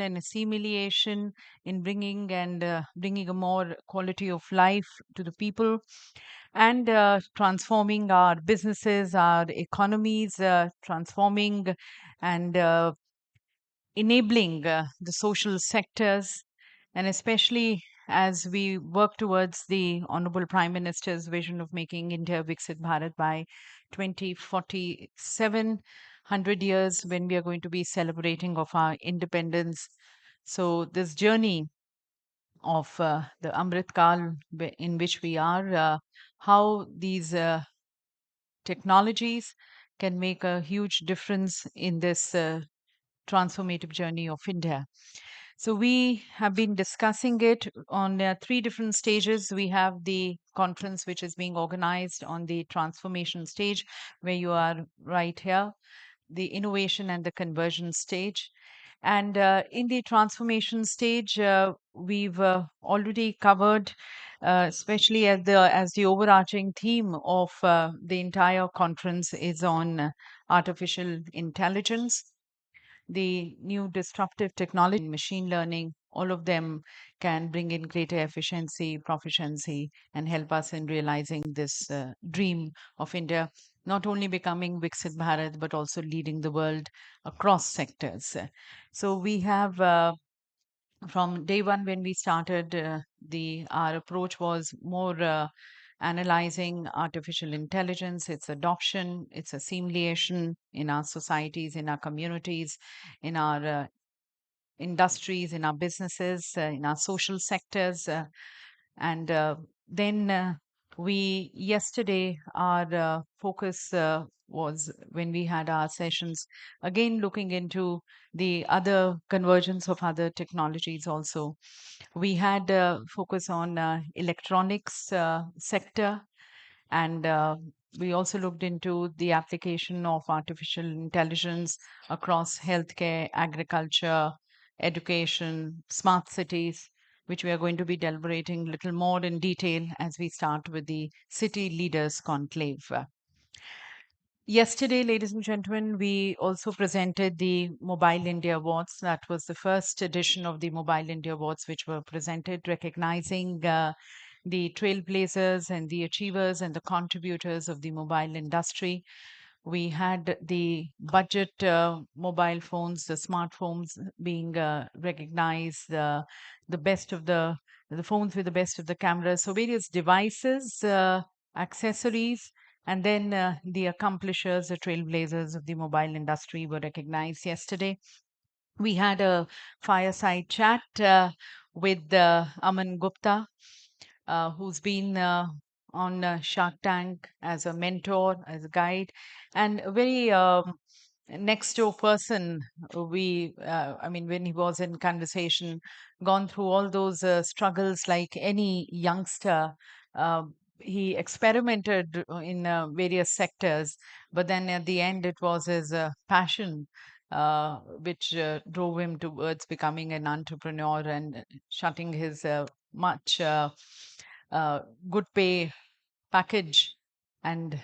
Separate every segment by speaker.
Speaker 1: and assimilation in bringing a more quality of life to the people and transforming our businesses, our economies, transforming and enabling the social sectors, and especially as we work towards the Honorable Prime Minister's vision of making India Viksit Bharat by 2047, 100 years when we are going to be celebrating of our independence. So this journey of the Amrit Kal in which we are, how these technologies can make a huge difference in this transformative journey of India. So we have been discussing it on three different stages. We have the conference which is being organized on the transformation stage, where you are right here, the innovation and the conversion stage. And in the transformation stage, we've already covered, especially as the overarching theme of the entire conference is on artificial intelligence, the new disruptive technology, machine learning. All of them can bring in greater efficiency, proficiency, and help us in realizing this dream of India, not only becoming Viksit Bharat, but also leading the world across sectors. So we have from day one when we started, the our approach was more analyzing artificial intelligence, its adoption, its assimilation in our societies, in our communities, in our industries, in our businesses, in our social sectors. And then we yesterday our focus was when we had our sessions again looking into the other convergence of other technologies also. We had focus on electronics sector, and we also looked into the application of artificial intelligence across healthcare, agriculture, education, smart cities, which we are going to be deliberating a little more in detail as we start with the City Leaders Conclave. Yesterday, ladies and gentlemen, we also presented the Mobile India Awards. That was the first edition of the Mobile India Awards, which were presented, recognizing the trailblazers and the achievers and the contributors of the mobile industry. We had the budget mobile phones, the smartphones being recognized, the best of the phones with the best of the cameras. So various devices, accessories, and then the accomplishers, the trailblazers of the mobile industry were recognized yesterday. We had a fireside chat with Aman Gupta, who's been on Shark Tank as a mentor, as a guide, and a very next door person. I mean, when he was in conversation, gone through all those struggles like any youngster. Uh, he experimented in various sectors, but then at the end, it was his passion which drove him towards becoming an entrepreneur and shutting his much uh, good pay package and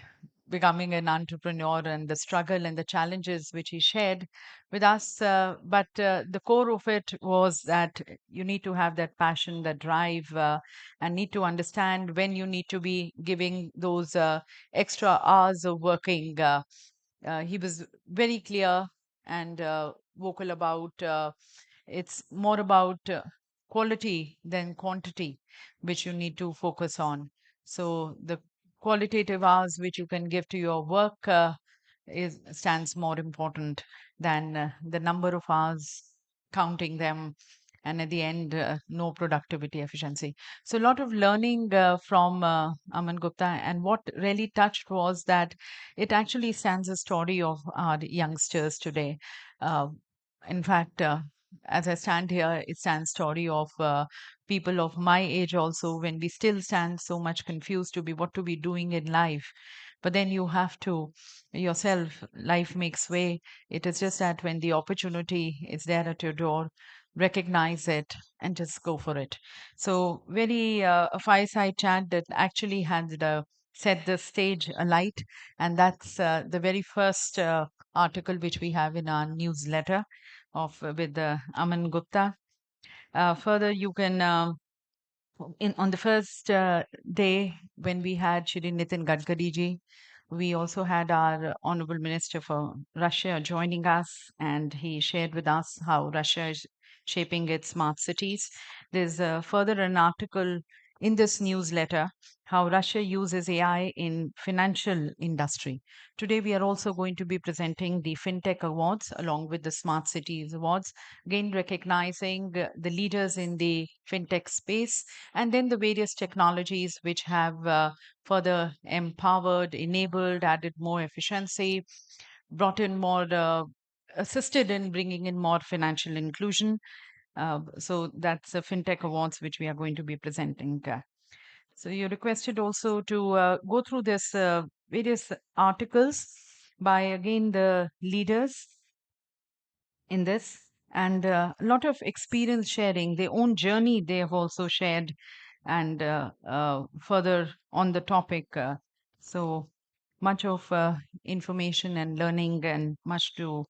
Speaker 1: becoming an entrepreneur, and the struggle and the challenges which he shared with us. But the core of it was that you need to have that passion, that drive, and need to understand when you need to be giving those extra hours of working. He was very clear and vocal about it's more about quality than quantity, which you need to focus on. So the qualitative hours which you can give to your work is stands more important than the number of hours, counting them, and at the end, no productivity efficiency. So a lot of learning from Aman Gupta, and what really touched was that it actually stands a story of our youngsters today. Uh, in fact, as I stand here, it stands story of people of my age also, when we still stand so much confused to be what to be doing in life. But then you have to yourself, life makes way. It is just that when the opportunity is there at your door, recognize it and just go for it. So very a fireside chat that actually had set the stage alight, and that's the very first article which we have in our newsletter of with Aman Gupta. Further, you can in on the first day when we had Shri Nitin Gadkari ji, we also had our Honorable Minister for Russia joining us, and he shared with us how Russia is shaping its smart cities. There's further an article in this newsletter how Russia uses AI in financial industry. Today, we are also going to be presenting the FinTech Awards along with the Smart Cities Awards, again recognizing the leaders in the FinTech space and then the various technologies which have further empowered, enabled, added more efficiency, brought in more, assisted in bringing in more financial inclusion. So that's the FinTech Awards which we are going to be presenting. So you're requested also to go through this various articles by again the leaders in this and a lot of experience sharing their own journey they have also shared and further on the topic so much of information and learning and much to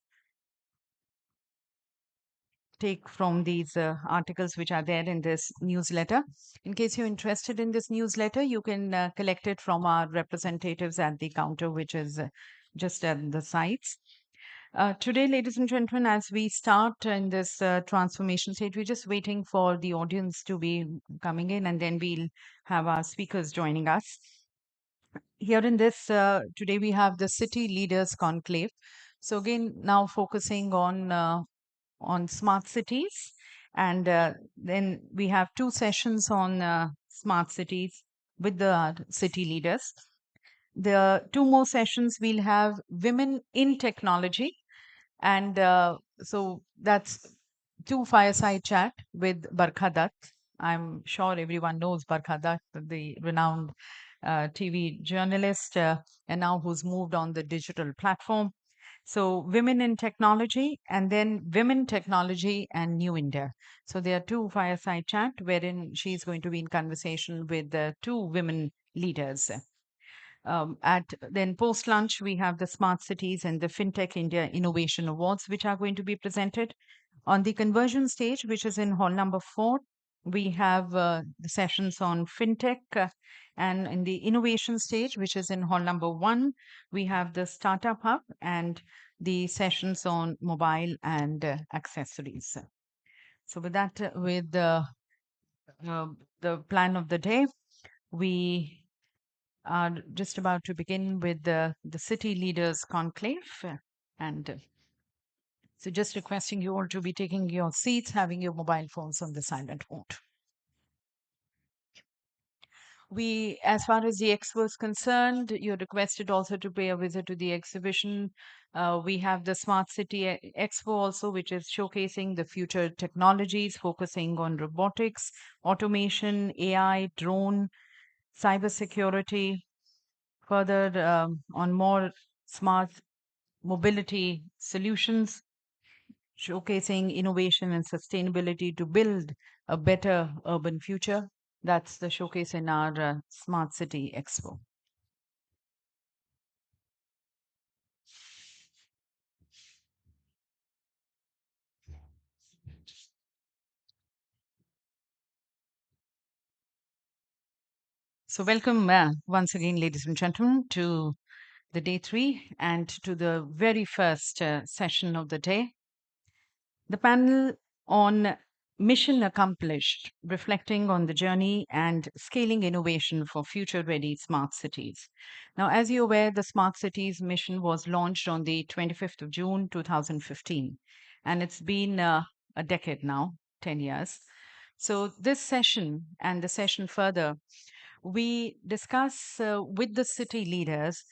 Speaker 1: take from these articles which are there in this newsletter. In case you're interested in this newsletter, you can collect it from our representatives at the counter, which is just at the sites. Today, ladies and gentlemen, as we start in this transformation stage, we're just waiting for the audience to be coming in, and then we'll have our speakers joining us. Here in this, today we have the City Leaders Conclave. So again, now focusing on smart cities, and then we have two sessions on smart cities with the city leaders. The two more sessions we'll have women in technology and so that's two fireside chat with Barkha Dutt. I'm sure everyone knows Barkha Dutt, the renowned TV journalist, and now who's moved on the digital platform. So, women in technology, and then women technology and New India. So, there are two fireside chat wherein she's going to be in conversation with the two women leaders. At then post lunch, we have the Smart Cities and the FinTech India Innovation Awards, which are going to be presented. On the conversion stage, which is in hall number 4, we have the sessions on FinTech. And in the innovation stage, which is in hall number 1, we have the Startup Hub and the sessions on mobile and accessories. So, with that, with the plan of the day, we are just about to begin with the City Leaders Conclave. And so just requesting you all to be taking your seats, having your mobile phones on the silent mode. We, as far as the expo is concerned, you're requested also to pay a visit to the exhibition. We have the Smart City Expo also, which is showcasing the future technologies, focusing on robotics, automation, AI, drone, cybersecurity, further on more smart mobility solutions, showcasing innovation and sustainability to build a better urban future. That's the showcase in our Smart City Expo. So, welcome once again, ladies and gentlemen, to the day 3 and to the very first session of the day. The panel on Mission Accomplished, reflecting on the journey and scaling innovation for future ready smart cities. Now, as you're aware, the Smart Cities mission was launched on the 25th of June 2015, and it's been a decade now, 10 years. So, this session and the session further, we discuss with the city leaders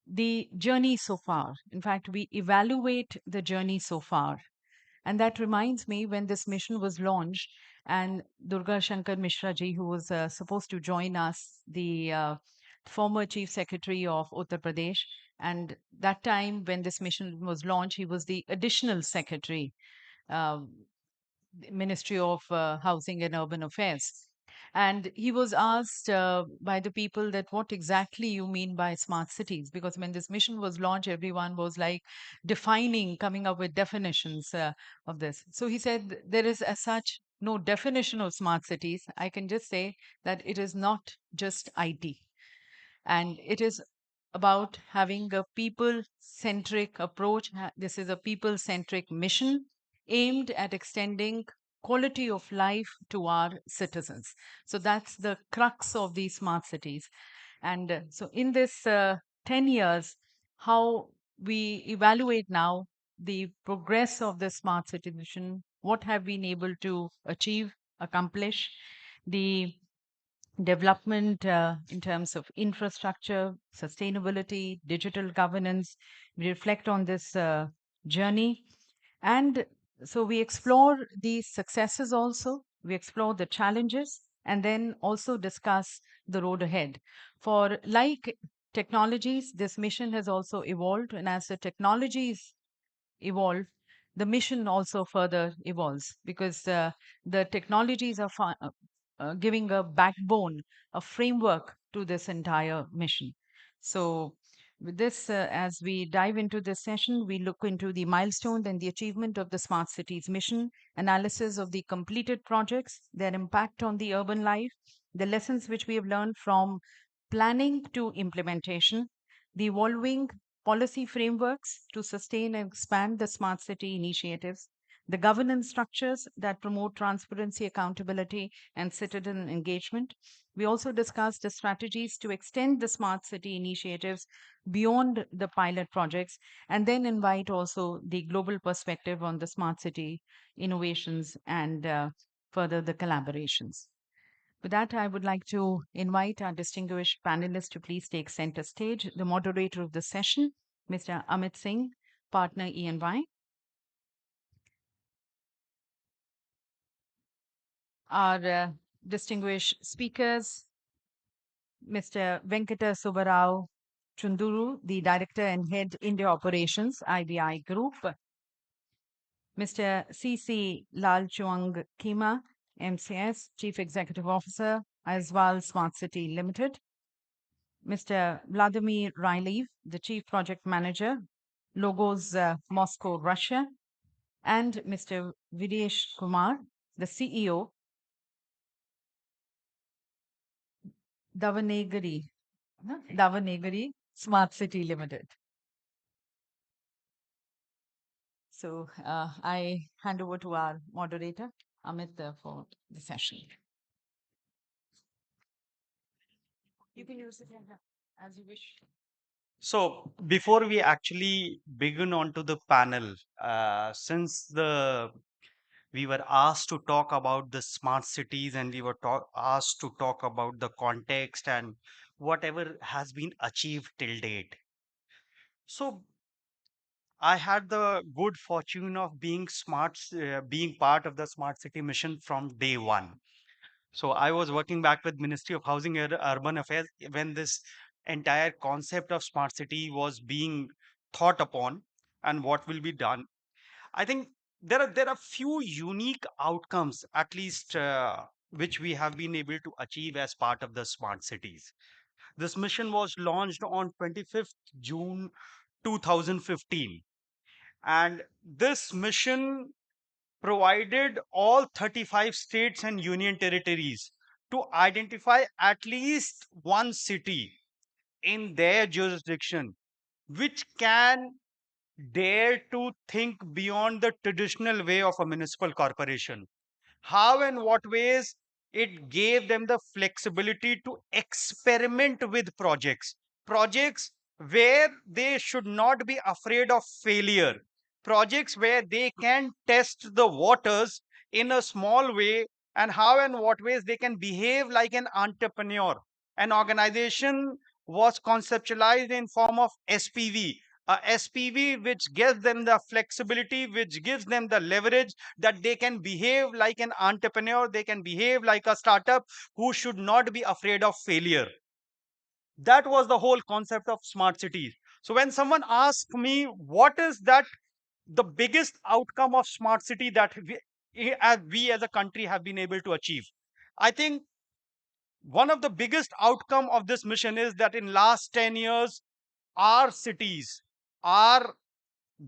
Speaker 1: the journey so far. In fact, we evaluate the journey so far, and that reminds me when this mission was launched, and Durga Shankar Mishra ji, who was supposed to join us, the former Chief Secretary of Uttar Pradesh, and that time when this mission was launched, he was the additional secretary, Ministry of Housing and Urban Affairs. And he was asked by the people that what exactly you mean by smart cities, because when this mission was launched, everyone was like defining, coming up with definitions of this. So he said there is as such no definition of smart cities. I can just say that it is not just IT, and it is about having a people centric approach. This is a people centric mission aimed at extending quality of life to our citizens. So that's the crux of these smart cities. And so in this 10 years, how we evaluate now the progress of the smart city mission, what have we been able to achieve, accomplish, the development in terms of infrastructure, sustainability, digital governance. We reflect on this journey. And so we explore the successes also, we explore the challenges, and then also discuss the road ahead. For like technologies, this mission has also evolved. And as the technologies evolve, the mission also further evolves because the technologies are giving a backbone, a framework to this entire mission. So, with this, as we dive into this session, we look into the milestone and the achievement of the Smart Cities mission, analysis of the completed projects, their impact on the urban life, the lessons which we have learned from planning to implementation, the evolving policy frameworks to sustain and expand the smart city initiatives, the governance structures that promote transparency, accountability, and citizen engagement. We also discussed the strategies to extend the smart city initiatives beyond the pilot projects, and then invite also the global perspective on the smart city innovations and further the collaborations. With that, I would like to invite our distinguished panelists to please take center stage. The moderator of the session, Mr. Amit Singh, partner E&Y. Our distinguished speakers, Mr. Venkata Subbarao Chunduru, the Director and Head India Operations, IBI Group, Mr. C.C. Lalchuang Kima, MCS, Chief Executive Officer, Aswal Smart City Limited, Mr. Vladimir Rylev, the Chief Project Manager, Logos Moscow, Russia, and Mr. Videsh Kumar, the CEO, Davanagari, Davanagari Smart City Limited. So I hand over to our moderator, Amit, for the session. You can use it as you wish.
Speaker 2: So before we actually begin onto the panel, since we were asked to talk about the smart cities and we were asked to talk about the context and whatever has been achieved till date. So I had the good fortune of being part of the smart city mission from day one. So I was working back with Ministry of Housing and Urban Affairs when this entire concept of smart city was being thought upon and what will be done. I think there are few unique outcomes, at least which we have been able to achieve as part of the smart cities. This mission was launched on 25th June 2015, and this mission provided all 35 states and union territories to identify at least one city in their jurisdiction which can dare to think beyond the traditional way of a municipal corporation. How and what ways it gave them the flexibility to experiment with projects where they should not be afraid of failure, projects where they can test the waters in a small way, and how and what ways they can behave like an entrepreneur. An organization was conceptualized in form of SPV, a SPV which gives them the flexibility, which gives them the leverage that they can behave like an entrepreneur, they can behave like a startup who should not be afraid of failure. That was the whole concept of smart cities. So when someone asks me, what is that the biggest outcome of smart city that we as a country have been able to achieve? I think One of the biggest outcome of this mission is that in last 10 years, our cities, our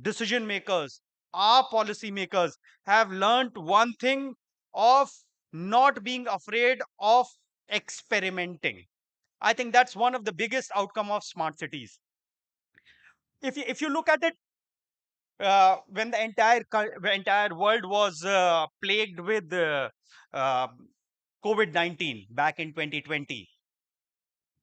Speaker 2: decision makers, our policy makers have learned one thing of not being afraid of experimenting. I think that's one of the biggest outcome of smart cities. If you look at it, when the entire world was plagued with uh, COVID-19 back in 2020,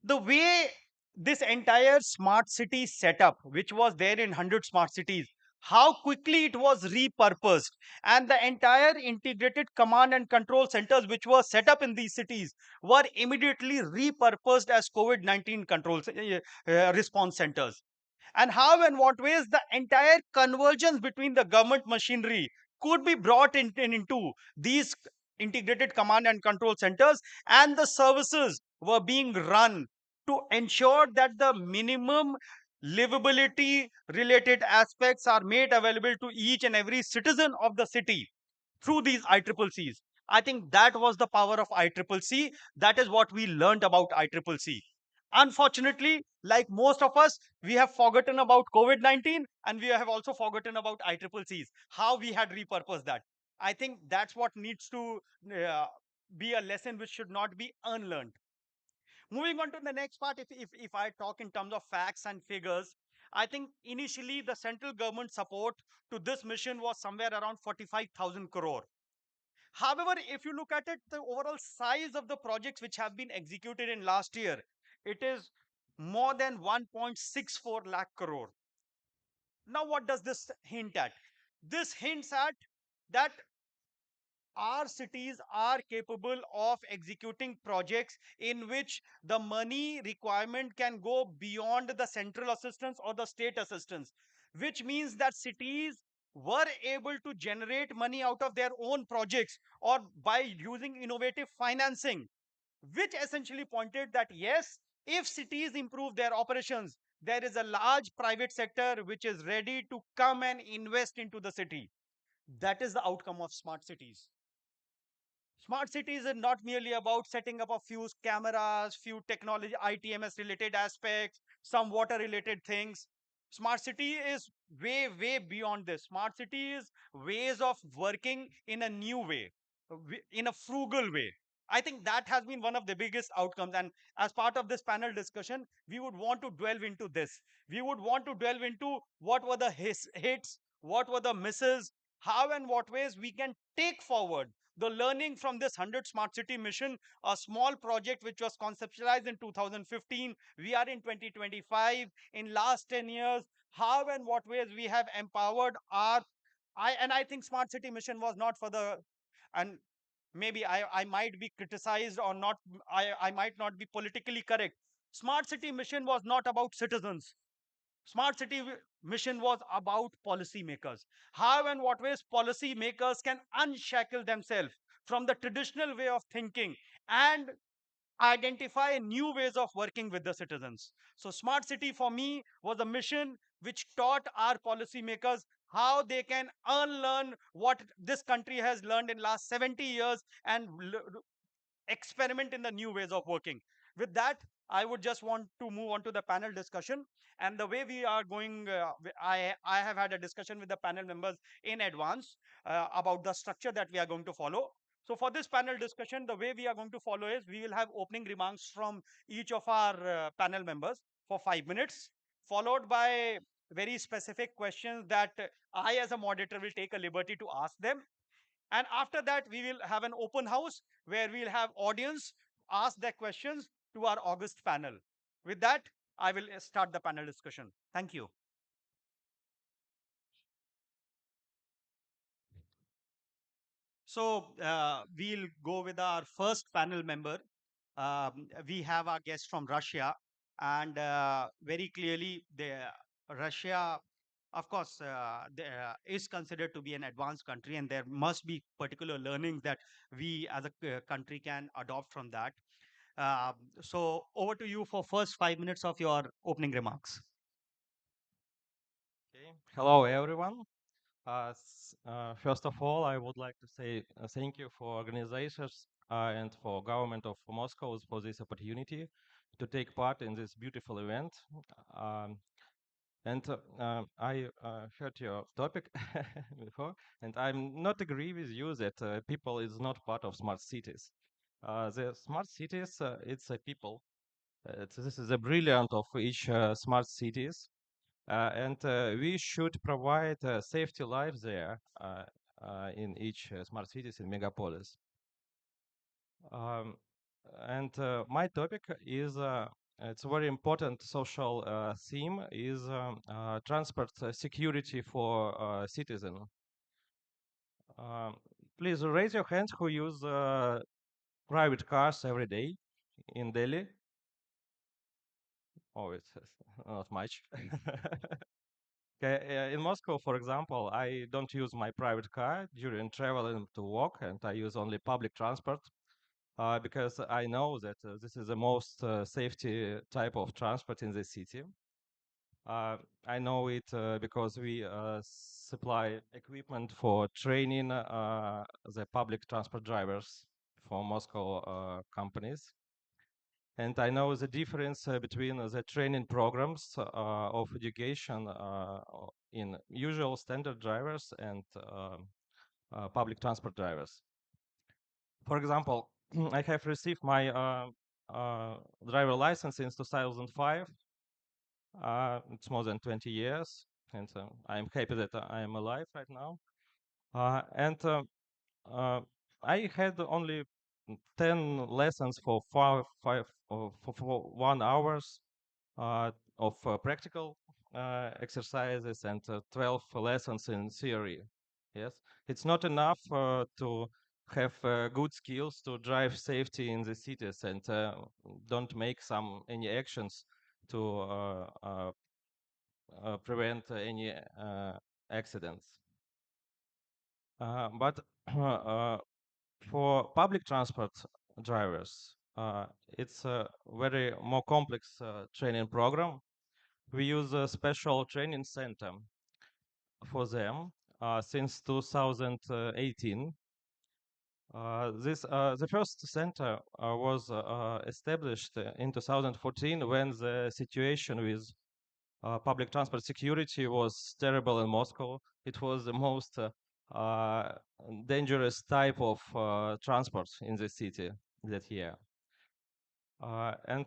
Speaker 2: the way this entire smart city setup, which was there in 100 smart cities, how quickly it was repurposed, and the entire integrated command and control centers which were set up in these cities were immediately repurposed as COVID-19 response centers. And how and what ways the entire convergence between the government machinery could be brought into these integrated command and control centers, and the services were being run to ensure that the minimum livability related aspects are made available to each and every citizen of the city through these ICCCs. I think that was the power of ICCC. That is what we learned about ICCC. Unfortunately, like most of us, we have forgotten about COVID-19, and we have also forgotten about ICCCs, how we had repurposed that. I think that's what needs to uh, be a lesson which should not be unlearned. Moving on to the next part, if I talk in terms of facts and figures, I think initially the central government support to this mission was somewhere around 45,000 crore. However, if you look at it, the overall size of the projects which have been executed in last year, it is more than 1.64 lakh crore. Now, what does this hint at? This hints at that our cities are capable of executing projects in which the money requirement can go beyond the central assistance or the state assistance, which means that cities were able to generate money out of their own projects or by using innovative financing, which essentially pointed that yes, if cities improve their operations, there is a large private sector which is ready to come and invest into the city. That is the outcome of smart cities. Smart cities are not merely about setting up a few cameras, few technology, ITMS related aspects, some water related things. Smart city is way, way beyond this. Smart city is ways of working in a new way, in a frugal way. I think that has been one of the biggest outcomes. And as part of this panel discussion, we would want to delve into this. We would want to delve into what were the hits, what were the misses, how and what ways we can take forward the learning from this 100 smart city mission, a small project which was conceptualized in 2015. We are in 2025. In last 10 years, how and what ways we have empowered our I think smart city mission was not for the, and maybe I might be criticized or not, I might not be politically correct. Smart city mission was not about citizens. Smart city mission was about policymakers. How and what ways policymakers can unshackle themselves from the traditional way of thinking and identify new ways of working with the citizens. So, smart city for me was a mission which taught our policymakers how they can unlearn what this country has learned in last 70 years and experiment in the new ways of working. With that, I would just want to move on to the panel discussion. And the way we are going, I have had a discussion with the panel members in advance about the structure that we are going to follow. So for this panel discussion, the way we are going to follow is we will have opening remarks from each of our panel members for 5 minutes, followed by very specific questions that I, as a moderator, will take a liberty to ask them. And after that, we will have an open house where we'll have audience ask their questions to our August panel. With that, I will start the panel discussion. Thank you. So we'll go with our first panel member. We have our guest from Russia, and very clearly, Russia, of course, is considered to be an advanced country, and there must be particular learnings that we as a country can adopt from that. Uh, so over to you for first 5 minutes of your opening remarks.
Speaker 3: Okay. Hello, everyone. First of all, I would like to say thank you for organizers and for government of Moscow for this opportunity to take part in this beautiful event. Um, and I heard your topic before, and I'm not agree with you that people is not part of smart cities. The smart cities, it's a people. This is a brilliant of each smart cities, and we should provide safety life there in each smart cities in megapolis. Um, and my topic is it's a very important social theme is transport security for citizen. Um, Please raise your hands who use private cars every day in Delhi. Oh, it's not much. Okay, in Moscow, for example, I don't use my private car during traveling to work, and I use only public transport because I know that this is the most safety type of transport in the city. Uh, I know it because we supply equipment for training the public transport drivers for Moscow companies. And I know the difference between the training programs of education in usual standard drivers and public transport drivers. For example, I have received my driver license in 2005. It's more than 20 years, and I'm happy that I am alive right now. And uh, I had only 10 lessons for 1 hours of practical exercises and 12 lessons in theory. Yes, it's not enough to have good skills to drive safety in the cities and don't make some any actions to prevent any accidents. But for public transport drivers, it's a very more complex training program. We use a special training center for them since 2018. The first center was established in 2014 when the situation with public transport security was terrible in Moscow. It was the most uh, dangerous type of transport in the city that year. And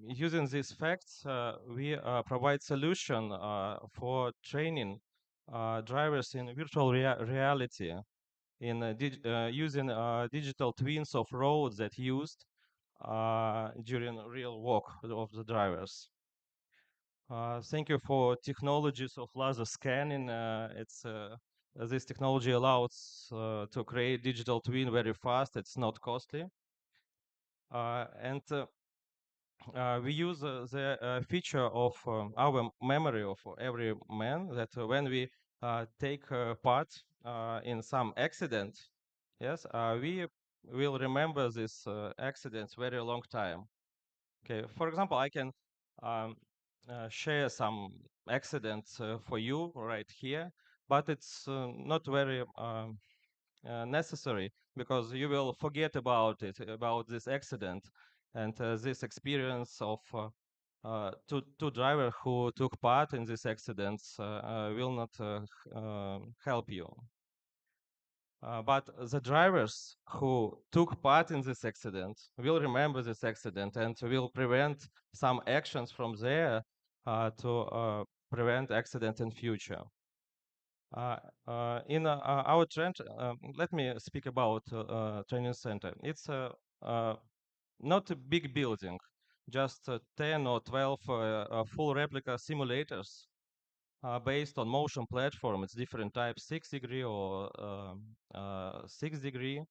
Speaker 3: using these facts, we provide solution for training drivers in virtual reality in using digital twins of roads that used during real walk of the drivers. Thank you for technologies of laser scanning. This technology allows to create digital twin very fast. It's not costly, and we use the feature of our memory of every man that when we take part in some accident, yes, we will remember this accidents very long time. Okay, for example, I can um, share some accidents for you right here, but it's not very necessary because you will forget about it, about this accident and this experience of two driver who took part in these accidents will not help you. But the drivers who took part in this accident will remember this accident and will prevent some actions from there to prevent accident in future. In our trend, let me speak about training center. It's not a big building, just 10 or 12 full replica simulators based on motion platform. It's different types, 6 degree or 6 degree,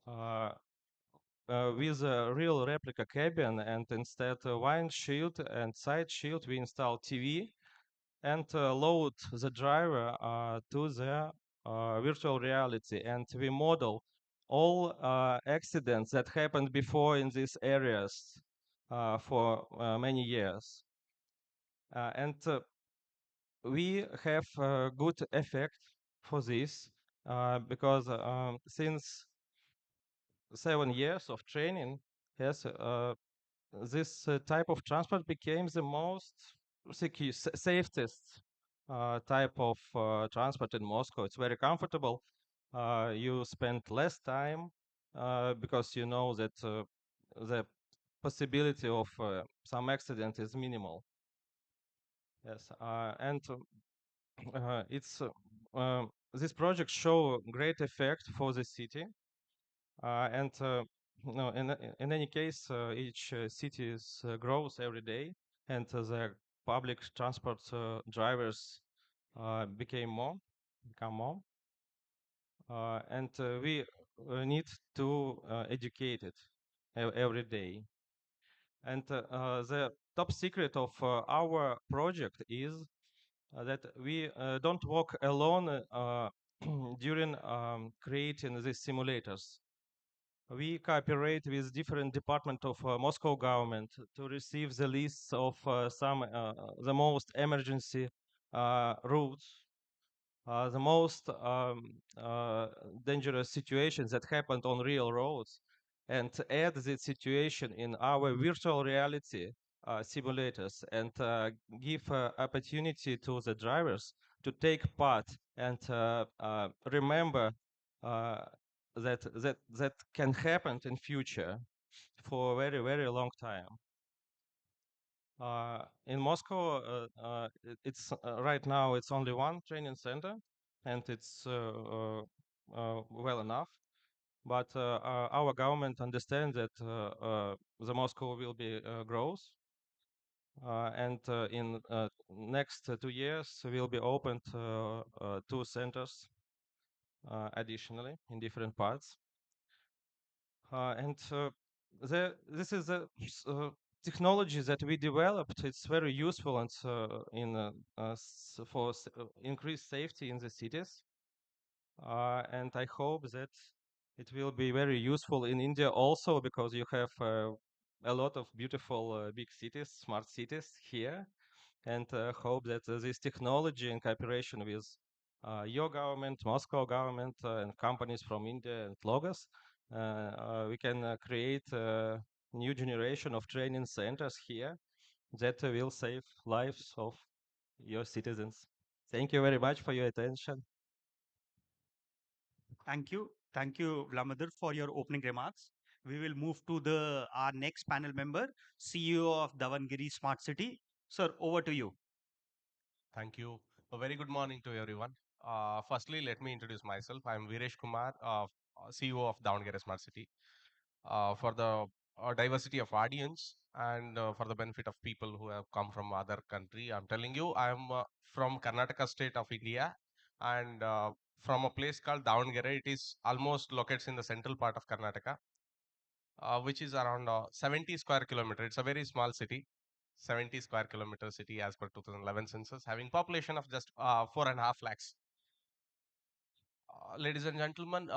Speaker 3: uh, with a real replica cabin, and instead windshield and side shield, we install TV and load the driver to the virtual reality, and we model all accidents that happened before in these areas for many years. And we have a good effect for this because since 7 years of training, yes, this type of transport became the most secure, safest type of transport in Moscow. It's very comfortable. You spend less time because you know that the possibility of some accident is minimal. Yes, and it's this project show great effect for the city, and no, in any case, each city grows every day, and the public transport drivers become more, and we need to educate it every day. And the top secret of our project is that we don't work alone during creating these simulators. We cooperate with different departments of Moscow government to receive the lists of some the most emergency routes, the most dangerous situations that happened on real roads, and to add the situation in our virtual reality simulators, and give opportunity to the drivers to take part and remember uh, that can happen in future for a very very long time. In Moscow, it's right now it's only one training center, and it's well enough. But our government understands that the Moscow will be growth, and in next 2 years will be opened two centers additionally in different parts. And this is the technology that we developed. It's very useful and in for increased safety in the cities. And I hope that it will be very useful in India also, because you have a lot of beautiful big cities, smart cities here, and hope that this technology in cooperation with your government, Moscow government, and companies from India and Logos, we can create a new generation of training centers here that will save lives of your citizens. Thank you very much for your attention.
Speaker 2: Thank you. Thank you, Vlamadar, for your opening remarks. We will move to the our next panel member, CEO of Davangere Smart City. Sir, over to you.
Speaker 4: Thank you. A very good morning to everyone. Firstly, let me introduce myself. I am Viresh Kumar, CEO of Davangere Smart City. For the diversity of audience and for the benefit of people who have come from other country, I'm telling you, I am from Karnataka state of India, and from a place called Davangere. It is almost located in the central part of Karnataka, which is around 70 square kilometer. It's a very small city, 70 square kilometer city as per 2011 census, having population of just 4.5 lakhs. Ladies and gentlemen,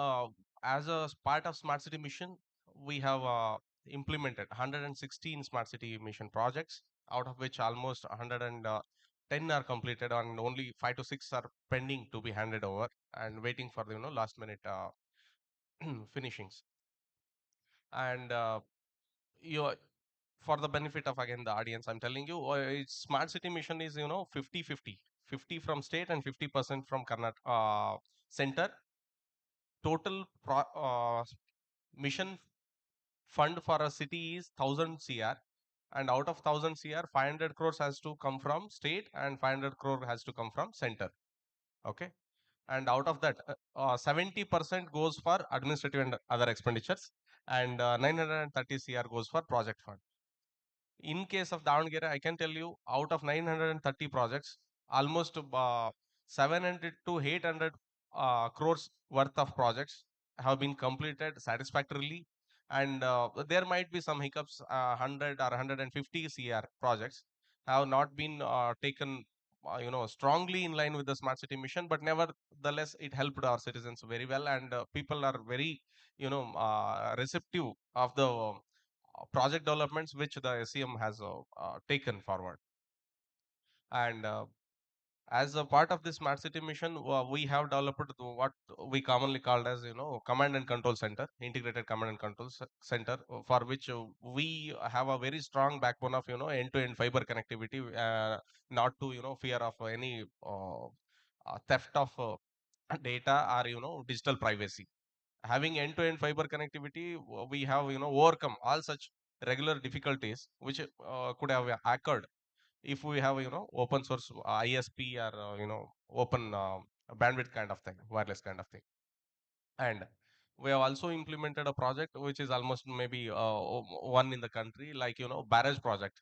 Speaker 4: as a part of Smart City mission, we have implemented 116 Smart City mission projects, out of which almost 110 are completed, and only 5 to 6 are pending to be handed over and waiting for the last minute finishings. And you for the benefit of again the audience, I'm telling you, Smart City mission is 50-50, 50 from state and 50% from Karnataka center. Total mission fund for a city is 1000 cr, and out of 1000 cr, 500 crores has to come from state and 500 crore has to come from center. Okay, and out of that 70% goes for administrative and other expenditures, and 930 cr goes for project fund. In case of Davangere, I can tell you, out of 930 projects, almost 700 to 800 crores worth of projects have been completed satisfactorily. And there might be some hiccups, 100 or 150 CR projects have not been taken, strongly in line with the smart city mission, but nevertheless, it helped our citizens very well, and people are very, receptive of the project developments which the SCM has taken forward. And As a part of this smart city mission, we have developed what we commonly called as command and control center, integrated command and control center, for which we have a very strong backbone of end-to-end fiber connectivity, not to fear of any theft of data or digital privacy. Having end-to-end fiber connectivity, we have overcome all such regular difficulties which could have occurred if we have open source ISP or open bandwidth kind of thing, wireless kind of thing. And we have also implemented a project which is almost maybe one in the country, like barrage project.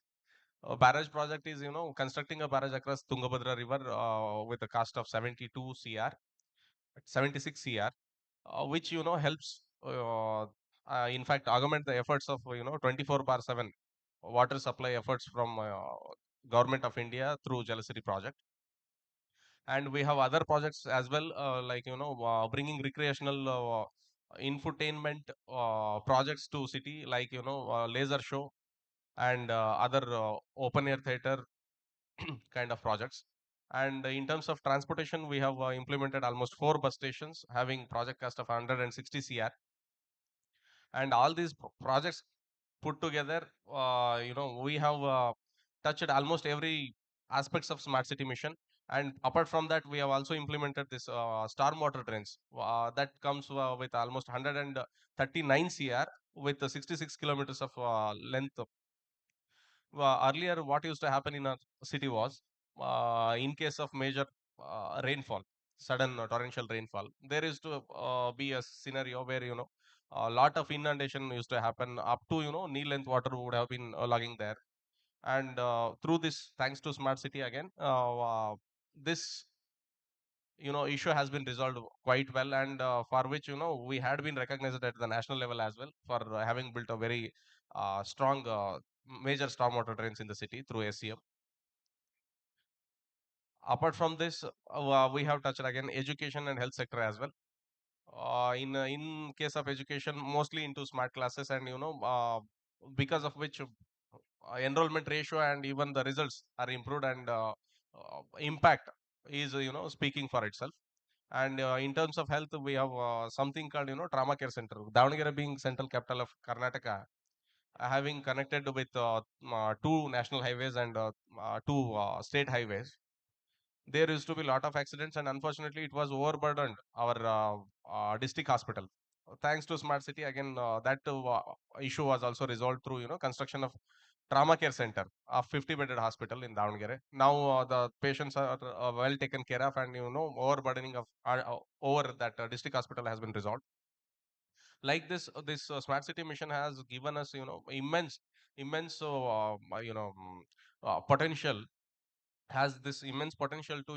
Speaker 4: A barrage project is constructing a barrage across Tungabhadra river with a cost of 72 cr 76 cr, which helps in fact augment the efforts of 24 bar 7 water supply efforts from government of India through Jalashri project. And we have other projects as well, like bringing recreational infotainment projects to city, like laser show and other open air theater kind of projects. And in terms of transportation, we have implemented almost 4 bus stations having project cost of 160 cr. And all these projects put together, we have touched almost every aspects of smart city mission. And apart from that, we have also implemented this storm water drains that comes with almost 139 cr with 66 kilometers of length. Earlier what used to happen in a city was, in case of major rainfall, sudden torrential rainfall, there used to be a scenario where a lot of inundation used to happen up to knee length water would have been logging there. And through this, thanks to smart city again, this issue has been resolved quite well, and for which we had been recognized at the national level as well for having built a very strong major stormwater drains in the city through SCM. Apart from this, we have touched again education and health sector as well. In case of education, mostly into smart classes, and because of which enrollment ratio and even the results are improved, and impact is speaking for itself. And in terms of health, we have something called trauma care center. Davangere being central capital of Karnataka, having connected with 2 national highways and 2 state highways, there used to be a lot of accidents, and unfortunately it was overburdened our district hospital. Thanks to smart city again, that issue was also resolved through construction of trauma care center, a 50-bedded hospital in Davangere. Now the patients are well taken care of, and overburdening of over that district hospital has been resolved. Like this smart city mission has given us immense potential, has this immense potential to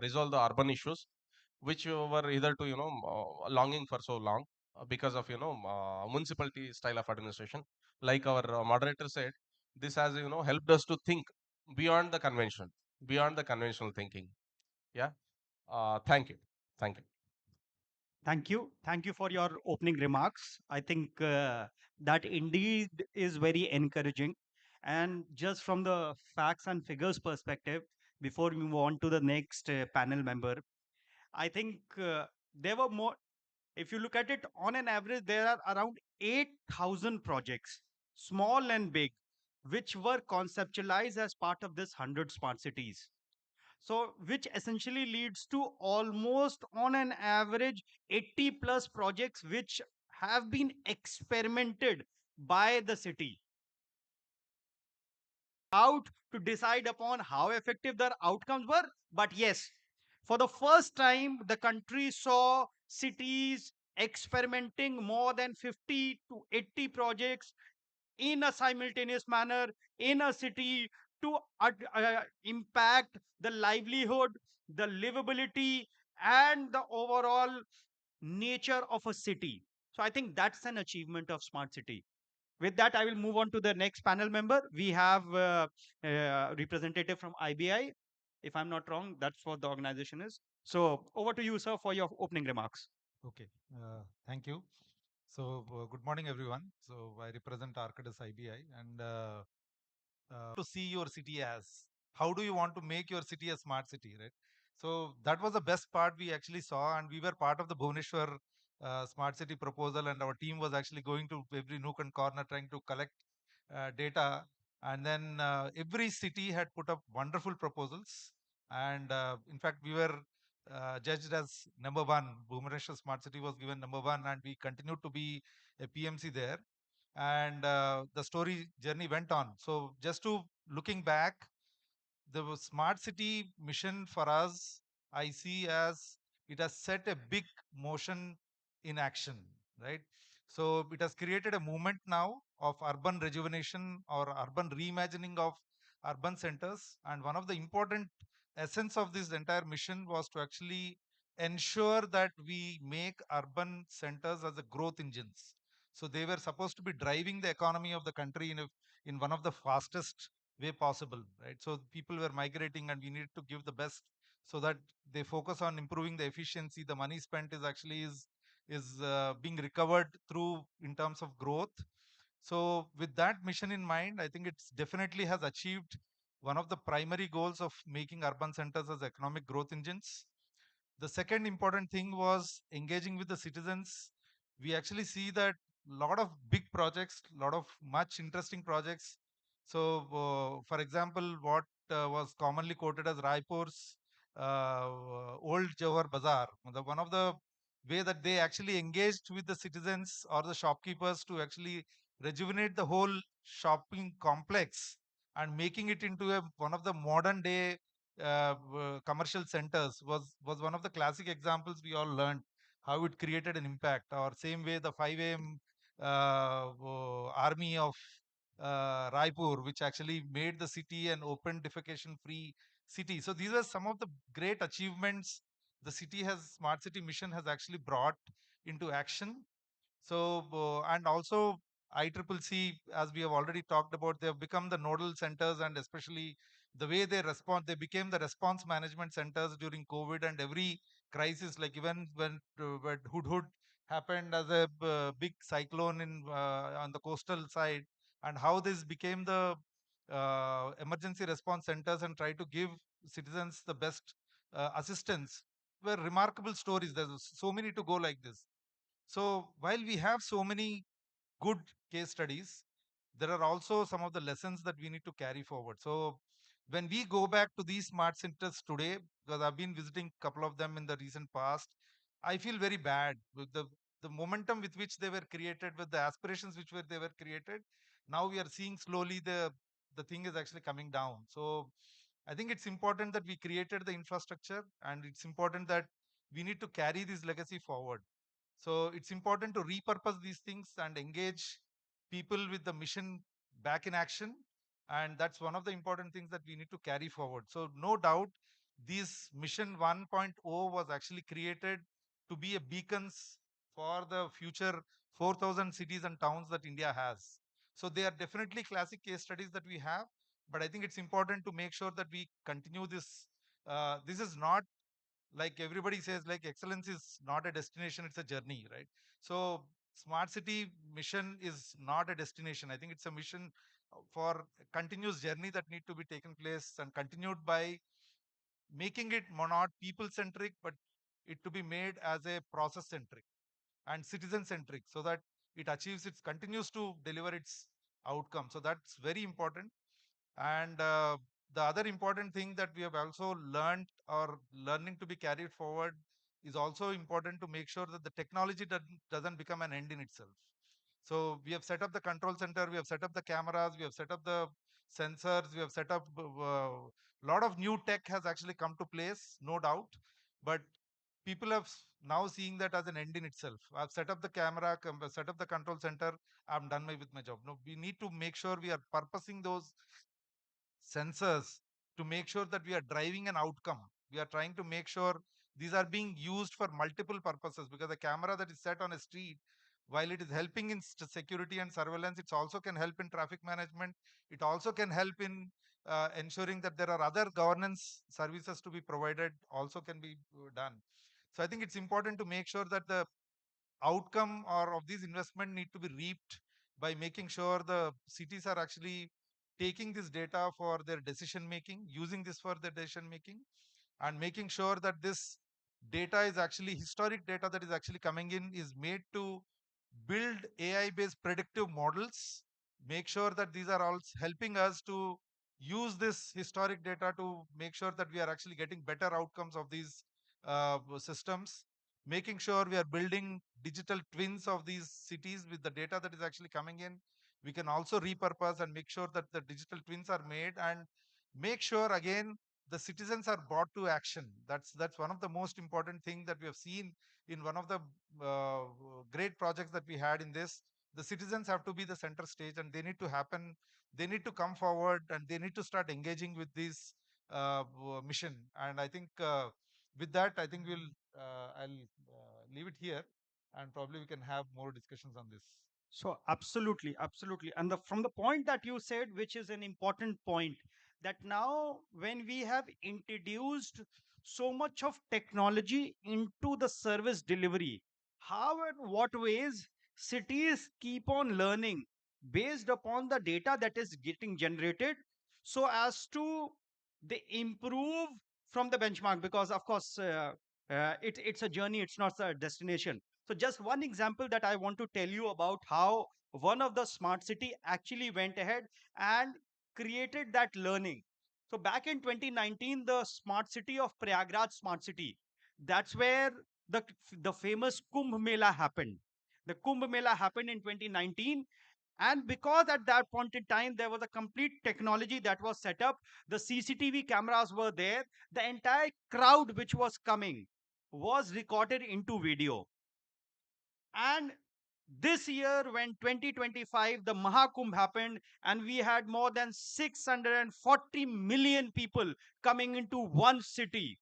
Speaker 4: resolve the urban issues which were either to longing for so long, because of municipality style of administration. Like our moderator said, this has helped us to think beyond the convention, beyond the conventional thinking. Yeah. Thank you. Thank you.
Speaker 2: Thank you. Thank you for your opening remarks. I think that indeed is very encouraging. And just from the facts and figures perspective, before we move on to the next panel member, I think there were more. If you look at it on an average, there are around 8,000 projects, small and big, which were conceptualized as part of this 100 smart cities. So, which essentially leads to almost on an average 80 plus projects which have been experimented by the city out to decide upon how effective their outcomes were. But yes, for the first time, the country saw cities experimenting more than 50 to 80 projects in a simultaneous manner in a city to impact the livelihood, the livability, and the overall nature of a city. So I think that's an achievement of smart city. With that, I will move on to the next panel member. We have representative from IBI. If I'm not wrong, that's what the organization is. So over to you, sir, for your opening remarks.
Speaker 5: Okay, thank you. So, good morning, everyone. So, I represent Arcadis IBI, and to see your city as how do you want to make your city a smart city, right? So that was the best part we actually saw, and we were part of the Bhubaneswar smart city proposal, and our team was actually going to every nook and corner trying to collect data. And then every city had put up wonderful proposals, and in fact we were judged as number one. Bhubaneswar smart city was given number one, and we continued to be a PMC there. And the story journey went on. So just to looking back, the smart city mission for us, I see as it has set a big motion in action, right? So it has created a movement now of urban rejuvenation or urban reimagining of urban centers. And one of the important essence of this entire mission was to actually ensure that we make urban centers as a growth engines. So they were supposed to be driving the economy of the country in one of the fastest way possible, right? So people were migrating, and we needed to give the best so that they focus on improving the efficiency. The money spent is actually is being recovered through in terms of growth. So with that mission in mind, I think it's definitely has achieved one of the primary goals of making urban centers as economic growth engines. The second important thing was engaging with the citizens. We actually see that lot of big projects, lot of much interesting projects. So for example, what was commonly quoted as Raipur's old Jawhar Bazaar, one of the way that they actually engaged with the citizens or the shopkeepers to actually rejuvenate the whole shopping complex and making it into one of the modern day commercial centers was one of the classic examples we all learned how it created an impact. Or same way, the 5 a.m. Army of Raipur, which actually made the city an open defecation free city. So these are some of the great achievements the city has smart city mission has actually brought into action. So, and also ICCC, as we have already talked about, they have become the nodal centers, and especially the way they respond, they became the response management centers during COVID and every crisis, like even when Hudhud happened as a big cyclone in on the coastal side, and how this became the emergency response centers and try to give citizens the best assistance, were remarkable stories. There's so many to go like this. So while we have so many good case studies, there are also some of the lessons that we need to carry forward. So when we go back to these smart centers today, because I've been visiting a couple of them in the recent past, I feel very bad with the momentum with which they were created, with the aspirations which were they were created. Now we are seeing slowly the thing is actually coming down. So I think it's important that we created the infrastructure, and it's important that we need to carry this legacy forward. So it's important to repurpose these things and engage people with the mission back in action. And that's one of the important things that we need to carry forward. So no doubt, this mission 1.0 was actually created to be a beacons for the future 4,000 cities and towns that India has. So they are definitely classic case studies that we have, but I think it's important to make sure that we continue this. This is not like everybody says, like excellence is not a destination, it's a journey, right? So smart city mission is not a destination. I think it's a mission for a continuous journey that need to be taken place and continued by making it not people centric, but it to be made as a process centric and citizen centric, so that it achieves its continues to deliver its outcome. So that's very important. And the other important thing that we have also learned or learning to be carried forward is also important to make sure that the technology doesn't become an end in itself. So we have set up the control center, we have set up the cameras, we have set up the sensors, we have set up a lot of new tech has actually come to place, no doubt. But people have now seeing that as an end in itself. I've set up the camera, set up the control center, I'm done with my job. No, we need to make sure we are purposing those sensors to make sure that we are driving an outcome. We are trying to make sure these are being used for multiple purposes, because the camera that is set on a street, while it is helping in security and surveillance, it also can help in traffic management. It also can help in ensuring that there are other governance services to be provided, also can be done. So I think it's important to make sure that the outcome or of these investment need to be reaped by making sure the cities are actually taking this data for their decision making, using this for their decision making, and making sure that this data is actually historic data that is actually coming in is made to build AI based predictive models, make sure that these are all helping us to use this historic data to make sure that we are actually getting better outcomes of these systems, making sure we are building digital twins of these cities with the data that is actually coming in. We can also repurpose and make sure that the digital twins are made, and make sure again the citizens are brought to action. That's one of the most important thing that we have seen in one of the uh, great projects that we had in this. The citizens have to be the center stage, and they need to happen, they need to come forward, and they need to start engaging with this mission. And I think with that, I think I'll leave it here, and probably we can have more discussions on this.
Speaker 2: So absolutely, absolutely. And from the point that you said, which is an important point, that now when we have introduced so much of technology into the service delivery, how and what ways cities keep on learning based upon the data that is getting generated, so as to they improve from the benchmark, because of course it's a journey, it's not a destination. So just one example that I want to tell you about how one of the smart city actually went ahead and created that learning. So back in 2019, the smart city of Prayagraj smart city, that's where the famous Kumbh Mela happened. The Kumbh Mela happened in 2019, and because at that point in time there was a complete technology that was set up, the CCTV cameras were there, the entire crowd which was coming was recorded into video. And this year, when 2025, the Mahakumbh happened, and we had more than 640 million people coming into one city,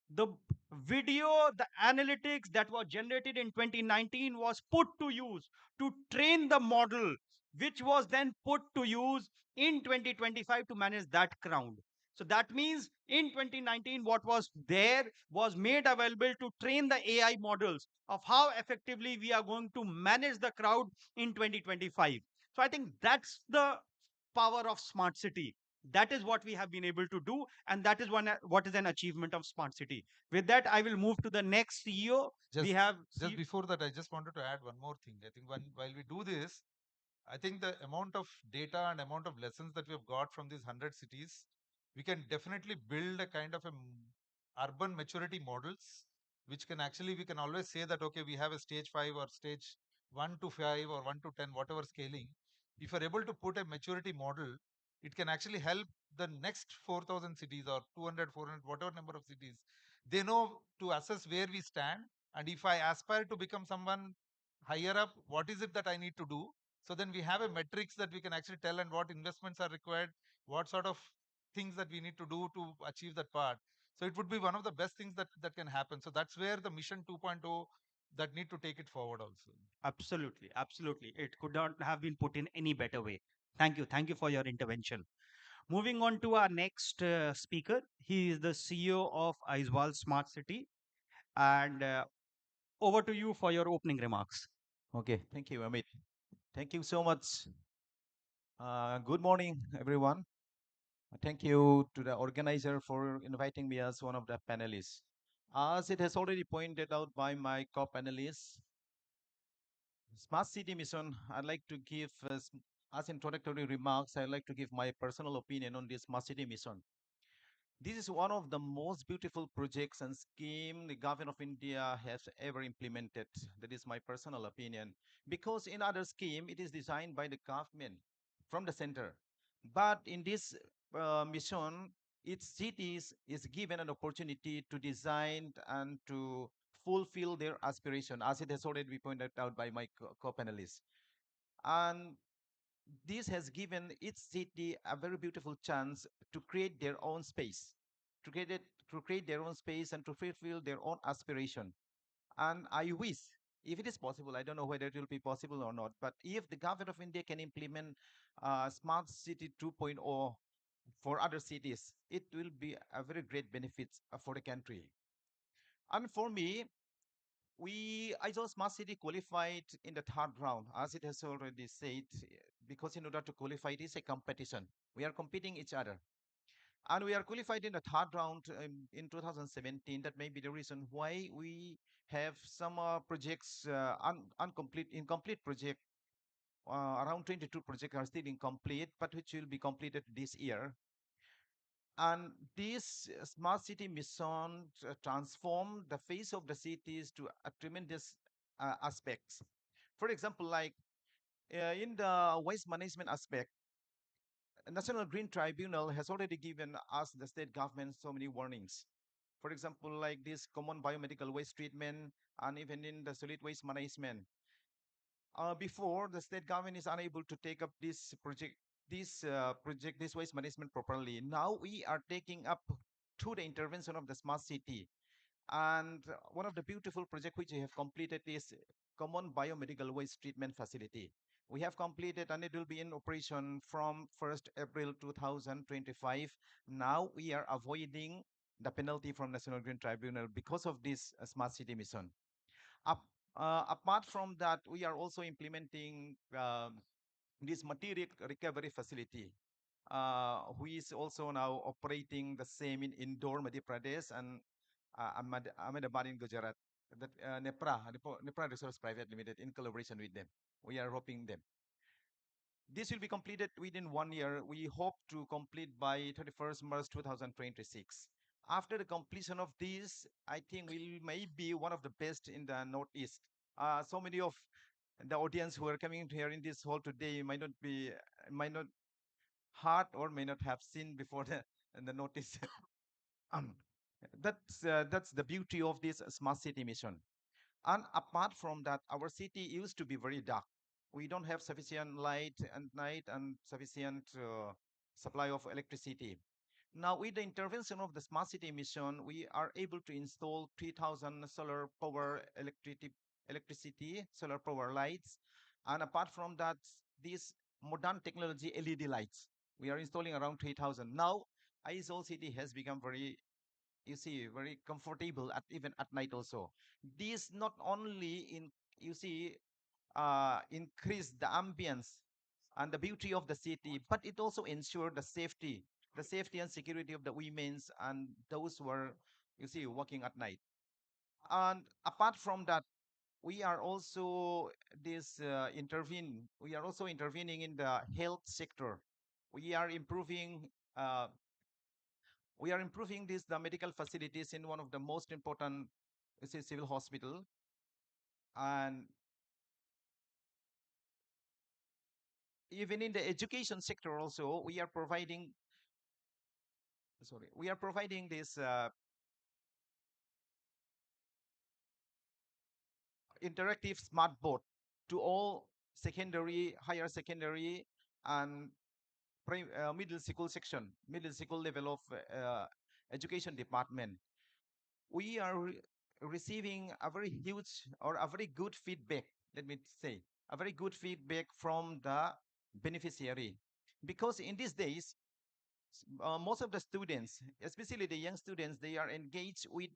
Speaker 2: the video, the analytics that was generated in 2019 was put to use to train the model, which was then put to use in 2025 to manage that crowd. So that means in 2019, what was there was made available to train the AI models of how effectively we are going to manage the crowd in 2025. So I think that's the power of smart city. That is what we have been able to do, and that is what is an achievement of smart city. With that, I will move to the next CEO. We
Speaker 5: just
Speaker 2: have
Speaker 5: just before that, I just wanted to add one more thing. I think while we do this, I think the amount of data and amount of lessons that we have got from these 100 cities, we can definitely build a kind of urban maturity models, which can actually, we can always say that, okay, we have a stage 5 or stage 1 to 5 or 1 to 10, whatever scaling. If you're able to put a maturity model, it can actually help the next 4,000 cities or 200, 400, whatever number of cities. They know to assess where we stand. And if I aspire to become someone higher up, what is it that I need to do? So then we have a metrics that we can actually tell, and what investments are required, what sort of things that we need to do to achieve that part. So it would be one of the best things that can happen. So that's where the mission 2.0 that need to take it forward also.
Speaker 2: absolutely, absolutely. It could not have been put in any better way. Thank you. Thank you for your intervention. Moving on to our next speaker. He is the CEO of Aizwal Smart City. And over to you for your opening remarks.
Speaker 6: Okay, thank you, Amit. Thank you so much. Good morning, everyone. Thank you to the organizer for inviting me as one of the panelists. As it has already pointed out by my co-panelists, Smart City Mission, I'd like to give, as introductory remarks, I'd like to give my personal opinion on this Smart City Mission. This is one of the most beautiful projects and scheme the government of India has ever implemented. That is my personal opinion. Because in other scheme, it is designed by the government from the center. But in this mission, its cities is given an opportunity to design and to fulfill their aspiration, as it has already been pointed out by my co-panelists. And this has given each city a very beautiful chance to create their own space, to create it, to create their own space and to fulfill their own aspiration. And I wish, if it is possible, I don't know whether it will be possible or not, but if the government of India can implement Smart City 2.0 for other cities, it will be a very great benefit for the country. And for me, I saw Smart City qualified in the third round, as it has already said. because in order to qualify, it is a competition. We are competing each other. And we are qualified in the third round in 2017. That may be the reason why we have some projects, incomplete project. Around 22 projects are still incomplete, but which will be completed this year. And this smart city mission transform the face of the cities to a tremendous aspects. For example, like in the waste management aspect, National Green Tribunal has already given us, the state government, so many warnings. For example, like this common biomedical waste treatment, and even in the solid waste management. Before, the state government is unable to take up this waste management properly. Now we are taking up through the intervention of the smart city. And one of the beautiful projects which we have completed is common biomedical waste treatment facility. We have completed and it will be in operation from 1st April 2025. Now we are avoiding the penalty from National Green Tribunal because of this smart city mission. Up, Apart from that, we are also implementing this material recovery facility, who is also now operating the same in Indore, Madhya Pradesh, and Ahmedabad in Gujarat. That Nepra Resource Private Limited, in collaboration with them, we are helping them. This will be completed within 1 year. We hope to complete by 31st March 2026. After the completion of this, I think we may be one of the best in the Northeast. So many of the audience who are coming here in this hall today might not heard or may not have seen before the notice. um, that's the beauty of this smart city mission. And apart from that, our city used to be very dark. We don't have sufficient light at night and sufficient supply of electricity. Now, with the intervention of the smart city mission, we are able to install 3,000 solar power electricity, solar power lights. And apart from that, these modern technology LED lights, we are installing around 3,000. Now, Aizawl city has become very, you see, very comfortable even at night also. This not only you see, increase the ambience and the beauty of the city, but it also ensure the safety and security of the women's and those who are, you see, working at night. And apart from that, we are also we are also intervening in the health sector. We are improving uh, this the medical facilities in one of the most important, you see, civil hospital. And even in the education sector also, we are providing this interactive smart board to all secondary, higher secondary, and middle school level of education department. We are receiving a very huge or a very good feedback, let me say, a very good feedback from the beneficiary. Because in these days, most of the students, especially the young students, they are engaged with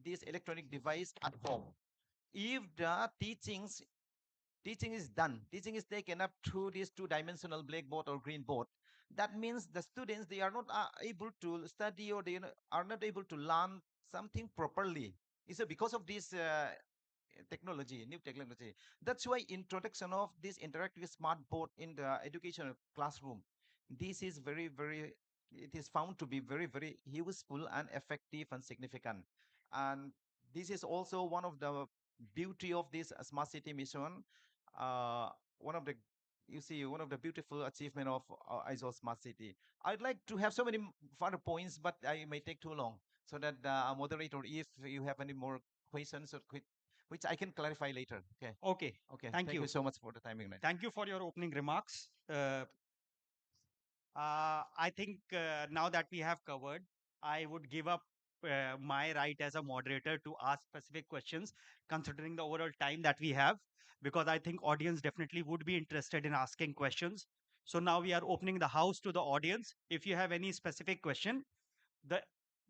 Speaker 6: this electronic device at home. If the teaching is done, teaching is taken up through this two-dimensional blackboard or green board, that means the students, they are not able to study, or they are not able to learn something properly. So because of this new technology, that's why introduction of this interactive smart board in the educational classroom, this is it is found to be very, very useful and effective and significant. And this is also one of the beauty of this smart city mission. One of the, you see, one of the beautiful achievement of ISO smart city. I'd like to have so many further points, but I may take too long, so that moderator, if you have any more questions or which I can clarify later. Okay.
Speaker 2: Okay.
Speaker 6: Okay.
Speaker 2: Thank
Speaker 6: Thank you
Speaker 2: you.
Speaker 6: so much for the timing.
Speaker 2: Thank you for your opening remarks. I think now that we have covered, I would give up my right as a moderator to ask specific questions, considering the overall time that we have, because I think audience definitely would be interested in asking questions. So now we are opening the house to the audience. If you have any specific question, the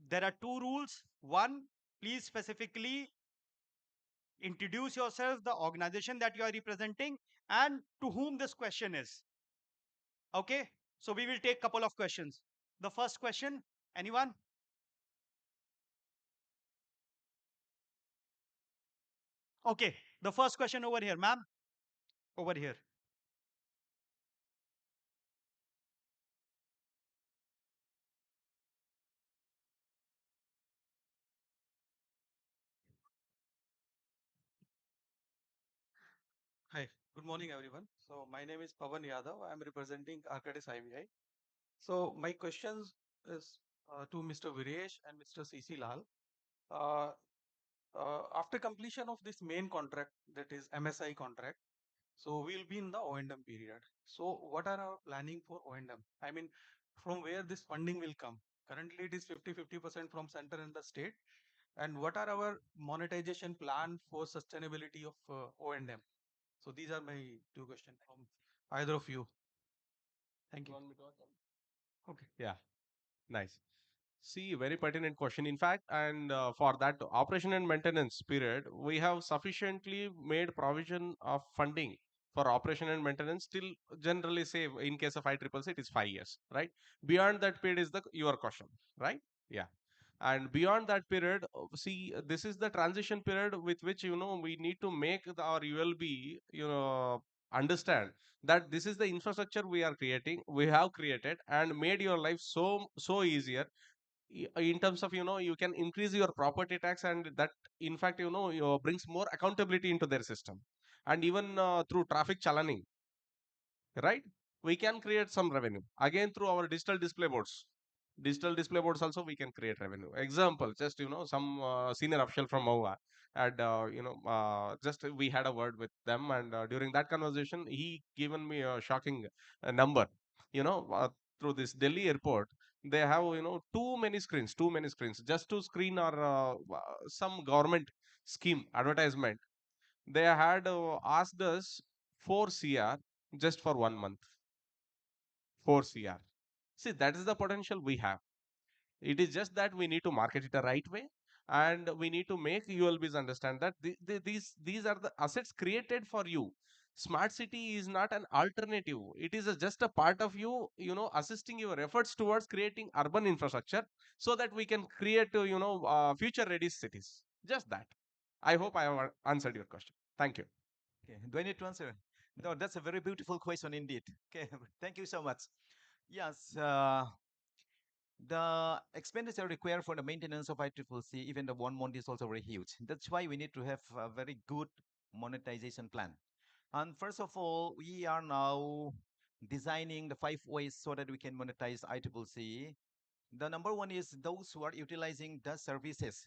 Speaker 2: there are two rules. One, please specifically Introduce yourself, the organization that you are representing, and to whom this question is. Okay, so we will take couple of questions. The first question, anyone? Okay, the first question over here, ma'am, over here.
Speaker 7: Hi, good morning everyone. So my name is Pavan Yadav. I am representing Arcadis IVI. So my questions is to Mr. Viresh and Mr. CC Lal. Uh, After completion of this main contract, that is MSI contract, so we'll be in the O&M period. So what are our planning for O&M? I mean, from where this funding will come? Currently it is 50-50% from center and the state. And what are our monetization plan for sustainability of O&M? So these are my two questions from either of you. Thank you.
Speaker 4: Want me to answer?
Speaker 2: Okay.
Speaker 4: Yeah, nice. See, very pertinent question. In fact, and for that operation and maintenance period, we have sufficiently made provision of funding for operation and maintenance till generally say in case of ICCC it is 5 years, right? Beyond that period is the your question, right? Yeah. And beyond that period, see, this is the transition period with which we need to make our ULB, understand that this is the infrastructure we are creating, we have created, and made your life so easier in terms of you can increase your property tax, and that in fact brings more accountability into their system, and even through traffic chalaning, right? We can create some revenue again through our digital display boards also we can create revenue. Example, just some senior official from MOA, and just we had a word with them, and during that conversation he given me a shocking number. you know uh, Through this Delhi airport, they have too many screens just to screen or some government scheme advertisement. They had asked us 4 cr just for 1 month. 4 cr. See, that is the potential we have. It is just that we need to market it the right way, and we need to make ULBs understand that these are the assets created for you. Smart city is not an alternative. It is just a part of assisting your efforts towards creating urban infrastructure so that we can create future ready cities. Just that. I hope I have answered your question. Thank you.
Speaker 6: Okay, do I need to answer? No, that's a very beautiful question indeed. Okay, thank you so much. Yes, the expenditure required for the maintenance of ICCC, even the 1 month, is also very huge. That's why we need to have a very good monetization plan. And first of all, we are now designing the 5 ways so that we can monetize ICCC. The number one is those who are utilizing the services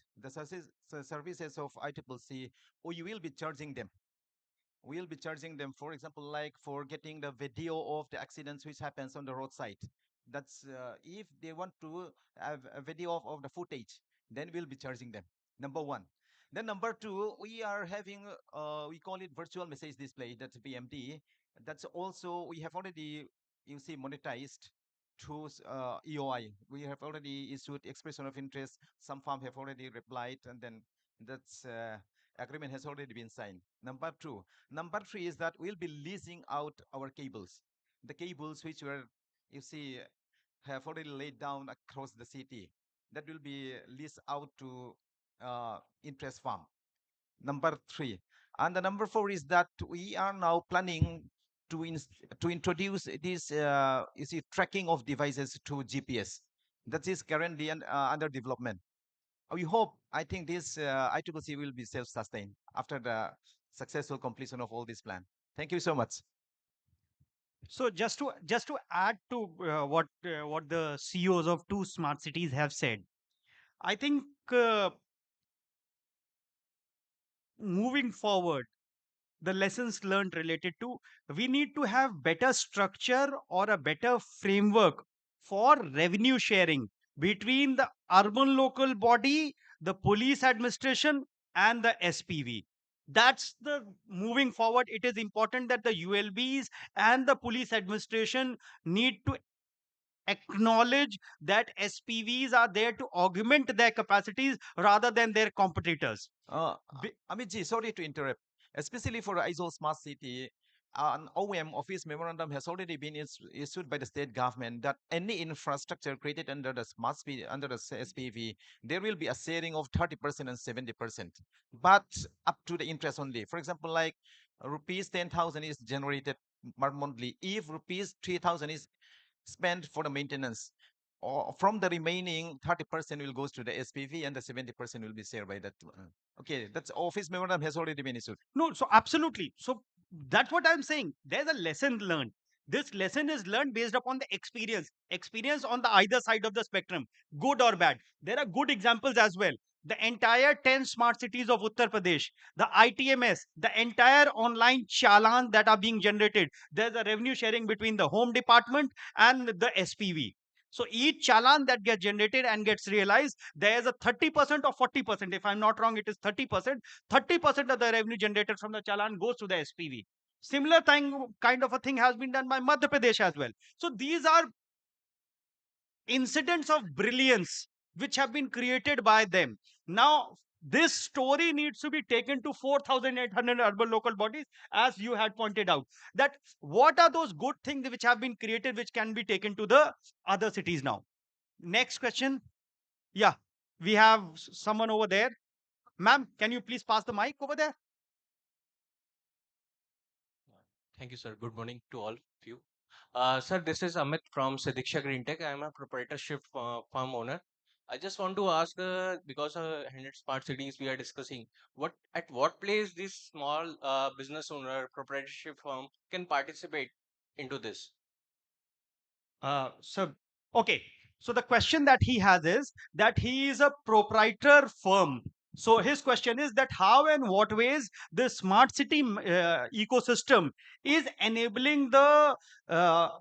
Speaker 6: of ICCC, or you will be charging them. We'll be charging them, for example, like for getting the video of the accidents which happens on the roadside. That's if they want to have a video of the footage, then we'll be charging them. Number one. Then number two, we are having we call it virtual message display. That's VMD. That's also we have already monetized through EOI. We have already issued expression of interest. Some farm have already replied, and then that's agreement has already been signed. Number two. Number three is that we'll be leasing out our cables. The cables which were, you see, have already laid down across the city. That will be leased out to interest farm. Number three. And the number four is that we are now planning to, to introduce this tracking of devices to GPS. That is currently under development. We hope, I think this ICCC will be self-sustained after the successful completion of all this plan. Thank you so much.
Speaker 2: So just to add to what the CEOs of two smart cities have said, I think moving forward, the lessons learned related to, we need to have better structure or a better framework for revenue sharing between the urban local body, the police administration, and the SPV. That's the moving forward. It is important that the ULBs and the police administration need to acknowledge that SPVs are there to augment their capacities rather than their competitors.
Speaker 6: Amitji, sorry to interrupt. Especially for ISO Smart City, an OM office memorandum has already been issued by the state government that any infrastructure created under the under the SPV, there will be a sharing of 30% and 70%, but up to the interest only. For example, like rupees 10,000 is generated monthly. If rupees 3,000 is spent for the maintenance, or from the remaining 30% will goes to the SPV and the 70% will be shared by that. Okay, that's office memorandum has already been issued.
Speaker 2: No, so absolutely. So that's what I'm saying. There's a lesson learned. This lesson is learned based upon the experience on the either side of the spectrum, good or bad. There are good examples as well. The entire 10 smart cities of Uttar Pradesh, the ITMS, the entire online chalans that are being generated, there's a revenue sharing between the home department and the SPV. So each challan that gets generated and gets realized, there's a 30% or 40%. If I'm not wrong, it is 30%. 30% of the revenue generated from the challan goes to the SPV. Similar thing, kind of a thing has been done by Madhya Pradesh as well. So these are incidents of brilliance which have been created by them. Now, this story needs to be taken to 4,800 urban local bodies, as you had pointed out. That what are those good things which have been created, which can be taken to the other cities now? Next question. Yeah, we have someone over there. Ma'am, can you please pass the mic over there?
Speaker 8: Thank you, sir. Good morning to all of you. Sir, this is Amit from Sidiksha Green Tech. I am a proprietorship firm owner. I just want to ask, because 100 smart cities we are discussing, at what place this small business owner proprietorship firm can participate into this?
Speaker 2: So, okay. So the question that he has is that he is a proprietor firm. So his question is that how and what ways the smart city ecosystem is enabling the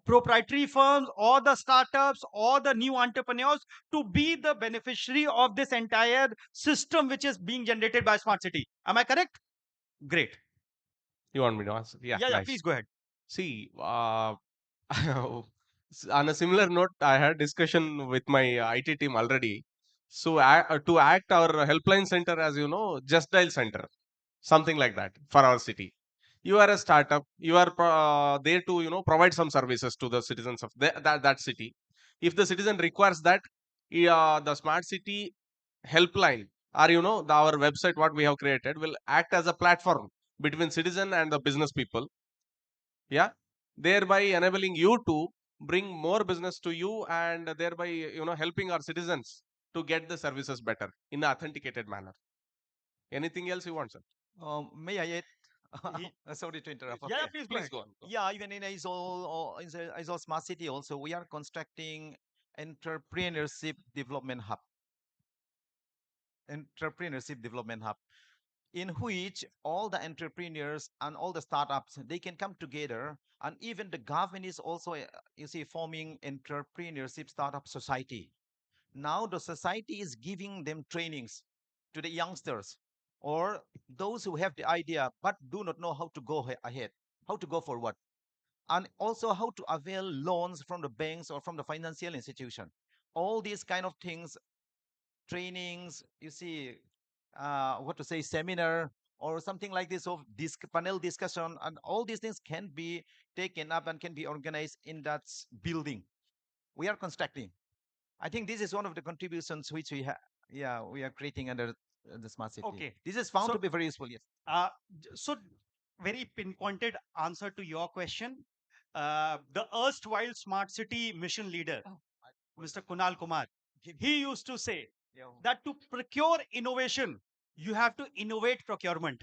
Speaker 2: proprietary firms or the startups or the new entrepreneurs to be the beneficiary of this entire system which is being generated by smart city. Am I correct? Great.
Speaker 4: You want me to answer? Yeah,
Speaker 2: Yeah,
Speaker 4: nice.
Speaker 2: please go ahead.
Speaker 4: See, on a similar note, I had discussion with my IT team already. So to act our helpline center, as you know, just dial center, something like that for our city. You are a startup. You are there to provide some services to the citizens of that city. If the citizen requires that, the smart city helpline or our website what we have created will act as a platform between citizen and the business people, yeah, thereby enabling you to bring more business to you and thereby helping our citizens to get the services better in an authenticated manner. Anything else you want, sir?
Speaker 6: May I add? Sorry to interrupt.
Speaker 2: Yeah,
Speaker 6: Okay.
Speaker 2: please go
Speaker 4: Please
Speaker 2: ahead.
Speaker 4: go on. Go on.
Speaker 6: Yeah, even in ISO or in the ISO Smart City also, we are constructing entrepreneurship development hub. Entrepreneurship development hub in which all the entrepreneurs and all the startups they can come together, and even the government is also you see forming entrepreneurship startup society. Now the society is giving them trainings to the youngsters or those who have the idea but do not know how to go ahead, how to go forward, and also how to avail loans from the banks or from the financial institution. All these kind of things, trainings, you see, what to say, seminar or something like this of panel discussion, and all these things can be taken up and can be organized in that building we are constructing. I think this is one of the contributions which we have. Yeah, we are creating under the smart city.
Speaker 2: Okay.
Speaker 6: This is found
Speaker 2: So
Speaker 6: to be very useful. Yes.
Speaker 2: So, very pinpointed answer to your question. The erstwhile smart city mission leader, Mr. Kunal Kumar, he used to say
Speaker 6: Yeah.
Speaker 2: that to procure innovation, you have to innovate procurement.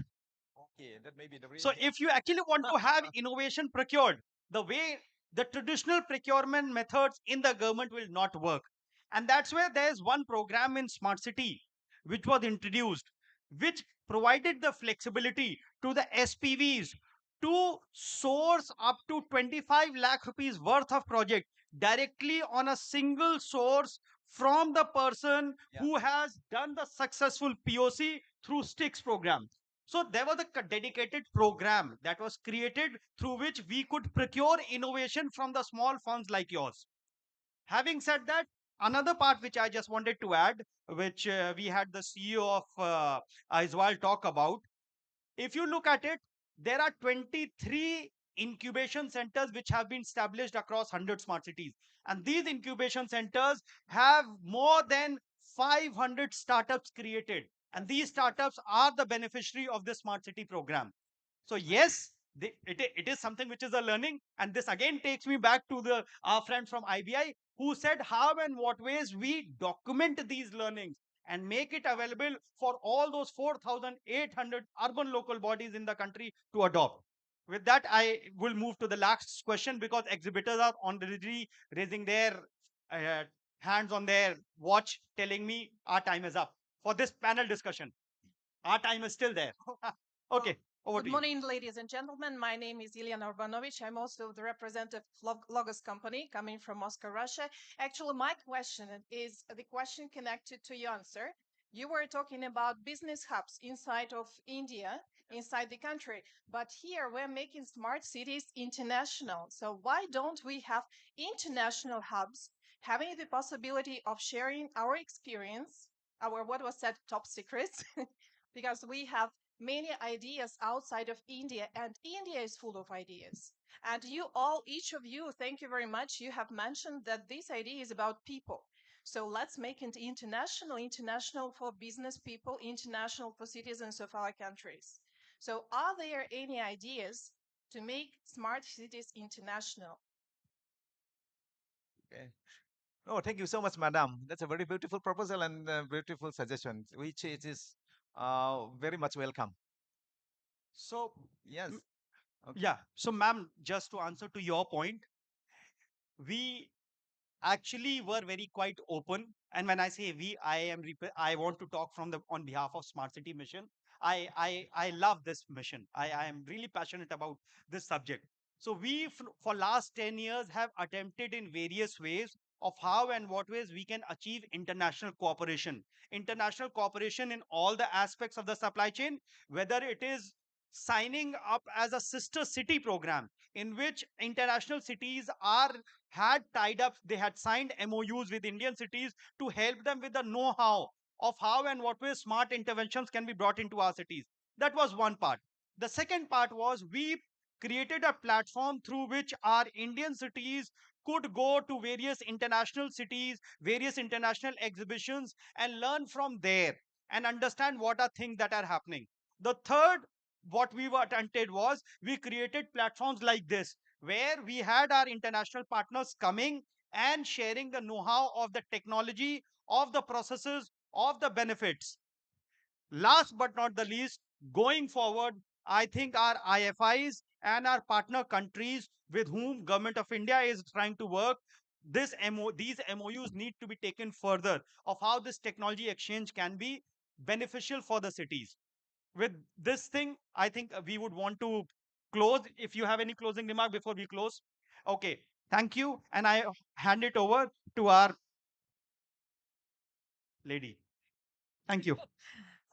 Speaker 6: Okay, that may be the
Speaker 2: So,
Speaker 6: reason.
Speaker 2: if you actually want to have innovation procured, the way the traditional procurement methods in the government will not work. And that's where there's one program in Smart City which was introduced, which provided the flexibility to the SPVs to source up to 25 lakh rupees worth of project directly on a single source from the person who has done the successful POC through STIX program. So there was a dedicated program that was created through which we could procure innovation from the small firms like yours. Having said that, another part which I just wanted to add, which we had the CEO of Aizwal talk about, if you look at it, there are 23 incubation centers which have been established across 100 smart cities. And these incubation centers have more than 500 startups created. And these startups are the beneficiary of the smart city program. So yes, it is something which is a learning. And this again takes me back to the our friend from IBI who said how and what ways we document these learnings and make it available for all those 4,800 urban local bodies in the country to adopt. With that, I will move to the last question because exhibitors are already raising their uh, hands on their watch, telling me our time is up for this panel discussion. Our time is still there. Okay, over
Speaker 9: Good
Speaker 2: to you.
Speaker 9: morning, ladies and gentlemen. My name is Ilyana Urbanovic. I'm also the representative of Logos company coming from Moscow, Russia. Actually, my question is the question connected to your answer. You were talking about business hubs inside of India, inside the country, but here we're making smart cities international. So why don't we have international hubs having the possibility of sharing our experience, our what was said top secrets, because we have many ideas outside of India, and India is full of ideas. And you all, each of you, thank you very much. You have mentioned that this idea is about people. So let's make it international, international for business people, international for citizens of our countries. So are there any ideas to make smart cities international?
Speaker 6: Okay. Oh, thank you so much, madam. That's a very beautiful proposal and beautiful suggestion, which it is very much welcome.
Speaker 2: So,
Speaker 6: Yes. Okay.
Speaker 2: yeah. So, ma'am, just to answer to your point, we actually were very quite open. And when I say we, I want to talk from the on behalf of Smart City Mission. I love this mission. I am really passionate about this subject. So we for last 10 years have attempted in various ways of how and what ways we can achieve international cooperation in all the aspects of the supply chain, whether it is signing up as a sister city program in which international cities are had tied up, they had signed MOUs with Indian cities to help them with the know how of how and what way smart interventions can be brought into our cities. That was one part. The second part was we created a platform through which our Indian cities could go to various international cities, various international exhibitions, and learn from there and understand what are things that are happening. The third, what we were attempted was we created platforms like this where we had our international partners coming and sharing the know-how of the technology, of the processes, of the benefits. Last but not the least, going forward, I think our IFIs and our partner countries with whom Government of India is trying to work, these MOUs need to be taken further of how this technology exchange can be beneficial for the cities. With this thing, I think we would want to close. If you have any closing remark before we close. Okay, thank you. And I hand it over to our lady. Thank you.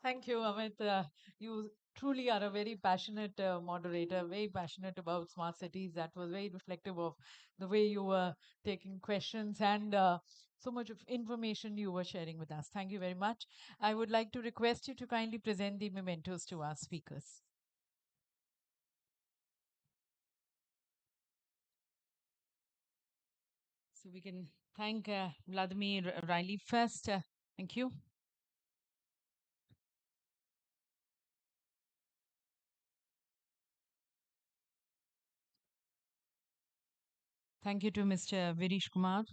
Speaker 1: Thank you, Amit. You truly are a very passionate moderator, very passionate about smart cities. That was very reflective of the way you were taking questions and so much of information you were sharing with us. Thank you very much. I would like to request you to kindly present the mementos to our speakers. So we can thank Vladimir Riley first. Thank you. Thank you to Mr. Virish Kumar.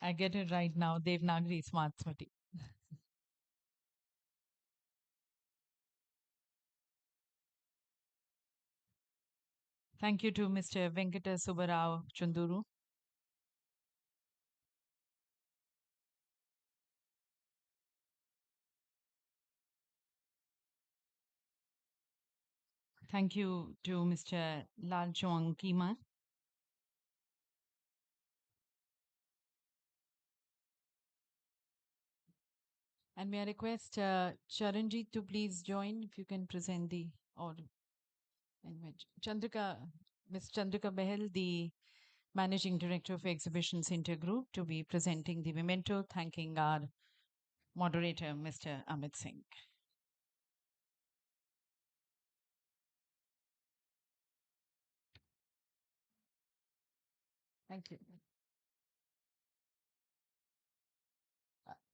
Speaker 1: I get it right now. Devnagari Smart City. Thank you to Mr. Venkata Subbarao Chunduru. Thank you to Mr. Lal Chong Kima. And may I request Charanjit to please join if you can present the order. And Chandrika, Ms. Chandrika Behel, the Managing Director of Exhibitions Intergroup, to be presenting the memento, thanking our moderator, Mr. Amit Singh. Thank you.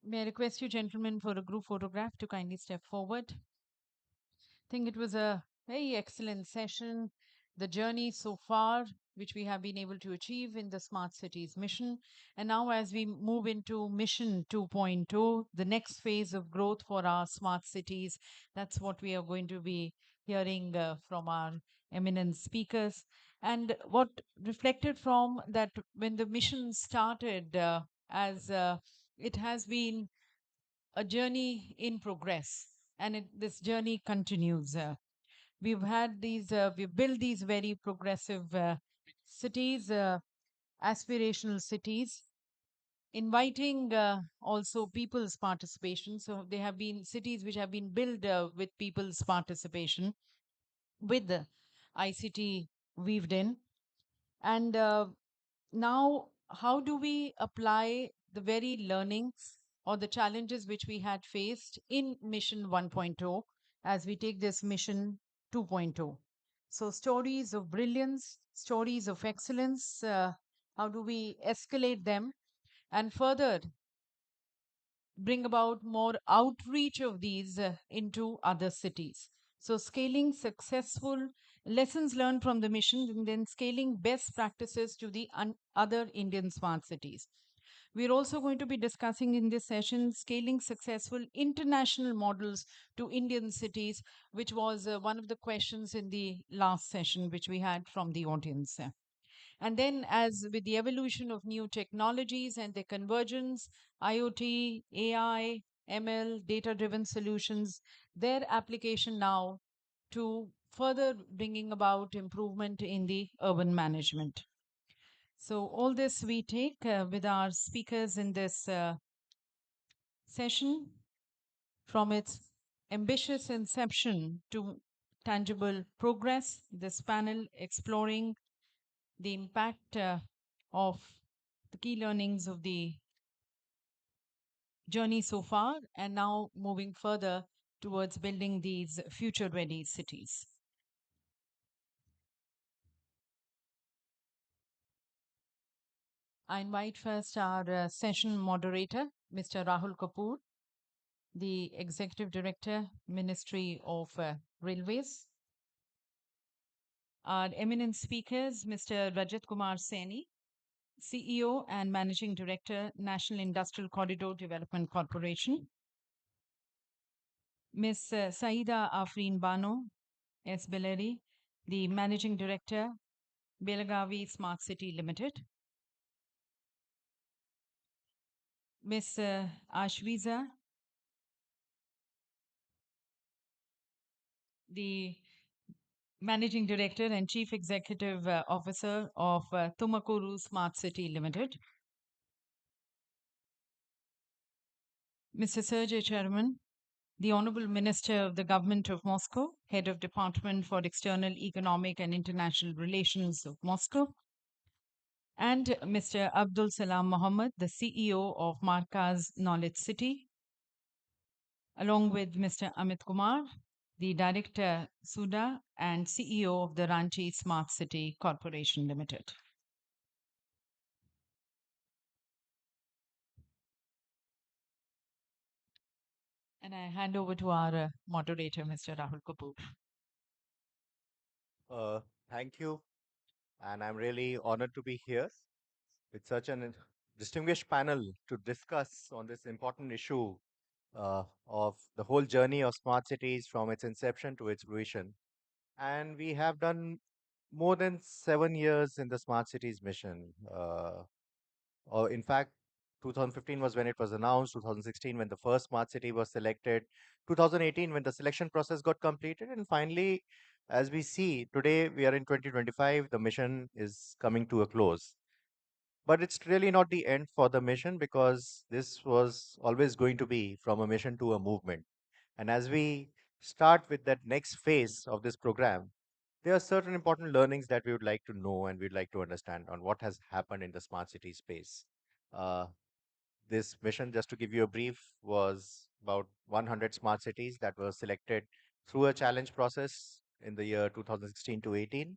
Speaker 1: May I request you, gentlemen, for a group photograph to kindly step forward. I think it was a very excellent session. The journey so far, which we have been able to achieve in the Smart Cities mission. And now, as we move into Mission 2.0, the next phase of growth for our smart cities, that's what we are going to be hearing from our eminent speakers. And what reflected from that when the mission started, as it has been a journey in progress, and this journey continues. We've built these very progressive cities, aspirational cities, inviting also people's participation. So they have been cities which have been built with people's participation, with the ICT weaved in. And now, how do we apply the very learnings or the challenges which we had faced in Mission 1.0 as we take this Mission 2.0? So, stories of brilliance, stories of excellence, how do we escalate them and further bring about more outreach of these into other cities? So, scaling successful lessons learned from the mission and then scaling best practices to the other Indian smart cities. We're also going to be discussing in this session scaling successful international models to Indian cities, which was one of the questions in the last session, which we had from the audience. And then, as with the evolution of new technologies and their convergence, IoT, AI, ML, data driven solutions, their application now to further bringing about improvement in the urban management. So, all this we take with our speakers in this session from its ambitious inception to tangible progress. This panel exploring the impact of the key learnings of the journey so far, and now moving further towards building these future ready cities. I invite first our session moderator, Mr. Rahul Kapoor, the Executive Director, Ministry of Railways. Our eminent speakers, Mr. Rajat Kumar Saini, CEO and Managing Director, National Industrial Corridor Development Corporation. Ms. Saida Afreen Bano, S. Beleri, the Managing Director, Belagavi Smart City Limited. Ms. Ashwiza, the Managing Director and Chief Executive Officer of Tumakuru Smart City Limited. Mr. Sergey Chairman, the Honorable Minister of the Government of Moscow, Head of Department for External Economic and International Relations of Moscow, and Mr. Abdul Salam Mohammed, the CEO of Markaz Knowledge City, along with Mr. Amit Kumar, the Director, SUDA, and CEO of the Ranchi Smart City Corporation Limited. And I hand over to our moderator, Mr. Rahul Kapoor.
Speaker 10: Thank you. And I'm really honored to be here with such an distinguished panel to discuss on this important issue of the whole journey of smart cities from its inception to its fruition. And we have done more than 7 years in the smart cities mission. Or in fact, 2015 was when it was announced, 2016 when the first smart city was selected, 2018 when the selection process got completed, and finally, as we see today, we are in 2025, the mission is coming to a close. But it's really not the end for the mission because this was always going to be from a mission to a movement. And as we start with that next phase of this program, there are certain important learnings that we would like to know and we'd like to understand on what has happened in the smart city space. Uh, this mission, just to give you a brief, was about 100 smart cities that were selected through a challenge process in the year 2016 to 18.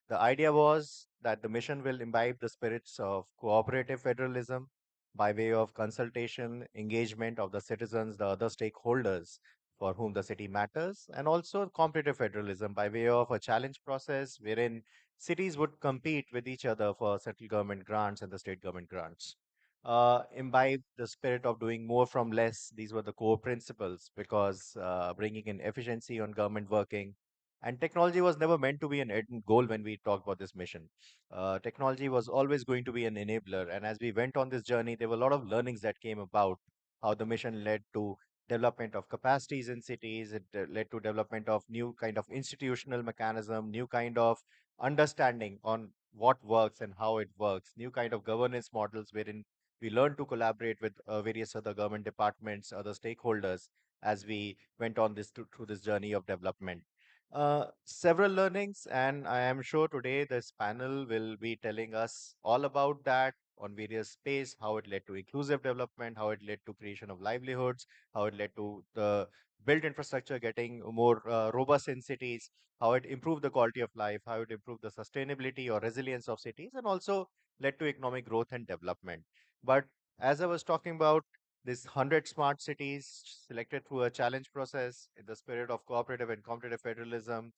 Speaker 10: The idea was that the mission will imbibe the spirits of cooperative federalism by way of consultation, engagement of the citizens, the other stakeholders for whom the city matters, and also competitive federalism by way of a challenge process wherein cities would compete with each other for central government grants and the state government grants. Imbibe the spirit of doing more from less. These were the core principles because bringing in efficiency on government working, and technology was never meant to be an end goal when we talk about this mission. Technology was always going to be an enabler. And as we went on this journey, there were a lot of learnings that came about, how the mission led to development of capacities in cities. It led to development of new kind of institutional mechanism, new kind of understanding on what works and how it works, new kind of governance models wherein we learned to collaborate with various other government departments, other stakeholders as we went on through this journey of development. Several learnings, and I am sure today this panel will be telling us all about that on various space, how it led to inclusive development, how it led to creation of livelihoods, how it led to the built infrastructure getting more robust in cities, how it improved the quality of life, how it improved the sustainability or resilience of cities, and also led to economic growth and development. But as I was talking about, this 100 smart cities selected through a challenge process in the spirit of cooperative and competitive federalism,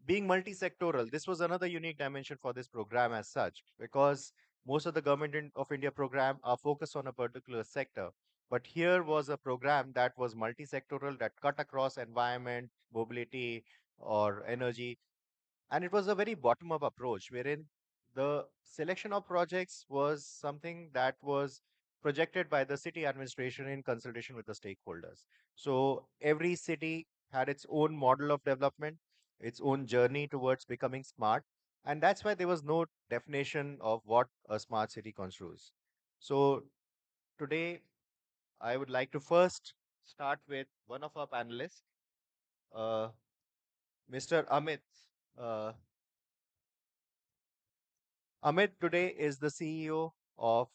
Speaker 10: being multi-sectoral, this was another unique dimension for this program as such, because most of the of India program are focused on a particular sector. But here was a program that was multi-sectoral, that cut across environment, mobility, or energy, and it was a very bottom up approach wherein the selection of projects was something that was projected by the city administration in consultation with the stakeholders. So every city had its own model of development, its own journey towards becoming smart, and that's why there was no definition of what a smart city construes. So today I would like to first start with one of our panelists, uh, Mr. Amit. uh, Amit today is the CEO of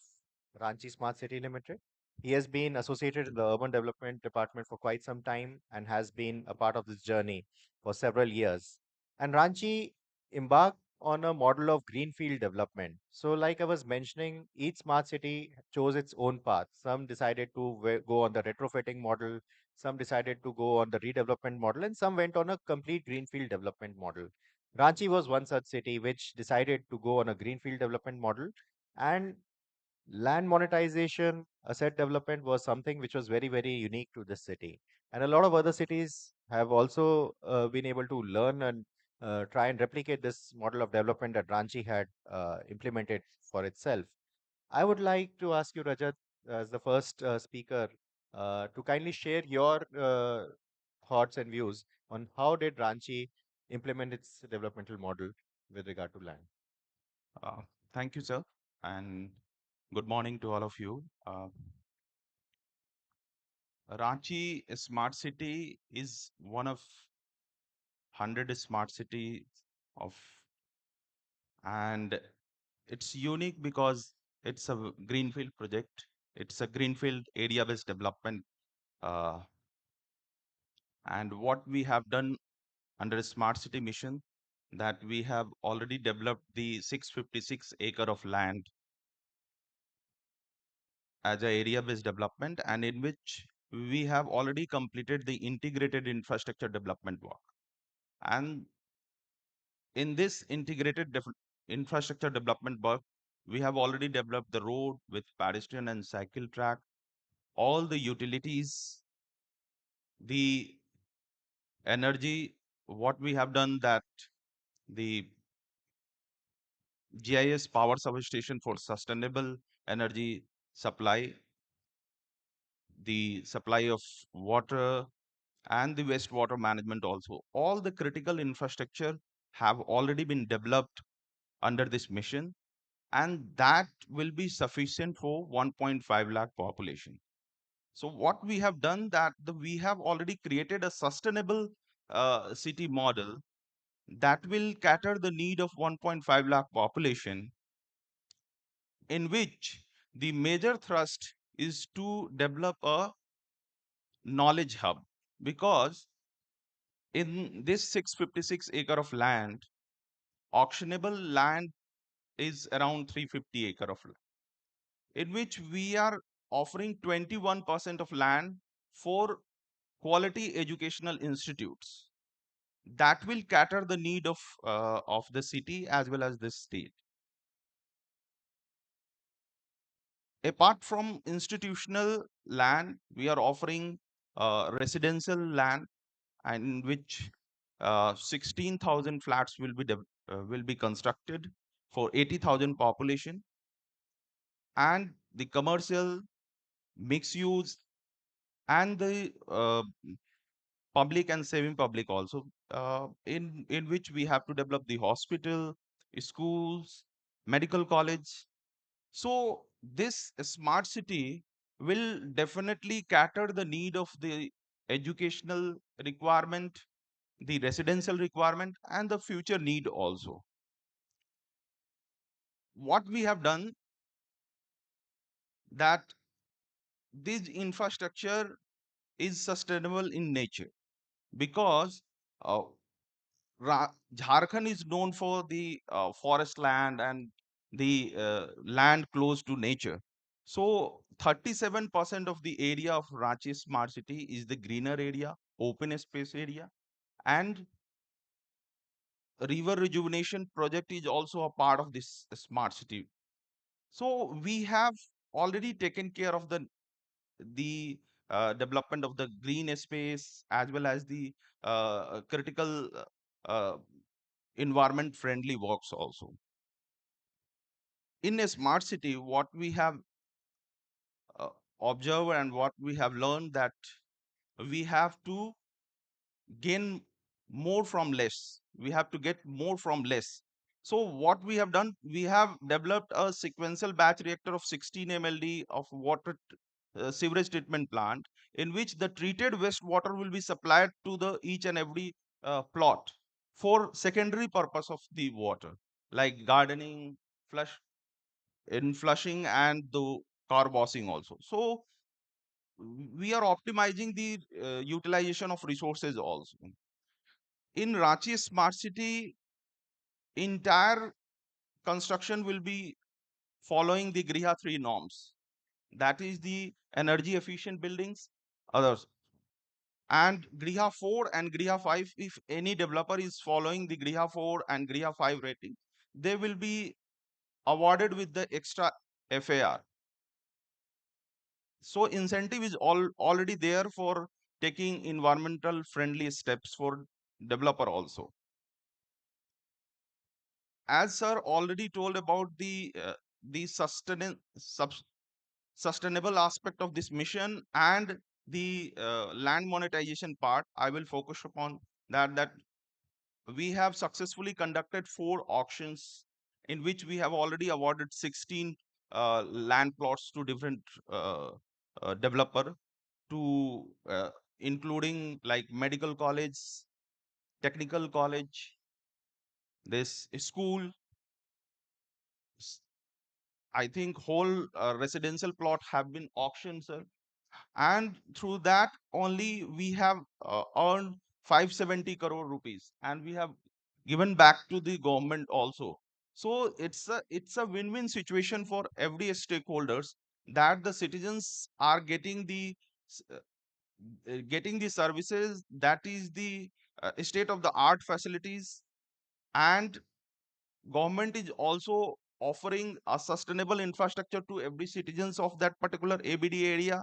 Speaker 10: Ranchi Smart City Limited. He has been associated in the urban development department for quite some time and has been a part of this journey for several years. And Ranchi embarked on a model of greenfield development. So, like I was mentioning, each smart city chose its own path. Some decided to go on the retrofitting model, some decided to go on the redevelopment model, and some went on a complete greenfield development model. Ranchi was one such city which decided to go on a greenfield development model, and land monetization, asset development was something which was very, very unique to this city. And a lot of other cities have also been able to learn and try and replicate this model of development that Ranchi had implemented for itself. I would like to ask you, Rajat, as the first speaker, to kindly share your thoughts and views on how did Ranchi implement its developmental model with regard to land.
Speaker 11: Uh, Thank you, sir, and good morning to all of you. Ranchi Smart City is one of 100 smart cities of, and it's unique because it's a greenfield project. It's a greenfield area-based development, uh, and what we have done under a smart city mission, that we have already developed the 656 acre of land as a area-based development, and in which we have already completed the integrated infrastructure development work. And in this integrated infrastructure development work, we have already developed the road with pedestrian and cycle track, all the utilities, the energy, what we have done, that the GIS power substation for sustainable energy supply, the supply of water, and the wastewater management also. All the critical infrastructure have already been developed under this mission, and that will be sufficient for 1.5 lakh population. So what we have done, that we have already created a sustainable city model, that will cater the need of 1.5 lakh population, in which the major thrust is to develop a knowledge hub, because in this 656 acre of land, auctionable land is around 350 acre of land, in which we are offering 21% of land for quality educational institutes that will cater the need of the city as well as the state. Apart from institutional land, we are offering residential land, in which 16,000 flats will be constructed for 80,000 population, and the commercial, mixed use, and the public and semi-public also, in which we have to develop the hospital, schools, medical college. So this smart city will definitely cater the need of the educational requirement, the residential requirement, and the future need also. What we have done, that this infrastructure is sustainable in nature, because uh, Jharkhand is known for the forest land and the land close to nature. So 37% of the area of Ranchi smart city is the greener area, open space area, and river rejuvenation project is also a part of this smart city. So we have already taken care of the development of the green space, as well as the critical uh, environment friendly works also. In a smart city, what we have uh, observed and what we have learned, that we have to gain more from less. We have to get more from less. So what we have done, we have developed a sequential batch reactor of 16 mld of sewage treatment plant, in which the treated wastewater will be supplied to the each and every plot for secondary purpose of the water, like gardening, flush in flushing, and the car washing also. So we are optimizing the utilization of resources also. In Ranchi smart city, entire construction will be following the Griha 3 norms, that is the energy efficient buildings, others, and Griha 4 and Griha 5. If any developer is following the Griha 4 and Griha 5 rating, they will be awarded with the extra FAR. So incentive is already there for taking environmental friendly steps for developer also. As sir already told about the sustainable aspect of this mission and the land monetization part, I will focus upon that we have successfully conducted 4 auctions, in which we have already awarded 16 land plots to different developer, to including like medical college, technical college, this school, I think whole residential plot have been auctioned, sir. And through that only we have earned 570 crore rupees, and we have given back to the government also. So it's a win-win situation for every stakeholders, that the citizens are getting the services, that is the state of the art facilities, and government is also offering a sustainable infrastructure to every citizens of that particular ABD area.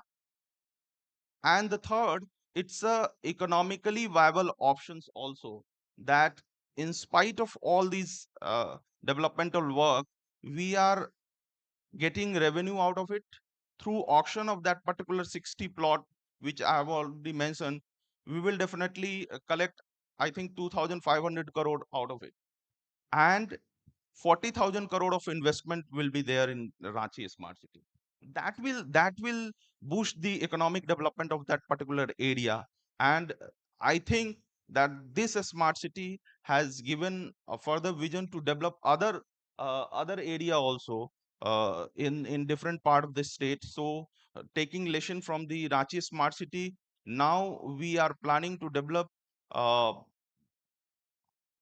Speaker 11: And the third, it's a economically viable options also, that in spite of all these developmental work, we are getting revenue out of it through auction of that particular 60 plot, which I have already mentioned. We will definitely collect, I think, 2,500 crore out of it, and 40,000 crore of investment will be there in Ranchi smart city. That will boost the economic development of that particular area. And I think that this smart city has given a further vision to develop other area also in different part of the state. So taking lesson from the Ranchi smart city, now we are planning to develop uh,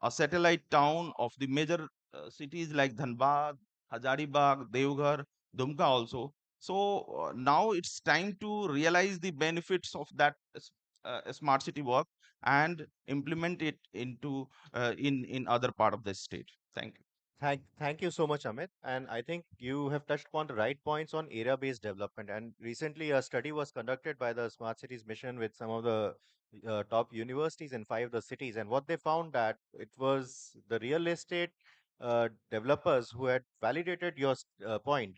Speaker 11: a satellite town of the major cities like Dhanbad, Hazaribagh, Devghar, Dumka also. So now it's time to realize the benefits of that smart city work and implement it into in other part of the state. Thank you.
Speaker 10: Thank you so much, Amit. And I think you have touched upon the right points on area-based development. And recently, a study was conducted by the Smart Cities Mission with some of the top universities in five of the cities. And what they found that it was the real estate developers who had validated your point,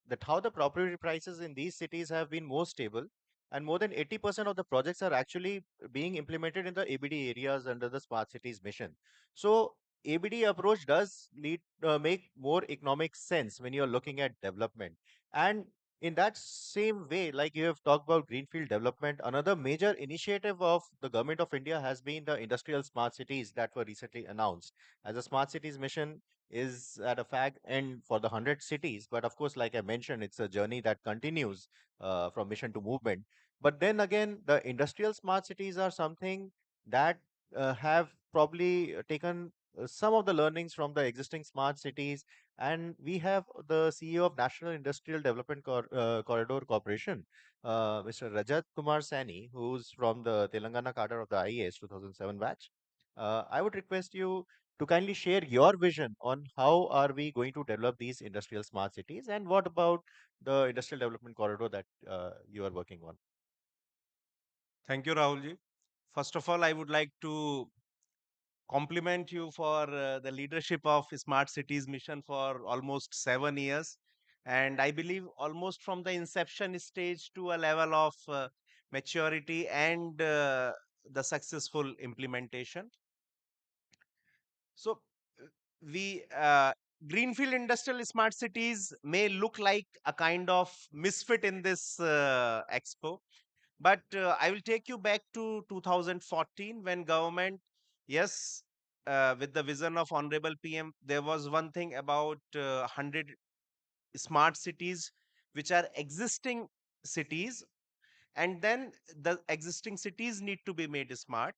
Speaker 10: that how the property prices in these cities have been more stable, and more than 80% of the projects are actually being implemented in the ABD areas under the smart cities mission. So ABD approach does need make more economic sense when you're looking at development. And in that same way, like you have talked about greenfield development, another major initiative of the government of India has been the industrial smart cities that were recently announced. As a smart cities mission is at a fag end for the 100 cities. But of course, like I mentioned, it's a journey that continues from mission to movement. But then again, the industrial smart cities are something that have probably taken some of the learnings from the existing smart cities. And we have the CEO of National Industrial Development Corridor Corporation, Mr. Rajat Kumar Sani, who's from the Telangana cadre of the IAS 2007 batch. I would request you to kindly share your vision on how are we going to develop these industrial smart cities, and what about the industrial development corridor that you are working on.
Speaker 12: Thank you, Rahulji. First of all, I would like to compliment you for the leadership of Smart Cities mission for almost 7 years. And I believe almost from the inception stage to a level of maturity and the successful implementation. So, we greenfield industrial smart cities may look like a kind of misfit in this expo, but I will take you back to 2014 when government, yes, with the vision of Honorable PM, there was one thing about 100 smart cities which are existing cities, and then the existing cities need to be made smart,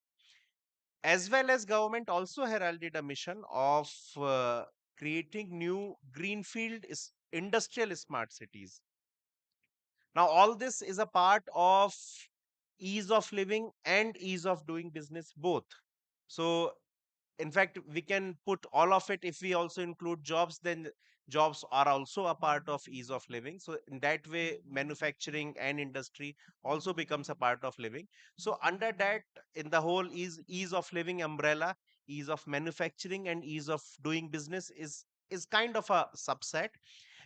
Speaker 12: as well as government also heralded a mission of creating new greenfield industrial smart cities. Now, all this is a part of ease of living and ease of doing business both. So, in fact, we can put all of it. If we also include jobs, then jobs are also a part of ease of living. So in that way, manufacturing and industry also becomes a part of living. So under that, in the whole ease of living umbrella, ease of manufacturing and ease of doing business is kind of a subset.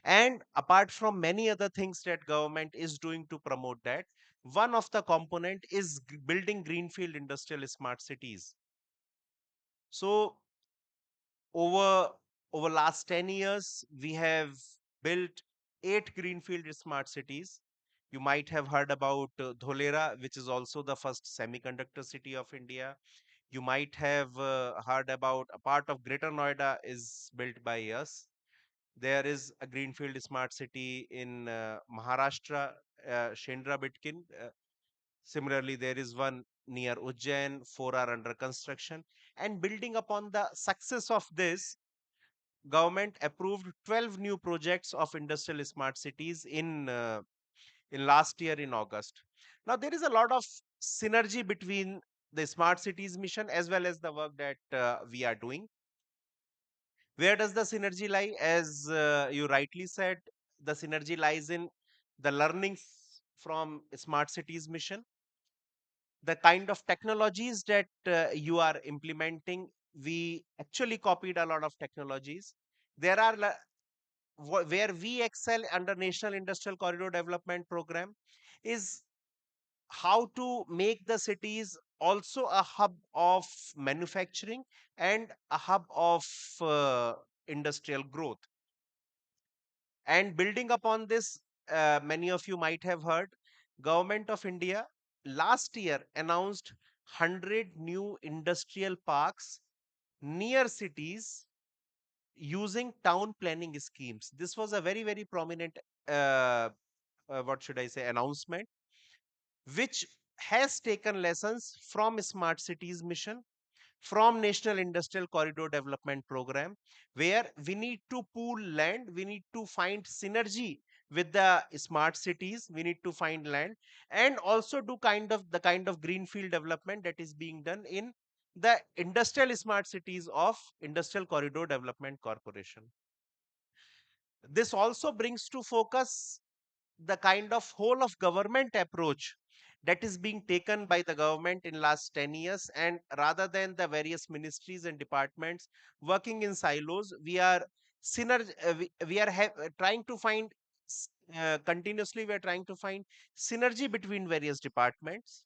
Speaker 12: And apart from many other things that government is doing to promote that, one of the component is building greenfield industrial smart cities. So over over last 10 years, we have built 8 greenfield smart cities. You might have heard about Dholera, which is also the first semiconductor city of India. You might have heard about a part of Greater Noida is built by us. There is a greenfield smart city in Maharashtra, Shendra Bitkin. Similarly, there is one near Ujjain, 4 are under construction. And building upon the success of this, government approved 12 new projects of industrial smart cities in last year in August. Now there is a lot of synergy between the smart cities mission as well as the work that we are doing. Where does the synergy lie? As you rightly said, the synergy lies in the learnings from smart cities mission, the kind of technologies that you are implementing. We actually copied a lot of technologies. There are where we excel under National Industrial Corridor Development Program is how to make the cities also a hub of manufacturing and a hub of industrial growth. And building upon this, many of you might have heard, Government of India last year announced 100 new industrial parks near cities using town planning schemes. This was a very, very prominent, what should I say, announcement, which has taken lessons from Smart Cities mission, from National Industrial Corridor Development Program, where we need to pool land, we need to find synergy with the smart cities, we need to find land, and also do the kind of greenfield development that is being done in the industrial smart cities of Industrial Corridor Development Corporation. This also brings to focus the kind of whole of government approach that is being taken by the government in last 10 years, and rather than the various ministries and departments working in silos, we are we are trying to find continuously we are trying to find synergy between various departments,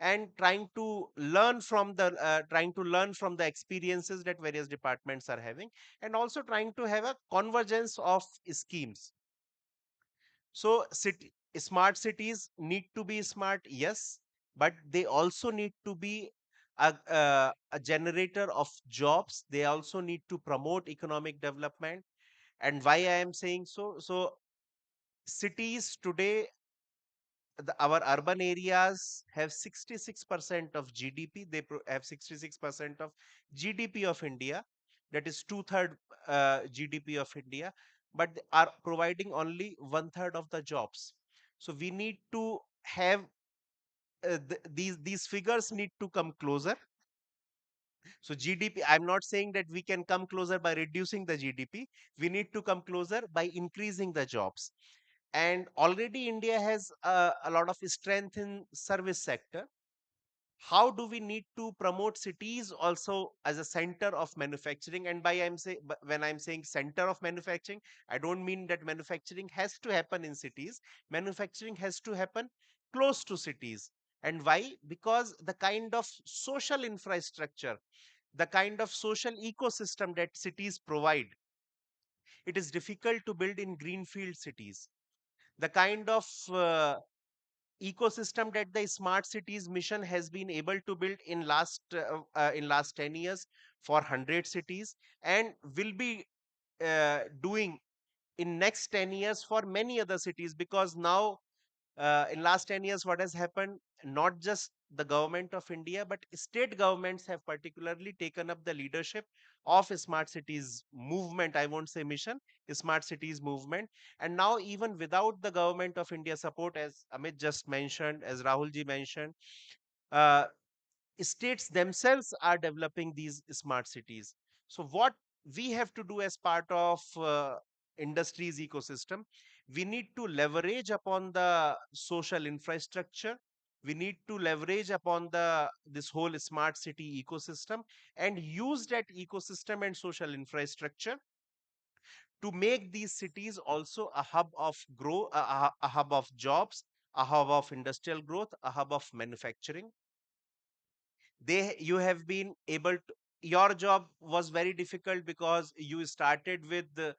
Speaker 12: and trying to learn from the experiences that various departments are having, and also trying to have a convergence of schemes. So smart cities need to be smart, yes, but they also need to be a generator of jobs. They also need to promote economic development. And why I am saying so? So cities today, our urban areas have 66% of GDP. They have 66% of GDP of India. That is two-third GDP of India, but they are providing only one-third of the jobs. So we need to have these figures need to come closer. So GDP, I'm not saying that we can come closer by reducing the GDP. We need to come closer by increasing the jobs. And already India has a lot of strength in service sector. How do we need to promote cities also as a center of manufacturing? And when I'm saying center of manufacturing, I don't mean that manufacturing has to happen in cities. Manufacturing has to happen close to cities. And why? Because the kind of social infrastructure, the kind of social ecosystem that cities provide, it is difficult to build in greenfield cities. The kind of ecosystem that the smart cities mission has been able to build in last 10 years for 100 cities, and will be doing in next 10 years for many other cities. Because now, in last 10 years, what has happened, not just the government of India, but state governments have particularly taken up the leadership of smart cities movement. I won't say mission, smart cities movement. And now, even without the government of India support, as Amit just mentioned, as Rahul ji mentioned, uh, states themselves are developing these smart cities. So what we have to do as part of industries ecosystem, we need to leverage upon the social infrastructure, we need to leverage upon the this whole smart city ecosystem, and use that ecosystem and social infrastructure to make these cities also a hub of growth, a hub of jobs, a hub of industrial growth, a hub of manufacturing. You have been able to, your job was very difficult because you started with the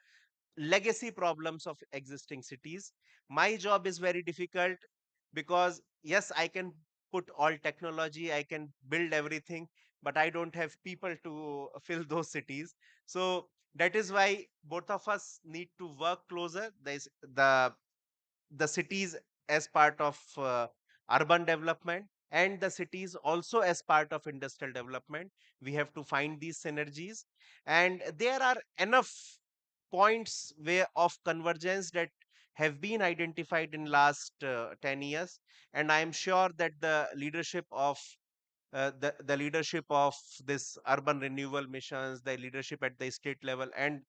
Speaker 12: legacy problems of existing cities. My job is very difficult because yes, I can put all technology, I can build everything, but I don't have people to fill those cities. So that is why both of us need to work closer. There's the cities as part of urban development, and the cities also as part of industrial development. We have to find these synergies, and there are enough points where of convergence that have been identified in last 10 years, and I am sure that the leadership of this urban renewal missions, the leadership at the state level and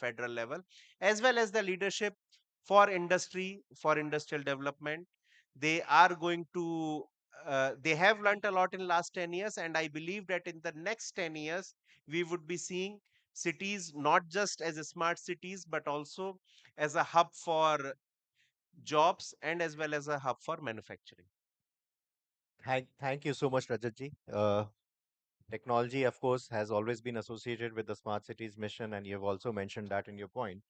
Speaker 12: federal level, as well as the leadership for industry, for industrial development, they are going to they have learnt a lot in last 10 years, and I believe that in the next 10 years we would be seeing cities not just as a smart cities, but also as a hub for jobs and as well as a hub for manufacturing.
Speaker 10: Thank you so much, Rajatji. Technology, of course, has always been associated with the smart cities mission, and you have also mentioned that in your point.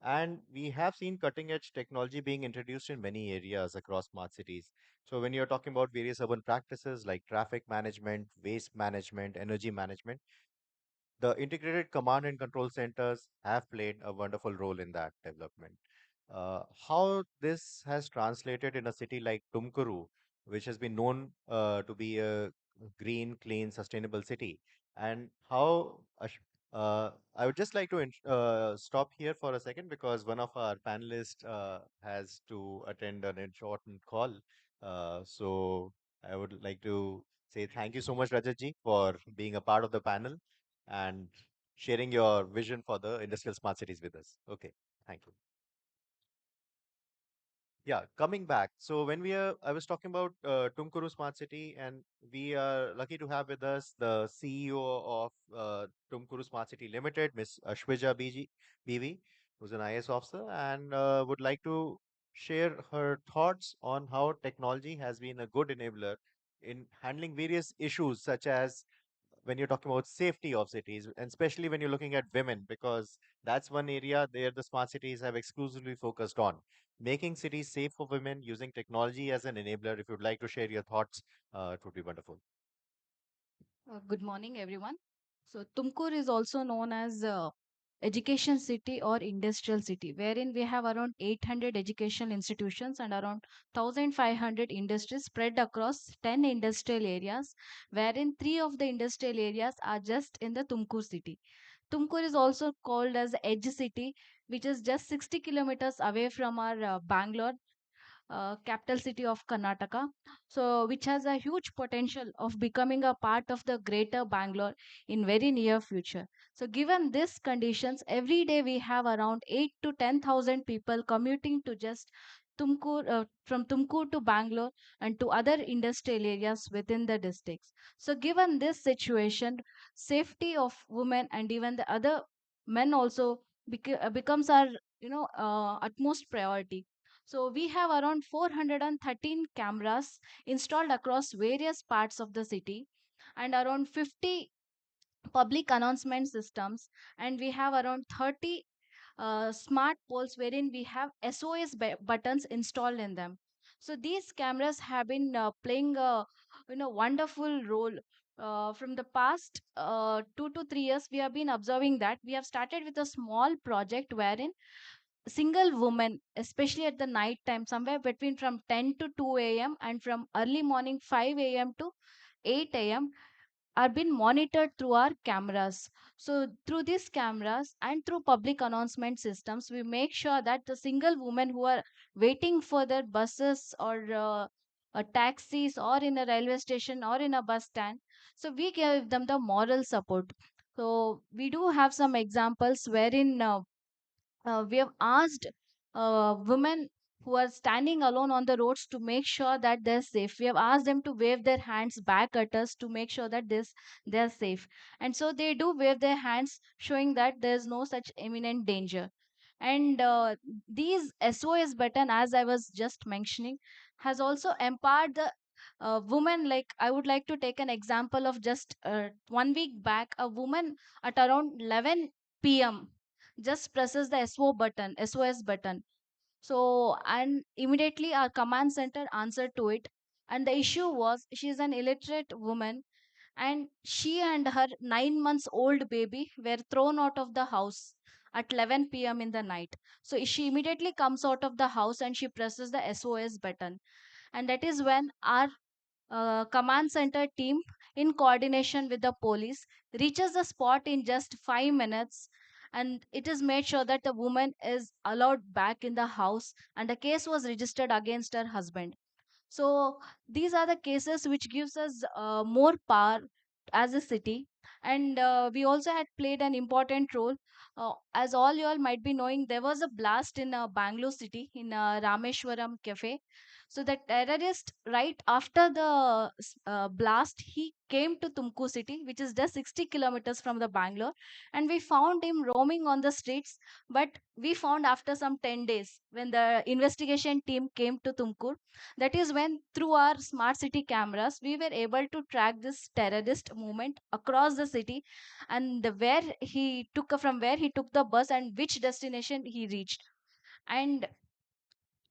Speaker 10: And we have seen cutting edge technology being introduced in many areas across smart cities. So when you're talking about various urban practices like traffic management, waste management, energy management, the integrated command and control centers have played a wonderful role in that development. How this has translated in a city like Tumkuru, which has been known to be a green, clean, sustainable city, and how I would just like to stop here for a second because one of our panelists has to attend an important call. So I would like to say thank you so much, Rajat for being a part of the panel and sharing your vision for the industrial smart cities with us. Okay, thank you. Yeah, coming back. So when I was talking about Tumkuru Smart City, and we are lucky to have with us the CEO of Tumkuru Smart City Limited, Miss Ashwija BV, who's an IS officer, and would like to share her thoughts on how technology has been a good enabler in handling various issues such as when you're talking about safety of cities, and especially when you're looking at women, because that's one area there the smart cities have exclusively focused on making cities safe for women using technology as an enabler. If you'd like to share your thoughts, it would be wonderful.
Speaker 13: Good morning, everyone. So, Tumkur is also known as education city or industrial city, wherein we have around 800 educational institutions and around 1,500 industries spread across 10 industrial areas, wherein three of the industrial areas are just in the Tumkur city. Tumkur is also called as Edge City, which is just 60 kilometers away from our Bangalore, capital city of Karnataka. So, which has a huge potential of becoming a part of the greater Bangalore in very near future. So, given these conditions, every day we have around 8 to 10,000 people commuting to just from Tumkur to Bangalore and to other industrial areas within the districts. So, given this situation, safety of women and even the other men also becomes our utmost priority. So we have around 413 cameras installed across various parts of the city and around 50 public announcement systems, and we have around 30 smart poles wherein we have SOS buttons installed in them. So these cameras have been playing a wonderful role. From the past 2 to 3 years, we have been observing that we have started with a small project wherein single woman, especially at the night time, somewhere between from 10 to 2 a.m. and from early morning 5 a.m. to 8 a.m. are being monitored through our cameras. So through these cameras and through public announcement systems, we make sure that the single women who are waiting for their buses or taxis or in a railway station or in a bus stand, so we give them the moral support. So we do have some examples wherein we have asked women who are standing alone on the roads to make sure that they're safe. We have asked them to wave their hands back at us to make sure that they're safe. And so they do wave their hands, showing that there's no such imminent danger. And these SOS button, as I was just mentioning, has also empowered the woman. Like I would like to take an example of just 1 week back, a woman at around 11 p.m. just presses the SOS button. So, and immediately our command center answered to it. And the issue was she's an illiterate woman, and she and her 9 months old baby were thrown out of the house at 11 p.m. in the night. So she immediately comes out of the house and she presses the SOS button. And that is when our command center team, in coordination with the police, reaches the spot in just 5 minutes, and it is made sure that the woman is allowed back in the house and the case was registered against her husband. So these are the cases which gives us more power as a city. And we also had played an important role. As all you all might be knowing, there was a blast in Bangalore city in Rameshwaram cafe. So the terrorist, right after the blast, he came to Tumku city, which is just 60 kilometers from the Bangalore, and we found him roaming on the streets. But we found after some 10 days when the investigation team came to Tumkur, that is when, through our smart city cameras, we were able to track this terrorist movement across across the city, and from where he took the bus and which destination he reached. And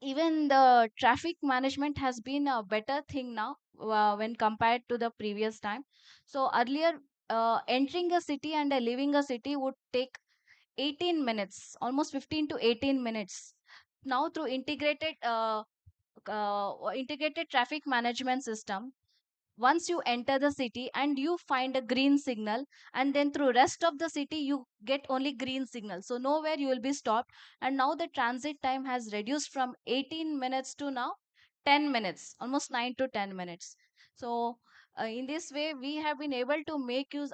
Speaker 13: even the traffic management has been a better thing now when compared to the previous time. So earlier, entering a city and leaving a city would take 18 minutes, almost 15 to 18 minutes. Now through integrated traffic management system, once you enter the city and you find a green signal, and then through rest of the city you get only green signal, so nowhere you will be stopped. And now the transit time has reduced from 18 minutes to now 10 minutes, almost 9 to 10 minutes. So in this way we have been able to make use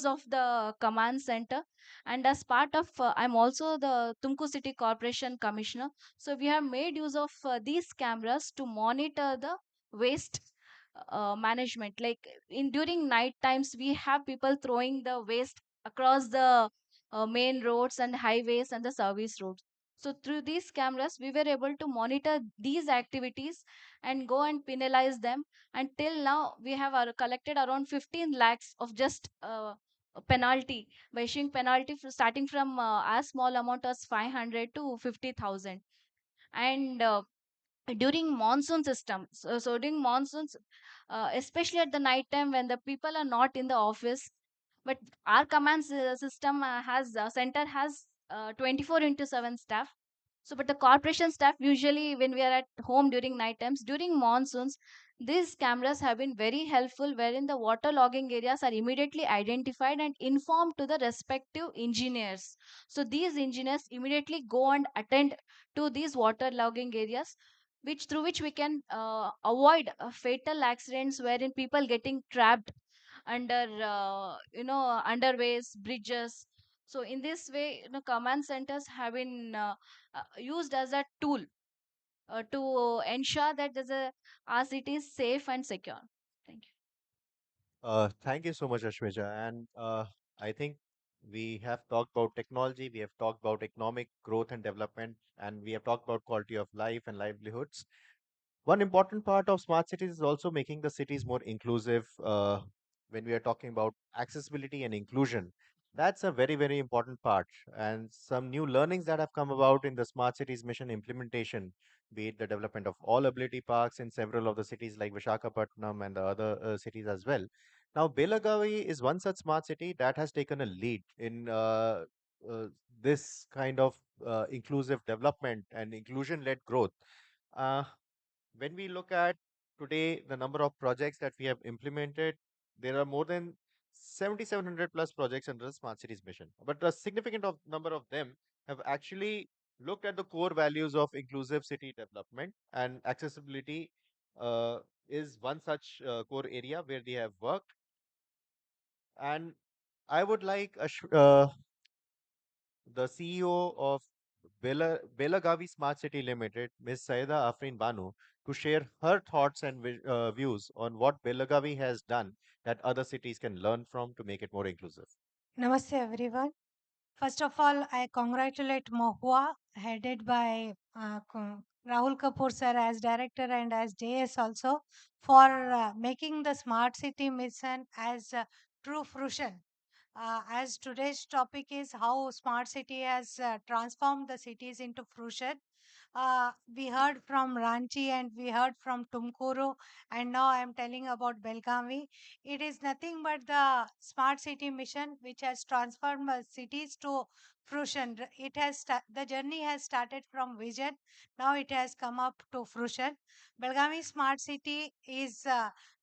Speaker 13: of the command center. And as part of I'm also the Tumku City Corporation Commissioner, so we have made use of these cameras to monitor the waste management. Like in during night times we have people throwing the waste across the main roads and highways and the service roads. So through these cameras we were able to monitor these activities and go and penalize them. Until now we have collected around 15 lakhs of just penalty, by issuing penalty starting from as small amount as 500 to 50,000. And during monsoon system, so during monsoons, especially at the night time when the people are not in the office, but our command system has center has 24 into 7 staff. So but the corporation staff, usually when we are at home during night times, during monsoons, these cameras have been very helpful, wherein the water logging areas are immediately identified and informed to the respective engineers. So these engineers immediately go and attend to these water logging areas, which through which we can avoid fatal accidents wherein people getting trapped under underways, bridges. So in this way, command centers have been used as a tool to ensure that our city is safe and secure. Thank you.
Speaker 10: Thank you so much, Ashmeja. And I think we have talked about technology, we have talked about economic growth and development, and we have talked about quality of life and livelihoods. One important part of smart cities is also making the cities more inclusive. When we are talking about accessibility and inclusion, that's a very, very important part. And some new learnings that have come about in the smart cities mission implementation, be it the development of all ability parks in several of the cities like Vishakhapatnam and the other cities as well. Now, Belagavi is one such smart city that has taken a lead in uh, this kind of inclusive development and inclusion led growth. Uh, when we look at today the number of projects that we have implemented, there are more than 7,700 plus projects under the smart cities mission, but a significant number of them have actually looked at the core values of inclusive city development, and accessibility is one such core area where they have worked. And I would like the CEO of Belagavi Smart City Limited, Ms. Saida Afrin Banu, to share her thoughts and views on what Belagavi has done that other cities can learn from to make it more inclusive.
Speaker 14: Namaste, everyone. First of all, I congratulate Mohua, headed by Rahul Kapoor sir as director and as JS also, for making the smart city mission as true fruition. As today's topic is how smart city has transformed the cities into fruition. We heard from Ranchi and we heard from Tumkuru, and now I am telling about Belgavi. It is nothing but the smart city mission which has transformed cities to fruition. The journey has started from vision. Now it has come up to fruition. Belgavi smart city is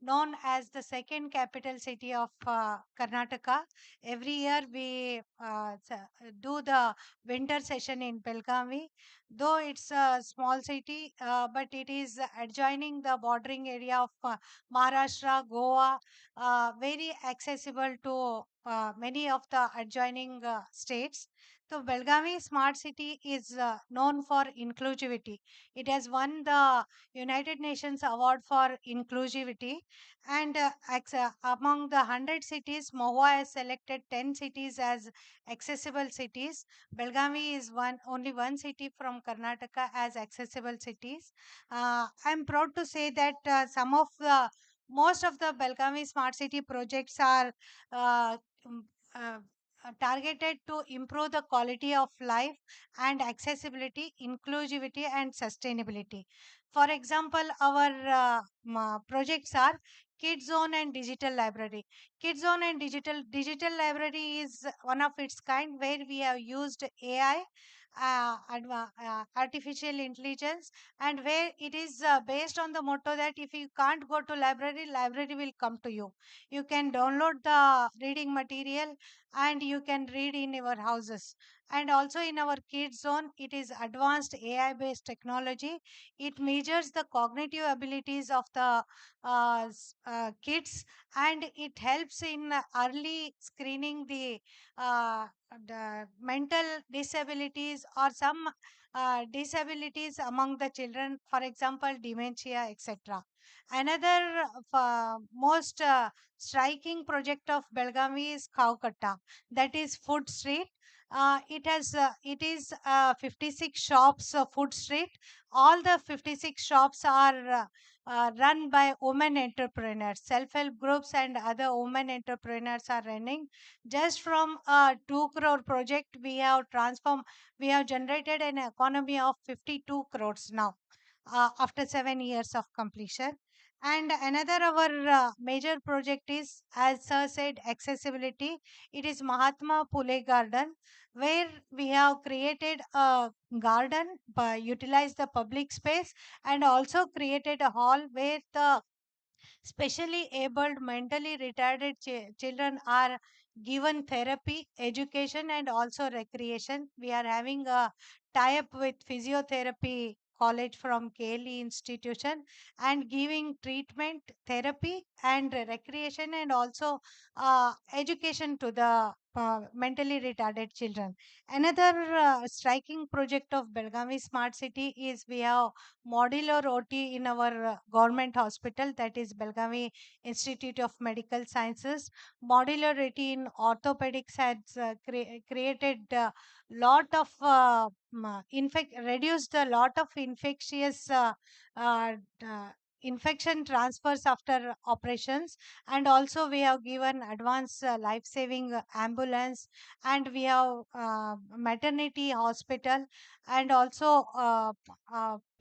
Speaker 14: known as the second capital city of Karnataka. Every year we do the winter session in Belgavi. Though it's a small city, but it is adjoining the bordering area of Maharashtra, Goa, very accessible to many of the adjoining states. So Belgavi Smart City is known for inclusivity. It has won the United Nations Award for Inclusivity, and among the 100 cities, Mohua has selected 10 cities as accessible cities. Belgavi is only one city from Karnataka as accessible cities. I'm proud to say that some of the most of the Belgavi smart city projects are uh, um, uh, targeted to improve the quality of life and accessibility, inclusivity, and sustainability. For example, our projects are Kids Zone and Digital Library. Kids Zone and Digital Library is one of its kind where we have used AI, artificial intelligence, and where it is based on the motto that if you can't go to library, library will come to you. You can download the reading material and you can read in your houses. And also in our Kids Zone, it is advanced AI based technology. It measures the cognitive abilities of the kids, and it helps in early screening the mental disabilities or some disabilities among the children, for example, dementia, etc. Another most striking project of Belgavi is Khawkatta, that is food street. It is 56 shops food street. All the 56 shops are run by women entrepreneurs. Self-help groups and other women entrepreneurs are running. Just from a 2 crore project, we have generated an economy of 52 crores now, after 7 years of completion. And another our major project is, as sir said, accessibility. It is Mahatma Phule Garden, where we have created a garden, utilize the public space, and also created a hall where the specially abled, mentally retarded children are given therapy, education, and also recreation. We are having a tie up with physiotherapy college from KLE institution and giving treatment, therapy, and recreation, and also education to the mentally retarded children. Another striking project of Belgavi Smart City is we have modular OT in our government hospital, that is Belgavi Institute of Medical Sciences. Modular OT in orthopedics has created a lot of reduced a lot of infectious uh, uh, infection transfers after operations. And also we have given advanced life saving ambulance, and we have maternity hospital, and also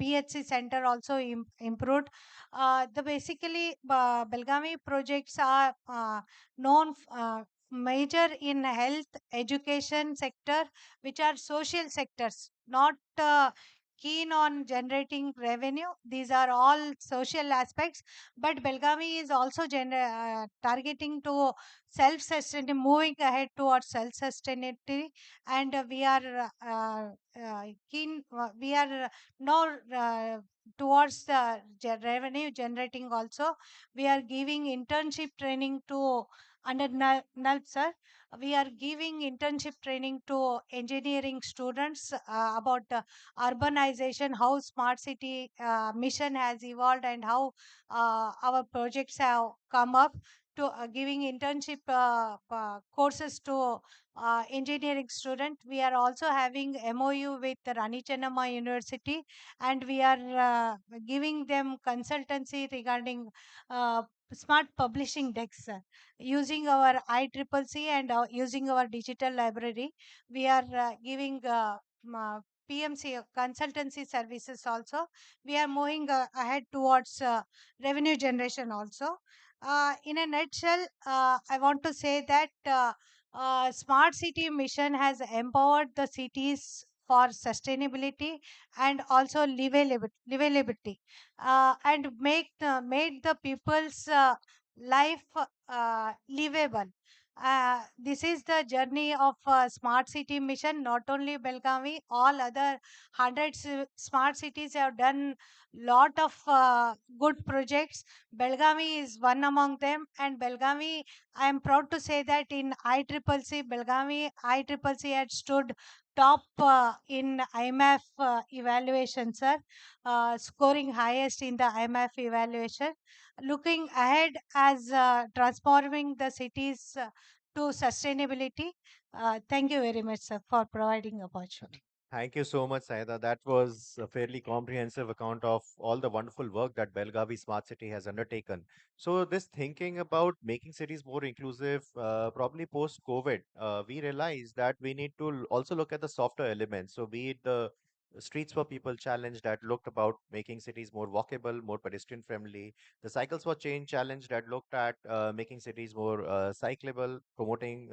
Speaker 14: PHC center also improved. The basically Belgavi projects are major in health, education sector, which are social sectors, not keen on generating revenue. These are all social aspects, but Belgavi is also targeting to self-sustainability, moving ahead towards self-sustainability, and we are now towards the revenue generating also. We are giving internship training to under NULP, sir. We are giving internship training to engineering students about urbanization, how smart city mission has evolved, and how our projects have come up to giving internship courses to engineering student. We are also having MOU with Rani Chennamma University, and we are giving them consultancy regarding uh, smart publishing decks, using our ICCC and using our digital library. We are giving PMC consultancy services also. We are moving ahead towards revenue generation also. In a nutshell, I want to say that smart city mission has empowered the cities for sustainability and also livability, and made the people's life livable. This is the journey of smart city mission. Not only Belgavi, all other hundreds smart cities have done lot of good projects. Belgavi is one among them, and Belgavi, I am proud to say that in ICCC, Belgavi ICCC had stood top in IMAF evaluation, sir, scoring highest in the IMAF evaluation. Looking ahead as transforming the cities to sustainability. Thank you very much, sir, for providing opportunity.
Speaker 10: Thank you so much, Saida. That was a fairly comprehensive account of all the wonderful work that Belgavi Smart City has undertaken. So, this thinking about making cities more inclusive, probably post COVID, we realized that we need to also look at the softer elements. So, be it the Streets for People challenge that looked about making cities more walkable, more pedestrian friendly, the Cycles for Change challenge that looked at making cities more cyclable, promoting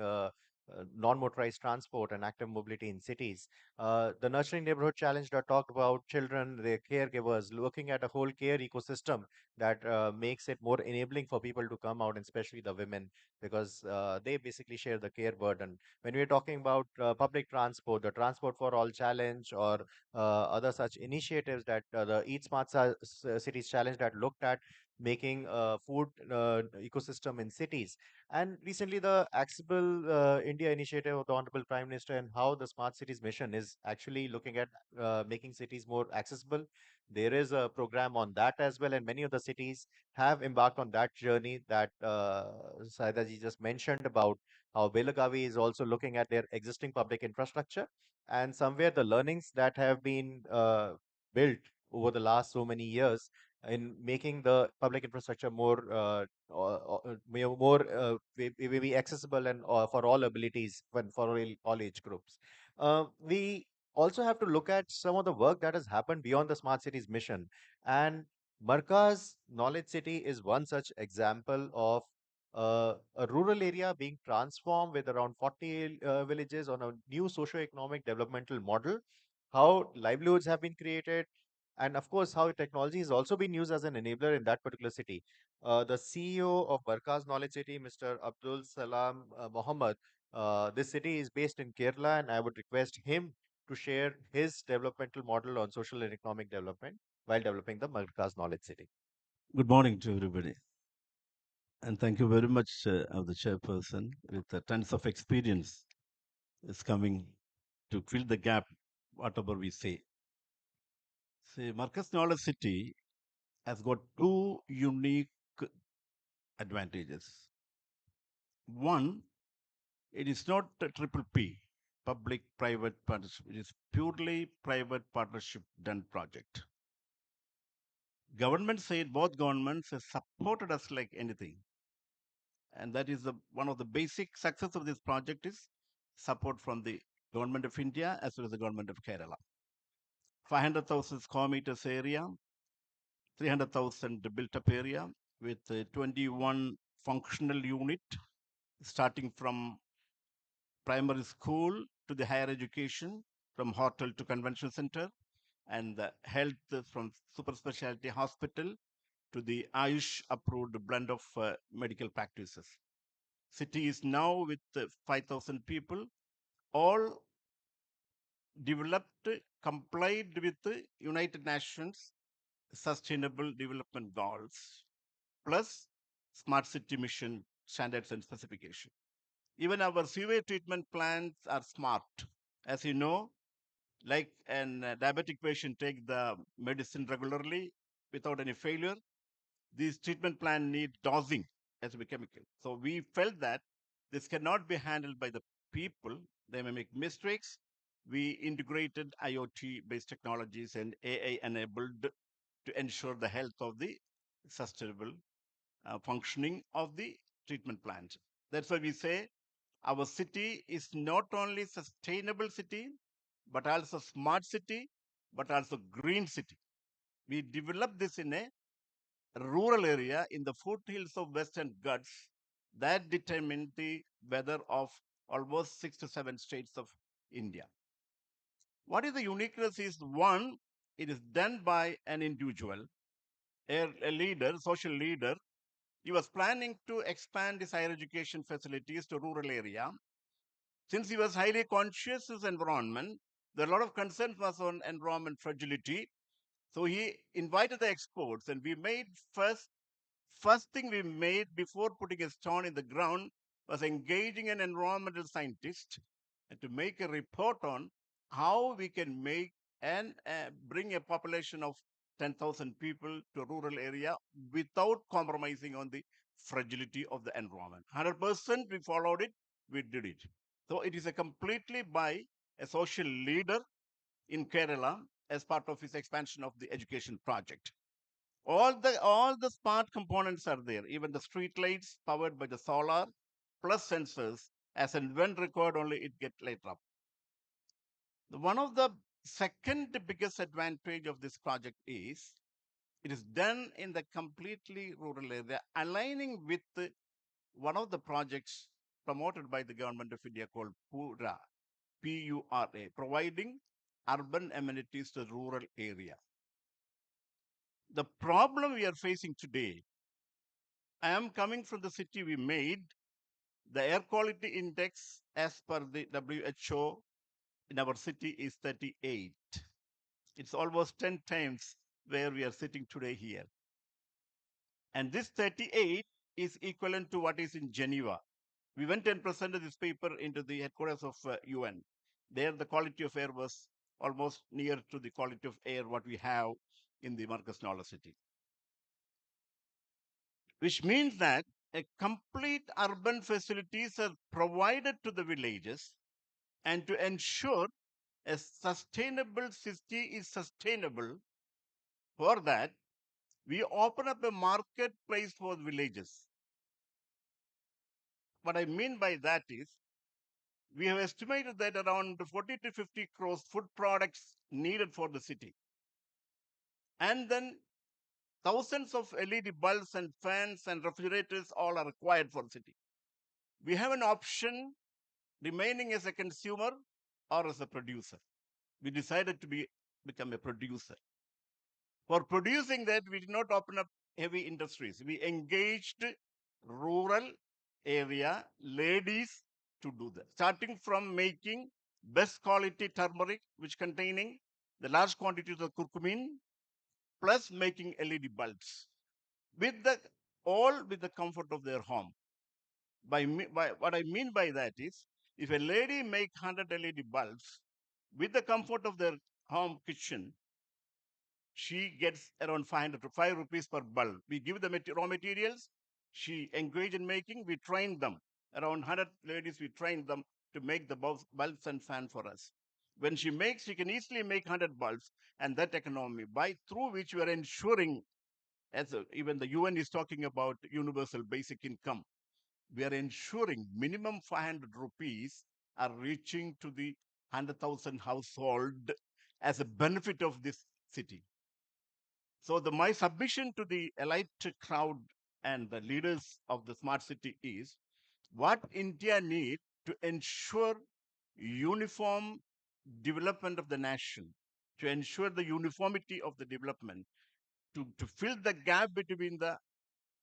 Speaker 10: non-motorized transport and active mobility in cities. The Nurturing Neighborhood Challenge that talked about children, their caregivers, looking at a whole care ecosystem that makes it more enabling for people to come out, and especially the women, because they basically share the care burden. When we're talking about public transport, the Transport for All Challenge, or other such initiatives that the Eat Smart Cities Challenge that looked at making food ecosystem in cities. And recently, the Accessible India initiative of the Honorable Prime Minister, and how the Smart Cities mission is actually looking at making cities more accessible. There is a program on that as well, and many of the cities have embarked on that journey that Saida ji just mentioned about how Belagavi is also looking at their existing public infrastructure, and somewhere the learnings that have been built over the last so many years in making the public infrastructure more accessible and for all abilities and for all age groups. We also have to look at some of the work that has happened beyond the smart cities mission, and Markaz Knowledge City is one such example of a rural area being transformed with around 40 villages on a new socio-economic developmental model, how livelihoods have been created, and of course how technology has also been used as an enabler in that particular city. The CEO of Barkas Knowledge City, Mr. Abdul Salam Mohammed, this city is based in Kerala, and I would request him to share his developmental model on social and economic development while developing the Barkas Knowledge City.
Speaker 15: Good morning to everybody. And thank you very much of the chairperson with tons of experience is coming to fill the gap, whatever we say. See, Marcus Knowledge City has got two unique advantages. One, it is not a triple P, public-private partnership. It is purely private partnership done project. Government said both governments have supported us like anything. And that is one of the basic success of this project is support from the government of India as well as the government of Kerala. 500,000 square meters area, 300,000 built up area with 21 functional unit starting from primary school to the higher education, from hotel to convention center, and the health from super specialty hospital to the Ayush approved blend of medical practices. City is now with 5,000 people, all developed, complied with the United Nations Sustainable Development Goals, plus Smart City Mission standards and specification. Even our sewage treatment plants are smart. As you know, like an diabetic patient take the medicine regularly without any failure, these treatment plants need dosing as a chemical. So we felt that this cannot be handled by the people. They may make mistakes. We integrated IoT based technologies and AI enabled to ensure the health of the sustainable functioning of the treatment plant. That's why we say our city is not only sustainable city, but also smart city, but also green city. We developed this in a rural area in the foothills of Western Ghats that determine the weather of almost 6 to 7 states of India. What is the uniqueness is one, it is done by an individual, a leader, social leader. He was planning to expand his higher education facilities to rural area. Since he was highly conscious of his environment, there are a lot of concerns was on environment fragility. So he invited the experts, and we made first thing we made before putting a stone in the ground was engaging an environmental scientist and to make a report on how we can make and bring a population of 10,000 people to a rural area without compromising on the fragility of the environment. 100% we followed it, we did it. So it is a completely by a social leader in Kerala as part of his expansion of the education project. All the smart components are there. Even the street lights powered by the solar plus sensors, as and when required, only it get lit up. One of the second biggest advantage of this project is it is done in the completely rural area, aligning with one of the projects promoted by the government of India called PURA, PURA, providing urban amenities to rural area. The problem we are facing today, I am coming from the city we made, the air quality index as per the WHO in our city is 38. It's almost 10 times where we are sitting today here. And this 38 is equivalent to what is in Geneva. We went and presented this paper into the headquarters of UN. There, the quality of air was almost near to the quality of air what we have in the Marcus Noller city, which means that a complete urban facilities are provided to the villages, and to ensure a sustainable city is sustainable. For that, we open up a marketplace for villages. What I mean by that is, we have estimated that around 40 to 50 crores food products needed for the city. And then thousands of LED bulbs and fans and refrigerators all are required for the city. We have an option remaining as a consumer or as a producer. We decided to become a producer. For producing that, we did not open up heavy industries. We engaged rural area ladies to do that, starting from making best quality turmeric, which containing the large quantities of curcumin, plus making LED bulbs with the all with the comfort of their home. By what I mean by that is, if a lady make 100 LED bulbs with the comfort of their home kitchen, she gets around 500 to 5 rupees per bulb. We give the raw materials, she engage in making, we train them. Around 100 ladies, we train them to make the bulbs and fan for us. When she makes, she can easily make 100 bulbs, and that economy, by through which we are ensuring, even the UN is talking about universal basic income, we are ensuring minimum 500 rupees are reaching to the 100,000 household as a benefit of this city. So my submission to the elite crowd and the leaders of the smart city is what India needs to ensure uniform development of the nation, to ensure the uniformity of the development, to fill the gap between the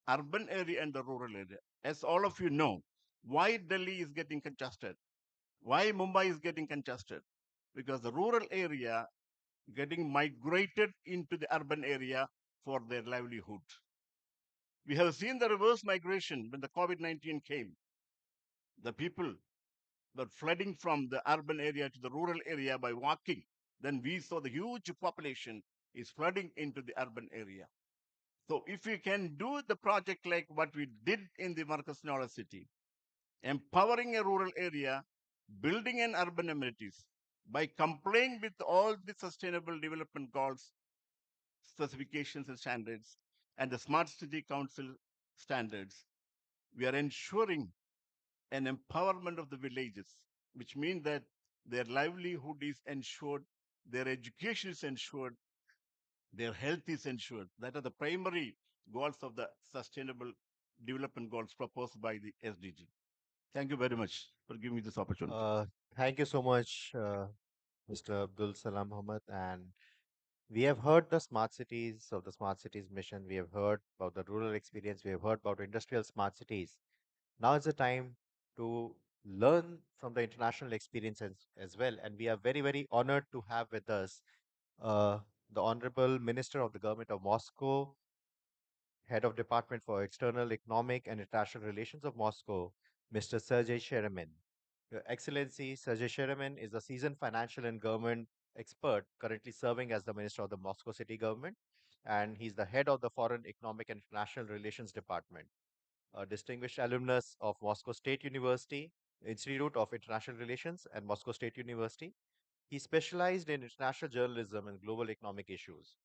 Speaker 15: urban area and the rural area. As all of you know, why Delhi is getting congested, why Mumbai is getting congested, because the rural area getting migrated into the urban area for their livelihood. We have seen the reverse migration when the COVID-19 came. The people were flooding from the urban area to the rural area by walking. Then we saw the huge population is flooding into the urban area. So if we can do the project like what we did in the Marcus Noller city, empowering a rural area, building an urban amenities by complying with all the sustainable development goals, specifications and standards, and the Smart City Council standards, we are ensuring an empowerment of the villages, which means that their livelihood is ensured, their education is ensured, their health is ensured. That are the primary goals of the sustainable development goals proposed by the SDG. Thank you very much for giving me this opportunity.
Speaker 10: Thank you so much, Mr. Abdul Salam Ahmed. And we have heard the smart cities of the smart cities mission. We have heard about the rural experience. We have heard about industrial smart cities. Now is the time to learn from the international experience as well. And we are very, very honored to have with us uh, the Honorable Minister of the Government of Moscow, Head of Department for External Economic and International Relations of Moscow, Mr. Sergei Sheremin. Your Excellency, Sergei Sheremin is a seasoned financial and government expert currently serving as the Minister of the Moscow City Government, and he's the head of the Foreign Economic and International Relations Department, a distinguished alumnus of Moscow State University, Institute of International Relations, and Moscow State University. He specialized in international journalism and global economic issues.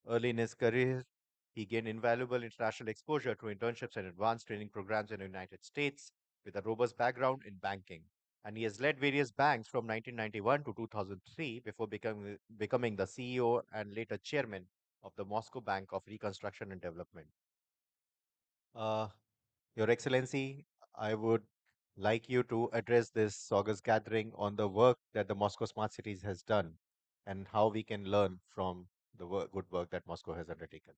Speaker 10: Early in his career, he gained invaluable international exposure through internships and advanced training programs in the United States with a robust background in banking. And he has led various banks from 1991 to 2003 before becoming the CEO and later chairman of the Moscow Bank of Reconstruction and Development. Uh, Your Excellency, I would like you to address this August gathering on the work that the Moscow Smart Cities has done and how we can learn from the good work that Moscow has undertaken.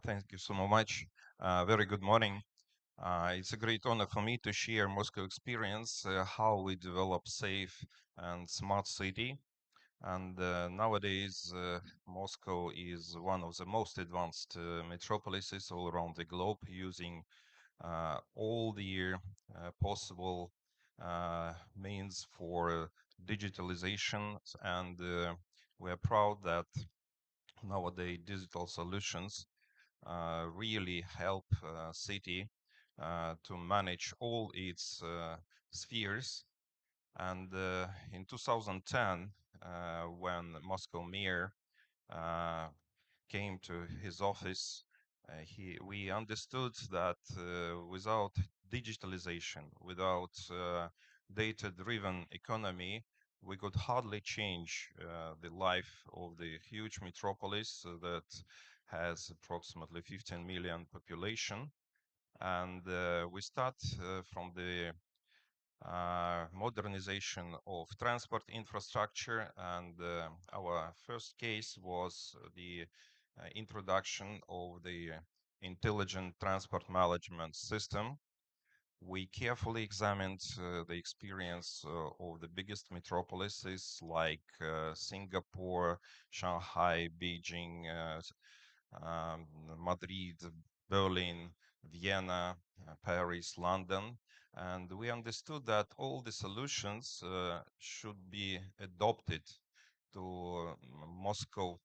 Speaker 16: Thank you so much. Very good morning. It's a great honor for me to share Moscow experience, how we develop safe and smart city. And nowadays, Moscow is one of the most advanced metropolises all around the globe, using all the possible means for digitalization. And we are proud that nowadays digital solutions really help city to manage all its spheres. And in 2010, when Moscow mayor uh, came to his office, we understood that without digitalization, without data-driven economy, we could hardly change the life of the huge metropolis that has approximately 15 million population. And we start from the modernization of transport infrastructure. And our first case was the introduction of the intelligent transport management system. We carefully examined the experience of the biggest metropolises like Singapore, Shanghai, Beijing, um, Madrid, Berlin, Vienna, Paris, London. And we understood that all the solutions should be adopted to Moscow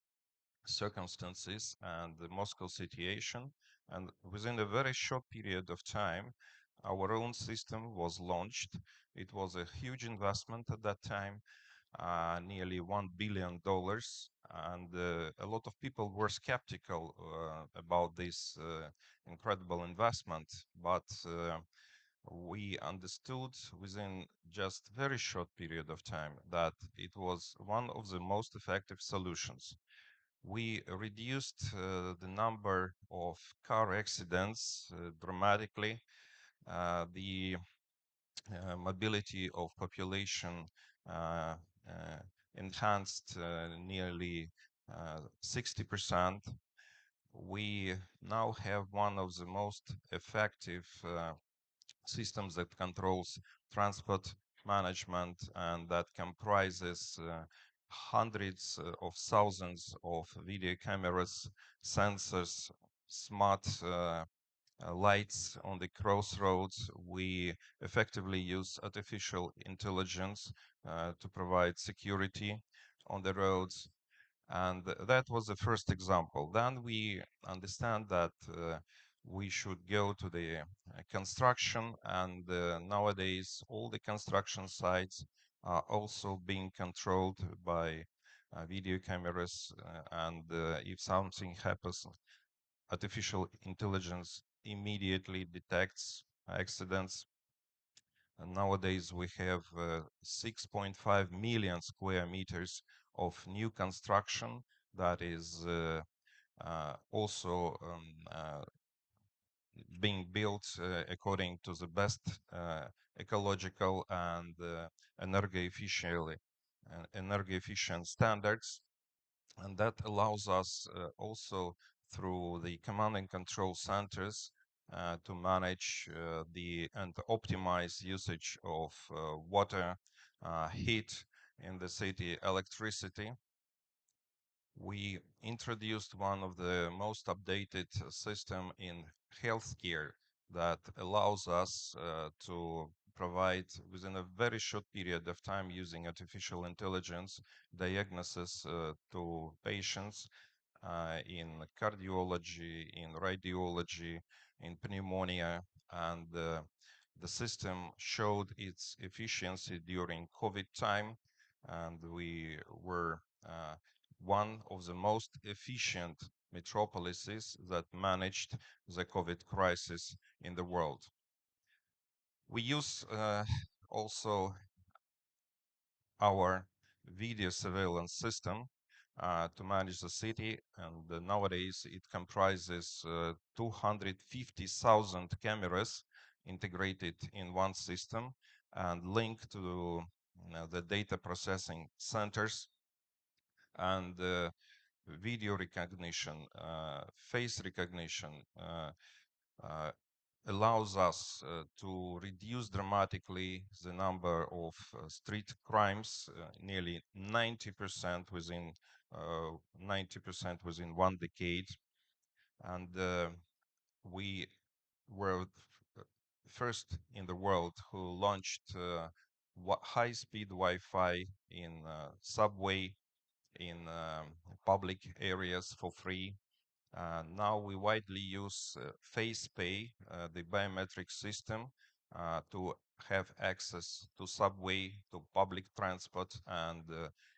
Speaker 16: circumstances and the Moscow situation. And within a very short period of time, our own system was launched. It was a huge investment at that time, nearly $1 billion, and a lot of people were skeptical about this incredible investment. But we understood within just very short period of time that it was one of the most effective solutions. We reduced the number of car accidents dramatically. The mobility of population uh, uh, enhanced nearly 60%. We now have one of the most effective systems that controls transport management, and that comprises hundreds of thousands of video cameras, sensors, smart lights on the crossroads. We effectively use artificial intelligence to provide security on the roads. And that was the first example. Then we understand that we should go to the construction, and nowadays all the construction sites are also being controlled by video cameras. And if something happens, artificial intelligence immediately detects accidents. And nowadays we have 6.5 million square meters of new construction that is also being built according to the best ecological and energy efficient standards. And that allows us also through the command and control centers to manage the and optimize usage of water, heat in the city, electricity. We introduced one of the most updated system in healthcare that allows us to provide within a very short period of time, using artificial intelligence, diagnosis to patients in cardiology, in radiology, in pneumonia, and The system showed its efficiency during COVID time, and we were one of the most efficient metropolises that managed the COVID crisis in the world. We use also our video surveillance system to manage the city, and nowadays it comprises 250,000 cameras integrated in one system and linked to the data processing centers and video recognition, face recognition, uh, allows us to reduce dramatically the number of street crimes, nearly 90% within 90% within 1 decade, and we were first in the world who launched high-speed Wi-Fi in subway, in public areas for free. Now we widely use face pay, the biometric system, to have access to subway, to public transport, and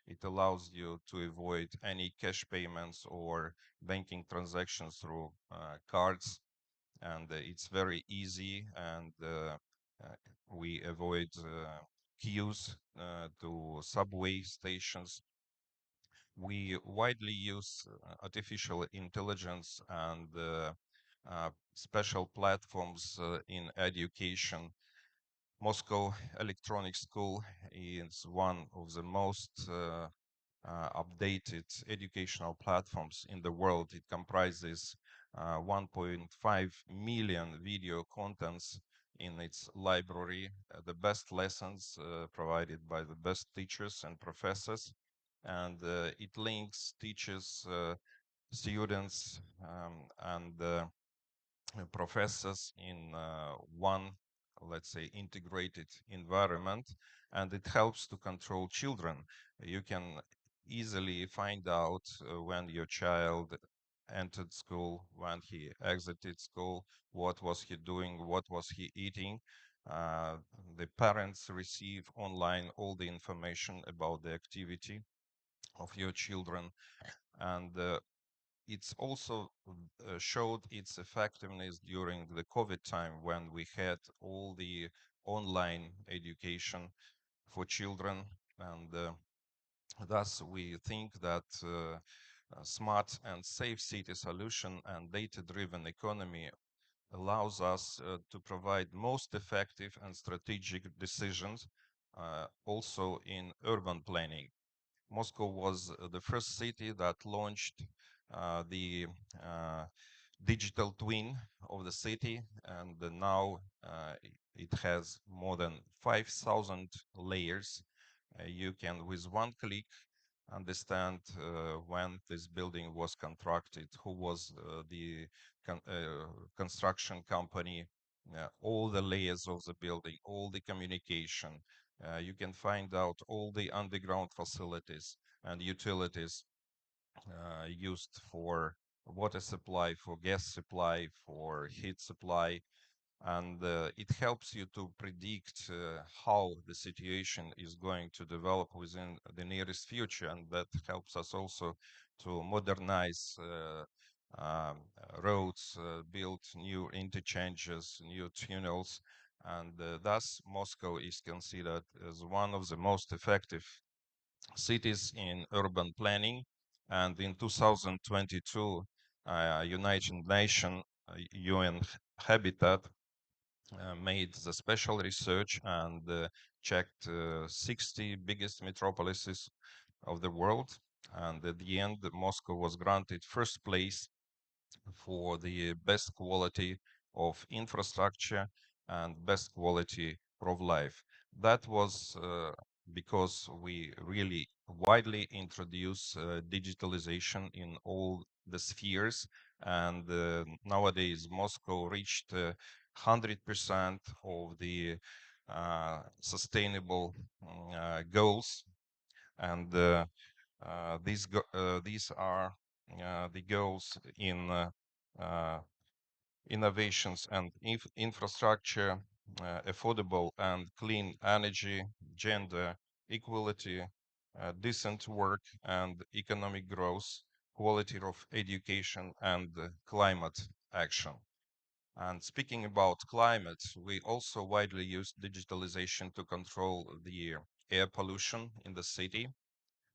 Speaker 16: it allows you to avoid any cash payments or banking transactions through cards. And it's very easy, and we avoid queues to subway stations. We widely use artificial intelligence and special platforms in education. Moscow Electronic School is one of the most updated educational platforms in the world. It comprises 1.5 million video contents in its library, the best lessons provided by the best teachers and professors, and it links teachers, students, and professors in one, let's say, integrated environment, and it helps to control children. You can easily find out when your child entered school, when he exited school, what was he doing, what was he eating. Uh, the parents receive online all the information about the activity of your children, and it's also showed its effectiveness during the COVID time when we had all the online education for children, and thus we think that a smart and safe city solution and data-driven economy allows us to provide most effective and strategic decisions also in urban planning. Moscow was the first city that launched the uh, digital twin of the city, and now it has more than 5,000 layers. You can, with one click, understand when this building was constructed, who was the construction company, all the layers of the building, all the communication. You can find out all the underground facilities and utilities used for water supply, for gas supply, for heat supply, and it helps you to predict how the situation is going to develop within the nearest future, and that helps us also to modernize roads, build new interchanges, new tunnels, and thus Moscow is considered as one of the most effective cities in urban planning. And in 2022, United Nations UN Habitat made the special research and checked 60 biggest metropolises of the world. And at the end, Moscow was granted first place for the best quality of infrastructure and best quality of life. That was because we really widely introduce digitalization in all the spheres. And nowadays, Moscow reached 100% of the sustainable goals. And these are the goals in uh, innovations and infrastructure, affordable and clean energy, gender equality, decent work and economic growth, quality of education, and climate action. And speaking about climate, we also widely use digitalization to control the air pollution in the city.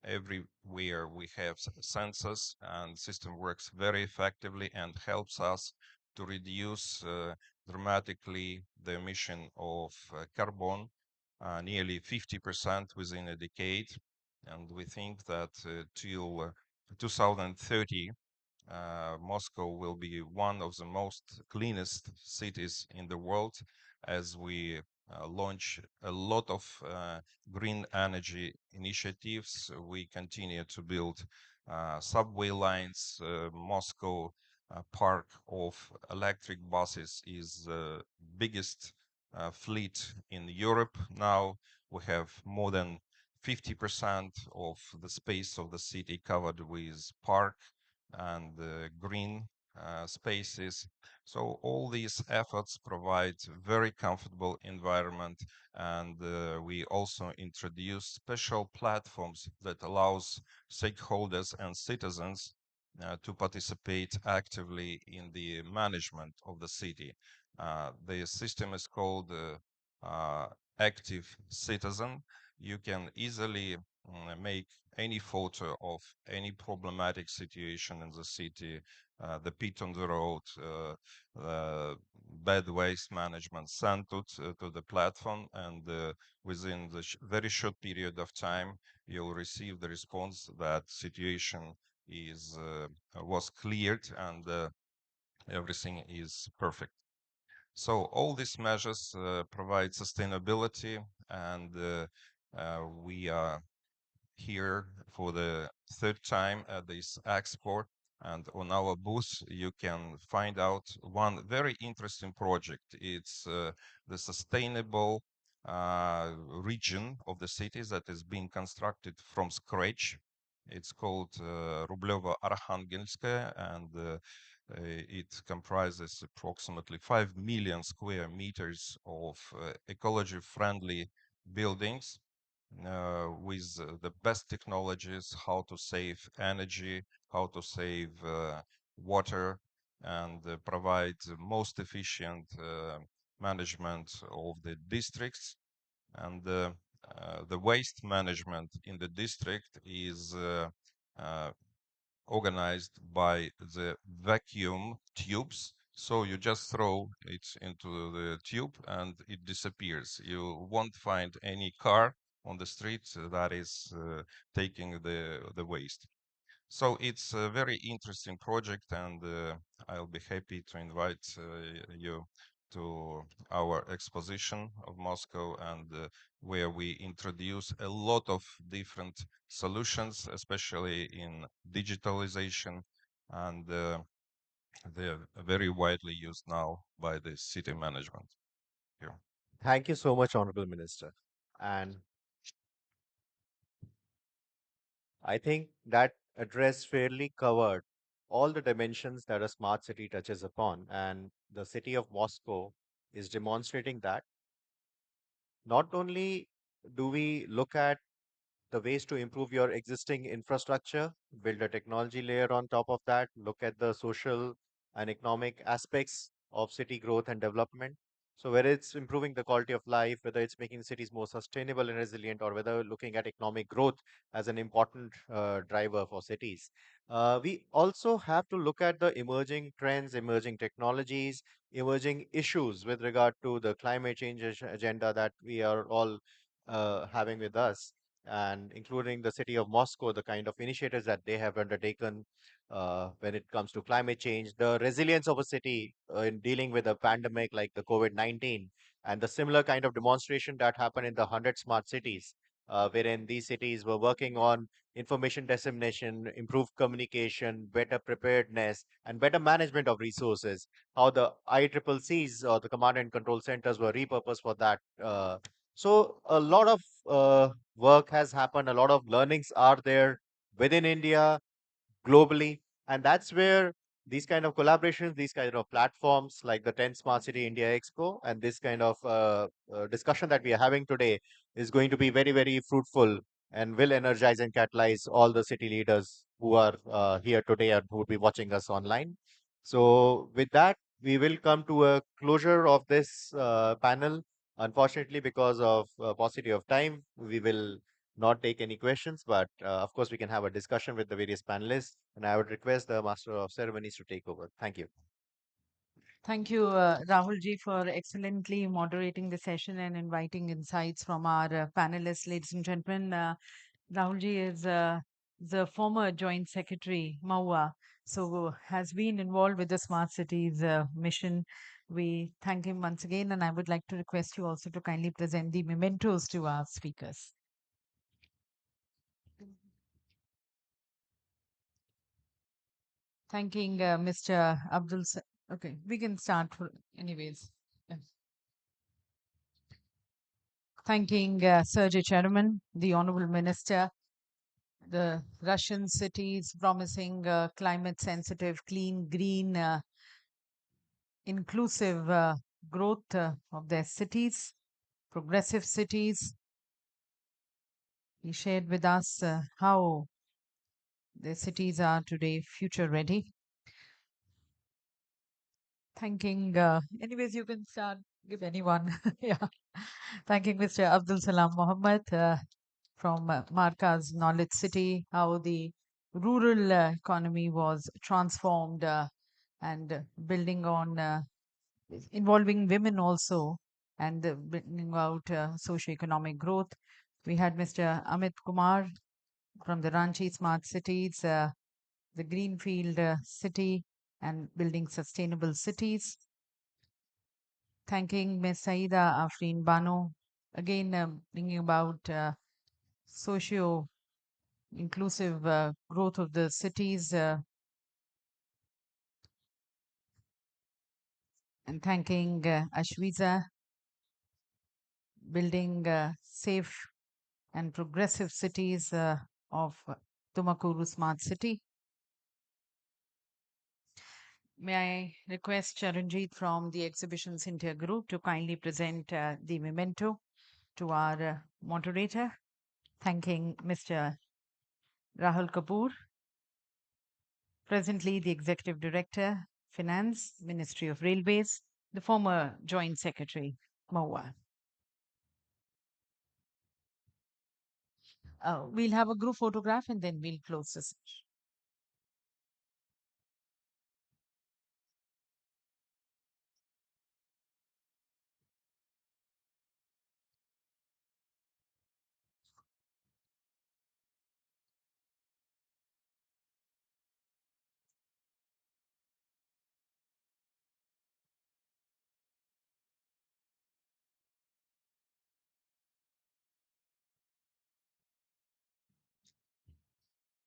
Speaker 16: Everywhere we have sensors, and system works very effectively and helps us to reduce dramatically the emission of carbon, nearly 50% within a decade. And we think that till 2030, Moscow will be one of the most cleanest cities in the world, as we launch a lot of green energy initiatives. We continue to build subway lines. Moscow park of electric buses is the biggest fleet in Europe now. We have more than 50% of the space of the city covered with park and green spaces. So all these efforts provide very comfortable environment, and we also introduce special platforms that allows stakeholders and citizens to participate actively in the management of the city. The system is called Active Citizen. You can easily make any photo of any problematic situation in the city, the pit on the road, bad waste management, sent to the platform, and within the very short period of time, you'll receive the response that situation is was cleared and everything is perfect. So all these measures provide sustainability, and we are here for the third time at this expo. And on our booth, you can find out one very interesting project. It's the sustainable region of the cities that is being constructed from scratch. It's called Rublevo-Arkhangelskaya, and it comprises approximately 5 million square meters of ecology-friendly buildings with the best technologies, how to save energy, how to save water, and provide the most efficient management of the districts. And the waste management in the district is organized by the vacuum tubes. So you just throw it into the tube and it disappears. You won't find any car on the street that is taking the waste. So it's a very interesting project, and I'll be happy to invite you to our exposition of Moscow, and where we introduce a lot of different solutions, especially in digitalization, and they're very widely used now by the city management here.
Speaker 10: Thank you so much, Honorable Minister. And I think that address fairly covered all the dimensions that a smart city touches upon. And the city of Moscow is demonstrating that. Not only do we look at the ways to improve your existing infrastructure, build a technology layer on top of that, look at the social and economic aspects of city growth and development. So whether it's improving the quality of life, whether it's making cities more sustainable and resilient, or whether looking at economic growth as an important driver for cities. We also have to look at the emerging trends, emerging technologies, emerging issues with regard to the climate change agenda that we are all having with us, and including the city of Moscow, the kind of initiatives that they have undertaken when it comes to climate change, the resilience of a city in dealing with a pandemic like the COVID-19, and the similar kind of demonstration that happened in the 100 smart cities, wherein these cities were working on information dissemination, improved communication, better preparedness, and better management of resources. How the ICCCs, or the command and control centers, were repurposed for that. So a lot of work has happened, a lot of learnings are there within India, globally, and that's where these kind of collaborations, these kind of platforms like the 10th Smart City India Expo and this kind of discussion that we are having today is going to be very, very fruitful and will energize and catalyze all the city leaders who are here today and who will be watching us online. So with that, we will come to a closure of this panel. Unfortunately, because of paucity of time, we will not take any questions, but of course, we can have a discussion with the various panelists. And I would request the Master of Ceremonies to take over. Thank you.
Speaker 1: Thank you, Rahul ji, for excellently moderating the session and inviting insights from our panelists. Ladies and gentlemen, Rahul ji is the former Joint Secretary, MAUA, so has been involved with the Smart Cities mission. We thank him once again, and I would like to request you also to kindly present the mementos to our speakers. Thanking Mr. Okay, we can start anyways. Yeah. Thanking Sergey Chairman, the Honorable Minister, the Russian cities promising climate sensitive, clean, green, inclusive growth of their cities, progressive cities. He shared with us how their cities are today future ready. Thanking, anyways, you can start, give anyone. Yeah. Thanking Mr. Abdul Salam Mohammed from Marka's Knowledge City, how the rural economy was transformed and building on involving women also and bringing out socio-economic growth. We had Mr. Amit Kumar from the Ranchi Smart Cities, the Greenfield City and building sustainable cities. Thanking Ms. Saida Afreen Bano, again bringing about socio inclusive growth of the cities and thanking Ashwiza, building safe and progressive cities of Tumakuru Smart City. May I request Charanjit from the Exhibitions India Group to kindly present the memento to our moderator, thanking Mr. Rahul Kapoor, presently the Executive Director, Finance, Ministry of Railways, the former Joint Secretary, MOA. We'll have a group photograph and then we'll close the session.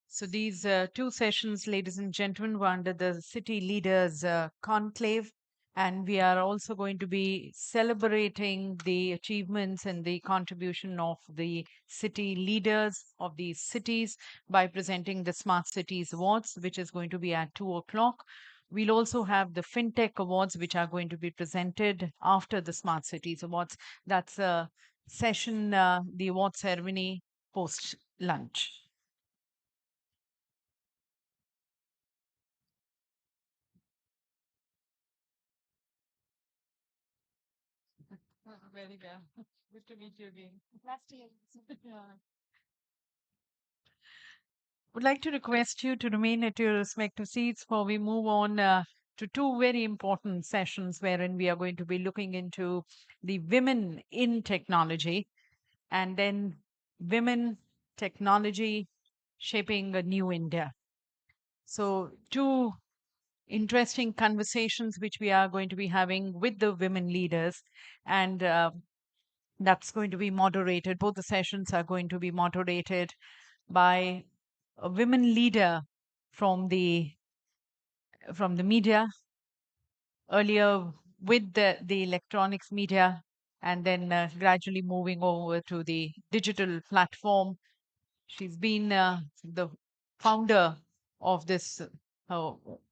Speaker 1: So these two sessions, ladies and gentlemen, were under the City Leaders Conclave. And we are also going to be celebrating the achievements and the contribution of the city leaders of these cities by presenting the Smart Cities Awards, which is going to be at 2 o'clock. We'll also have the FinTech Awards, which are going to be presented after the Smart Cities Awards. That's a session, the award ceremony post lunch. Very well. Good to meet you again.
Speaker 14: Last year.
Speaker 1: Would like to request you to remain at your respective seats for we move on to two very important sessions wherein we are going to be looking into the women in technology and then women technology shaping a new India. So two interesting conversations which we are going to be having with the women leaders and that's going to be moderated. Both the sessions are going to be moderated by a women leader from the media earlier with the electronics media and then gradually moving over to the digital platform. She's been the founder of this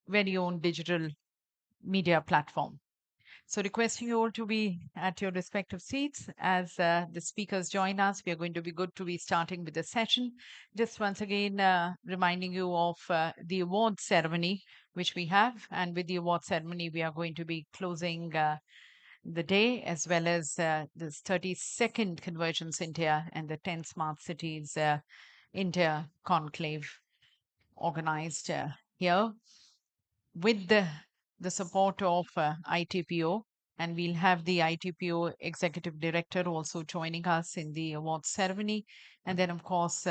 Speaker 1: very own digital media platform. So requesting you all to be at your respective seats as the speakers join us. We are going to be good to be starting with the session. Just once again, reminding you of the award ceremony which we have. And with the award ceremony, we are going to be closing the day as well as this 32nd Convergence India and the 10 Smart Cities India Conclave organized here with the support of ITPO. And we'll have the ITPO Executive Director also joining us in the awards ceremony. And then, of course,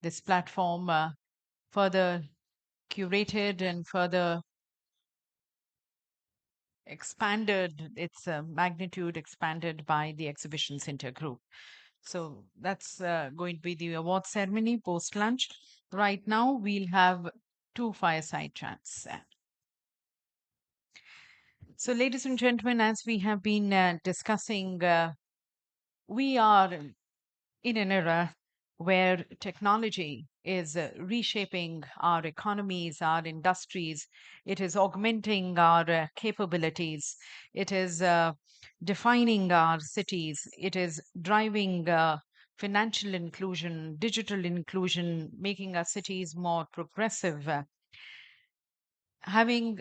Speaker 1: this platform further curated and further expanded, its magnitude expanded by the Exhibition Center Group. So that's going to be the award ceremony post lunch. Right now, we'll have two fireside chats. So, ladies and gentlemen, as we have been discussing, we are in an era where technology is reshaping our economies, our industries. It is augmenting our capabilities. It is defining our cities. It is driving financial inclusion, digital inclusion, making our cities more progressive. Having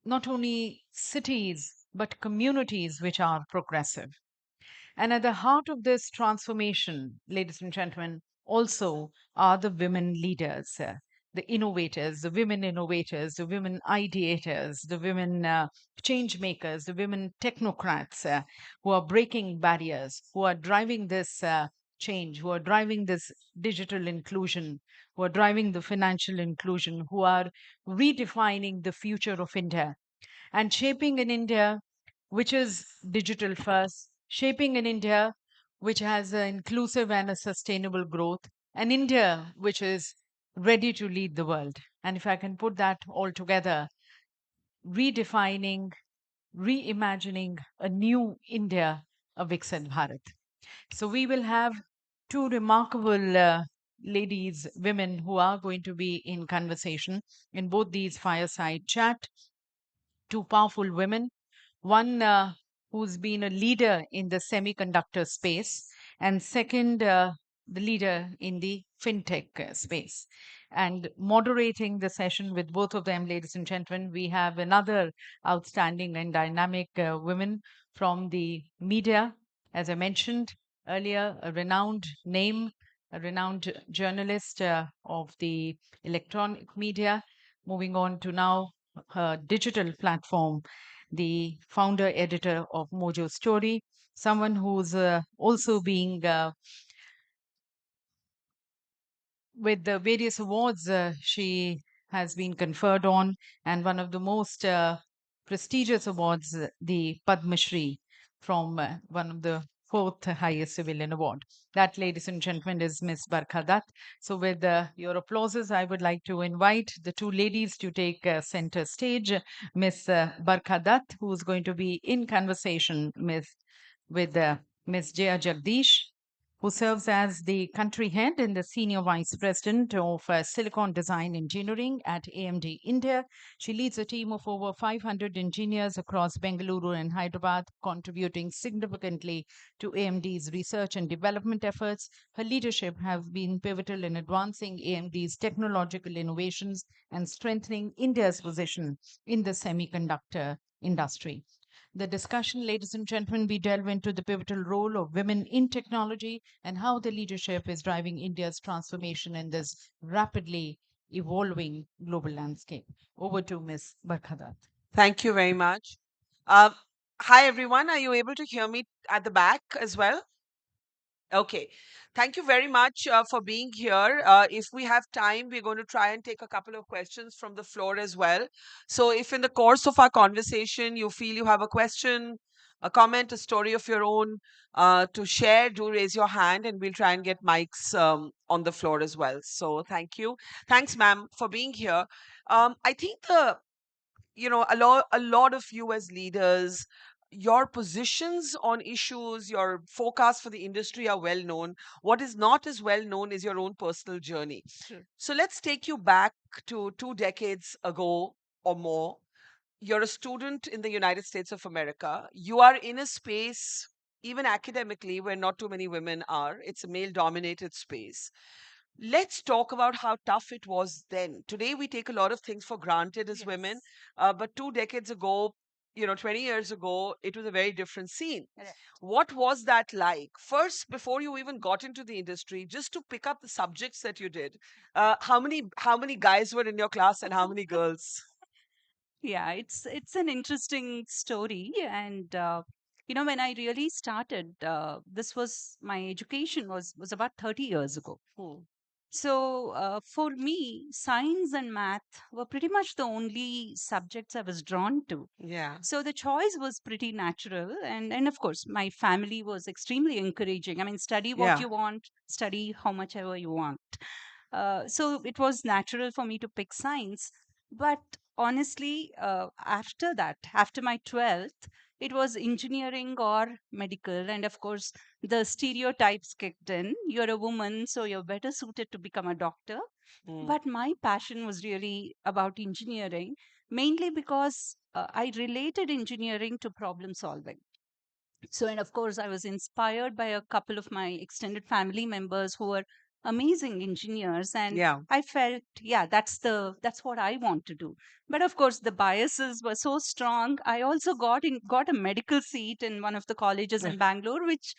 Speaker 1: not only cities, but communities which are progressive. And at the heart of this transformation, ladies and gentlemen, also are the women leaders, the innovators, the women ideators, the women change makers, the women technocrats who are breaking barriers, who are driving this change, who are driving this digital inclusion, who are driving the financial inclusion, who are redefining the future of India and shaping an India which is digital first, shaping an India which has an inclusive and a sustainable growth, an India which is ready to lead the world. And if I can put that all together, redefining, reimagining a new India, a Viksit Bharat. So we will have two remarkable ladies, women who are going to be in conversation in both these fireside chat, two powerful women, one who's been a leader in the semiconductor space, and second, the leader in the fintech space. And moderating the session with both of them, ladies and gentlemen, we have another outstanding and dynamic woman from the media. As I mentioned earlier, a renowned name, a renowned journalist of the electronic media. Moving on to now her digital platform, the founder editor of Mojo Story, someone who's also being with the various awards she has been conferred on, and one of the most prestigious awards, the Padma Shri, from one of the fourth highest civilian award. That, ladies and gentlemen, is Miss Barkha Dutt. So, with your applauses, I would like to invite the two ladies to take center stage. Miss Barkha Dutt, who's going to be in conversation with Miss Jaya Jagdish, who serves as the country head and the senior vice president of Silicon Design Engineering at AMD India. She leads a team of over 500 engineers across Bengaluru and Hyderabad, contributing significantly to AMD's research and development efforts. Her leadership has been pivotal in advancing AMD's technological innovations and strengthening India's position in the semiconductor industry. The discussion, ladies and gentlemen, we delve into the pivotal role of women in technology and how the leadership is driving India's transformation in this rapidly evolving global landscape. Over to Ms. Barkhadat.
Speaker 17: Thank you very much. Uh, Hi, everyone. Are you able to hear me at the back as well? Okay. Thank you very much for being here. If we have time, we're going to try and take a couple of questions from the floor as well. So, if in the course of our conversation you feel you have a question, a comment, a story of your own to share, do raise your hand and we'll try and get mics on the floor as well. So, thank you. Thanks, ma'am, for being here. I think a lot of you as leaders, your positions on issues, your forecasts for the industry are well known. What is not as well known is your own personal journey.
Speaker 9: True.
Speaker 17: So let's take you back to 2 decades ago. or more. You're a student in the United States of America. You are in a space, even academically, where not too many women are. It's a male dominated space. Let's talk about how tough it was then. Today, we take a lot of things for granted as women, but 2 decades ago, 20 years ago, it was a very different scene.
Speaker 13: Correct.
Speaker 17: What was that like? First, before you even got into the industry, just to pick up the subjects that you did, how many guys were in your class and how many girls?
Speaker 18: Yeah, it's an interesting story, and when I really started, this was my education was about 30 years ago.
Speaker 17: Hmm.
Speaker 18: So for me, science and math were pretty much the only subjects I was drawn to.
Speaker 17: Yeah.
Speaker 18: So the choice was pretty natural, and of course, my family was extremely encouraging. I mean, study what
Speaker 17: Yeah.
Speaker 18: you want, study how much ever you want. So it was natural for me to pick science. But honestly, after that, after my 12th, it was engineering or medical. And of course, the stereotypes kicked in. You're a woman, so you're better suited to become a doctor.
Speaker 17: Hmm.
Speaker 18: But my passion was really about engineering, mainly because I related engineering to problem solving. So, and of course, I was inspired by a couple of my extended family members who were amazing engineers, and
Speaker 17: Yeah.
Speaker 18: I felt, yeah, that's what I want to do. But of course, the biases were so strong. I also got a medical seat in one of the colleges in Bangalore, which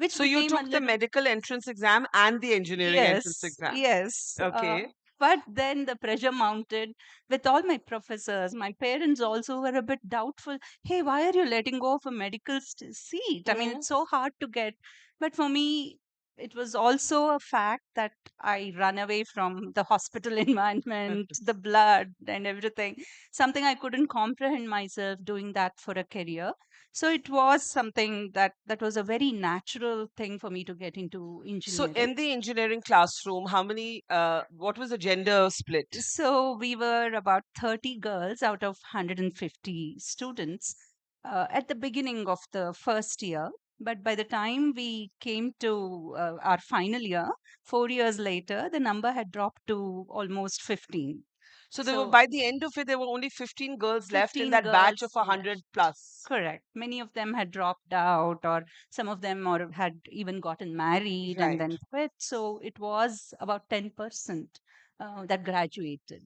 Speaker 17: So you
Speaker 18: became a
Speaker 17: took the
Speaker 18: little.
Speaker 17: medical entrance exam and the engineering entrance
Speaker 18: Yes,
Speaker 17: exam.
Speaker 18: yes.
Speaker 17: Okay.
Speaker 18: But then the pressure mounted with all my professors. My parents also were a bit doubtful. Hey, why are you letting go of a medical seat? I mean,
Speaker 17: Mhm.
Speaker 18: it's so hard to get. But for me, it was also a fact that I run away from the hospital environment, the blood, and everything. Something I couldn't comprehend myself doing that for a career. So it was something that was a very natural thing for me to get into
Speaker 17: So
Speaker 18: engineering.
Speaker 17: in the engineering classroom, what was the gender split?
Speaker 18: So we were about 30 girls out of 150 students at the beginning of the first year. But by the time we came to our final year, 4 years later, the number had dropped to almost 15.
Speaker 17: So
Speaker 18: So
Speaker 17: by the end of it, there were only 15 girls left in
Speaker 18: 15
Speaker 17: that batch of
Speaker 18: girls
Speaker 17: 100
Speaker 18: left.
Speaker 17: plus.
Speaker 18: Correct. Many of them had dropped out, or some of them or had even gotten married and
Speaker 17: Right.
Speaker 18: then quit. So it was about 10% that graduated.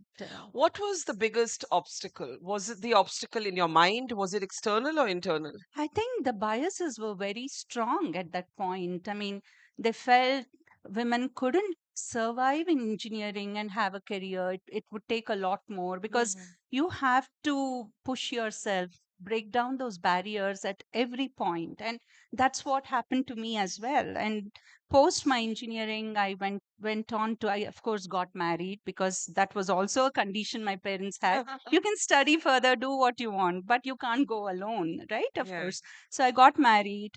Speaker 17: What was the biggest obstacle? Was it the obstacle in your mind? Was it external or internal?
Speaker 18: I think the biases were very strong at that point. I mean, they felt women couldn't survive in engineering and have a career. It would take a lot more because you have to push yourself, break down those barriers at every point. And that's what happened to me as well. And post my engineering, I went on to, I of course got married because that was also a condition my parents had. You can study further, do what you want, but you can't go alone, right? Of
Speaker 17: Yeah.
Speaker 18: course. So I got married.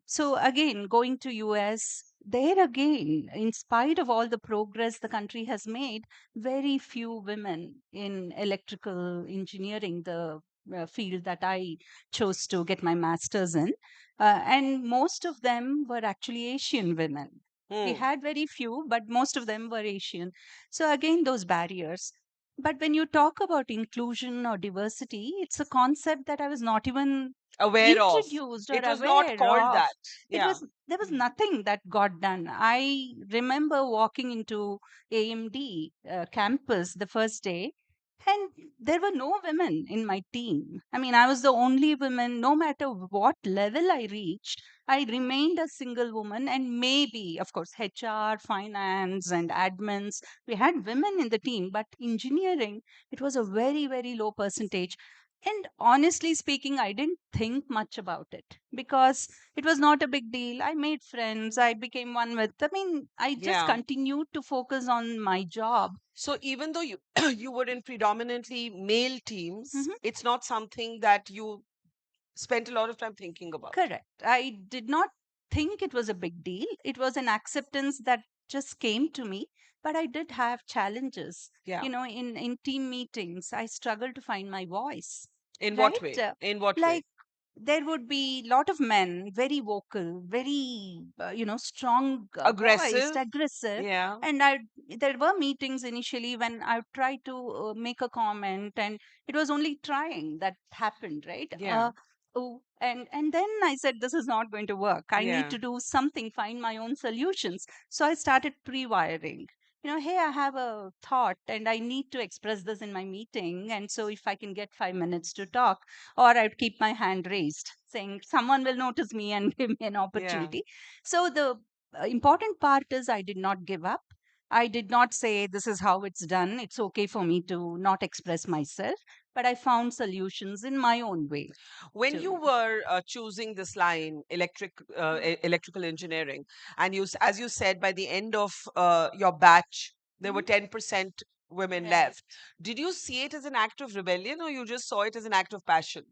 Speaker 18: So again, going to US, there again, in spite of all the progress the country has made, very few women in electrical engineering, the field that I chose to get my master's in, and most of them were actually Asian women. We
Speaker 17: Hmm.
Speaker 18: had very few, but most of them were Asian. So again, those barriers. But when you talk about inclusion or diversity, it's a concept that I was not even
Speaker 17: Aware of.
Speaker 18: introduced or
Speaker 17: It was not
Speaker 18: aware
Speaker 17: called
Speaker 18: of.
Speaker 17: that.
Speaker 18: It
Speaker 17: Yeah.
Speaker 18: was There was nothing that got done. I remember walking into AMD campus the first day, and there were no women in my team. I mean, I was the only woman. No matter what level I reached, I remained a single woman. And maybe, of course, HR, finance, and admins, we had women in the team, but engineering, it was a very, very low percentage. And honestly speaking, I didn't think much about it because it was not a big deal. I made friends, I became one with, I mean, I just
Speaker 17: Yeah.
Speaker 18: continued to focus on my job.
Speaker 17: So even though you you were in predominantly male teams,
Speaker 18: Mhm.
Speaker 17: it's not something that you spent a lot of time thinking about.
Speaker 18: Correct. I did not think it was a big deal. It was an acceptance that just came to me, but I did have challenges.
Speaker 17: Yeah.
Speaker 18: In team meetings, I struggled to find my voice.
Speaker 17: In what
Speaker 18: Right?
Speaker 17: way? In what
Speaker 18: Like
Speaker 17: way?
Speaker 18: there would be a lot of men, very vocal, very strong voiced,
Speaker 17: Aggressive.
Speaker 18: aggressive.
Speaker 17: Yeah.
Speaker 18: And there were meetings initially when I tried to make a comment, and it was only trying that happened, right?
Speaker 17: Yeah.
Speaker 18: And then I said, this is not going to work. I need
Speaker 17: Yeah.
Speaker 18: to do something, find my own solutions. So I started pre-wiring. Hey, I have a thought and I need to express this in my meeting. And so if I can get 5 minutes to talk, or I'd keep my hand raised, saying someone will notice me and give me an
Speaker 17: Yeah.
Speaker 18: opportunity. So the important part is I did not give up. I did not say this is how it's done. It's okay for me to not express myself, but I found solutions in my own way.
Speaker 17: When you
Speaker 18: To
Speaker 17: were choosing this line, electrical engineering, and as you said, by the end of your batch, there were 10% women left. Did you see it as an act of rebellion, or you just saw it as an act of passion?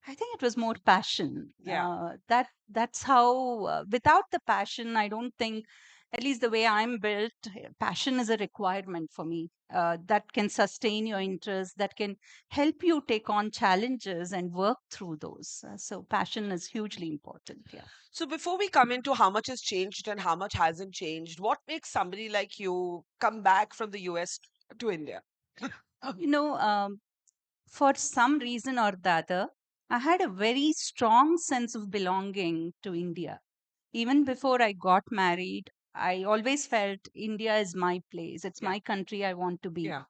Speaker 18: I think it was more passion.
Speaker 17: Yeah.
Speaker 18: That's how. Without the passion, I don't think, at least the way I'm built, passion is a requirement for me. That can sustain your interest, that can help you take on challenges and work through those. So passion is hugely important. Yeah.
Speaker 17: So before we come into how much has changed and how much hasn't changed, what makes somebody like you come back from the US to India?
Speaker 18: You know, for some reason or the other, I had a very strong sense of belonging to India. Even before I got married, I always felt India is my place. It's
Speaker 17: Yeah.
Speaker 18: my country I want to be.
Speaker 17: Yeah.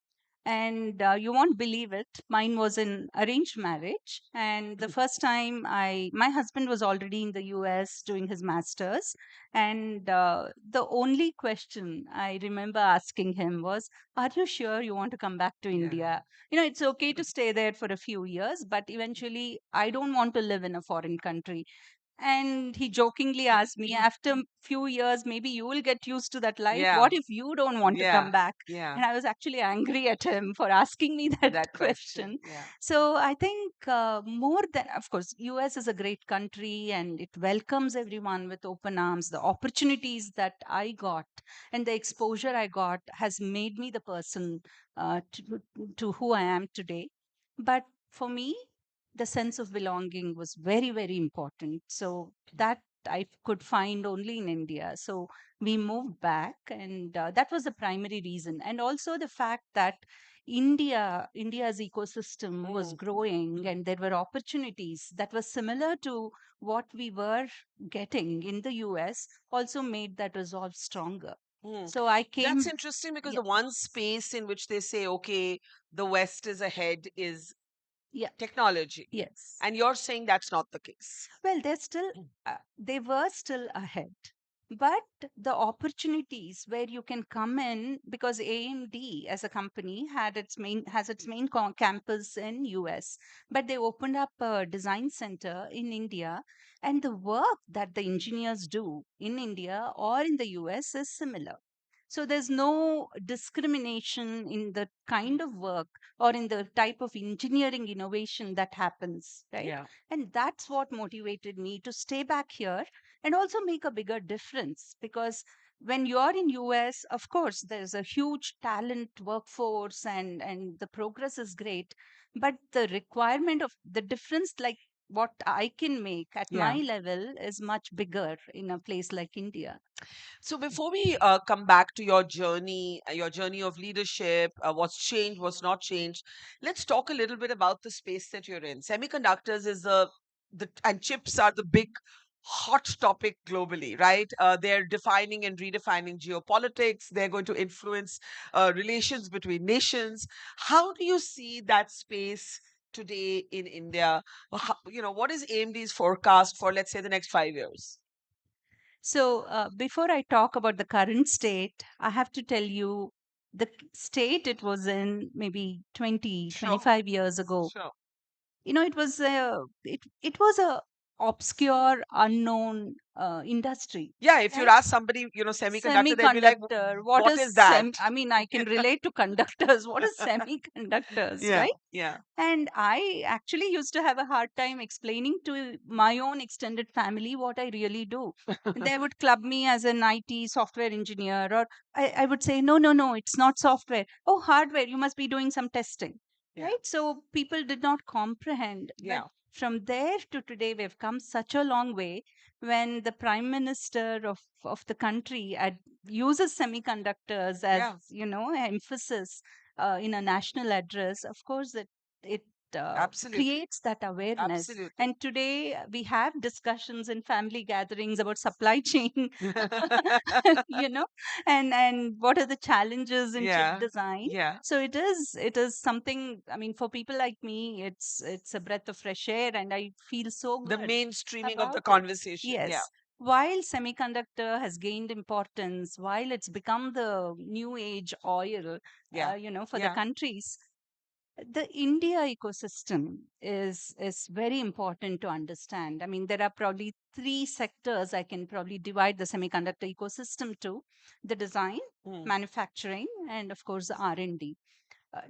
Speaker 18: And you won't believe it. Mine was an arranged marriage. And the first time my husband was already in the US doing his master's. And the only question I remember asking him was, are you sure you want to come back to India? It's okay to stay there for a few years, but eventually I don't want to live in a foreign country. And he jokingly asked me, after a few years, maybe you will get used to that life.
Speaker 17: Yeah.
Speaker 18: What if you don't want to come
Speaker 17: Yeah.
Speaker 18: back?
Speaker 17: Yeah.
Speaker 18: And I was actually angry at him for asking me that,
Speaker 17: That
Speaker 18: question.
Speaker 17: Yeah.
Speaker 18: So I think more than, of course, US is a great country and it welcomes everyone with open arms. The opportunities that I got and the exposure I got has made me the person to who I am today. But for me, the sense of belonging was very, very important. So that I could find only in India. So we moved back, and that was the primary reason. And also the fact that India's ecosystem was growing, and there were opportunities that were similar to what we were getting in the US, also made that resolve stronger. So I
Speaker 17: That's
Speaker 18: came.
Speaker 17: interesting because
Speaker 18: Yeah,
Speaker 17: the one space in which they say, okay, the West is ahead is
Speaker 18: yeah,
Speaker 17: technology.
Speaker 18: yes.
Speaker 17: And you're saying that's not the case.
Speaker 18: Well, they were still ahead, but the opportunities where you can come in, because AMD as a company has its main campus in US, but they opened up a design center in India, and the work that the engineers do in India or in the US is similar. So there's no discrimination in the kind of work or in the type of engineering innovation that happens, right?
Speaker 17: Yeah.
Speaker 18: And that's what motivated me to stay back here and also make a bigger difference, because when you're in US, of course, there's a huge talent workforce and the progress is great, but the requirement of the difference, like what I can make at
Speaker 17: Yeah.
Speaker 18: my level, is much bigger in a place like India.
Speaker 17: So before we come back to your journey of leadership, what's changed, what's not changed, let's talk a little bit about the space that you're in. Semiconductors is and chips are the big hot topic globally, right? They're defining and redefining geopolitics. They're going to influence relations between nations. How do you see that space today in India? What is AMD's forecast for, let's say, the next 5 years?
Speaker 18: So, before I talk about the current state, I have to tell you the state it was in maybe 20,
Speaker 17: Sure.
Speaker 18: 25 years ago.
Speaker 17: Sure.
Speaker 18: It was a obscure, unknown industry.
Speaker 17: Yeah, if you
Speaker 18: Right?
Speaker 17: ask somebody, semiconductor, they'll be like,
Speaker 18: Semiconductor. What
Speaker 17: what
Speaker 18: is
Speaker 17: is that?
Speaker 18: I mean, I can relate to conductors. What is semiconductors,
Speaker 17: Yeah,
Speaker 18: right?
Speaker 17: yeah.
Speaker 18: And I actually used to have a hard time explaining to my own extended family what I really do. And they would club me as an IT software engineer, or I would say, no, no, no, it's not software. Oh, hardware, you must be doing some testing.
Speaker 17: Yeah.
Speaker 18: Right? So people did not comprehend
Speaker 17: Yeah.
Speaker 18: that From there to today, we've come such a long way. When the prime minister of the country uses semiconductors as,
Speaker 17: Yeah,
Speaker 18: emphasis in a national address, of course, it
Speaker 17: absolutely.
Speaker 18: creates that awareness.
Speaker 17: Absolutely.
Speaker 18: And today we have discussions in family gatherings about supply chain, you know, and what are the challenges in chip
Speaker 17: Yeah,
Speaker 18: design.
Speaker 17: yeah.
Speaker 18: So it is something, I mean, for people like me, it's a breath of fresh air, and I feel so
Speaker 17: The
Speaker 18: good
Speaker 17: mainstreaming of the
Speaker 18: about it.
Speaker 17: conversation. Yeah,
Speaker 18: Yes. While semiconductor has gained importance, while it's become the new age oil,
Speaker 17: yeah,
Speaker 18: for the
Speaker 17: yeah.
Speaker 18: countries, the India ecosystem is very important to understand. I mean, there are probably three sectors I can probably divide the semiconductor ecosystem to: the design,
Speaker 17: Hmm.
Speaker 18: manufacturing, and of course the R&D.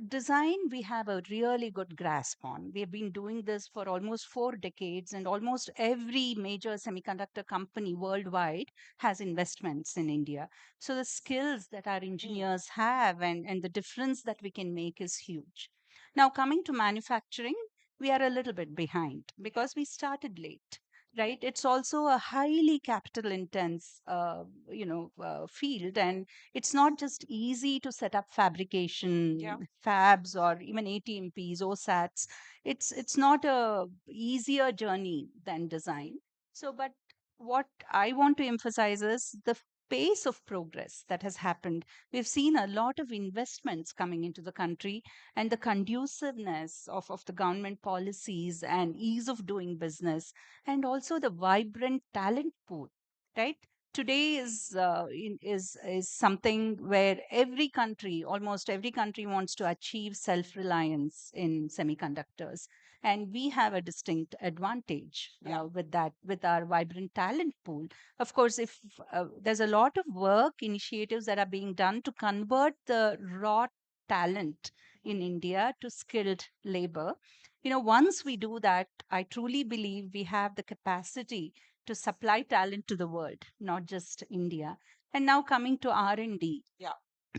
Speaker 18: Design, we have a really good grasp on. We have been doing this for almost 4 decades, and almost every major semiconductor company worldwide has investments in India. So the skills that our engineers have, and the difference that we can make is huge. Now, coming to manufacturing, we are a little bit behind because we started late. Right, it's also a highly capital intense, field, and it's not just easy to set up
Speaker 17: Yeah.
Speaker 18: fabrication fabs or even ATMPs, OSATs. It's not a easier journey than design. So, but what I want to emphasize is the pace of progress that has happened. We've seen a lot of investments coming into the country, and the conduciveness of the government policies and ease of doing business, and also the vibrant talent pool, right? Today is something where almost every country wants to achieve self reliance in semiconductors, and we have a distinct advantage with that, with our vibrant talent pool. Of course, if there's a lot of work initiatives that are being done to convert the raw talent in India to skilled labor. Once we do that, I truly believe we have the capacity to supply talent to the world, not just India. And now coming to R&D.
Speaker 17: Yeah.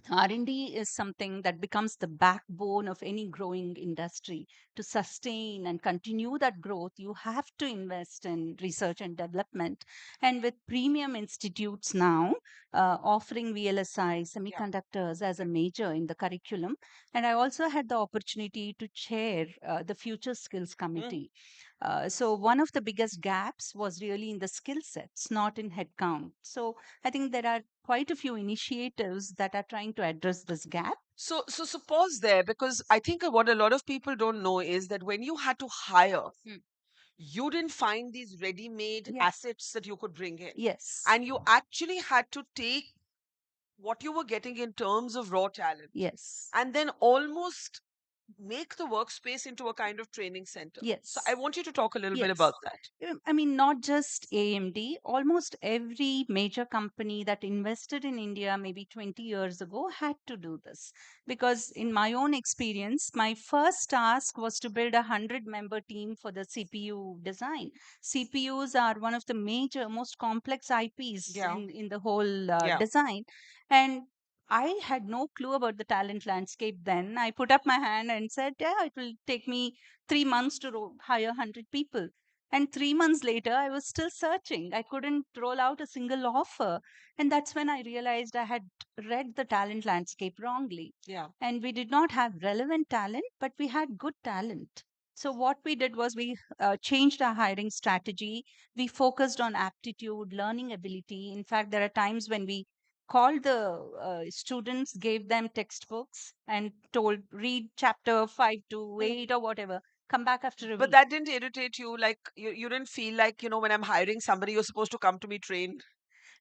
Speaker 18: R&D is something that becomes the backbone of any growing industry. To sustain and continue that growth, you have to invest in research and development. And with premium institutes now offering VLSI semiconductors as a major in the curriculum, and I also had the opportunity to chair the Future Skills Committee. So one of the biggest gaps was really in the skill sets, not in headcount. So I think there are quite a few initiatives that are trying to address this gap.
Speaker 17: So pause there, because I think what a lot of people don't know is that when you had to hire, you didn't find these ready-made
Speaker 18: Yes.
Speaker 17: assets that you could bring in.
Speaker 18: Yes.
Speaker 17: And you actually had to take what you were getting in terms of raw talent
Speaker 18: Yes.
Speaker 17: and then almost make the workspace into a kind of training center. So
Speaker 18: Yes.
Speaker 17: I want you to talk a little bit
Speaker 18: Yes.
Speaker 17: about that.
Speaker 18: I mean, not just AMD, almost every major company that invested in India maybe 20 years ago had to do this. Because in my own experience, my first task was to build a 100-member team for the CPU design. CPUs are one of the major, most complex IPs
Speaker 17: Yeah.
Speaker 18: in the whole
Speaker 17: Yeah.
Speaker 18: design. And I had no clue about the talent landscape then. I put up my hand and said, yeah, it will take me 3 months to hire 100 people. And 3 months later, I was still searching. I couldn't roll out a single offer. And that's when I realized I had read the talent landscape wrongly.
Speaker 17: Yeah.
Speaker 18: And we did not have relevant talent, but we had good talent. So, what we did was we changed our hiring strategy. We focused on aptitude, learning ability. In fact, there are times when we called the students, gave them textbooks, and told, read chapter 5 to 8 or whatever, come back after a
Speaker 17: But
Speaker 18: week.
Speaker 17: that didn't irritate you? Like, you didn't feel like, when I'm hiring somebody, you're supposed to come to me trained?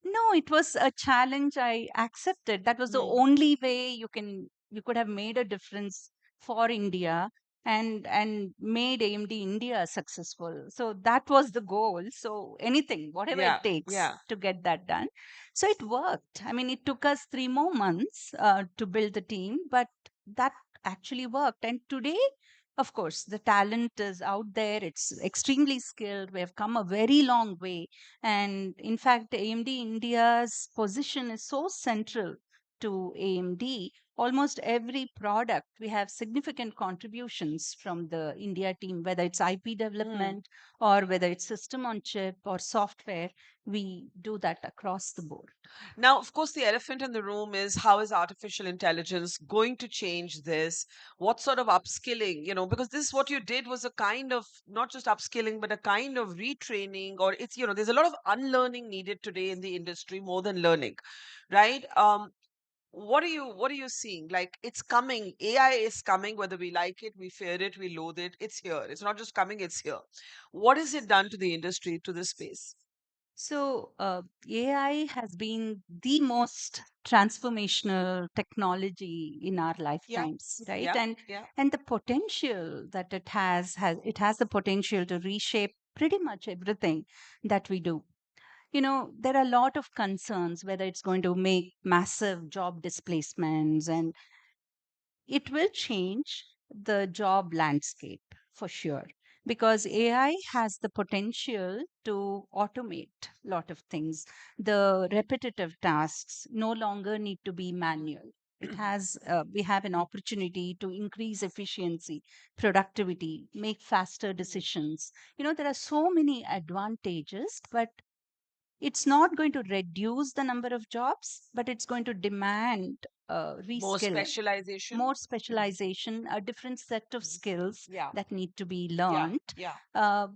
Speaker 18: No, it was a challenge I accepted. That was the only way you could have made a difference for India, and made AMD India successful. So that was the goal. So anything, whatever
Speaker 17: Yeah.
Speaker 18: it takes
Speaker 17: Yeah.
Speaker 18: to get that done. So it worked. I mean, it took us 3 more months to build the team, but that actually worked. And today, of course, the talent is out there. It's extremely skilled. We have come a very long way. And in fact, AMD India's position is so central to AMD, almost every product, we have significant contributions from the India team, whether it's IP development or whether it's system on chip or software, we do that across the board.
Speaker 17: Now, of course, the elephant in the room is how is artificial intelligence going to change this? What sort of upskilling, because this is what you did was a kind of not just upskilling, but a kind of retraining, or it's, there's a lot of unlearning needed today in the industry more than learning, right? What are you seeing? Like, it's coming. AI is coming, whether we like it, we fear it, we loathe it. It's here. It's not just coming, it's here. What has it done to the industry, to this space?
Speaker 18: So, AI has been the most transformational technology in our lifetimes, right?
Speaker 17: Yeah.
Speaker 18: And
Speaker 17: Yeah.
Speaker 18: and the potential that it has the potential to reshape pretty much everything that we do. There are a lot of concerns whether it's going to make massive job displacements, and it will change the job landscape for sure, because AI has the potential to automate a lot of things. The repetitive tasks no longer need to be manual. We have an opportunity to increase efficiency, productivity, make faster decisions. There are so many advantages, but it's not going to reduce the number of jobs, but it's going to demand
Speaker 17: More
Speaker 18: reskilling,
Speaker 17: specialization.
Speaker 18: more specialization, a different set of skills
Speaker 17: Yeah.
Speaker 18: that need to be
Speaker 17: Yeah.
Speaker 18: learned.
Speaker 17: Yeah.
Speaker 18: Uh,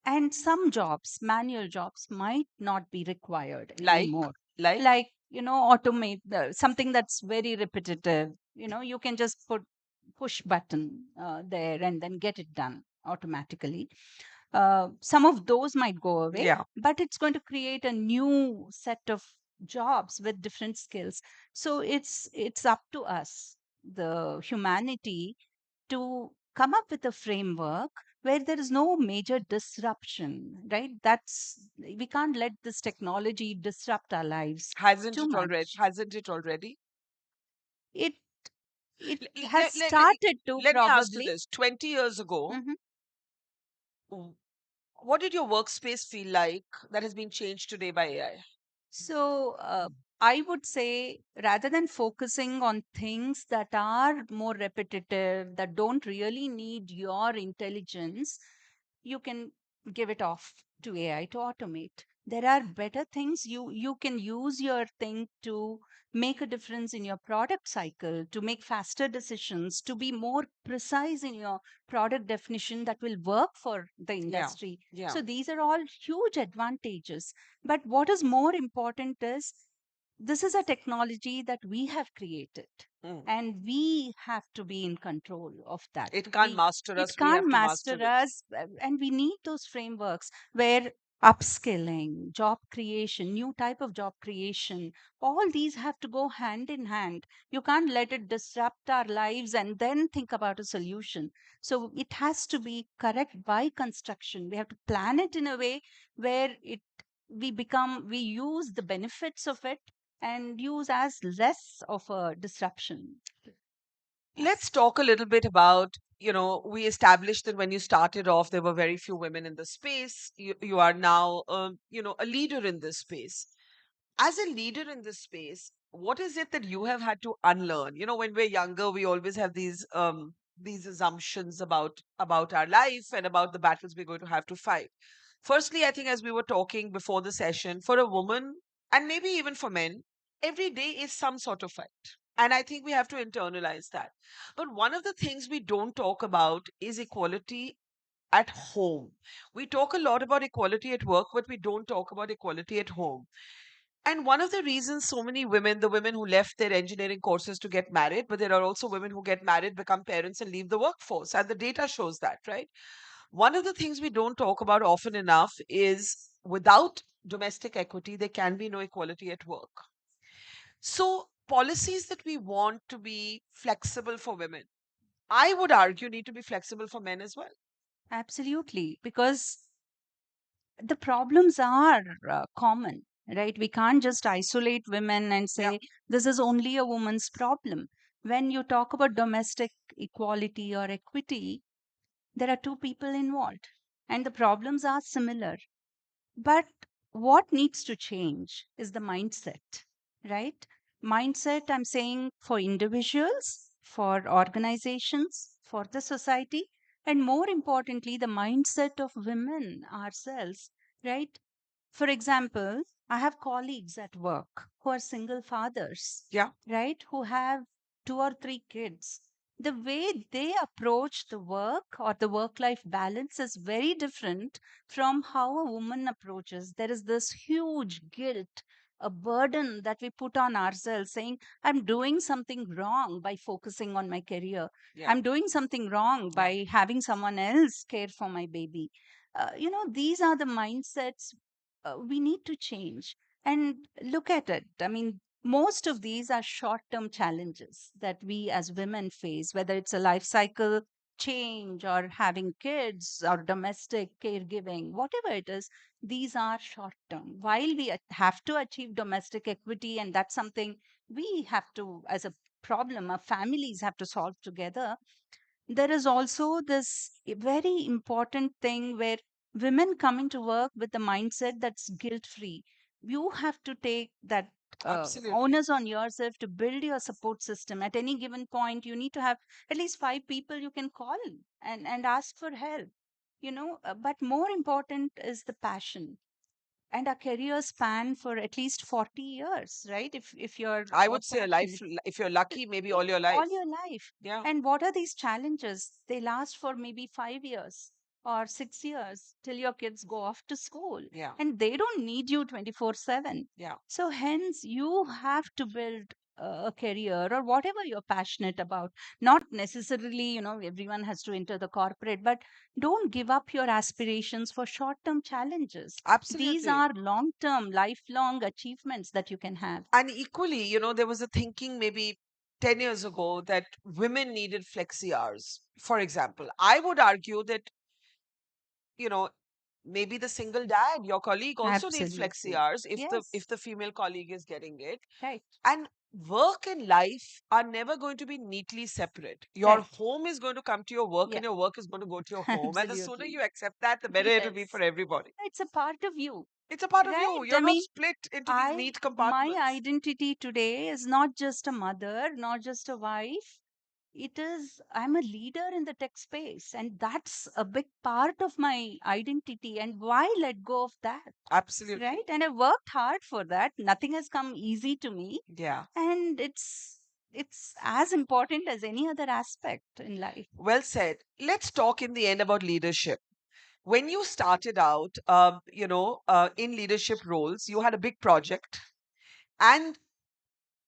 Speaker 18: and some jobs, manual jobs, might not be required
Speaker 17: Like,
Speaker 18: anymore.
Speaker 17: like,
Speaker 18: Like, automate something that's very repetitive. You can just push button there and then get it done automatically. Some of those might go away,
Speaker 17: yeah.
Speaker 18: but it's going to create a new set of jobs with different skills. So it's up to us, the humanity, to come up with a framework where there is no major disruption, right? We can't let this technology disrupt our lives
Speaker 17: Hasn't
Speaker 18: too
Speaker 17: it already?
Speaker 18: much.
Speaker 17: Hasn't it already?
Speaker 18: It it
Speaker 17: L-
Speaker 18: has
Speaker 17: Let, let, let,
Speaker 18: started to
Speaker 17: let me ask you
Speaker 18: probably.
Speaker 17: this. 20 years ago,
Speaker 18: Mhm.
Speaker 17: w- what did your workspace feel like that has been changed today by AI?
Speaker 18: So, I would say rather than focusing on things that are more repetitive, that don't really need your intelligence, you can give it off to AI to automate. There are better things you can use your thing to make a difference in your product cycle, to make faster decisions, to be more precise in your product definition that will work for the
Speaker 17: Yeah.
Speaker 18: industry.
Speaker 17: Yeah.
Speaker 18: So these are all huge advantages. But what is more important is this is a technology that we have created,
Speaker 17: Mm.
Speaker 18: and we have to be in control of that.
Speaker 17: It can't master
Speaker 18: It
Speaker 17: us. We
Speaker 18: can't
Speaker 17: have to master
Speaker 18: master
Speaker 17: it.
Speaker 18: us, and we need those frameworks where upskilling, job creation, new type of job creation, all these have to go hand in hand. You can't let it disrupt our lives and then think about a solution. So it has to be correct by construction. We have to plan it in a way where we use the benefits of it and use as less of a disruption.
Speaker 17: Let's talk a little bit about, we established that when you started off, there were very few women in the space. You are now, a leader in this space. As a leader in this space, what is it that you have had to unlearn? When we're younger, we always have these assumptions about our life and about the battles we're going to have to fight. Firstly, I think as we were talking before the session, for a woman and maybe even for men, every day is some sort of fight. And I think we have to internalize that. But one of the things we don't talk about is equality at home. We talk a lot about equality at work, but we don't talk about equality at home. And one of the reasons so many women, the women who left their engineering courses to get married, but there are also women who get married, become parents, and leave the workforce. And the data shows that, right? One of the things we don't talk about often enough is without domestic equity, there can be no equality at work. So, policies that we want to be flexible for women, I would argue, need to be flexible for men as well.
Speaker 18: Absolutely, because the problems are common, right? We can't just isolate women and say this is only a woman's problem. When you talk about domestic equality or equity, there are two people involved, and the problems are similar. But what needs to change is the mindset, right? Mindset, I'm saying for individuals, for organizations, for the society, and more importantly, the mindset of women ourselves, right? For example, I have colleagues at work who are single fathers,
Speaker 17: Yeah.
Speaker 18: right? Who have 2 or 3 kids. The way they approach the work or the work life balance is very different from how a woman approaches. There is this huge guilt, a burden that we put on ourselves, saying, I'm doing something wrong by focusing on my career.
Speaker 17: Yeah.
Speaker 18: I'm doing something wrong by having someone else care for my baby. These are the mindsets we need to change and look at it. I mean, most of these are short term challenges that we as women face, whether it's a life cycle change or having kids or domestic caregiving, whatever it is, these are short term. While we have to achieve domestic equity, and that's something we have to, as a problem, our families have to solve together, there is also this very important thing where women come into work with the mindset that's guilt free. You have to take that
Speaker 17: Absolutely.
Speaker 18: onus on yourself to build your support system. At any given point, you need to have at least 5 people you can call and ask for help. But more important is the passion and a career span for at least 40 years, right? If you're
Speaker 17: I would say a life,
Speaker 18: passionate,
Speaker 17: if you're lucky, maybe all your life.
Speaker 18: all your life.
Speaker 17: Yeah.
Speaker 18: And what are these challenges? They last for maybe 5 years or 6 years till your kids go off to school.
Speaker 17: Yeah.
Speaker 18: And they don't need you 24/7.
Speaker 17: Yeah.
Speaker 18: So, hence, you have to build a career or whatever you're passionate about. Not necessarily, everyone has to enter the corporate, but don't give up your aspirations for short term challenges. These
Speaker 17: Absolutely.
Speaker 18: are long term, lifelong achievements that you can have.
Speaker 17: And equally, there was a thinking maybe 10 years ago that women needed flexi hours. For example, I would argue that, you know, maybe the single dad, your colleague, also needs flexi
Speaker 18: Absolutely.
Speaker 17: hours if the
Speaker 18: Yes.
Speaker 17: female colleague is getting it.
Speaker 18: Right.
Speaker 17: And work and life are never going to be neatly separate. Your
Speaker 18: Right.
Speaker 17: home is going to come to your work
Speaker 18: Yeah.
Speaker 17: and your work is going to go to your home. And the sooner
Speaker 18: Absolutely.
Speaker 17: you accept that, the better it'll be
Speaker 18: Yes.
Speaker 17: for everybody.
Speaker 18: It's a part of you,
Speaker 17: It's a part of
Speaker 18: right?
Speaker 17: you.
Speaker 18: I
Speaker 17: You're not
Speaker 18: mean,
Speaker 17: split into these neat
Speaker 18: my
Speaker 17: compartments.
Speaker 18: identity today is not just a mother, not just a wife. It is, I'm a leader in the tech space, and that's a big part of my identity. And why let go of that?
Speaker 17: Absolutely.
Speaker 18: Right? And I worked hard for that. Nothing has come easy to me.
Speaker 17: Yeah.
Speaker 18: And it's as important as any other aspect in life.
Speaker 17: Well said. Let's talk in the end about leadership. When you started out, in leadership roles, you had a big project and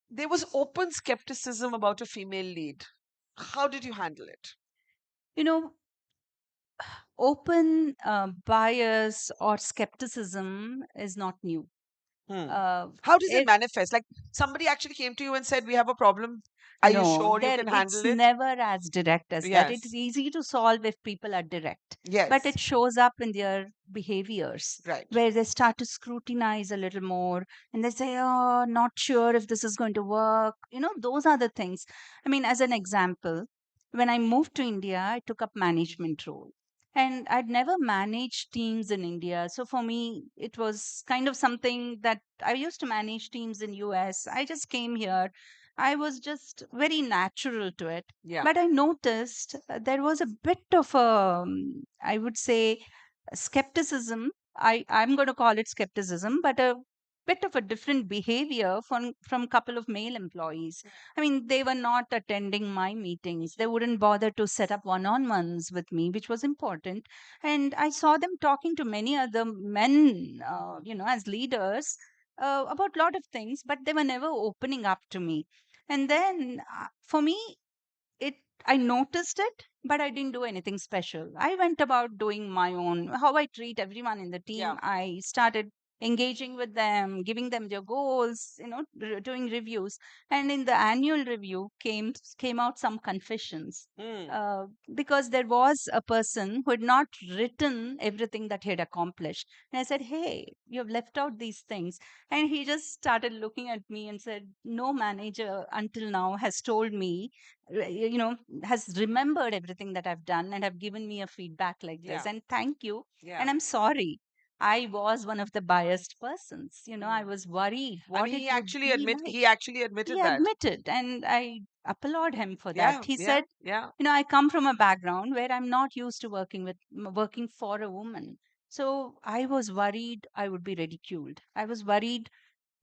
Speaker 17: there was open skepticism about a female lead. How did you handle it?
Speaker 18: You know, open bias or skepticism is not new.
Speaker 17: Hmm.
Speaker 18: Uh,
Speaker 17: How does it
Speaker 18: it
Speaker 17: manifest? Like somebody actually came to you and said, "We have a problem. Are you
Speaker 18: No,
Speaker 17: sure you can
Speaker 18: it's
Speaker 17: handle it?"
Speaker 18: never as direct as that. It's
Speaker 17: Yes.
Speaker 18: easy to solve if people are direct, but
Speaker 17: Yes.
Speaker 18: it shows up in their behaviors
Speaker 17: Right.
Speaker 18: where they start to scrutinize a little more and they say, oh, not sure if this is going to work. Those are the things. I mean, as an example, when I moved to India, I took up management role. And I'd never managed teams in India. So for me, it was kind of something that I used to manage teams in US. I just came here. I was just very natural to it.
Speaker 17: Yeah.
Speaker 18: But I noticed there was a bit of a, I would say, skepticism. I'm going to call it skepticism, but a bit of a different behavior from a couple of male employees. I mean, they were not attending my meetings. They wouldn't bother to set up one-on-ones with me, which was important. And I saw them talking to many other men, as leaders about a lot of things, but they were never opening up to me. And then for me, it I noticed it, but I didn't do anything special. I went about doing my own, how I treat everyone in the
Speaker 17: Yeah.
Speaker 18: team. I started engaging with them, giving them their goals, doing reviews. And in the annual review came out some confessions.
Speaker 17: Hmm.
Speaker 18: Because there was a person who had not written everything that he had accomplished. And I said, hey, you have left out these things. And he just started looking at me and said, no manager until now has told me, has remembered everything that I've done and have given me a feedback like this.
Speaker 17: Yeah.
Speaker 18: And thank you.
Speaker 17: Yeah.
Speaker 18: And I'm sorry. I was one of the biased persons. I was worried
Speaker 17: I
Speaker 18: what
Speaker 17: mean,
Speaker 18: it would be like.
Speaker 17: he actually
Speaker 18: He
Speaker 17: admitted that.
Speaker 18: admitted, and I applaud him for that.
Speaker 17: Yeah,
Speaker 18: He
Speaker 17: yeah,
Speaker 18: said,
Speaker 17: yeah.
Speaker 18: I come from a background where I'm not used to working for a woman. So I was worried I would be ridiculed. I was worried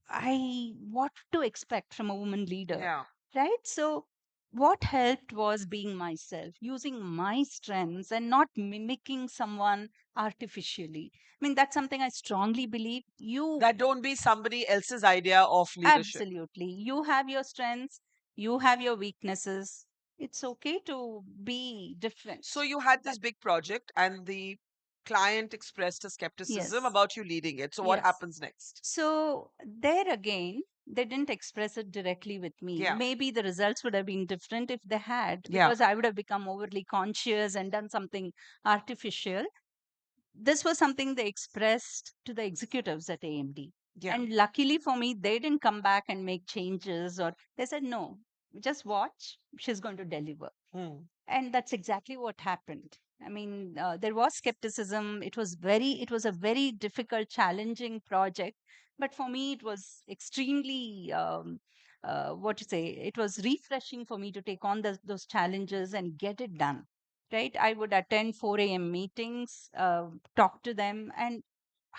Speaker 18: what to expect from a woman leader,
Speaker 17: Yeah.
Speaker 18: right? So what helped was being myself, using my strengths and not mimicking someone artificially. I mean, that's something I strongly believe.
Speaker 17: That don't be somebody else's idea of leadership.
Speaker 18: Absolutely, you have your strengths, you have your weaknesses. It's okay to be different.
Speaker 17: So you had this big project and the client expressed a skepticism
Speaker 18: Yes.
Speaker 17: about you leading it. So what
Speaker 18: Yes.
Speaker 17: happens next?
Speaker 18: So there again, they didn't express it directly with me.
Speaker 17: Yeah.
Speaker 18: Maybe the results would have been different if they had,
Speaker 17: Yeah.
Speaker 18: because I would have become overly conscious and done something artificial. This was something they expressed to the executives at AMD.
Speaker 17: Yeah.
Speaker 18: And luckily for me, they didn't come back and make changes, or they said, no, just watch, she's going to deliver. And that's exactly what happened. I mean, there was skepticism. It was a very difficult, challenging project. But for me, it was extremely, what to say, it was refreshing for me to take on those challenges and get it done. Right? I would attend 4 a.m. meetings, talk to them, and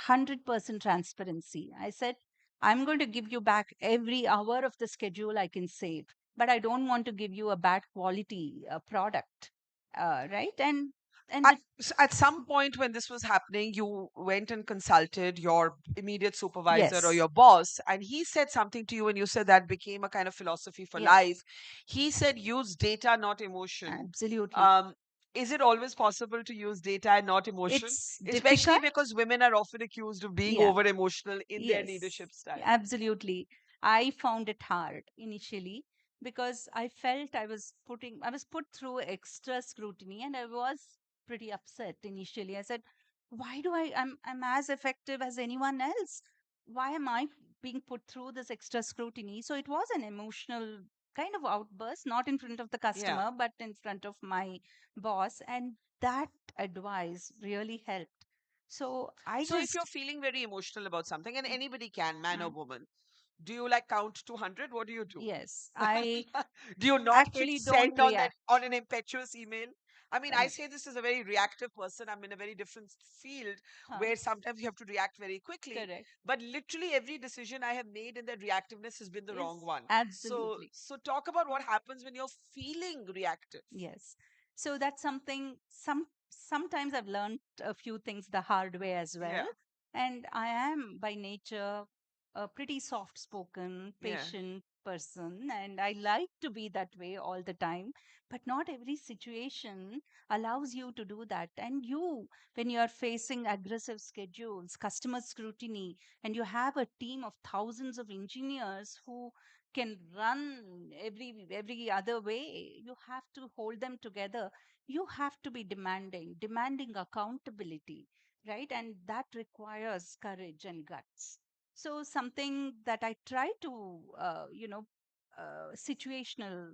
Speaker 18: 100% transparency. I said, I'm going to give you back every hour of the schedule I can save, but I don't want to give you a bad quality product, right? And
Speaker 17: At some point when this was happening, you went and consulted your immediate supervisor or
Speaker 18: Yes.
Speaker 17: your boss, and he said something to you, and you said that became a kind of philosophy for
Speaker 18: Yes.
Speaker 17: life. He said, use data, not emotion.
Speaker 18: Absolutely.
Speaker 17: Is it always possible to use data and not emotion?
Speaker 18: It's
Speaker 17: Especially
Speaker 18: difficult.
Speaker 17: because women are often accused of being
Speaker 18: Yeah.
Speaker 17: over emotional in their
Speaker 18: Yes,
Speaker 17: leadership style.
Speaker 18: absolutely. I found it hard initially because I felt I was put through extra scrutiny, and I was pretty upset initially. I said, why I'm as effective as anyone else? Why am I being put through this extra scrutiny? So it was an emotional kind of outburst, not in front of the
Speaker 17: Yeah.
Speaker 18: customer, but in front of my boss. And that advice really helped. So I
Speaker 17: So if
Speaker 18: just
Speaker 17: you're feeling very emotional about something, and anybody can, man or woman, do you like count to 100? What do you do?
Speaker 18: Yes, I
Speaker 17: Do you not hit
Speaker 18: actually don't
Speaker 17: send on that
Speaker 18: react.
Speaker 17: on an impetuous email? I mean, I
Speaker 18: No.
Speaker 17: say this as a very reactive person. I'm in a very different field
Speaker 18: Huh.
Speaker 17: where sometimes you have to react very quickly.
Speaker 18: Correct.
Speaker 17: But literally every decision I have made in that reactiveness has been the wrong
Speaker 18: Is
Speaker 17: one.
Speaker 18: absolutely.
Speaker 17: So talk about what happens when you're feeling reactive.
Speaker 18: Yes. So that's something sometimes I've learned a few things the hard way as well.
Speaker 17: Yeah.
Speaker 18: And I am by nature a pretty soft spoken,
Speaker 17: Yeah.
Speaker 18: patient person, and I like to be that way all the time. But not every situation allows you to do that. And when you are facing aggressive schedules, customer scrutiny, and you have a team of thousands of engineers who can run every other way, you have to hold them together. You have to be demanding accountability, right? And that requires courage and guts. So something that I try to situational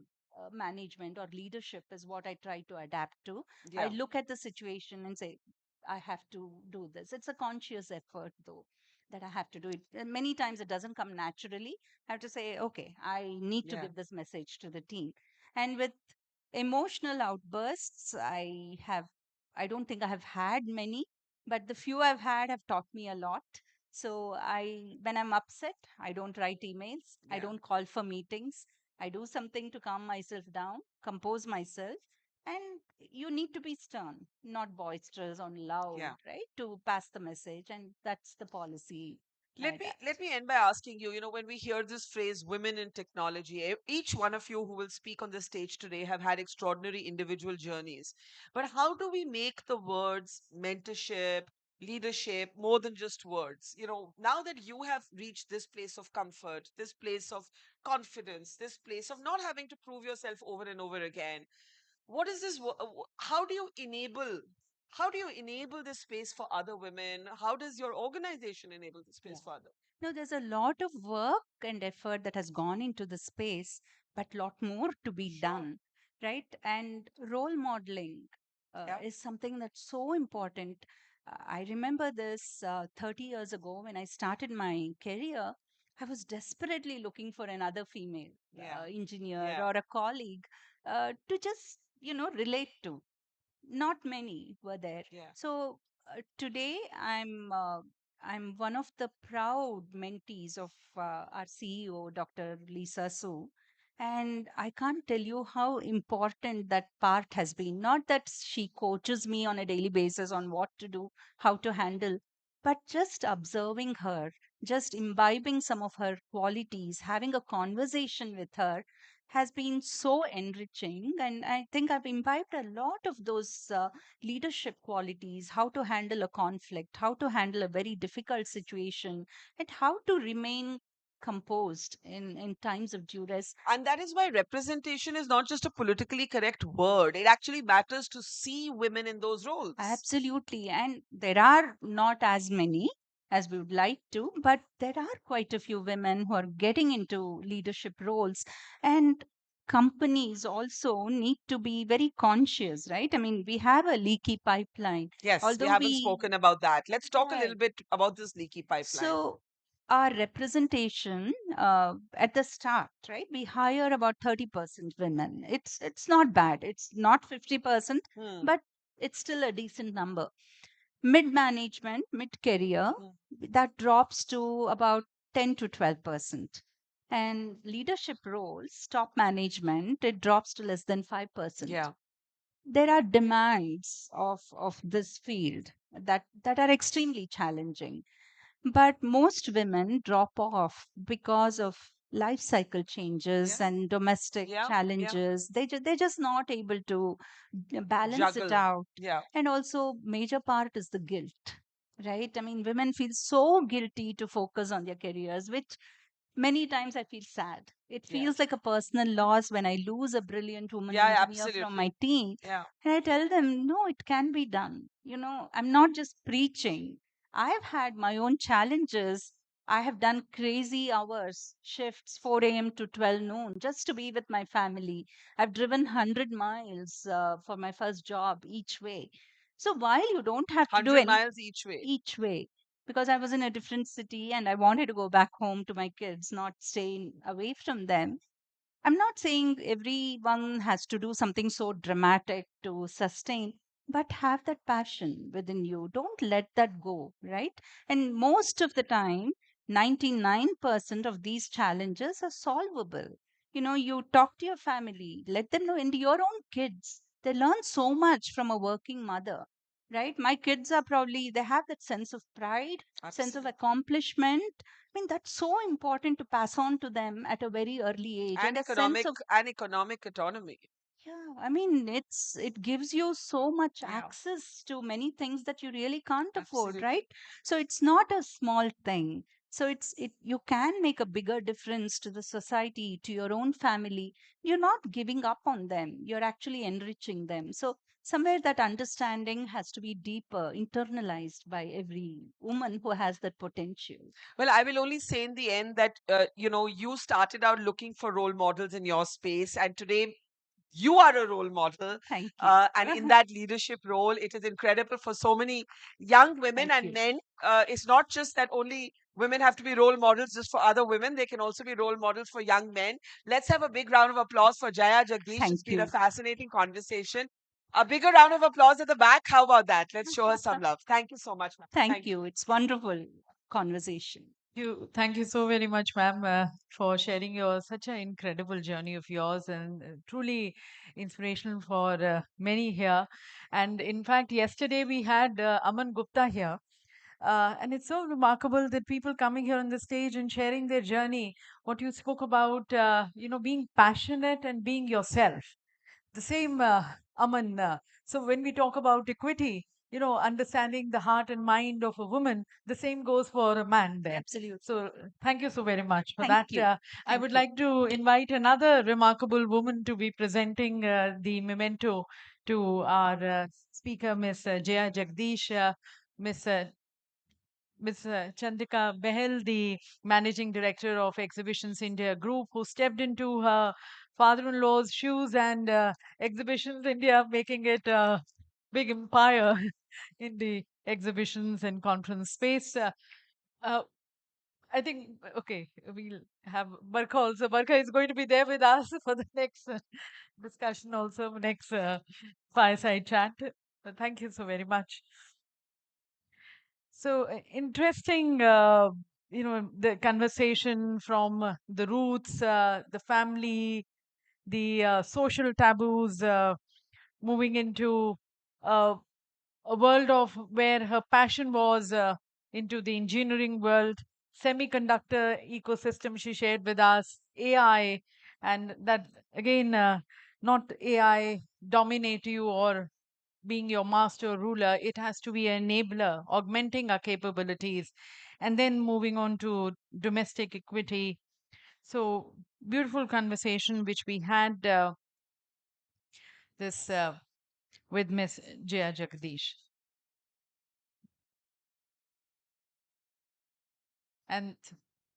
Speaker 18: management or leadership is what I try to adapt to. I
Speaker 17: Yeah.
Speaker 18: look at the situation and say, I have to do this. It's a conscious effort though, that I have to do it. And many times it doesn't come naturally. I have to say, okay, I need to
Speaker 17: Yeah.
Speaker 18: give this message to the team. And with emotional outbursts, I don't think I have had many, but the few I've had have taught me a lot. So when I'm upset, I don't write emails. I
Speaker 17: Yeah.
Speaker 18: don't call for meetings. I do something to calm myself down, compose myself. And you need to be stern, not boisterous or loud,
Speaker 17: Yeah.
Speaker 18: right? To pass the message. And that's the policy I
Speaker 17: Let me
Speaker 18: adapt.
Speaker 17: let me end by asking you, when we hear this phrase women in technology, each one of you who will speak on the stage today have had extraordinary individual journeys. But how do we make the words mentorship, leadership more than just words? Now that you have reached this place of comfort, this place of confidence, this place of not having to prove yourself over and over again, what is this how do you enable this space for other women? How does your organization enable this space for other?
Speaker 18: No, there's a lot of work and effort that has gone into the space, but lot more to be done, right? And role modeling
Speaker 17: Yeah.
Speaker 18: is something that's so important. I remember this 30 years ago when I started my career. I was desperately looking for another female engineer
Speaker 17: Yeah.
Speaker 18: or a colleague to just, relate to. Not many were there.
Speaker 17: Yeah.
Speaker 18: So today I'm one of the proud mentees of our CEO, Dr. Lisa Su. And I can't tell you how important that part has been. Not that she coaches me on a daily basis on what to do, how to handle, but just observing her, just imbibing some of her qualities, having a conversation with her has been so enriching. And I think I've imbibed a lot of those leadership qualities, how to handle a conflict, how to handle a very difficult situation, and how to remain composed in times of duress.
Speaker 17: And that is why representation is not just a politically correct word. It actually matters to see women in those roles.
Speaker 18: Absolutely. And there are not as many as we would like to, but there are quite a few women who are getting into leadership roles. And companies also need to be very conscious, right? I mean, we have a leaky pipeline.
Speaker 17: Yes, we
Speaker 18: Although
Speaker 17: haven't
Speaker 18: we,
Speaker 17: spoken about that. Let's talk a little
Speaker 18: right.
Speaker 17: bit about this leaky pipeline.
Speaker 18: So, our representation at the start, right? We hire about 30% women. It's not bad. It's not 50%,
Speaker 17: Hmm.
Speaker 18: but it's still a decent number. Mid management, mid career,
Speaker 17: Hmm.
Speaker 18: that drops to about 10 to 12%. And leadership roles, top management, it drops to less than 5%.
Speaker 17: Yeah.
Speaker 18: There are demands of this field that are extremely challenging, but most women drop off because of life cycle changes
Speaker 17: Yeah.
Speaker 18: and domestic
Speaker 17: Yeah. Yeah.
Speaker 18: challenges. They're just not able to balance it
Speaker 17: Juggle.
Speaker 18: out.
Speaker 17: Yeah.
Speaker 18: And also, major part is the guilt, right? I mean, women feel so guilty to focus on their careers, which many times I feel sad. It
Speaker 17: Yeah.
Speaker 18: feels like a personal loss when I lose a brilliant woman
Speaker 17: Yeah,
Speaker 18: engineer from my
Speaker 17: absolutely.
Speaker 18: team.
Speaker 17: Yeah.
Speaker 18: And I tell them, no, it can be done. I'm not just preaching. I've had my own challenges. I have done crazy hours, shifts, 4 a.m. to 12 noon, just to be with my family. I've driven 100 miles for my first job each way. So while you don't have to do
Speaker 17: 100
Speaker 18: any
Speaker 17: miles
Speaker 18: each way, because I was in a different city and I wanted to go back home to my kids, not staying away from them. I'm not saying everyone has to do something so dramatic to sustain, but have that passion within you. Don't let that go, right? And most of the time, 99% of these challenges are solvable. You talk to your family, let them know, and your own kids. They learn so much from a working mother, right? My kids are probably, they have that sense of pride, sense of
Speaker 17: Absolutely.
Speaker 18: accomplishment. I mean, that's so important to pass on to them at a very early age,
Speaker 17: And
Speaker 18: and a sense
Speaker 17: economic
Speaker 18: of,
Speaker 17: and economic autonomy.
Speaker 18: yeah, I mean, it gives you so much
Speaker 17: Yeah.
Speaker 18: access to many things that you really can't afford,
Speaker 17: Absolutely.
Speaker 18: right? So it's not a small thing. So you can make a bigger difference to the society, to your own family. You're not giving up on them. You're actually enriching them. So somewhere that understanding has to be deeper, internalized by every woman who has that potential.
Speaker 17: Well, I will only say in the end that, you started out looking for role models in your space, and today you are a role model.
Speaker 18: Thank you.
Speaker 17: And in that leadership role, it is incredible for so many young women
Speaker 18: Thank
Speaker 17: and
Speaker 18: you.
Speaker 17: men. It's not just that only women have to be role models just for other women, they can also be role models for young men. Let's have a big round of applause for Jaya Jagdish. It's
Speaker 18: Thank
Speaker 17: been a
Speaker 18: you.
Speaker 17: fascinating conversation. A bigger round of applause at the back. How about that? Let's show her some love. Thank you so much, ma'am.
Speaker 18: Thank you. It's wonderful conversation.
Speaker 1: Thank you so very much, ma'am, for sharing your such an incredible journey of yours and truly inspirational for many here. And in fact, yesterday we had Aman Gupta here. And it's so remarkable that people coming here on the stage and sharing their journey, what you spoke about, being passionate and being yourself. The same, Aman. So when we talk about equity, understanding the heart and mind of a woman, the same goes for a man there.
Speaker 18: Absolutely.
Speaker 1: So thank you so very much for
Speaker 18: Thank
Speaker 1: that.
Speaker 18: you.
Speaker 1: I
Speaker 18: Thank
Speaker 1: would
Speaker 18: you.
Speaker 1: like to invite another remarkable woman to be presenting the memento to our speaker, Miss Jaya Jagdish, Miss Chandrika Behel, the managing director of Exhibitions India Group, who stepped into her father-in-law's shoes and Exhibitions India, making it big empire in the exhibitions and conference space. Uh, I think, okay, we'll have Barkha also. Barkha is going to be there with us for the next discussion, also, next fireside chat. Thank you so very much. So interesting, the conversation from the roots, the family, the social taboos, moving into uh, a world of where her passion was into the engineering world, semiconductor ecosystem she shared with us, AI, and that again, not AI dominate you or being your master ruler, it has to be an enabler, augmenting our capabilities, and then moving on to domestic equity. So, beautiful conversation which we had this with Miss Jaya Jagdish. And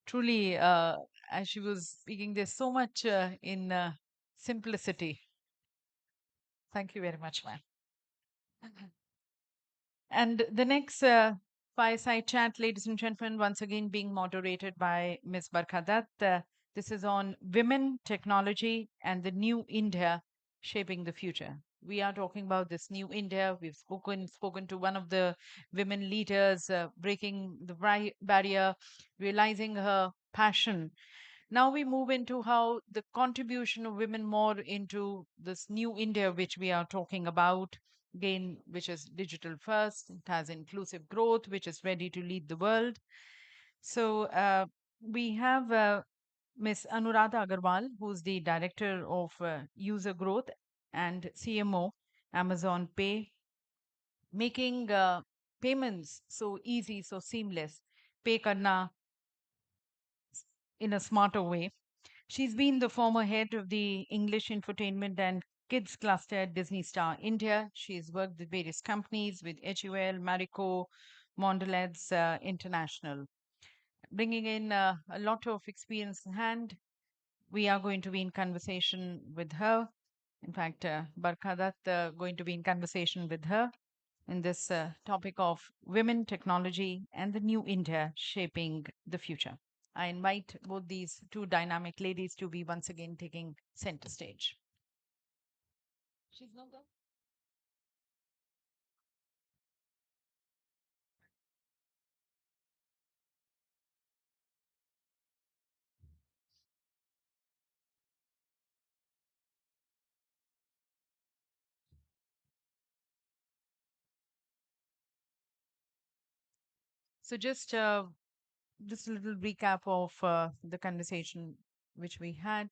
Speaker 1: truly, as she was speaking, there's so much in simplicity. Thank you very much, ma'am. And the next fireside chat, ladies and gentlemen, once again being moderated by Ms. Barkha. This is on women, technology, and the new India shaping the future. We are talking about this new India. We've spoken to one of the women leaders, breaking the barrier, realizing her passion. Now we move into how the contribution of women more into this new India, which we are talking about, again, which is digital first. It has inclusive growth, which is ready to lead the world. So we have Ms. Anuradha Agarwal, who's the Director of User Growth and CMO, Amazon Pay, making payments so easy, so seamless. Pay karna in a smarter way. She's been the former head of the English Infotainment and Kids Cluster at Disney Star India. She's worked with various companies with HUL, Marico, Mondelez International. Bringing in a lot of experience in hand, we are going to be in conversation with her. In fact, Barkha going to be in conversation with her in this topic of women, technology, and the new India shaping the future. I invite both these two dynamic ladies to be once again taking center stage. She's not there. So just a little recap of the conversation which we had.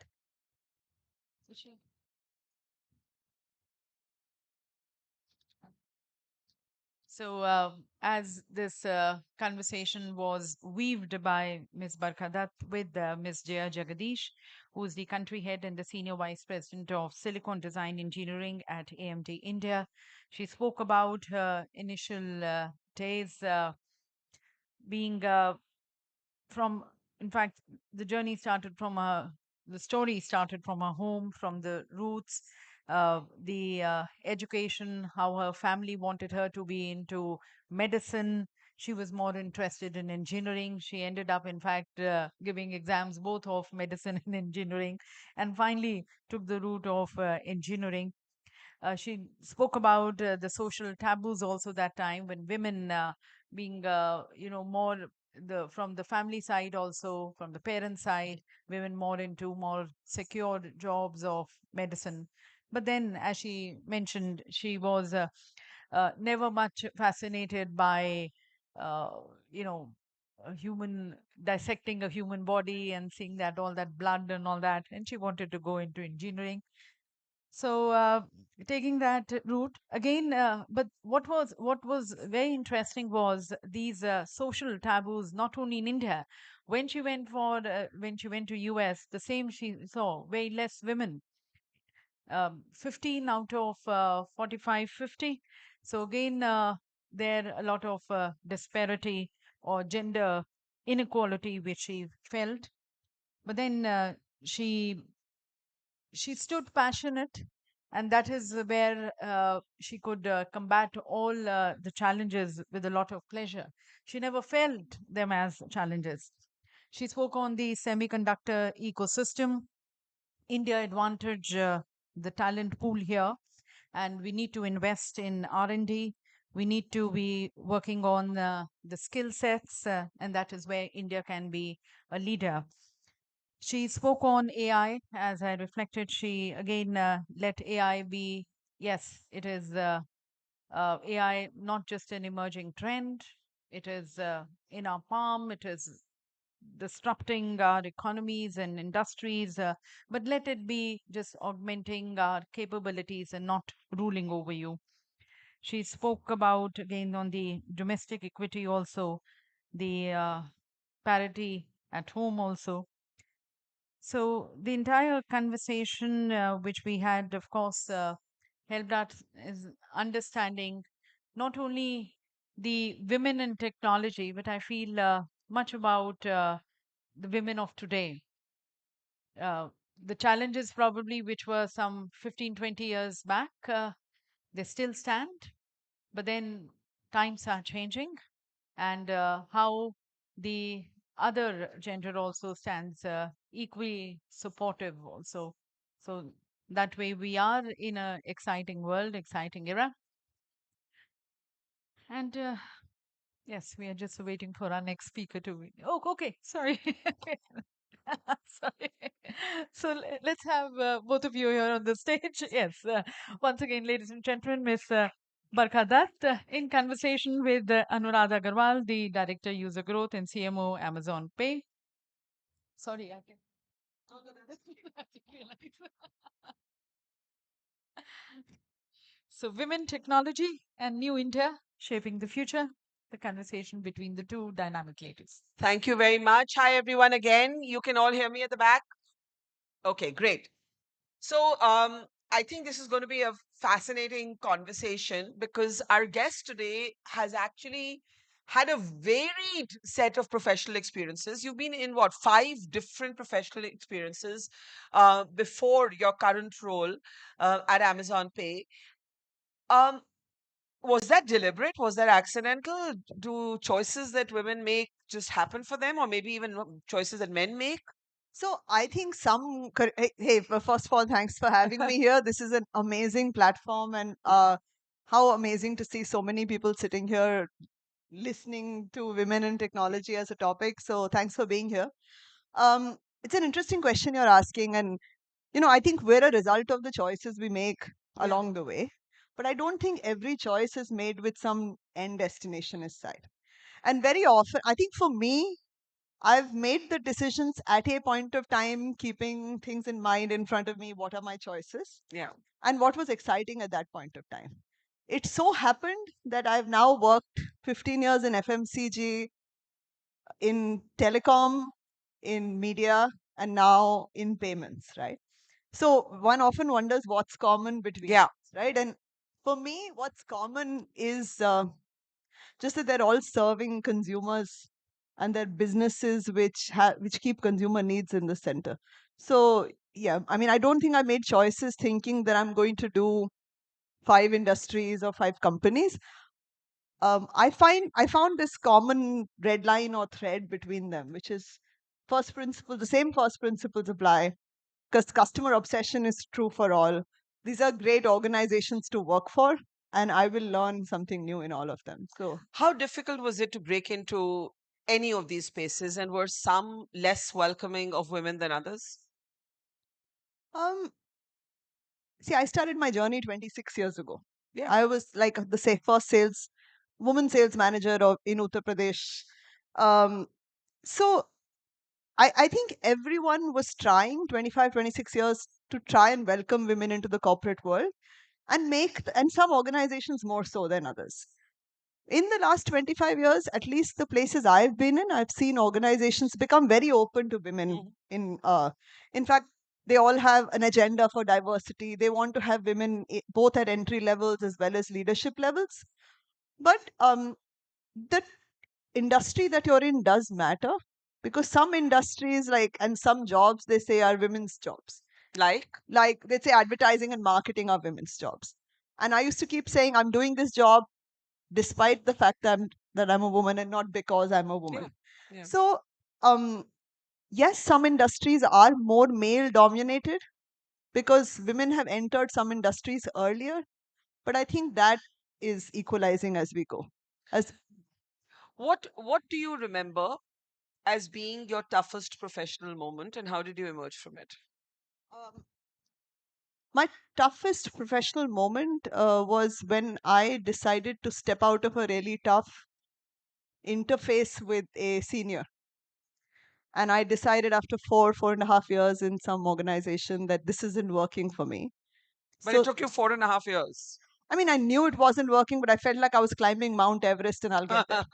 Speaker 1: So, as this conversation was weaved by Ms. Barkadat with Ms. Jaya Jagadish, who is the country head and the senior vice president of Silicon Design Engineering at AMD India, she spoke about her initial days being from, in fact, the journey started from the story started from her home, from the roots, the education, how her family wanted her to be into medicine. She was more interested in engineering. She ended up, in fact, giving exams both of medicine and engineering, and finally took the route of engineering. She spoke about the social taboos also that time when women being, more from the family side, also from the parent side, women more into more secure jobs of medicine. But then, as she mentioned, she was never much fascinated by, uh, you know, a human dissecting a human body and seeing that all that blood and all that, and she wanted to go into engineering. So taking that route again, but what was very interesting was these social taboos, not only in India. When she went to US, the same she saw, very less women, 15 out of 45, 50. So again, there a lot of disparity or gender inequality which she felt. But then she stood passionate, And that is where she could combat all the challenges with a lot of pleasure. She never felt them as challenges. She spoke on the semiconductor ecosystem, India advantage, the talent pool here, and we need to invest in R&D. We need to be working on the skill sets, and that is where India can be a leader. She spoke on AI. As I reflected, she again let AI be, yes, it is AI, not just an emerging trend. It is in our palm. It is disrupting our economies and industries, but let it be just augmenting our capabilities and not ruling over you. She spoke about, again, on the domestic equity also, the parity at home also. So the entire conversation which we had, of course, helped us is understanding not only the women in technology, but I feel much about the women of today. Uh, the challenges probably which were some 15, 20 years back, they still stand, but then times are changing, and how the other gender also stands equally supportive also. So that way we are in a exciting world, exciting era. And yes, we are just waiting for our next speaker to be. Oh, okay. Sorry. Sorry. So let's have both of you here on the stage. Yes. Once again, ladies and gentlemen, Miss Barkha Dutt in conversation with Anuradha Agarwal, the Director User Growth and CMO Amazon Pay. Sorry, I can. Oh, no, I didn't realize. So, women, technology, and new India shaping the future. The conversation between the two dynamic ladies.
Speaker 17: Thank you very much. Hi, everyone, again. You can all hear me at the back? Okay, great. So, I think this is going to be a fascinating conversation because our guest today has actually had a varied set of professional experiences. You've been in what, 5 different professional experiences before your current role at Amazon Pay. Um, was that deliberate? Was that accidental? Do choices that women make just happen for them, or maybe even choices that men make?
Speaker 19: So I think hey, first of all, thanks for having me here. This is an amazing platform, and how amazing to see so many people sitting here listening to women in technology as a topic. So thanks for being here. It's an interesting question you're asking, and I think we're a result of the choices we make along the way. But I don't think every choice is made with some end destination in sight. And very often, I think for me, I've made the decisions at a point of time, keeping things in mind in front of me. What are my choices?
Speaker 17: Yeah.
Speaker 19: And what was exciting at that point of time? It so happened that I've now worked 15 years in FMCG, in telecom, in media, and now in payments, right? So one often wonders what's common between us, right? And for me, what's common is just that they're all serving consumers and they're businesses which keep consumer needs in the center. So yeah, I mean, I don't think I made choices thinking that I'm going to do 5 industries or 5 companies. I found this common red line or thread between them, which is first principle. The same first principles apply because customer obsession is true for all. These are great organizations to work for, and I will learn something new in all of them. So,
Speaker 17: how difficult was it to break into any of these spaces, and were some less welcoming of women than others?
Speaker 19: Um, see, I started my journey 26 years ago.
Speaker 17: Yeah.
Speaker 19: I was like the first woman sales manager in Uttar Pradesh. So I think everyone was trying 25, 26 years to try and welcome women into the corporate world and some organizations more so than others. In the last 25 years, at least the places I've been in, I've seen organizations become very open to women. In fact, they all have an agenda for diversity. They want to have women both at entry levels as well as leadership levels. But the industry that you're in does matter because some industries and some jobs they say are women's jobs. Like let's say advertising and marketing are women's jobs. And I used to keep saying I'm doing this job despite the fact that I'm a woman and not because I'm a woman.
Speaker 17: Yeah.
Speaker 19: So yes, some industries are more male dominated because women have entered some industries earlier, but I think that is equalizing as we go. As
Speaker 17: What do you remember as being your toughest professional moment, and how did you emerge from it?
Speaker 19: um, my toughest professional moment was when I decided to step out of a really tough interface with a senior. And I decided after 4.5 years in some organization that this isn't working for me.
Speaker 17: But it took you 4.5 years.
Speaker 19: I mean, I knew it wasn't working, but I felt like I was climbing Mount Everest and I'll get there.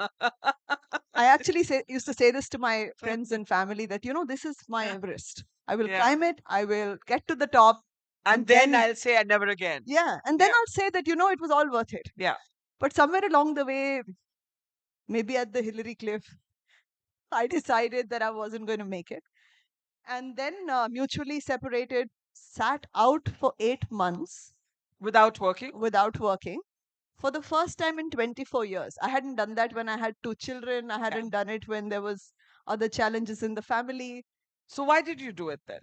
Speaker 19: I actually used to say this to my friends and family that, this is my Everest. I will climb it. I will get to the top.
Speaker 17: And then I'll say I never again.
Speaker 19: Yeah. And then I'll say that, it was all worth it.
Speaker 17: Yeah.
Speaker 19: But somewhere along the way, maybe at the Hillary Cliff, I decided that I wasn't going to make it. And then mutually separated, sat out for 8 months.
Speaker 17: Without working?
Speaker 19: Without working. For the first time in 24 years. I hadn't done that when I had 2 children. I hadn't done it when there was other challenges in the family.
Speaker 17: So why did you do it then?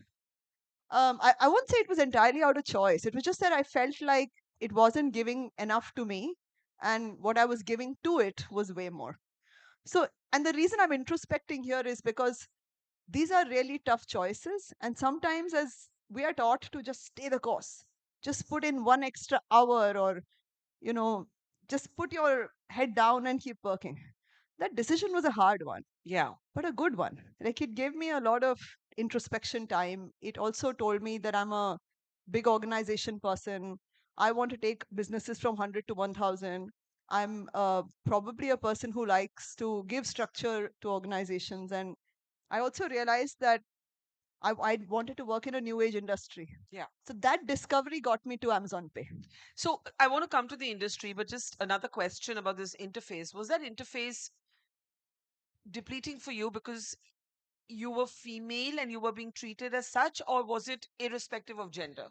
Speaker 19: I won't say it was entirely out of choice. It was just that I felt like it wasn't giving enough to me, and what I was giving to it was way more. So, and the reason I'm introspecting here is because these are really tough choices, and sometimes as we are taught to just stay the course, just put in 1 extra hour, or just put your head down and keep working. That decision was a hard one.
Speaker 17: Yeah.
Speaker 19: But a good one. Like, it gave me a lot of introspection time. It also told me that I'm a big organization person. I want to take businesses from 100 to 1000. I'm probably a person who likes to give structure to organizations. And I also realized that I wanted to work in a new age industry.
Speaker 17: Yeah.
Speaker 19: So that discovery got me to Amazon Pay.
Speaker 17: So I want to come to the industry, but just another question about this interface. Was that interface depleting for you because you were female and you were being treated as such, or was it irrespective of gender?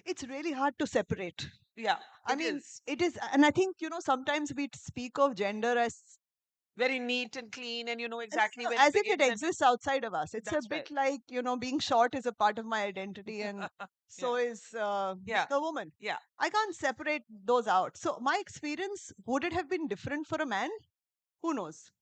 Speaker 19: It's really hard to separate.
Speaker 17: Yeah.
Speaker 19: I mean, it is. And I think, sometimes we speak of gender as
Speaker 17: very neat and clean, and you know exactly where
Speaker 19: as
Speaker 17: it
Speaker 19: if it
Speaker 17: begins.
Speaker 19: exists outside of us. It's a
Speaker 17: That's
Speaker 19: bit like, being short is a part of my identity, and so is being a woman.
Speaker 17: Yeah.
Speaker 19: I can't separate those out. So my experience, would it have been different for a man? Who knows?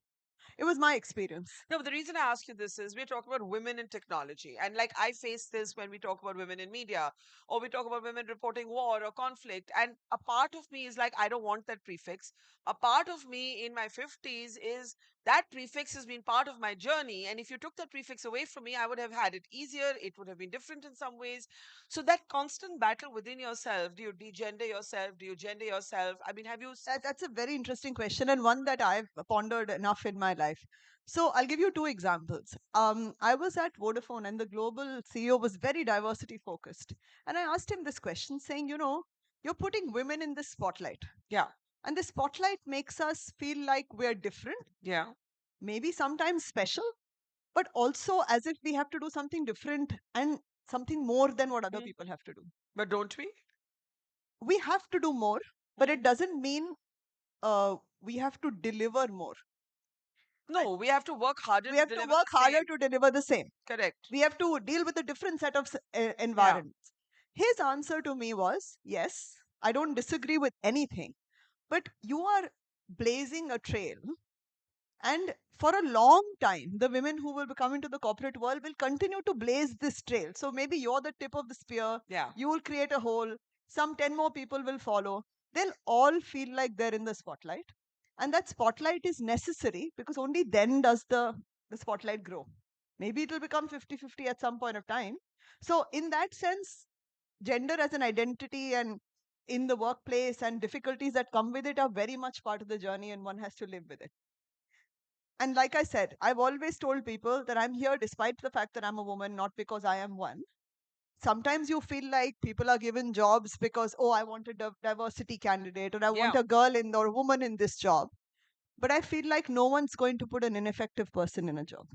Speaker 19: It was my experience.
Speaker 17: No, but the reason I ask you this is we're talking about women in technology. And like I face this when we talk about women in media, or we talk about women reporting war or conflict. And a part of me is like, I don't want that prefix. A part of me in my 50s is that prefix has been part of my journey. And if you took that prefix away from me, I would have had it easier. It would have been different in some ways. So that constant battle within yourself, do you degender yourself? Do you gender yourself? I mean, have you...
Speaker 19: That's a very interesting question, and one that I've pondered enough in my life. So I'll give you 2 examples. I was at Vodafone, and the global CEO was very diversity focused. And I asked him this question, saying, you're putting women in the spotlight.
Speaker 17: Yeah.
Speaker 19: And the spotlight makes us feel like we're different.
Speaker 17: Yeah.
Speaker 19: Maybe sometimes special, but also as if we have to do something different and something more than what other people have to do.
Speaker 17: But don't we?
Speaker 19: We have to do more, but it doesn't mean we have to deliver more.
Speaker 17: No, we have to work harder.
Speaker 19: We have to work harder to deliver the same.
Speaker 17: Correct.
Speaker 19: We have to deal with a different set of environments. His answer to me was, yes, I don't disagree with anything, but you are blazing a trail. And for a long time, the women who will come into the corporate world will continue to blaze this trail. So maybe you're the tip of the spear.
Speaker 17: Yeah.
Speaker 19: You will create a hole. Some 10 more people will follow. They'll all feel like they're in the spotlight. And that spotlight is necessary because only then does the spotlight grow. Maybe it will become 50-50 at some point of time. So in that sense, gender as an identity and in the workplace and difficulties that come with it are very much part of the journey, and one has to live with it. And like I said, I've always told people that I'm here despite the fact that I'm a woman, not because I am one. Sometimes you feel like people are given jobs because, oh, I want a diversity candidate, or I want a girl in or a woman in this job. But I feel like no one's going to put an ineffective person in a job.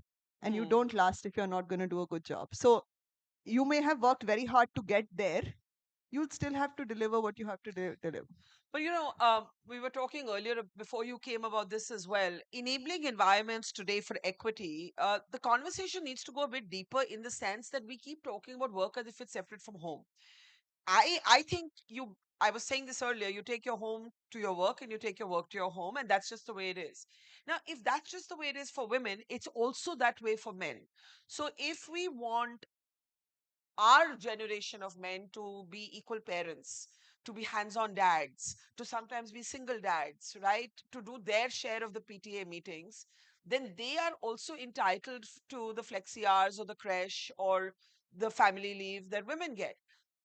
Speaker 19: And you don't last if you're not going to do a good job. So you may have worked very hard to get there, you'll still have to deliver what you have to deliver.
Speaker 17: But we were talking earlier before you came about this as well. Enabling environments today for equity, the conversation needs to go a bit deeper in the sense that we keep talking about work as if it's separate from home. I think I was saying this earlier, you take your home to your work and you take your work to your home, and that's just the way it is. Now, if that's just the way it is for women, it's also that way for men. So if we want our generation of men to be equal parents, to be hands on dads, to sometimes be single dads, right? To do their share of the PTA meetings, then they are also entitled to the flexi hours or the creche or the family leave that women get.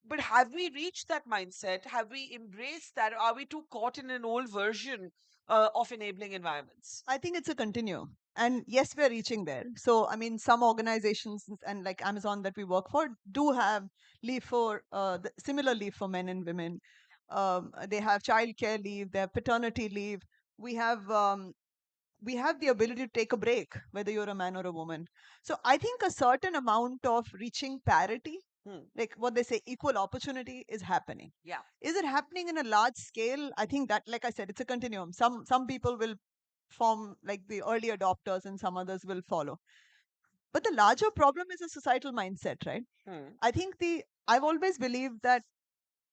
Speaker 17: But have we reached that mindset? Have we embraced that? Are we too caught in an old version of enabling environments?
Speaker 19: I think it's a continuum. And yes, we're reaching there. So, I mean, some organizations and like Amazon that we work for do have leave for similar leave for men and women. They have childcare leave, they have paternity leave. We have the ability to take a break, whether you're a man or a woman. So I think a certain amount of reaching parity, like what they say, equal opportunity, is happening.
Speaker 17: Yeah.
Speaker 19: Is it happening in a large scale? I think that, like I said, it's a continuum. Some people will form like the early adopters and some others will follow. But the larger problem is a societal mindset, right? I think I've always believed that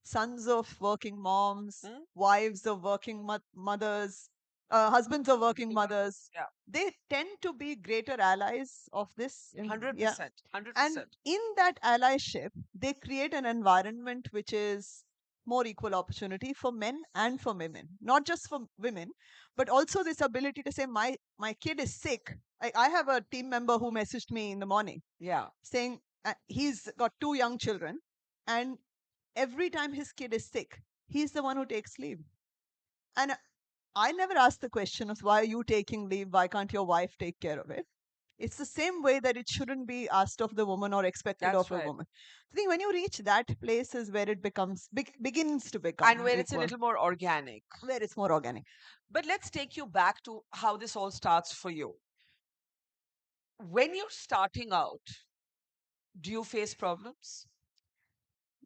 Speaker 19: sons of working moms, wives of working mothers, husbands of working mothers,
Speaker 17: Yeah.
Speaker 19: they tend to be greater allies of this.
Speaker 17: 100%. 100%.
Speaker 19: And in that allyship, they create an environment which is more equal opportunity for men and for women, not just for women, but also this ability to say, my kid is sick. I have a team member who messaged me in the morning,
Speaker 17: yeah,
Speaker 19: saying he's got 2 young children, and every time his kid is sick, he's the one who takes leave. And I never asked the question of why are you taking leave? Why can't your wife take care of it? It's the same way that it shouldn't be asked of the woman or expected
Speaker 17: That's
Speaker 19: of a
Speaker 17: right.
Speaker 19: woman. I think when you reach that place is where it begins to become
Speaker 17: And where it's a
Speaker 19: equal,
Speaker 17: little more organic.
Speaker 19: where it's more organic.
Speaker 17: But let's take you back to how this all starts for you. When you're starting out, do you face problems?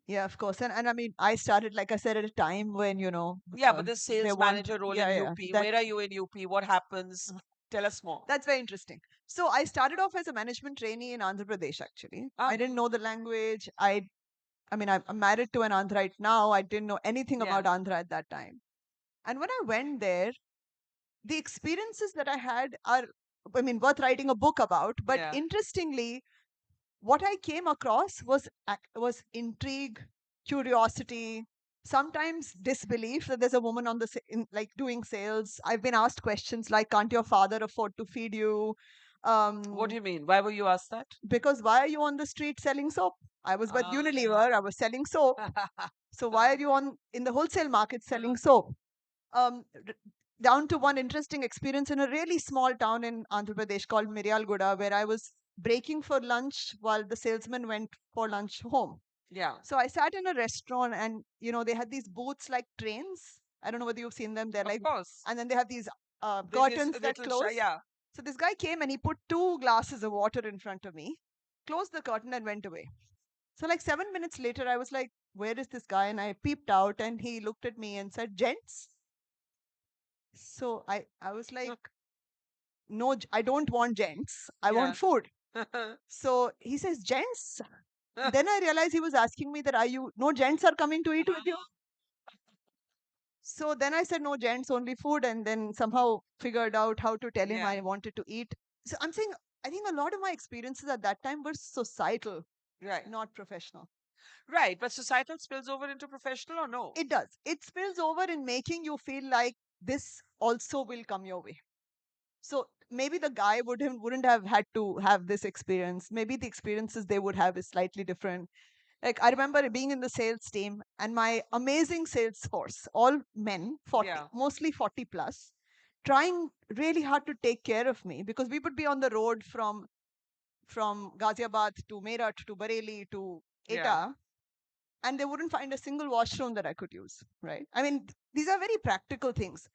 Speaker 19: Yeah, of course. And I mean, I started, like I said, at a time when,
Speaker 17: Yeah, but the
Speaker 19: there
Speaker 17: sales
Speaker 19: weren't,
Speaker 17: manager role
Speaker 19: yeah,
Speaker 17: in
Speaker 19: yeah,
Speaker 17: UP,
Speaker 19: that,
Speaker 17: where are you in UP? What happens? Tell us more.
Speaker 19: that's very interesting. So I started off as a management trainee in Andhra Pradesh, actually. I didn't know the language. I mean, I'm married to an Andhraite now. I didn't know anything about Andhra at that time. And when I went there, the experiences that I had are, I mean, worth writing a book about. But
Speaker 17: Yeah.
Speaker 19: interestingly, what I came across was intrigue, curiosity, sometimes disbelief that there's a woman on like doing sales. I've been asked questions like, "Can't your father afford to feed you?"
Speaker 17: What do you mean? Why were you asked that?
Speaker 19: Because why are you on the street selling soap? I was with Unilever. I was selling soap. So why are you in the wholesale market selling soap? Um, Down to one interesting experience in a really small town in Andhra Pradesh called Miryalguda, where I was breaking for lunch while the salesman went for lunch home.
Speaker 17: Yeah.
Speaker 19: So I sat in a restaurant, and they had these booths like trains. I don't know whether you've seen them. They're like,
Speaker 17: Of course.
Speaker 19: and then they have these
Speaker 17: There's this
Speaker 19: curtains that
Speaker 17: little
Speaker 19: close.
Speaker 17: yeah.
Speaker 19: So this guy came and he put 2 glasses of water in front of me, closed the curtain, and went away. So like 7 minutes later, I was like, "Where is this guy?" And I peeped out, and he looked at me and said, "Gents." So I was like, "No, I don't want gents. I want food." So he says, "Gents." Then I realized he was asking me that, "Are you, no gents are coming to eat with you?" So then I said, "No gents, only food," and then somehow figured out how to tell him I wanted to eat. So I'm saying, I think a lot of my experiences at that time were societal,
Speaker 17: Right.
Speaker 19: not professional.
Speaker 17: Right, but societal spills over into professional or no?
Speaker 19: It does. It spills over in making you feel like this also will come your way. So maybe the guy wouldn't have had to have this experience. Maybe the experiences they would have is slightly different. Like I remember being in the sales team and my amazing sales force, all men, 40, mostly 40 plus, trying really hard to take care of me because we would be on the road from Ghaziabad to Meerut to Bareilly to Eta, and they wouldn't find a single washroom that I could use, right? I mean, these are very practical things.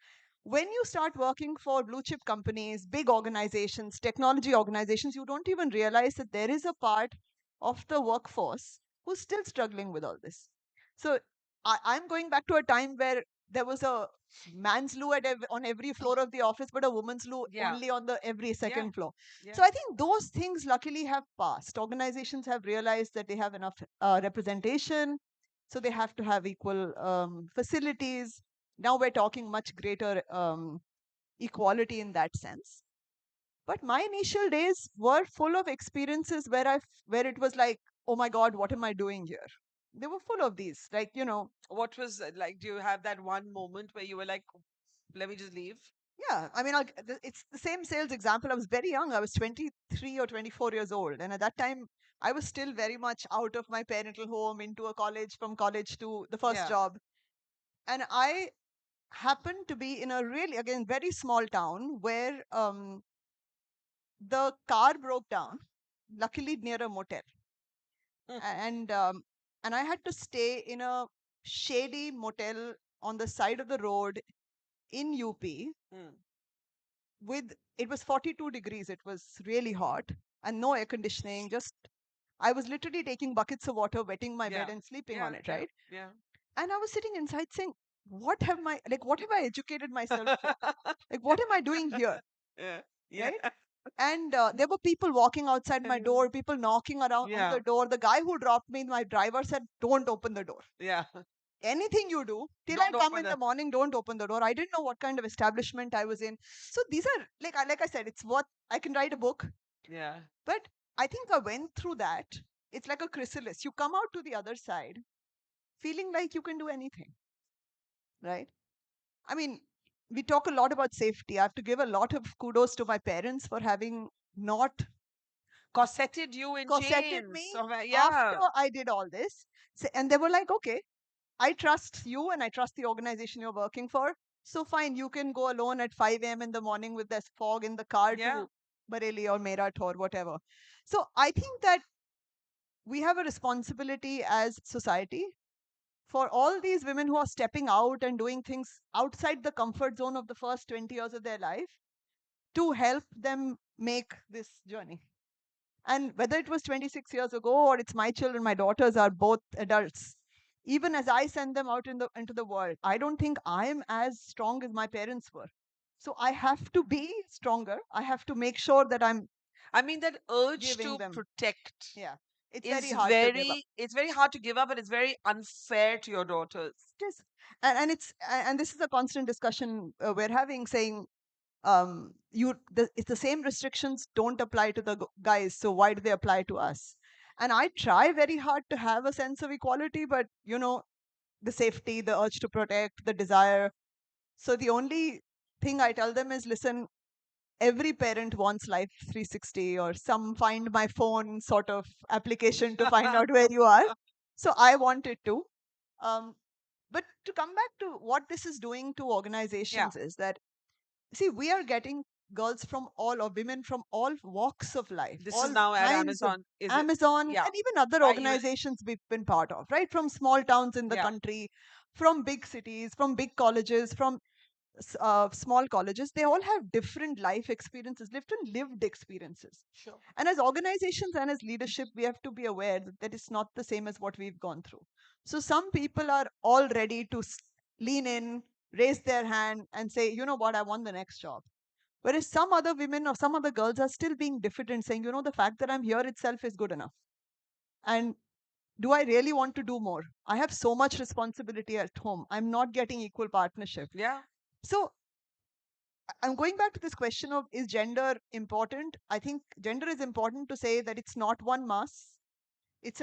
Speaker 19: When you start working for blue chip companies, big organizations, technology organizations, you don't even realize that there is a part of the workforce who's still struggling with all this. So I'm going back to a time where there was a man's loo on every floor of the office, but a woman's loo only on the every second floor. So I think those things luckily have passed. Organizations have realized that they have enough representation, so they have to have equal facilities. Now we're talking much greater equality in that sense. But my initial days were full of experiences where it was like, oh my God, what am I doing here? They were full of these, like,
Speaker 17: What was like? Do you have that one moment where you were like, let me just leave?
Speaker 19: Yeah, I mean, it's the same sales example. I was very young. I was 23 or 24 years old. And at that time, I was still very much out of my parental home into a college, from college to the first job. And I happened to be in a really, again, very small town where the car broke down, luckily near a motel. And I had to stay in a shady motel on the side of the road in UP. It was 42 degrees. It was really hot and no air conditioning. Just I was literally taking buckets of water, wetting my bed and sleeping on it, right?
Speaker 17: Yeah.
Speaker 19: And I was sitting inside saying, what have I educated myself for? Like, what am I doing here?
Speaker 17: Yeah.
Speaker 19: Right? And there were people walking outside my door, people knocking around on the door. The guy who dropped me, my driver, said, don't open the door.
Speaker 17: Yeah.
Speaker 19: Anything you do, till
Speaker 17: Don't
Speaker 19: I come
Speaker 17: open
Speaker 19: in the morning, don't open the door. I didn't know what kind of establishment I was in. So these are, like I said, it's what I can write a book.
Speaker 17: Yeah.
Speaker 19: But I think I went through that. It's like a chrysalis. You come out to the other side feeling like you can do anything, right? I mean, we talk a lot about safety. I have to give a lot of kudos to my parents for having not
Speaker 17: corseted you in
Speaker 19: corseted
Speaker 17: chains.
Speaker 19: me
Speaker 17: Yeah.
Speaker 19: after I did all this. And they were like, okay, I trust you and I trust the organization you're working for. So fine, you can go alone at 5 a.m. in the morning with this fog in the car to Bareilly or Meerut or whatever. So I think that we have a responsibility as society for all these women who are stepping out and doing things outside the comfort zone of the first 20 years of their life to help them make this journey. And whether it was 26 years ago or it's my children, my daughters are both adults. Even as I send them out into the world, I don't think I'm as strong as my parents were. So I have to be stronger. I have to make sure that
Speaker 17: I mean, that urge
Speaker 19: giving
Speaker 17: to
Speaker 19: them.
Speaker 17: protect.
Speaker 19: Yeah. It's
Speaker 17: is
Speaker 19: very hard to give up.
Speaker 17: It's very hard to give up, and it's very unfair to your daughters.
Speaker 19: It is. And this is a constant discussion we're having, saying it's the same restrictions don't apply to the guys, so why do they apply to us? And I try very hard to have a sense of equality, but the safety, the urge to protect, the desire. So the only thing I tell them is, listen, every parent wants life 360 or some find my phone sort of application to find out where you are. So I want it too. But to come back to what this is doing to organizations is that, see, we are getting girls from all, or women from all walks of life.
Speaker 17: This
Speaker 19: all
Speaker 17: is now at
Speaker 19: kinds of
Speaker 17: Amazon. Is
Speaker 19: Amazon
Speaker 17: it? Yeah.
Speaker 19: and even other organizations we've been part of, right? From small towns in the country, from big cities, from big colleges, from small colleges. They all have different life experiences, different lived experiences.
Speaker 17: Sure.
Speaker 19: And as organizations and as leadership, we have to be aware that it's not the same as what we've gone through. So some people are all ready to lean in, raise their hand, and say, you know what, I want the next job. Whereas some other women or some other girls are still being diffident, saying, the fact that I'm here itself is good enough. And do I really want to do more? I have so much responsibility at home. I'm not getting equal partnership.
Speaker 17: Yeah.
Speaker 19: So I'm going back to this question of, is gender important? I think gender is important to say that it's not one mass. It's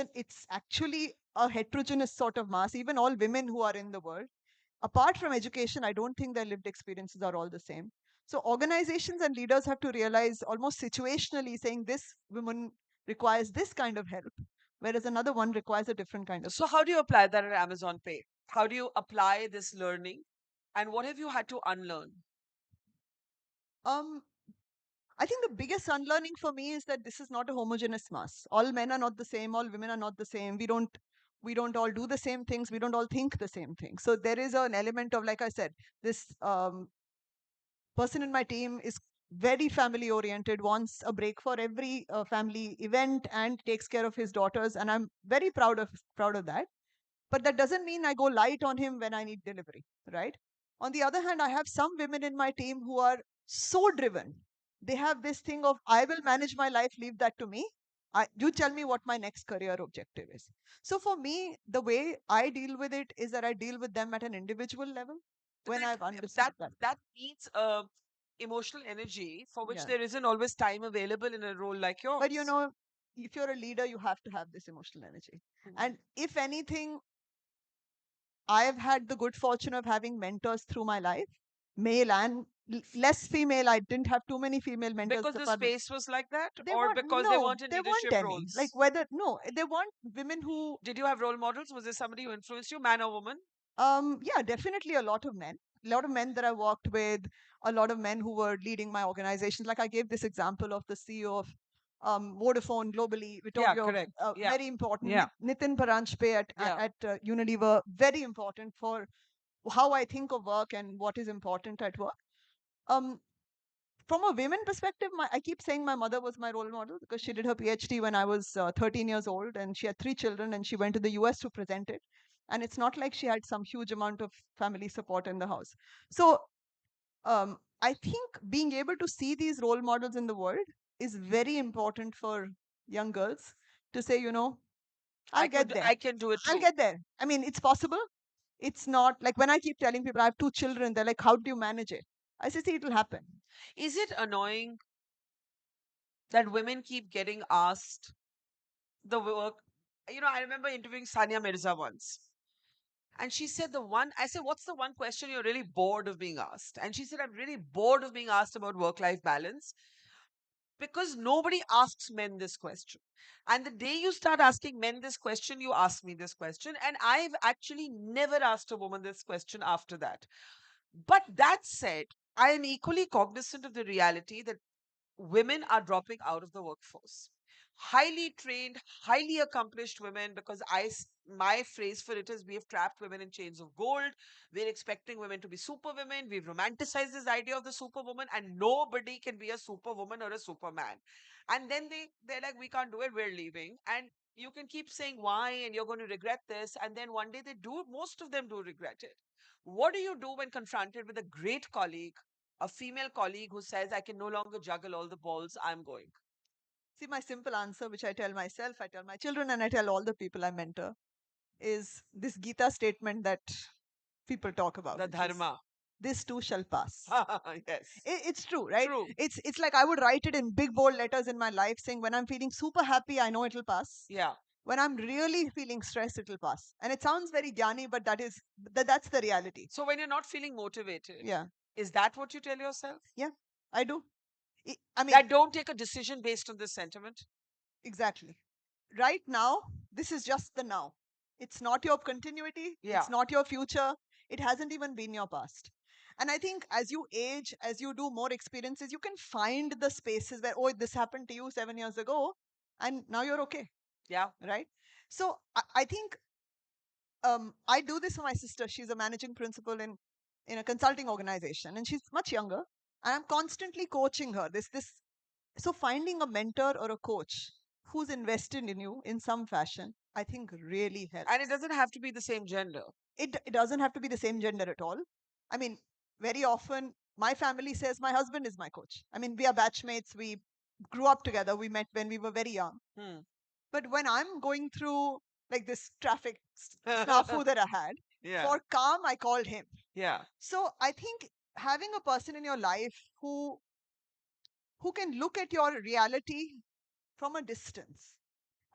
Speaker 19: actually a heterogeneous sort of mass. Even all women who are in the world, apart from education, I don't think their lived experiences are all the same. So organizations and leaders have to realize, almost situationally, saying this woman requires this kind of help, whereas another one requires a different kind of.
Speaker 17: So how do you apply that at Amazon Pay? How do you apply this learning, and what have you had to unlearn?
Speaker 19: I think the biggest unlearning for me is that this is not a homogeneous mass. All men are not the same. All women are not the same. We don't all do the same things. We don't all think the same things. So there is an element of, like I said, this person in my team is very family oriented, wants a break for every family event, and takes care of his daughters. And I'm very proud of that. But that doesn't mean I go light on him when I need delivery, right? On the other hand, I have some women in my team who are so driven. They have this thing of, I will manage my life, leave that to me. You tell me what my next career objective is. So for me, the way I deal with it is that I deal with them at an individual level when I've understood that.
Speaker 17: That needs emotional energy for which
Speaker 19: Yeah.
Speaker 17: there isn't always time available in a role like yours.
Speaker 19: But if you're a leader, you have to have this emotional energy. And if anything, I've had the good fortune of having mentors through my life, male and less female. I didn't have too many female mentors.
Speaker 17: Because the space was like that,
Speaker 19: They
Speaker 17: or
Speaker 19: weren't,
Speaker 17: because
Speaker 19: no,
Speaker 17: they weren't in
Speaker 19: there
Speaker 17: leadership
Speaker 19: weren't any.
Speaker 17: roles?
Speaker 19: Like whether no, there weren't women who.
Speaker 17: Did you have role models? Was there somebody who influenced you, man or woman?
Speaker 19: Yeah, definitely a lot of men. A lot of men that I worked with, a lot of men who were leading my organizations. Like I gave this example of the CEO of Vodafone globally, Vittorio,
Speaker 17: correct. Yeah.
Speaker 19: very important.
Speaker 17: Yeah.
Speaker 19: Nitin Paranjpe at Unilever, very important for how I think of work and what is important at work. From a women perspective, I keep saying my mother was my role model because she did her PhD when I was 13 years old, and she had 3 children, and she went to the US to present it. And it's not like she had some huge amount of family support in the house. So I think being able to see these role models in the world is very important for young girls to say, I'll get there.
Speaker 17: I can do it too.
Speaker 19: I'll get there. I mean, it's possible. It's not like when I keep telling people I have 2 children, they're like, how do you manage it? I say, see, it'll happen.
Speaker 17: Is it annoying that women keep getting asked the work? I remember interviewing Sania Mirza once. And she said, I said, what's the one question you're really bored of being asked? And she said, I'm really bored of being asked about work life balance because nobody asks men this question. And the day you start asking men this question, you ask me this question. And I've actually never asked a woman this question after that. But that said, I am equally cognizant of the reality that women are dropping out of the workforce. Highly trained, highly accomplished women, because my phrase for it is we have trapped women in chains of gold. We're expecting women to be superwomen. We've romanticized this idea of the superwoman, and nobody can be a superwoman or a superman. And then they're like, we can't do it, we're leaving. And you can keep saying why, and you're going to regret this. And then one day most of them do regret it. What do you do when confronted with a great colleague, a female colleague who says, I can no longer juggle all the balls, I'm going?
Speaker 19: See, my simple answer, which I tell myself, I tell my children, and I tell all the people I mentor, is this Gita statement that people talk about.
Speaker 17: The dharma.
Speaker 19: This too shall pass.
Speaker 17: Yes.
Speaker 19: It's true, right?
Speaker 17: True.
Speaker 19: It's like I would write it in big bold letters in my life saying, when I'm feeling super happy, I know it'll pass.
Speaker 17: Yeah.
Speaker 19: When I'm really feeling stressed, it'll pass. And it sounds very jnani, but that's the reality.
Speaker 17: So when you're not feeling motivated,
Speaker 19: Yeah.
Speaker 17: Is that what you tell yourself?
Speaker 19: Yeah, I do. I mean,
Speaker 17: that don't take a decision based on this sentiment?
Speaker 19: Exactly. Right now, this is just the now. It's not your continuity.
Speaker 17: Yeah.
Speaker 19: It's not your future. It hasn't even been your past. And I think as you age, as you do more experiences, you can find the spaces where, oh, this happened to you 7 years ago, and now you're okay.
Speaker 17: Yeah.
Speaker 19: Right? So I think I do this for my sister. She's a managing principal in a consulting organization, and she's much younger. And I'm constantly coaching her. So finding a mentor or a coach who's invested in you in some fashion, I think really helps.
Speaker 17: And it doesn't have to be the same gender.
Speaker 19: It doesn't have to be the same gender at all. I mean, very often my family says my husband is my coach. I mean, we are batchmates. We grew up together. We met when we were very young. But when I'm going through like this traffic snafu that I had, for calm, I called him.
Speaker 17: Yeah.
Speaker 19: So I think having a person in your life who can look at your reality from a distance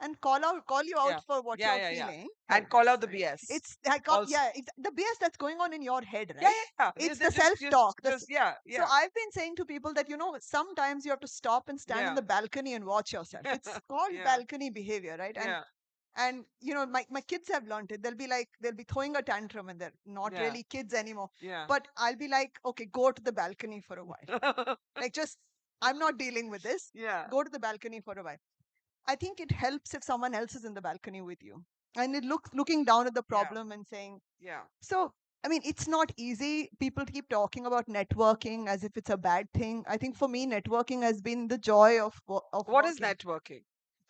Speaker 19: and call you out for what you're feeling,
Speaker 17: and call out the BS.
Speaker 19: It's the BS that's going on in your head, right?
Speaker 17: Yeah.
Speaker 19: It's the self-talk.
Speaker 17: Yeah.
Speaker 19: So I've been saying to people that sometimes you have to stop and stand in the balcony and watch yourself. It's called balcony behavior, right? And my kids have learned it. They'll be throwing a tantrum, and they're not really kids anymore.
Speaker 17: Yeah.
Speaker 19: But I'll be like, okay, go to the balcony for a while. I'm not dealing with this.
Speaker 17: Yeah.
Speaker 19: Go to the balcony for a while. I think it helps if someone else is in the balcony with you, and looking down at the problem and saying,
Speaker 17: Yeah.
Speaker 19: So I mean, it's not easy. People keep talking about networking as if it's a bad thing. I think for me, networking has been the joy of
Speaker 17: What is
Speaker 19: working.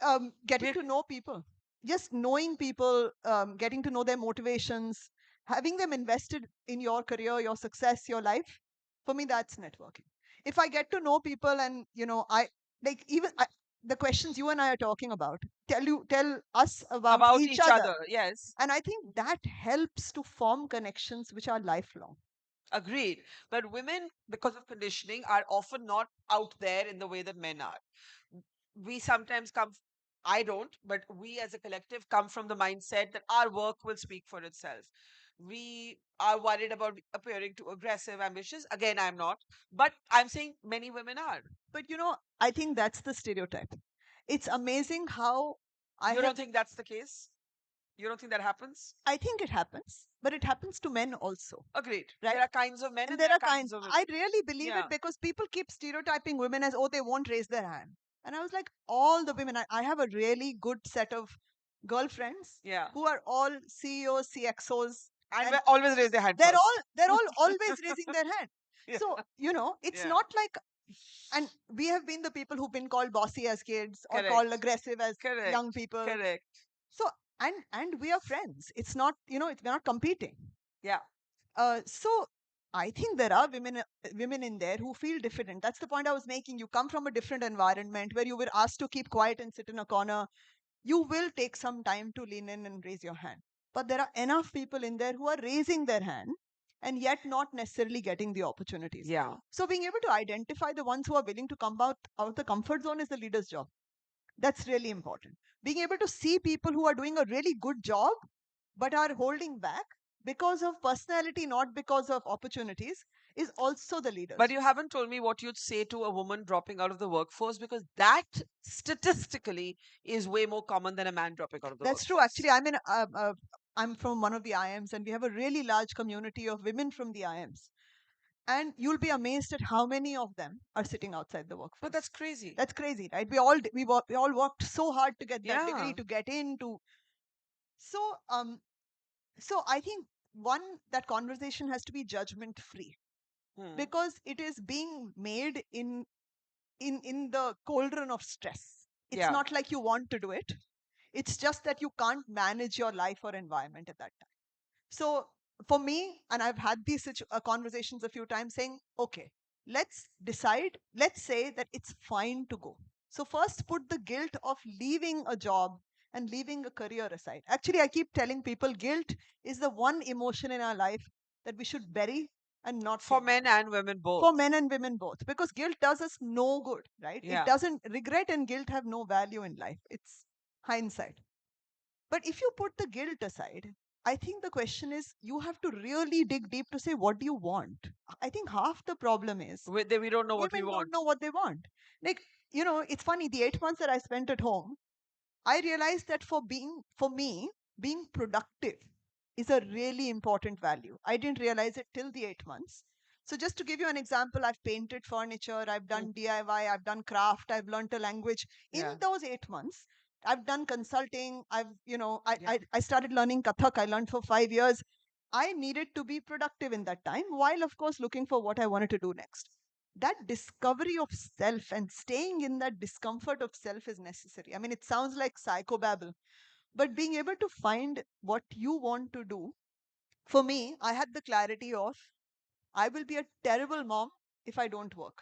Speaker 17: networking?
Speaker 19: Getting to know people, just knowing people, getting to know their motivations, having them invested in your career, your success, your life. For me, that's networking. If I get to know people, and I like even the questions you and I are talking about, tell us about each
Speaker 17: each
Speaker 19: other,
Speaker 17: yes.
Speaker 19: and I think that helps to form connections which are lifelong.
Speaker 17: Agreed. But women, because of conditioning, are often not out there in the way that men are. We sometimes I don't, but we as a collective come from the mindset that our work will speak for itself. We are worried about appearing too aggressive, ambitious. Again, I'm not. But I'm saying many women are.
Speaker 19: But I think that's the stereotype. It's amazing how
Speaker 17: You don't think that's the case? You don't think that happens?
Speaker 19: I think it happens, but it happens to men also.
Speaker 17: Agreed.
Speaker 19: Right?
Speaker 17: There are kinds of men
Speaker 19: And
Speaker 17: and
Speaker 19: there
Speaker 17: there
Speaker 19: are
Speaker 17: are kinds
Speaker 19: kinds.
Speaker 17: of women.
Speaker 19: I really believe it because people keep stereotyping women as, oh, they won't raise their hand. And I was like, all the women, I have a really good set of girlfriends who are all CEOs, CXOs.
Speaker 17: And always raise their hand
Speaker 19: They're
Speaker 17: first.
Speaker 19: all always raising their hand. So, it's not like, and we have been the people who've been called bossy as kids or called aggressive as young people.
Speaker 17: Correct.
Speaker 19: So, and we are friends. It's not, we're not competing.
Speaker 17: Yeah.
Speaker 19: So I think there are women in there who feel diffident. That's the point I was making. You come from a different environment where you were asked to keep quiet and sit in a corner. You will take some time to lean in and raise your hand. But there are enough people in there who are raising their hand and yet not necessarily getting the opportunities.
Speaker 17: Yeah.
Speaker 19: So being able to identify the ones who are willing to come out of the comfort zone is the leader's job. That's really important. Being able to see people who are doing a really good job but are holding back because of personality, not because of opportunities, is also the leaders.
Speaker 17: But you haven't told me what you'd say to a woman dropping out of the workforce, because that statistically is way more common than a man dropping out of the
Speaker 19: That's true.
Speaker 17: workforce.
Speaker 19: Actually, I'm from one of the IMs, and we have a really large community of women from the IMs. And you'll be amazed at how many of them are sitting outside the workforce.
Speaker 17: But that's crazy.
Speaker 19: That's crazy, right? We all worked so hard to get that degree, to get into. So I think that conversation has to be judgment free, because it is being made in the cauldron of stress. It's not like you want to do it. It's just that you can't manage your life or environment at that time. So for me, and I've had these conversations a few times, saying, okay, let's decide, let's say that it's fine to go. So first put the guilt of leaving a job and leaving a career aside. Actually, I keep telling people guilt is the one emotion in our life that we should bury and not
Speaker 17: for men and women both.
Speaker 19: For men and women both, because guilt does us no good, right?
Speaker 17: Yeah.
Speaker 19: It doesn't. Regret and guilt have no value in life. It's hindsight. But if you put the guilt aside, I think the question is, you have to really dig deep to say, what do you want? I think half the problem is
Speaker 17: we don't know what we
Speaker 19: women
Speaker 17: want.
Speaker 19: don't know what they want. Like, it's funny, the 8 months that I spent at home, I realized that for me, being productive is a really important value. I didn't realize it till the 8 months. So just to give you an example, I've painted furniture, I've done DIY, I've done craft, I've learned a language. In those 8 months, I've done consulting. I started learning Kathak. I learned for 5 years. I needed to be productive in that time, while of course looking for what I wanted to do next. That discovery of self and staying in that discomfort of self is necessary. I mean, it sounds like psychobabble, but being able to find what you want to do. For me, I had the clarity of, I will be a terrible mom if I don't work.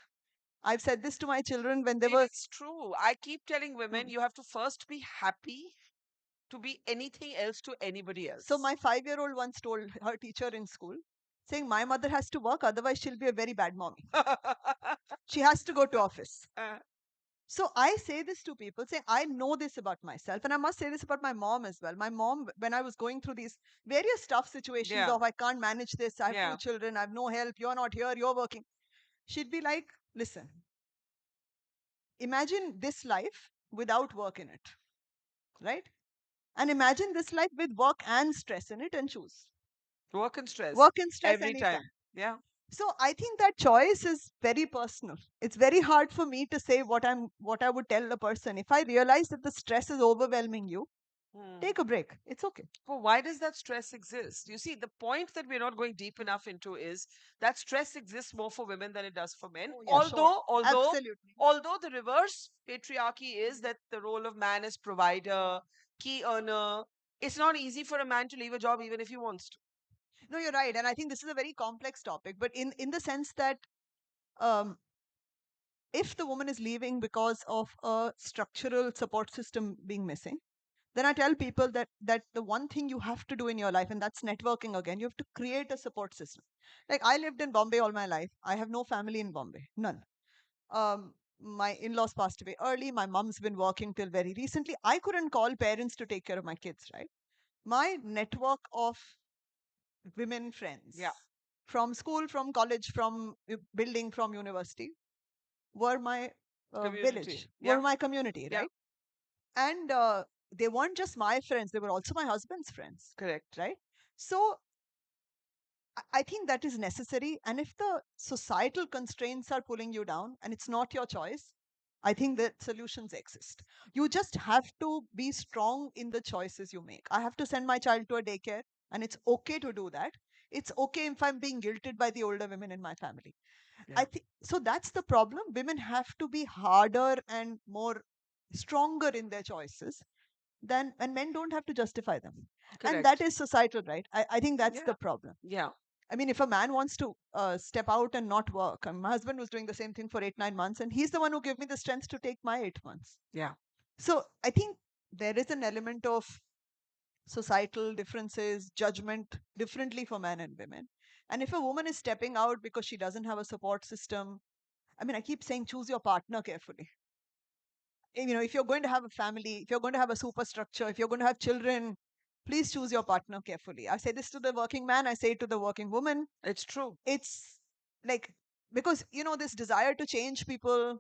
Speaker 19: I've said this to my children when they were.
Speaker 17: It's true. I keep telling women, you have to first be happy to be anything else to anybody else.
Speaker 19: So my 5-year-old once told her teacher in school, saying, my mother has to work, otherwise she'll be a very bad mommy. She has to go to office. So I say this to people, saying, I know this about myself, and I must say this about my mom as well. My mom, when I was going through these various tough situations of, I can't manage this, I have 2 children, I have no help, you're not here, you're working, she'd be like, listen, imagine this life without work in it, right? And imagine this life with work and stress in it, and choose.
Speaker 17: Work and stress.
Speaker 19: Work and stress
Speaker 17: every
Speaker 19: anytime.
Speaker 17: time. Yeah.
Speaker 19: So I think that choice is very personal. It's very hard for me to say what I would tell a person. If I realize that the stress is overwhelming you, Take a break. It's okay.
Speaker 17: Well, why does that stress exist? You see, the point that we're not going deep enough into is that stress exists more for women than it does for men.
Speaker 19: Oh, yeah, sure. Absolutely.
Speaker 17: Although the reverse patriarchy is that the role of man is provider, key earner. It's not easy for a man to leave a job even if he wants to.
Speaker 19: No, you're right. And I think this is a very complex topic, but in the sense that um, if the woman is leaving because of a structural support system being missing, then I tell people that the one thing you have to do in your life, and that's networking again, you have to create a support system. Like I lived in Bombay all my life. I have no family in Bombay, none. My in-laws passed away early. My mom's been working till very recently. I couldn't call parents to take care of my kids, right? My network of women friends, from school, from college, from building, from university, were my village, were my community, right? And they weren't just my friends, they were also my husband's friends.
Speaker 17: Correct.
Speaker 19: Right? So I think that is necessary. And if the societal constraints are pulling you down and it's not your choice, I think that solutions exist. You just have to be strong in the choices you make. I have to send my child to a daycare, and it's okay to do that. It's okay if I'm being guilted by the older women in my family. I think so. That's the problem. Women have to be harder and more stronger in their choices than, and men don't have to justify them. And that is societal, right? I think that's the problem.
Speaker 17: Yeah.
Speaker 19: I mean, if a man wants to step out and not work, my husband was doing the same thing for 8, 9 months, and he's the one who gave me the strength to take my 8 months.
Speaker 17: Yeah.
Speaker 19: So I think there is an element of societal differences, judgment differently for men and women. And if a woman is stepping out because she doesn't have a support system, I mean, I keep saying choose your partner carefully. You know, if you're going to have a family, if you're going to have a superstructure, if you're going to have children, please choose your partner carefully. I say this to the working man, I say it to the working woman.
Speaker 17: It's true.
Speaker 19: It's like, because, you know, this desire to change people,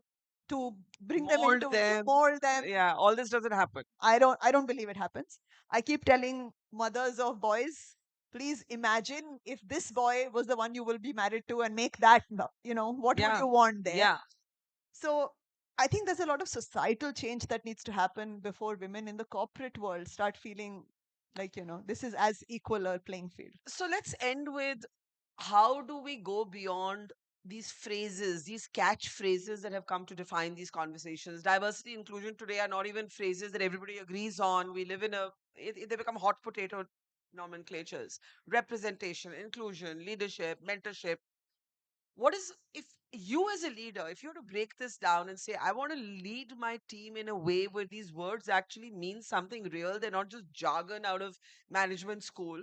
Speaker 19: to bring them into, to mold them.
Speaker 17: Yeah, all this doesn't happen.
Speaker 19: I don't believe it happens. I keep telling mothers of boys, please imagine if this boy was the one you will be married to, and make that, you know, what would you want there?
Speaker 17: Yeah.
Speaker 19: So I think there's a lot of societal change that needs to happen before women in the corporate world start feeling like, you know, this is as equal a playing field.
Speaker 17: So let's end with, how do we go beyond these phrases, these catchphrases that have come to define these conversations? Diversity, inclusion today are not even phrases that everybody agrees on. We live in they become hot potato nomenclatures. Representation, inclusion, leadership, mentorship. What is, if you as a leader, if you were to break this down and say, I want to lead my team in a way where these words actually mean something real, they're not just jargon out of management school,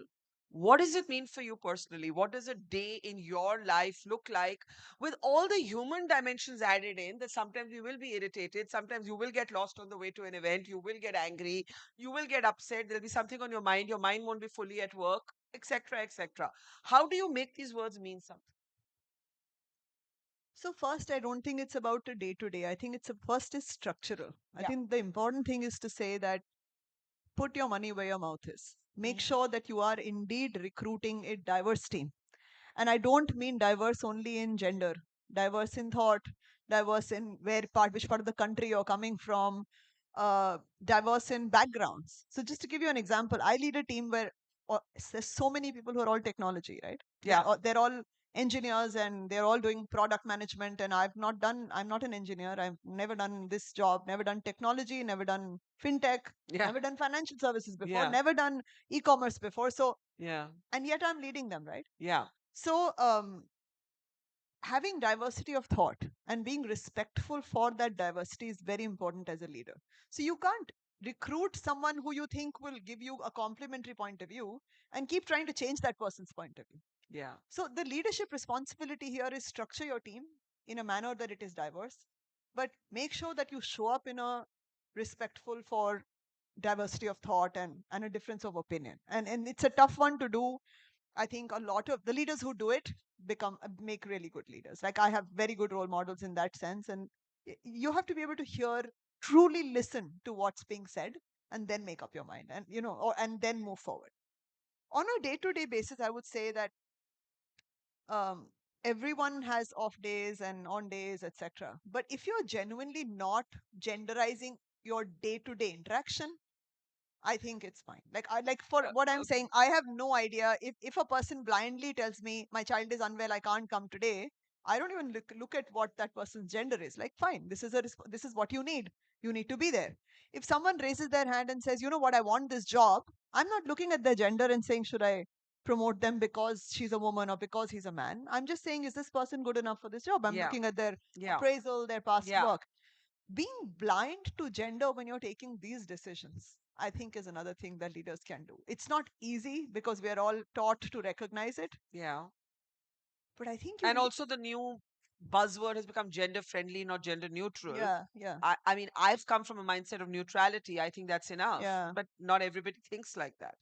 Speaker 17: what does it mean for you personally? What does a day in your life look like, with all the human dimensions added in? That sometimes you will be irritated, sometimes you will get lost on the way to an event, you will get angry, you will get upset, there'll be something on your mind won't be fully at work, etc., etc. How do you make these words mean something?
Speaker 19: So first, I don't think it's about a day to day. I think first is structural. I think the important thing is to say that put your money where your mouth is. Make sure that you are indeed recruiting a diverse team. And I don't mean diverse only in gender, diverse in thought, diverse in which part of the country you're coming from, diverse in backgrounds. So just to give you an example, I lead a team where there's so many people who are all technology, right? They're all engineers, and they're all doing product management. And I'm not an engineer. I've never done this job, never done technology, never done fintech, never done financial services before, never done e-commerce before. So, and yet I'm leading them, right?
Speaker 17: Yeah.
Speaker 19: So, having diversity of thought and being respectful for that diversity is very important as a leader. So, you can't recruit someone who you think will give you a complementary point of view and keep trying to change that person's point of view.
Speaker 17: Yeah.
Speaker 19: So, the leadership responsibility here is structure your team in a manner that it is diverse, but make sure that you show up in a respectful for diversity of thought and a difference of opinion. And it's a tough one to do. I think a lot of the leaders who do it make really good leaders. Like I have very good role models in that sense, and you have to be able to hear, truly listen to what's being said, and then make up your mind, and and then move forward. On a day-to-day basis, I would say that um, everyone has off days and on days, etc. But if you're genuinely not genderizing your day-to-day interaction, I think it's fine. Like for what I'm saying, I have no idea if a person blindly tells me my child is unwell, I can't come today. I don't even look at what that person's gender is. Like, fine, this is this is what you need. You need to be there. If someone raises their hand and says, you know what, I want this job, I'm not looking at their gender and saying, should I promote them because she's a woman or because he's a man. I'm just saying, is this person good enough for this job? I'm
Speaker 17: Yeah.
Speaker 19: looking at their
Speaker 17: Yeah.
Speaker 19: appraisal, their past
Speaker 17: Yeah.
Speaker 19: work. Being blind to gender when you're taking these decisions, I think, is another thing that leaders can do. It's not easy because we are all taught to recognize it,
Speaker 17: Yeah.
Speaker 19: but I think
Speaker 17: And also the new buzzword has become gender friendly, not gender neutral.
Speaker 19: yeah,
Speaker 17: I mean, I've come from a mindset of neutrality. I think that's enough.
Speaker 19: yeah.
Speaker 17: But not everybody thinks like that.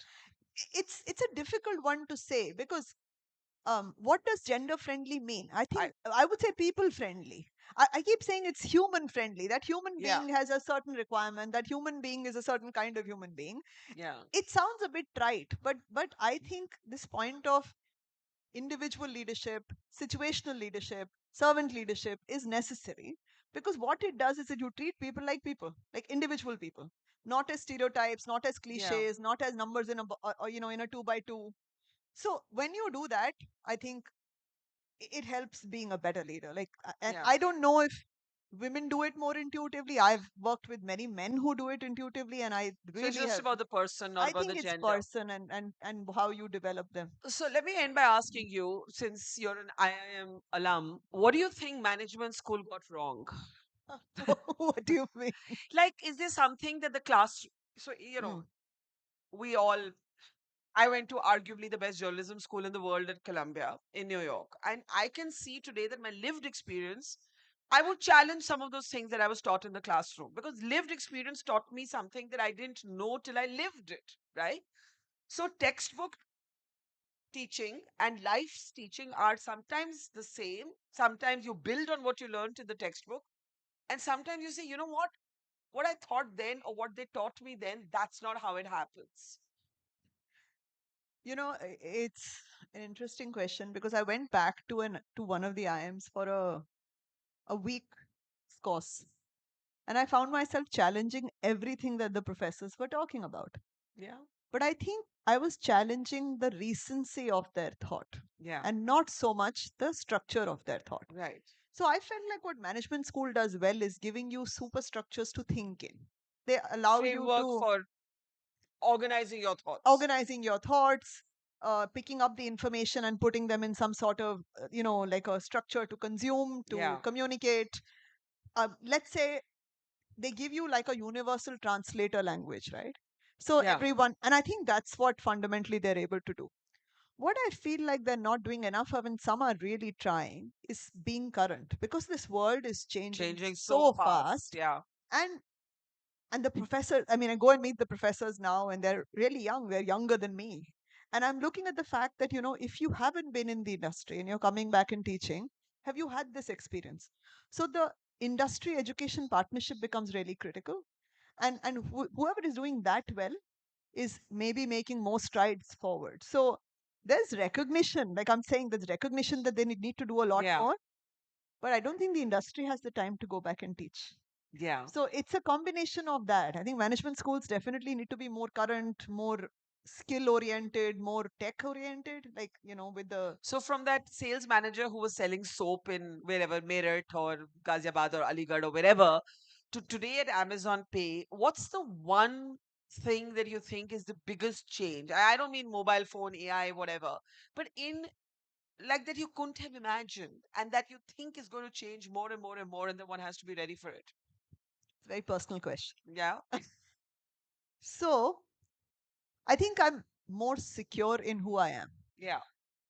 Speaker 19: It's a difficult one to say because what does gender friendly mean? I would say people friendly. I keep saying it's human friendly. That human
Speaker 17: Yeah.
Speaker 19: being has a certain requirement. That human being is a certain kind of human being.
Speaker 17: Yeah.
Speaker 19: It sounds a bit trite, but I think this point of individual leadership, situational leadership, servant leadership is necessary, because what it does is that you treat people, like individual people, not as stereotypes, not as
Speaker 17: Yeah.
Speaker 19: cliches, not as numbers in a or, in a 2 by 2. So when you do that, I think it helps being a better leader. And
Speaker 17: Yeah.
Speaker 19: I don't know if women do it more intuitively. I've worked with many men who do it intuitively, and I
Speaker 17: So it's
Speaker 19: really
Speaker 17: just
Speaker 19: have.
Speaker 17: about the person, not
Speaker 19: I
Speaker 17: about the
Speaker 19: think it's
Speaker 17: gender.
Speaker 19: person and how you develop them.
Speaker 17: So let me end by asking you, since you're an IIM alum, what do you think management school got wrong?
Speaker 19: What do you mean?
Speaker 17: Like, is there something that the class? So we all. I went to arguably the best journalism school in the world at Columbia in New York, and I can see today that my lived experience. I would challenge some of those things that I was taught in the classroom, because lived experience taught me something that I didn't know till I lived it. Right. So textbook teaching and life's teaching are sometimes the same. Sometimes you build on what you learned in the textbook. And sometimes you say, you know what? What I thought then or what they taught me then, that's not how it happens.
Speaker 19: It's an interesting question, because I went back to one of the IMs for a week course, and I found myself challenging everything that the professors were talking about.
Speaker 17: Yeah.
Speaker 19: But I think I was challenging the recency of their thought,
Speaker 17: Yeah.
Speaker 19: and not so much the structure of their thought.
Speaker 17: Right.
Speaker 19: So I felt like what management school does well is giving you superstructures to think in. They allow you
Speaker 17: Framework
Speaker 19: to
Speaker 17: for organizing your thoughts.
Speaker 19: organizing your thoughts, picking up the information and putting them in some sort of, like a structure to consume, to
Speaker 17: Yeah.
Speaker 19: communicate. Let's say they give you like a universal translator language, right? So
Speaker 17: Yeah.
Speaker 19: everyone, and I think that's what fundamentally they're able to do. What I feel like they're not doing enough of, and some are really trying, is being current, because this world is changing
Speaker 17: so
Speaker 19: so fast.
Speaker 17: Yeah.
Speaker 19: And the professor, I mean, I go and meet the professors now, and they're really young. They're younger than me. And I'm looking at the fact that, if you haven't been in the industry and you're coming back and teaching, have you had this experience? So the industry education partnership becomes really critical. And whoever is doing that well is maybe making more strides forward. So there's recognition, like I'm saying, there's recognition that they need to do a lot
Speaker 17: Yeah.
Speaker 19: more. But I don't think the industry has the time to go back and teach.
Speaker 17: Yeah.
Speaker 19: So it's a combination of that. I think management schools definitely need to be more current, more skill oriented, more tech oriented, like, with the.
Speaker 17: So from that sales manager who was selling soap in wherever, Meerut or Ghaziabad or Aligarh or wherever, to today at Amazon Pay, what's the one thing that you think is the biggest change? I don't mean mobile phone, AI, whatever, but in like that you couldn't have imagined and that you think is going to change more and more and more, and then one has to be ready for it.
Speaker 19: It's a very personal question.
Speaker 17: Yeah.
Speaker 19: So I think I'm more secure in who I am,
Speaker 17: Yeah.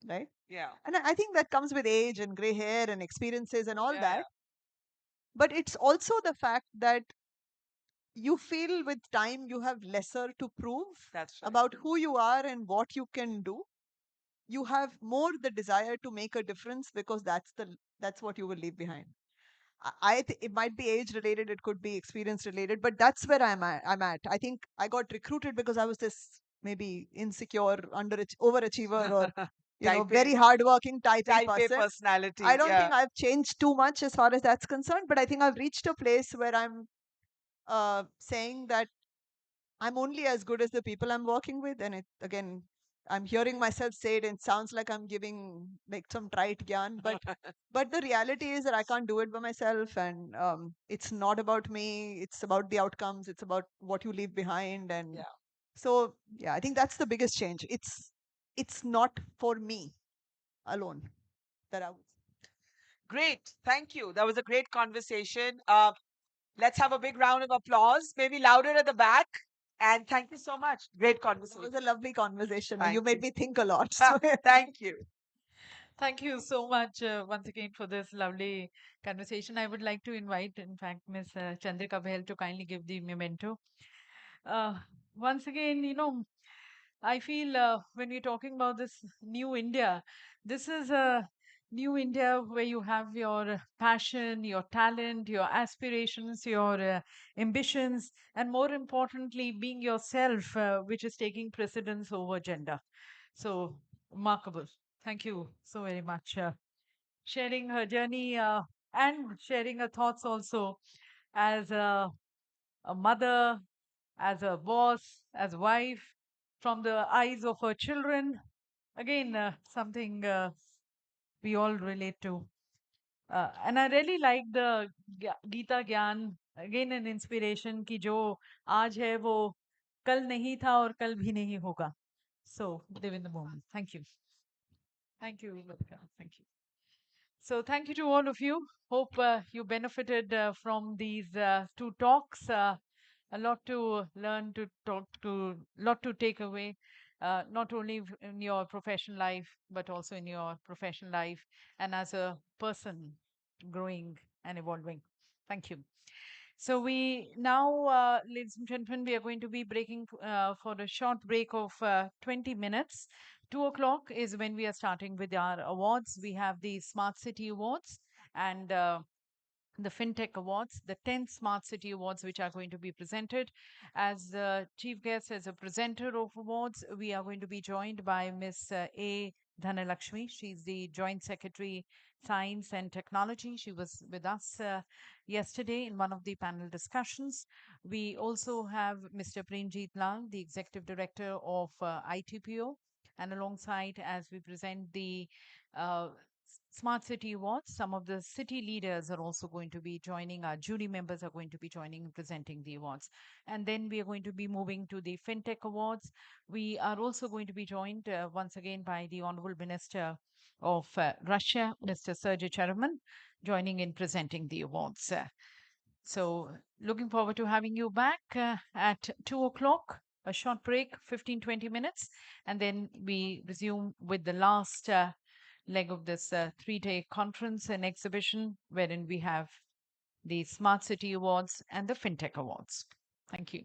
Speaker 19: right?
Speaker 17: Yeah.
Speaker 19: And I think that comes with age and gray hair and experiences and all
Speaker 17: Yeah,
Speaker 19: that. But it's also the fact that you feel with time you have lesser to prove
Speaker 17: That's right.
Speaker 19: about who you are and what you can do. You have more the desire to make a difference, because that's what you will leave behind. It might be age related, it could be experience related, but that's where I'm at. I think I got recruited because I was this maybe insecure overachiever, or
Speaker 17: Type
Speaker 19: very
Speaker 17: A.
Speaker 19: hardworking type A
Speaker 17: Type A
Speaker 19: person.
Speaker 17: personality.
Speaker 19: I don't
Speaker 17: Yeah.
Speaker 19: think I've changed too much as far as that's concerned, but I think I've reached a place where I'm saying that I'm only as good as the people I'm working with. And it, again, I'm hearing myself say it and it sounds like I'm giving like some trite gyan, but the reality is that I can't do it by myself. And it's not about me. It's about the outcomes. It's about what you leave behind. And so, yeah, I think that's the biggest change. It's not for me alone that I would.
Speaker 17: Great. Thank you. That was a great conversation. Let's have a big round of applause, maybe louder at the back. And thank you so much. Great
Speaker 19: It
Speaker 17: conversation.
Speaker 19: was a lovely conversation.
Speaker 17: Thank
Speaker 19: You made
Speaker 17: you.
Speaker 19: me think a lot.
Speaker 17: Thank you.
Speaker 1: Thank you so much once again for this lovely conversation. I would like to invite, in fact, Ms. Chandrika Bahl to kindly give the memento. Uh, Once again, I feel when we're talking about this new India, this is a new India where you have your passion, your talent, your aspirations, your ambitions, and more importantly, being yourself, which is taking precedence over gender. So remarkable. Thank you so very much. Sharing her journey and sharing her thoughts also as a mother, as a boss, as a wife, from the eyes of her children. Again, something we all relate to. And I really like the Gita Gyan, again an inspiration कि जो आज है वो कल नहीं था और कल भी नहीं होगा. So live in the moment. Thank you. Thank you, Radhika. Thank you. So thank you to all of you. Hope you benefited from these two talks. A lot to learn, to talk to, lot to take away, not only in your professional life, but also in your professional life and as a person growing and evolving. Thank you. So we now, ladies and gentlemen, we are going to be breaking for a short break of 20 minutes. 2 o'clock is when we are starting with our awards. We have the Smart City Awards and the FinTech Awards, the 10th Smart City Awards, which are going to be presented. As chief guest, as a presenter of awards, we are going to be joined by Ms. A. Dhanalakshmi. She's the Joint Secretary, Science and Technology. She was with us yesterday in one of the panel discussions. We also have Mr. Premjit Lal, the Executive Director of ITPO, and alongside, as we present the uh, Smart City Awards, some of the city leaders are also going to be joining. Our jury members are going to be joining and presenting the awards. And then we are going to be moving to the FinTech Awards. We are also going to be joined once again by the Honorable Minister of Russia, Mr. Sergey Cherman, joining in presenting the awards. So looking forward to having you back at 2 o'clock. A short break, 15-20 minutes, and then we resume with the last leg of this 3-day conference and exhibition, wherein we have the Smart City Awards and the FinTech Awards. Thank you.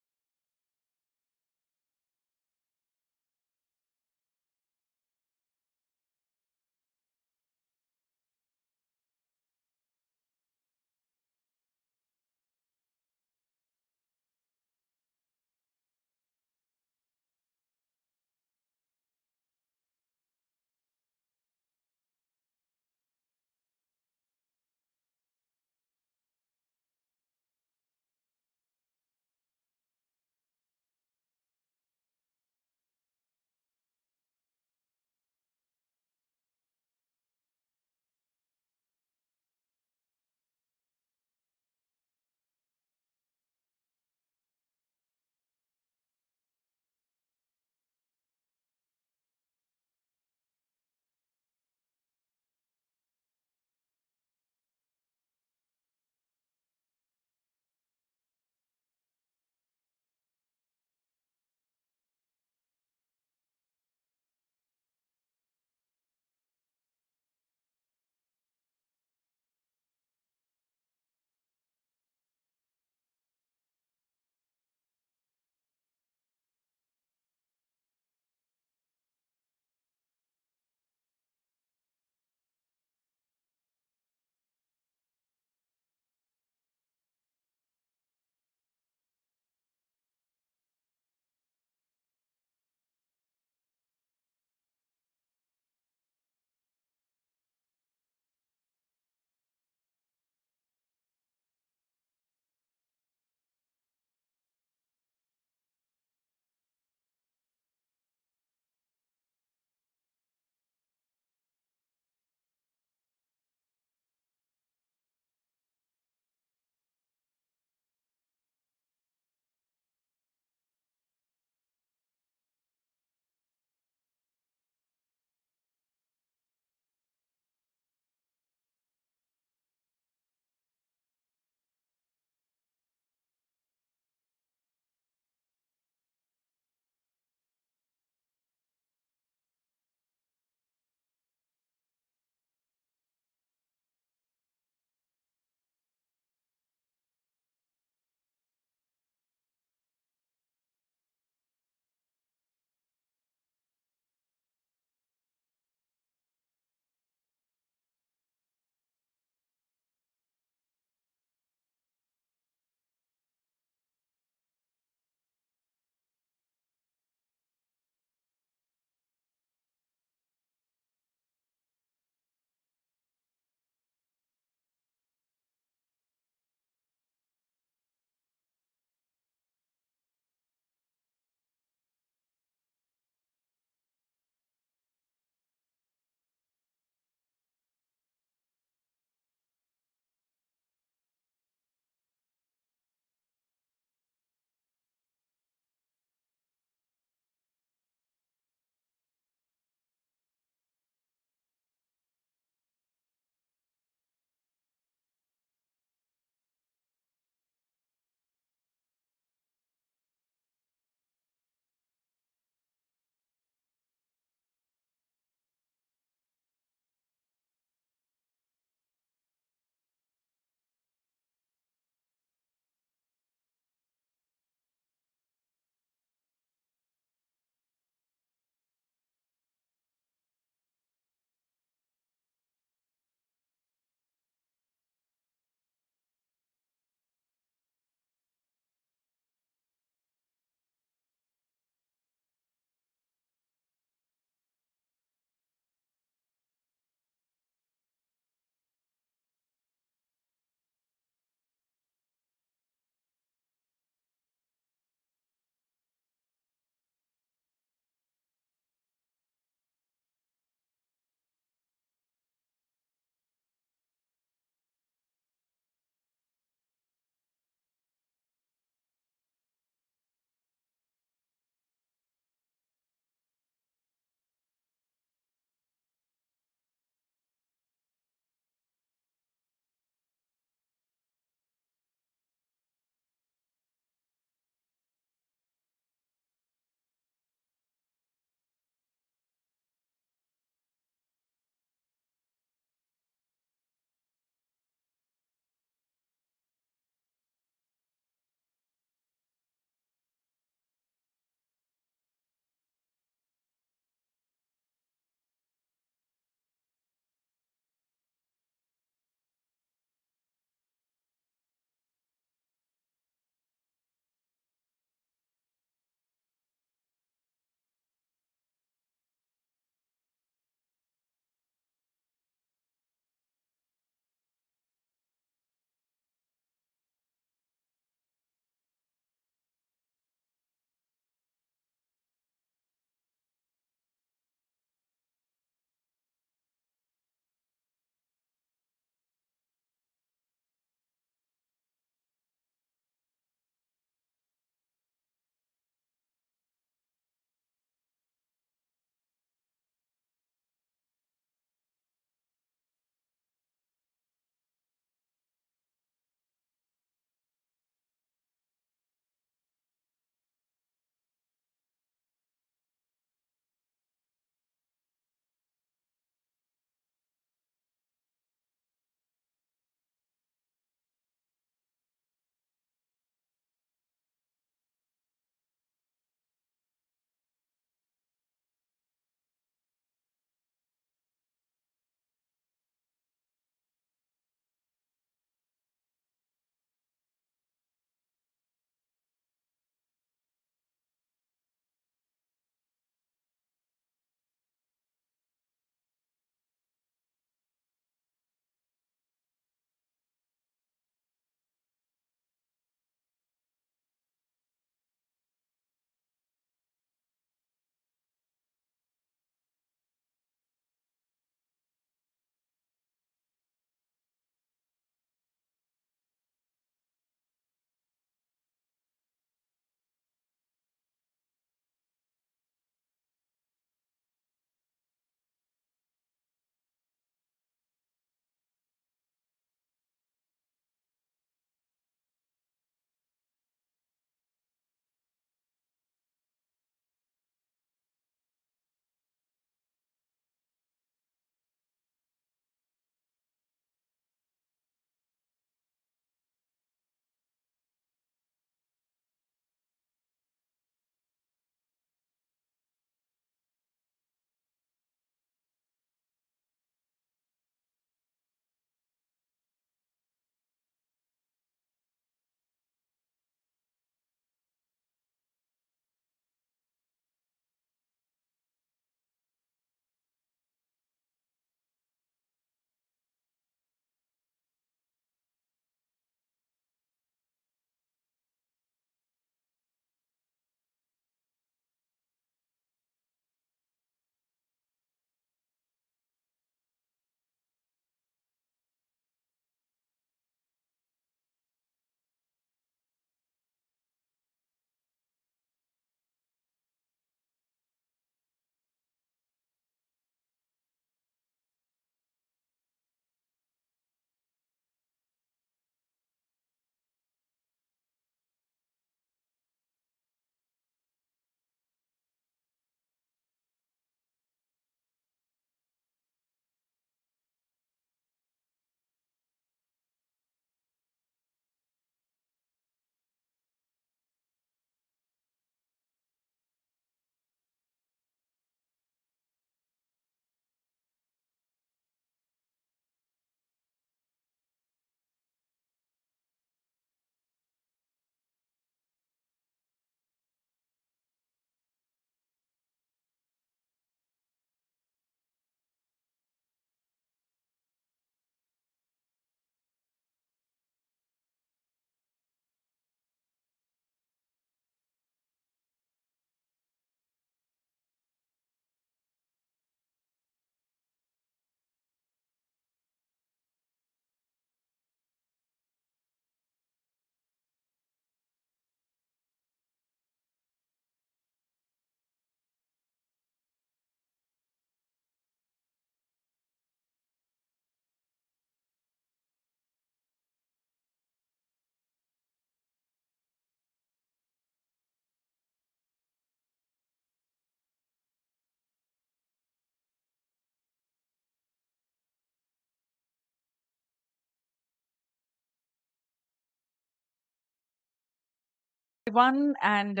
Speaker 1: everyone, and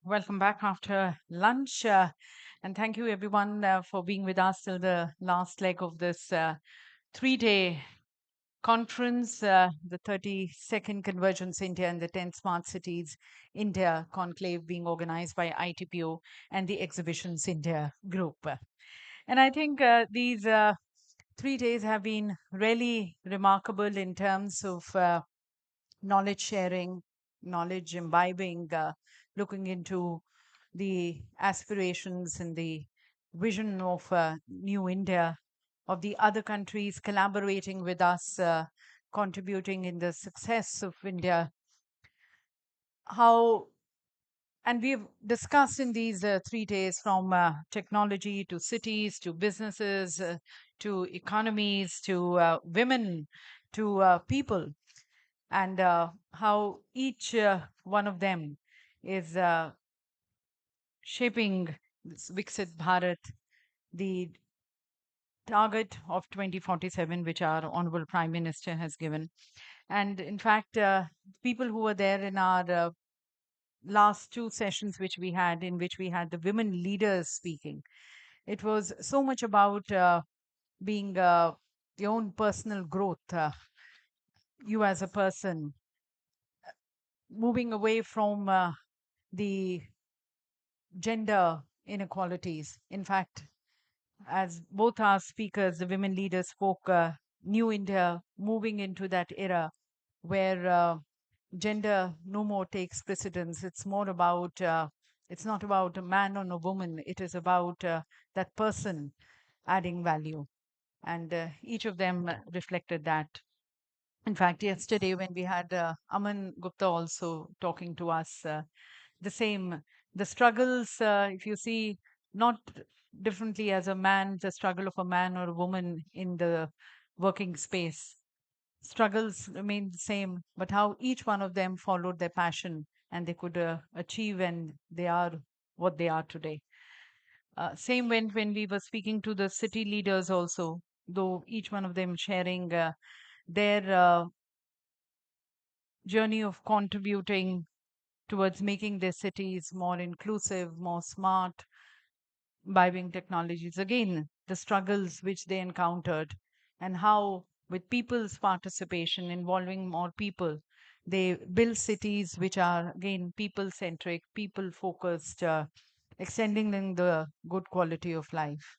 Speaker 1: welcome back after lunch. And thank you, everyone, for being with us till the last leg of this 3-day conference, the 32nd Convergence India and the 10 Smart Cities India conclave being organized by ITPO and the Exhibitions India group. And I think these 3 days have been really remarkable in terms of knowledge sharing, knowledge imbibing, looking into the aspirations and the vision of New India, of the other countries collaborating with us, contributing in the success of India. How and we've discussed in these 3 days from technology to cities to businesses to economies to women to people, and how each one of them is shaping this Viksit Bharat, the target of 2047, which our Honorable Prime Minister has given. And in fact, people who were there in our last two sessions, which we had, in which we had the women leaders speaking, it was so much about being your own personal growth, you as a person, moving away from the gender inequalities. In fact, as both our speakers, the women leaders, spoke, New India moving into that era where gender no more takes precedence. It's more about, it's not about a man or a woman, it is about that person adding value. And each of them reflected that. In fact, yesterday when we had Aman Gupta also talking to us, the same, the struggles, if you see, not differently as a man, the struggle of a man or a woman in the working space, struggles remain the same, but how each one of them followed their passion and they could achieve, and they are what they are today. Same when we were speaking to the city leaders also, though each one of them sharing their journey of contributing towards making their cities more inclusive, more smart, imbibing technologies. Again, the struggles which they encountered, and how, with people's participation, involving more people, they build cities which are, again, people centric, people focused, extending the good quality of life.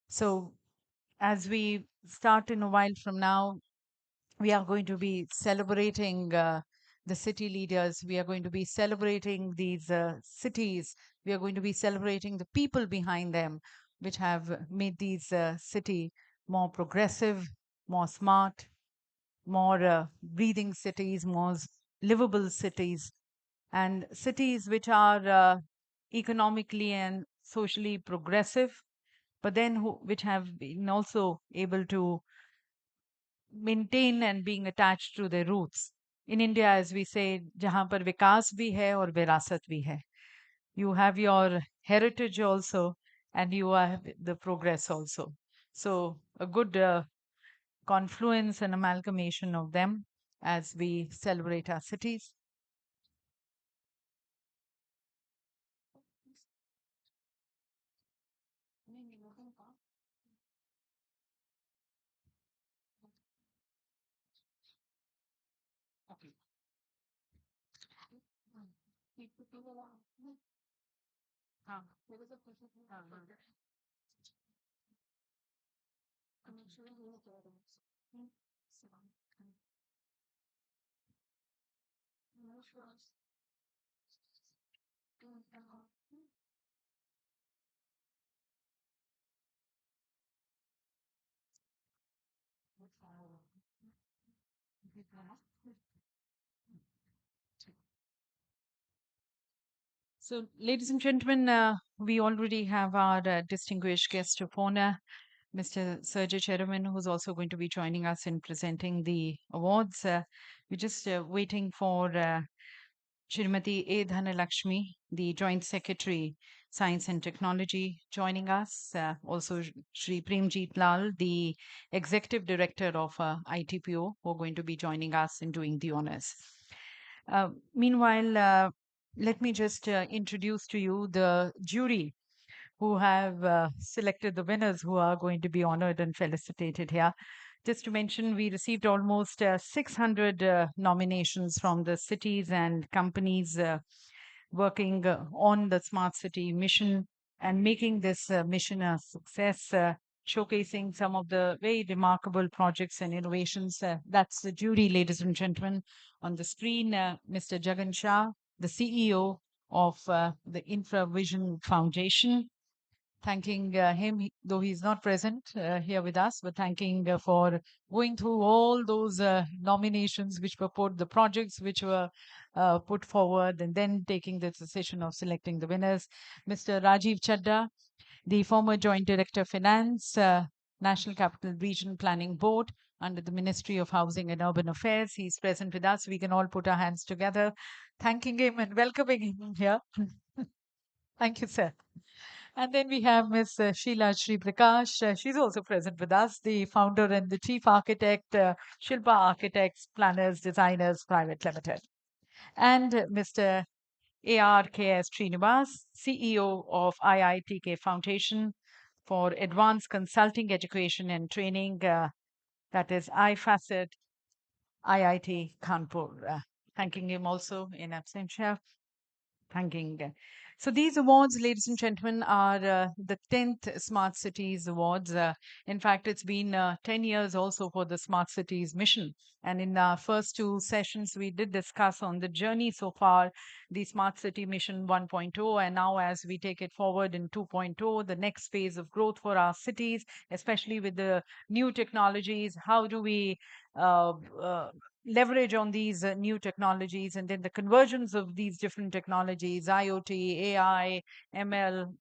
Speaker 1: So, as we start in a while from now, we are going to be celebrating the city leaders. We are going to be celebrating these cities. We are going to be celebrating the people behind them, which have made these city more progressive, more smart, more breathing cities, more livable cities, and cities which are economically and socially progressive, but then which have been also able to maintain and being attached to their roots. In India, as we say, जहाँ पर विकास भी है और विरासत भी है. You have your heritage also, and you have the progress also. So a good confluence and amalgamation of them as we celebrate our cities. So, ladies and gentlemen, we already have our distinguished guest of honor, Mr. Sergey Cherubin, who's also going to be joining us in presenting the awards. We're just waiting for Shrimati A. Dhanalakshmi, the Joint Secretary, Science and Technology, joining us. Also, Shri Premjeet Lal, the Executive Director of ITPO, who are going to be joining us in doing the honors. Meanwhile, let me just introduce to you the jury who have selected the winners who are going to be honored and felicitated here. Just to mention, we received almost 600 nominations from the cities and companies working on the smart city mission and making this mission a success, showcasing some of the very remarkable projects and innovations. That's the jury, ladies and gentlemen. On the screen, Mr. Jagan Shah, the CEO of the InfraVision Foundation, thanking him, though he's not present here with us, but thanking for going through all those nominations which were put, the projects which were put forward, and then taking the decision of selecting the winners. Mr. Rajiv Chadda, the former Joint Director of Finance, National Capital Region Planning Board under the Ministry of Housing and Urban Affairs. He's present with us. We can all put our hands together, thanking him and welcoming him here. Thank you, sir. And then we have Ms. Sheila Shri Prakash. She's also present with us, the founder and the chief architect, Shilpa Architects, Planners, Designers Private Limited. And Mr. ARKS Srinivas, CEO of IITK Foundation for Advanced Consulting Education and Training, that is IFACET, IIT Kanpur. Thanking him also in absentia. Thanking. So these awards, ladies and gentlemen, are the 10th Smart Cities Awards. In fact, it's been 10 years also for the Smart Cities mission. And in our first two sessions, we did discuss on the journey so far, the Smart City Mission 1.0. And now as we take it forward in 2.0, the next phase of growth for our cities, especially with the new technologies, how do we leverage on these new technologies and then the convergence of these different technologies, IoT, AI, ML,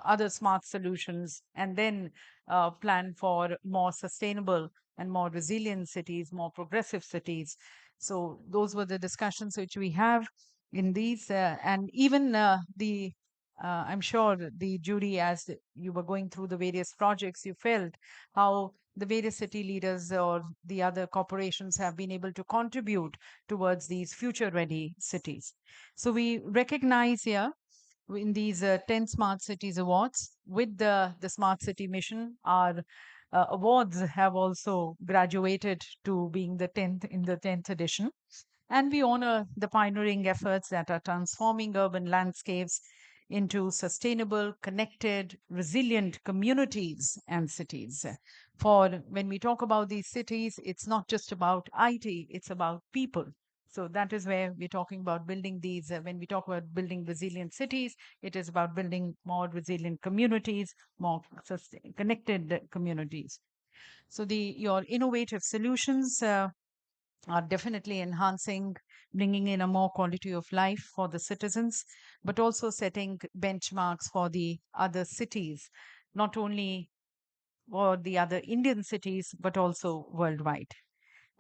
Speaker 1: other smart solutions, and then plan for more sustainable and more resilient cities, more progressive cities. So those were the discussions which we have in these, and even I'm sure the jury, as you were going through the various projects, you felt how the various city leaders or the other corporations have been able to contribute towards these future-ready cities. So we recognize here in these 10 Smart Cities Awards with the Smart City Mission. Our awards have also graduated to being the 10th in the 10th edition. And we honor the pioneering efforts that are transforming urban landscapes into sustainable, connected, resilient communities and cities. For when we talk about these cities, it's not just about IT, it's about people. So that is where we're talking about building these. When we talk about building resilient cities, it is about building more resilient communities, more connected communities. So your innovative solutions are definitely enhancing, bringing in a more quality of life for the citizens, but also setting benchmarks for the other cities, not only for the other Indian cities, but also worldwide.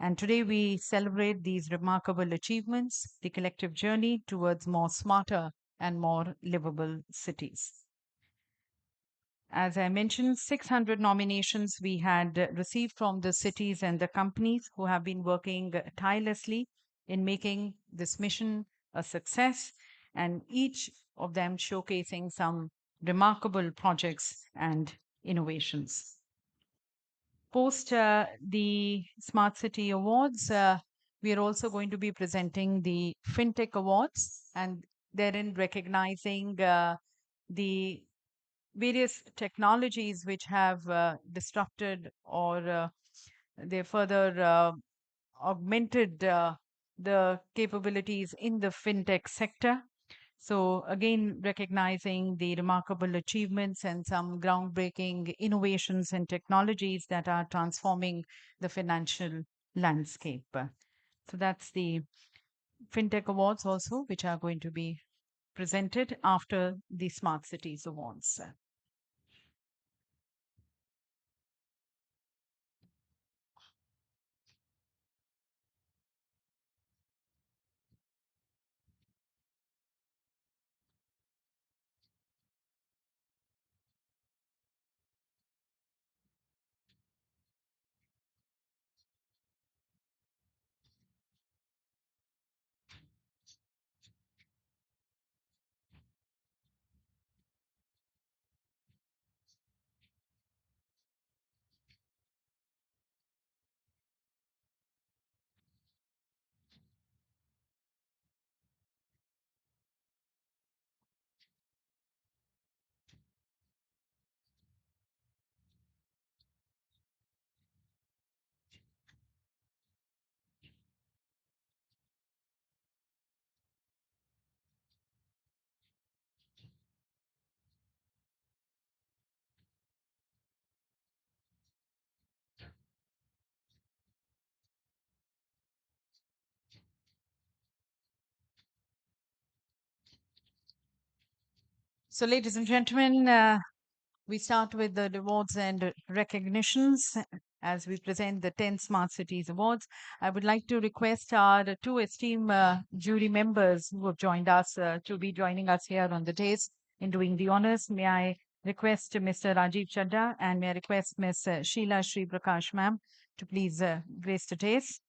Speaker 1: And today we celebrate these remarkable achievements, the collective journey towards more smarter and more livable cities. As I mentioned, 600 nominations we had received from the cities and the companies who have been working tirelessly in making this mission a success, and each of them showcasing some remarkable projects and innovations. Post the Smart City Awards, we are also going to be presenting the FinTech Awards, and therein recognizing the various technologies which have disrupted or they further augmented the capabilities in the fintech sector. So again, recognizing the remarkable achievements and some groundbreaking innovations and technologies that are transforming the financial landscape. So that's the FinTech Awards also, which are going to be presented after the Smart Cities Awards. So, ladies and gentlemen, we start with the awards and recognitions as we present the 10 Smart Cities Awards. I would like to request our two esteemed jury members who have joined us to be joining us here on the dais in doing the honors. May I request Mr. Rajiv Chadda and may I request Ms. Sheila Sri Prakash ma'am to please grace the dais.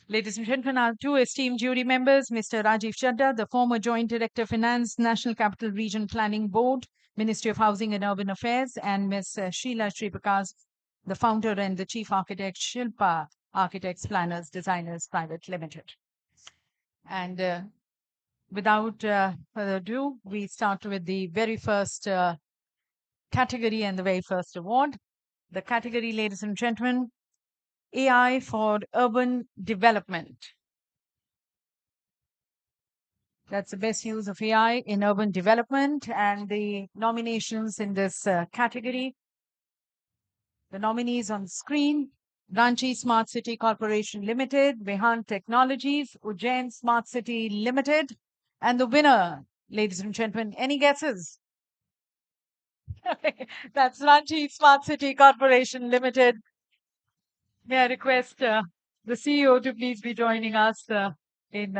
Speaker 1: Ladies and gentlemen, our two esteemed jury members, Mr. Rajiv Chadda, the former Joint Director Finance, National Capital Region Planning Board, Ministry of Housing and Urban Affairs, and Ms. Sheila Sriprakash, the founder and the Chief Architect, Shilpa Architects, Planners, Designers Private Limited. And without further ado, we start with the very first category and the very first award. The category, ladies and gentlemen, AI for Urban Development. That's the best use of AI in urban development. And the nominations in this category, the nominees on screen, Ranchi Smart City Corporation Limited, Vehan Technologies, Ujjain Smart City Limited, and the winner, ladies and gentlemen, any guesses? That's Ranchi Smart City Corporation Limited. May I request the CEO to please be joining us in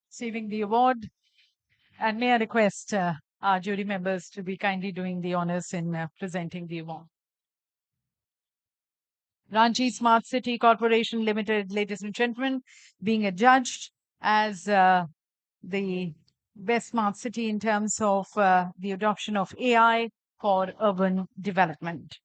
Speaker 1: receiving the award? And may I request our jury members to be kindly doing the honors in presenting the award. Ranchi Smart City Corporation Limited, ladies and gentlemen, being adjudged as the best smart city in terms of the adoption of AI for urban development.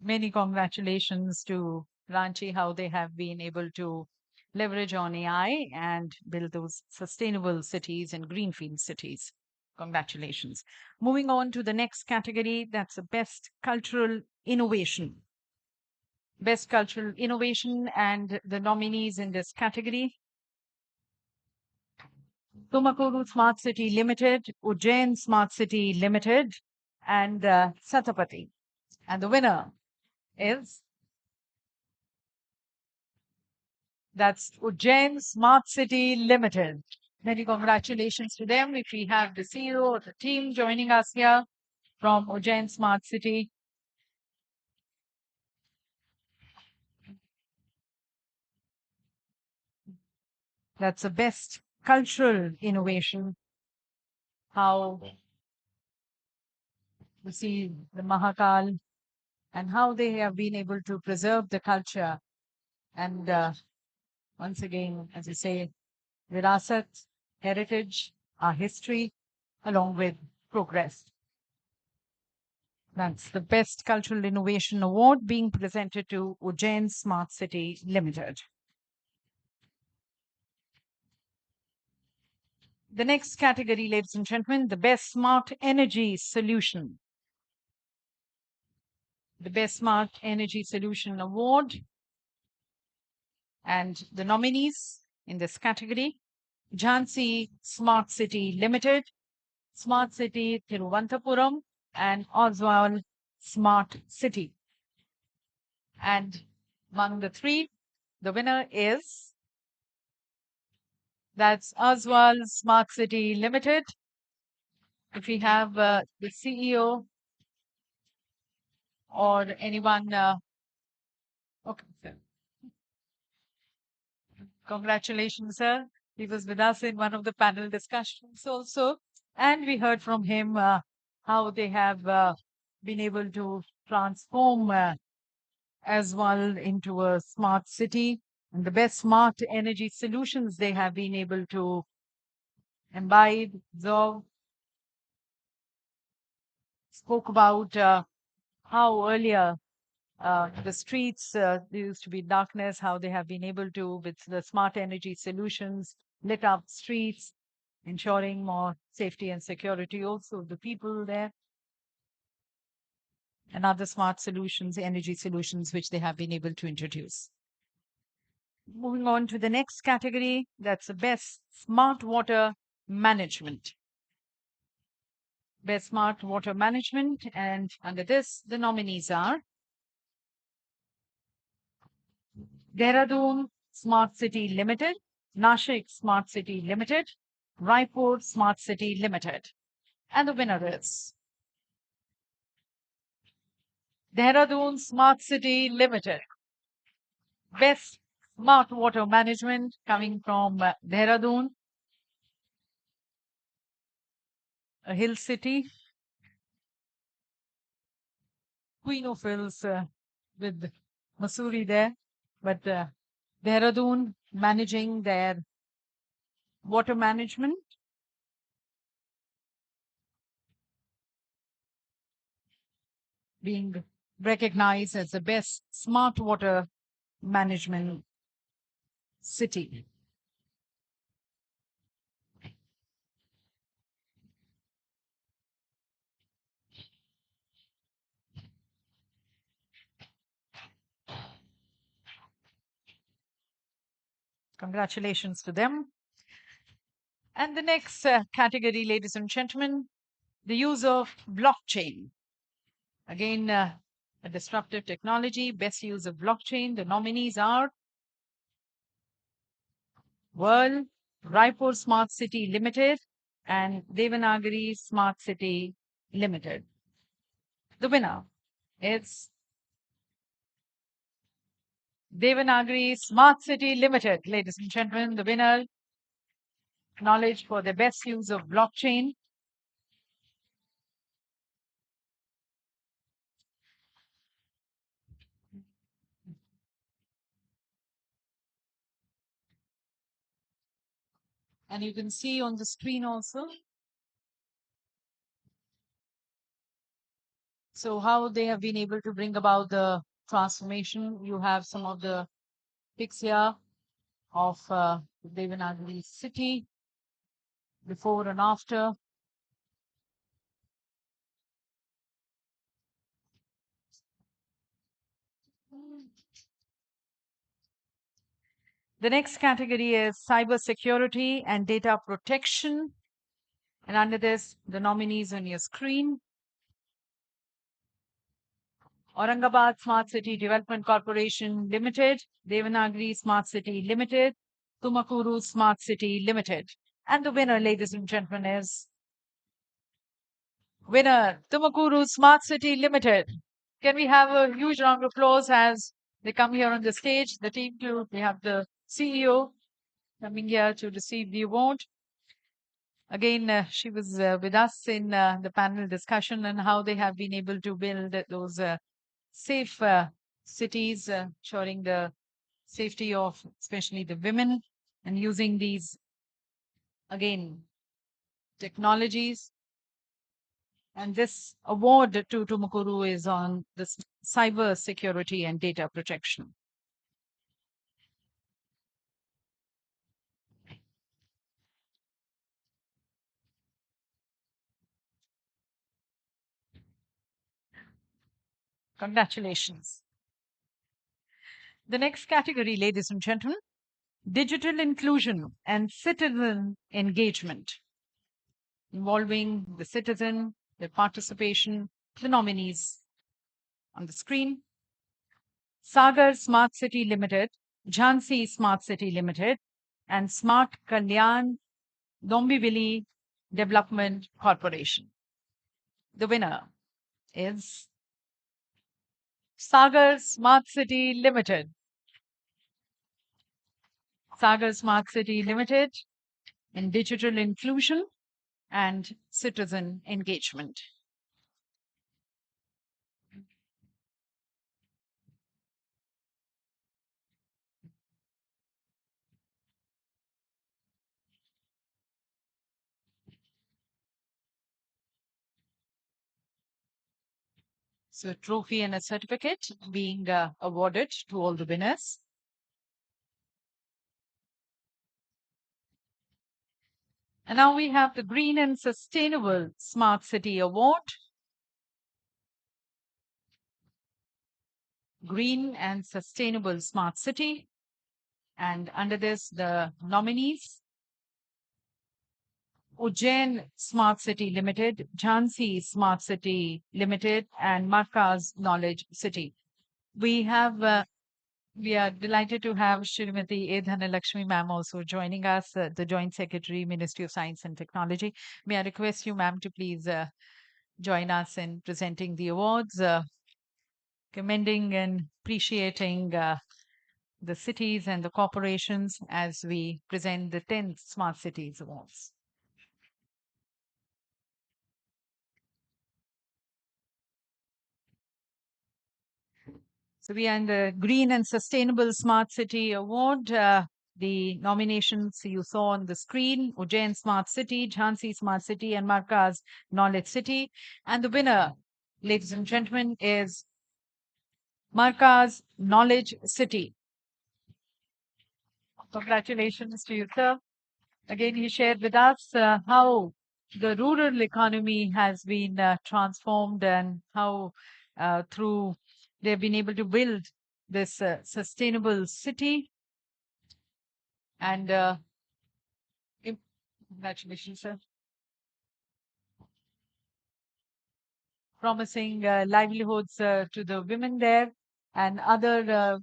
Speaker 1: Many congratulations to Ranchi, how they have been able to leverage on AI and build those sustainable cities and greenfield cities. Congratulations. Moving on to the next category, that's the best cultural innovation. Best cultural innovation and the nominees in this category. Tumakuru Smart City Limited, Ujjain Smart City Limited, and Satapati. And the winner is that's Ujjain Smart City Limited. Many congratulations to them. If we have the CEO of the team joining us here from Ujjain Smart City. That's the best cultural innovation. How we see the Mahakal and how they have been able to preserve the culture. And once again, as I say, Virasat, heritage, our history, along with progress. That's the Best Cultural Innovation Award being presented to Ujjain Smart City Limited. The next category, ladies and gentlemen, the Best Smart Energy Solution. The Best Smart Energy Solution Award. And the nominees in this category, Jhansi Smart City Limited, Smart City Thiruvananthapuram, and Oswald Smart City. And among the three, the winner is that's Oswald Smart City Limited. If we have the CEO or anyone, okay, sir. Congratulations, sir. He was with us in one of the panel discussions also, and we heard from him how they have been able to transform as well into a smart city and the best smart energy solutions they have been able to imbibe, absorb. Spoke about how earlier the streets there used to be darkness, how they have been able to, with the smart energy solutions, lit up streets, ensuring more safety and security also of the people there. and other smart solutions, energy solutions, which they have been able to introduce. Moving on to the next category, that's the best smart water management. Best smart water management, and under this, the nominees are Dehradun Smart City Limited, Nashik Smart City Limited, Raipur Smart City Limited. And the winner is Dehradun Smart City Limited. Best smart water management coming from Dehradun, a hill city, Queen of Hills with Missouri there, but Dehradun managing their water management. Being recognized as the best smart water management city. Congratulations to them. And the next category, ladies and gentlemen, the use of blockchain. Again, a disruptive technology, best use of blockchain. The nominees are World, Raipur Smart City Limited, and Devanagari Smart City Limited. The winner is Devanagari Smart City Limited. Ladies and gentlemen, the winner, acknowledged for the best use of blockchain. And you can see on the screen also. So how they have been able to bring about the transformation. You have some of the pics here of Devanagari city before and after. The next category is cyber security and data protection. And under this, the nominees on your screen. Aurangabad Smart City Development Corporation Limited, Devanagari Smart City Limited, Tumakuru Smart City Limited. And the winner, ladies and gentlemen, is winner, Tumakuru Smart City Limited. Can we have a huge round of applause as they come here on the stage? The team too, we have the CEO coming here to receive the award. Again, she was with us in the panel discussion on how they have been able to build those safe cities, ensuring the safety of especially the women and using these, again, technologies. And this award to Tumakuru is on this cyber security and data protection. Congratulations. The next category, ladies and gentlemen, digital inclusion and citizen engagement, involving the citizen, their participation, the nominees on the screen. Sagar Smart City Limited, Jhansi Smart City Limited, and Smart Kalyan Dombivli Development Corporation. The winner is Sagar Smart City Limited. Sagar Smart City Limited in digital inclusion and citizen engagement. So, a trophy and a certificate being awarded to all the winners. And now we have the Green and Sustainable Smart City Award. green and sustainable smart city. And under this, the nominees: Ujjain Smart City Limited, Jhansi Smart City Limited, and Markaz Knowledge City. We are delighted to have Srimati A. Dhanalakshmi ma'am also joining us, the Joint Secretary, Ministry of Science and Technology. May I request you, ma'am, to please join us in presenting the awards, commending and appreciating the cities and the corporations as we present the 10th Smart Cities Awards. So we are in the Green and Sustainable Smart City Award. The nominations you saw on the screen: Ujjain Smart City, Jhansi Smart City, and Markaz Knowledge City. And the winner, ladies and gentlemen, is Markaz Knowledge City. Congratulations to you, sir. Again, he shared with us how the rural economy has been transformed and how through they've been able to build this sustainable city. And congratulations, sir. Promising livelihoods to the women there and other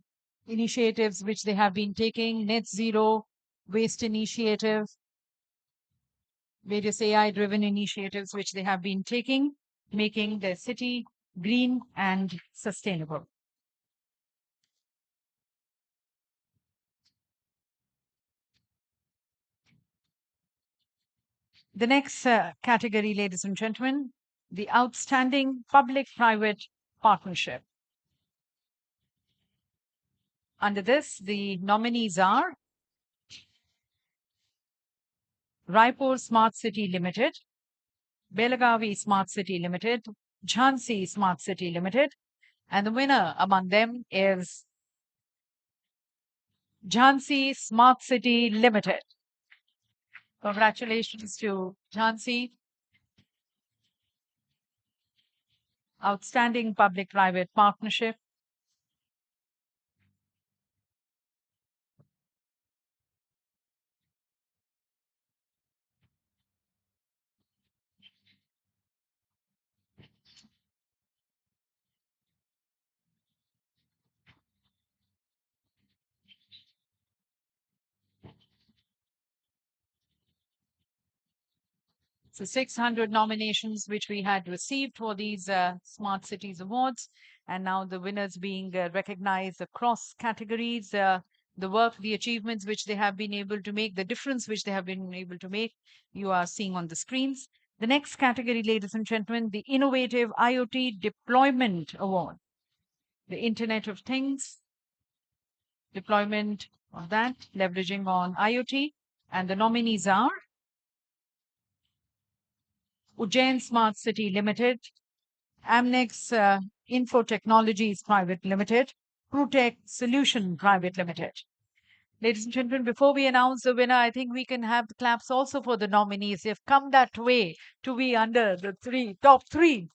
Speaker 1: initiatives which they have been taking: net zero waste initiative, various AI-driven initiatives which they have been taking, making their city green and sustainable. The next category, ladies and gentlemen, the outstanding public-private partnership. Under this, the nominees are Raipur Smart City Limited, Belagavi Smart City Limited, Jhansi Smart City Limited, and the winner among them is Jhansi Smart City Limited. Congratulations to Jhansi. Outstanding public-private partnership. So 600 nominations which we had received for these Smart Cities Awards, and now the winners being recognized across categories, the work, the achievements which they have been able to make, the difference which they have been able to make, you are seeing on the screens. The next category, ladies and gentlemen, the Innovative IoT Deployment Award. The Internet of Things, deployment of that, leveraging on IoT, and the nominees are Ujjain Smart City Limited, Amnex Info Technologies Private Limited, Prutech Solution Private Limited. Ladies and gentlemen, before we announce the winner, I think we can have the claps also for the nominees. They've come that way to be under the top three.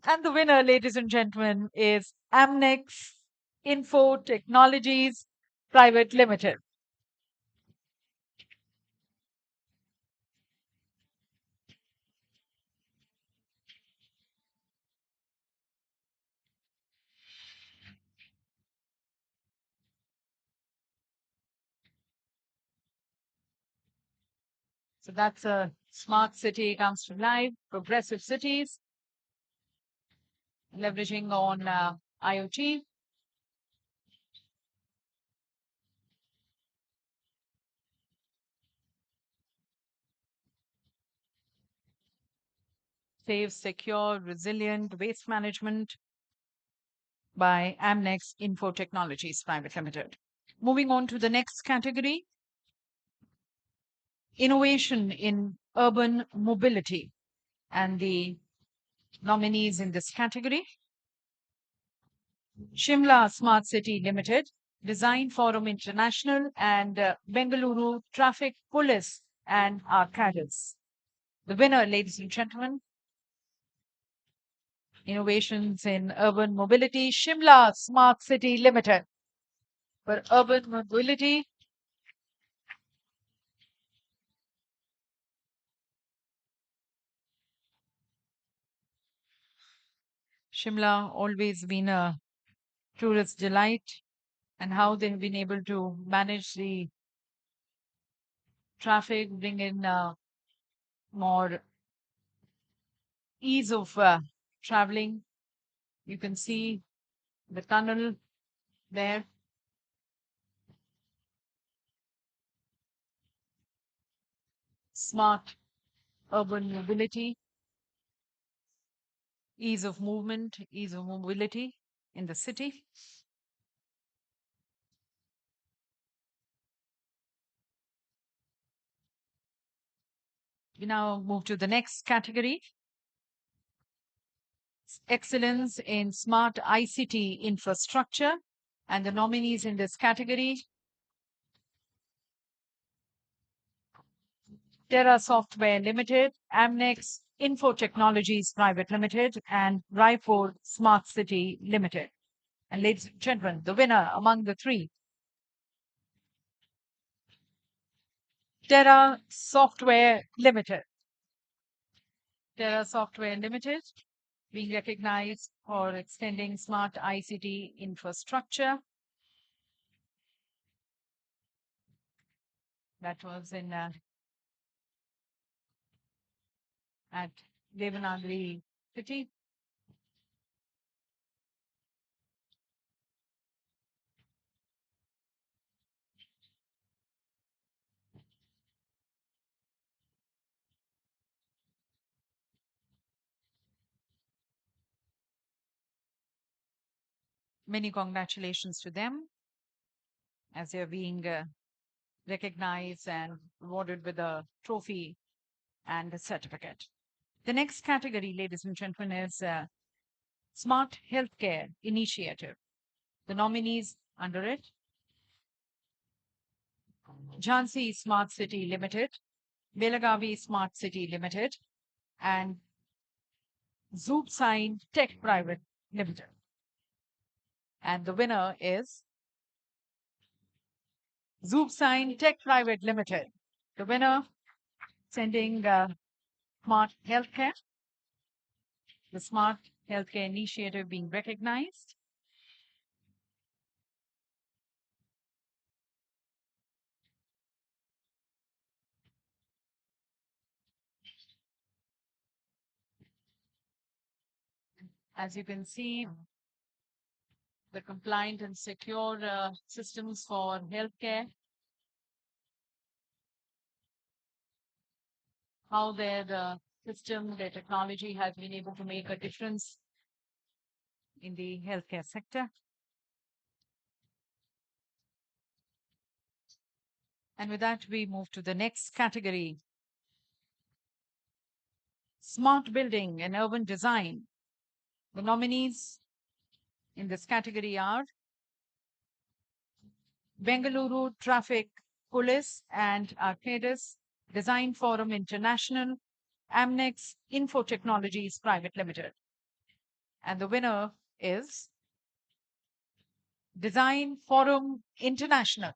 Speaker 1: And the winner, ladies and gentlemen, is Amnex Info Technologies Private Limited. So that's a smart city comes to life, progressive cities, leveraging on IoT. Safe, secure, resilient waste management by Amnex Info Technologies Private Limited. Moving on to the next category, innovation in urban mobility. And the nominees in this category: Shimla Smart City Limited, Design Forum International, and Bengaluru Traffic Police and Arcadis. The winner, ladies and gentlemen, innovations in urban mobility, Shimla Smart City Limited. For urban mobility, Shimla always been a tourist delight, and how they have been able to manage the traffic, bring in more ease of traveling. You can see the tunnel there. Smart urban mobility, ease of movement, ease of mobility in the city. We now move to the next category. Excellence in smart ICT infrastructure. And the nominees in this category: Terra Software Limited, Amnex Info Technologies Private Limited, and Raipur Smart City Limited. And ladies and gentlemen, the winner among the three, Terra Software Limited. Terra Software Limited being recognized for extending smart ICT infrastructure. That was in at Devanagari city. Many congratulations to them as they're being recognized and awarded with a trophy and a certificate. The next category, ladies and gentlemen, is Smart Healthcare Initiative. The nominees under it: Jhansi Smart City Limited, Belagavi Smart City Limited, and Zoopsign Tech Private Limited. And the winner is Zoopsign Tech Private Limited. The winner, sending Smart Healthcare, the Smart Healthcare Initiative being recognized. As you can see, the compliant and secure systems for healthcare, how their system, their technology has been able to make a difference in the healthcare sector. And with that, we move to the next category: Smart Building and Urban Design. The nominees in this category are Bengaluru Traffic Police and Arcadis Design Forum International, Amnex Info Technologies Private Limited. And the winner is Design Forum International.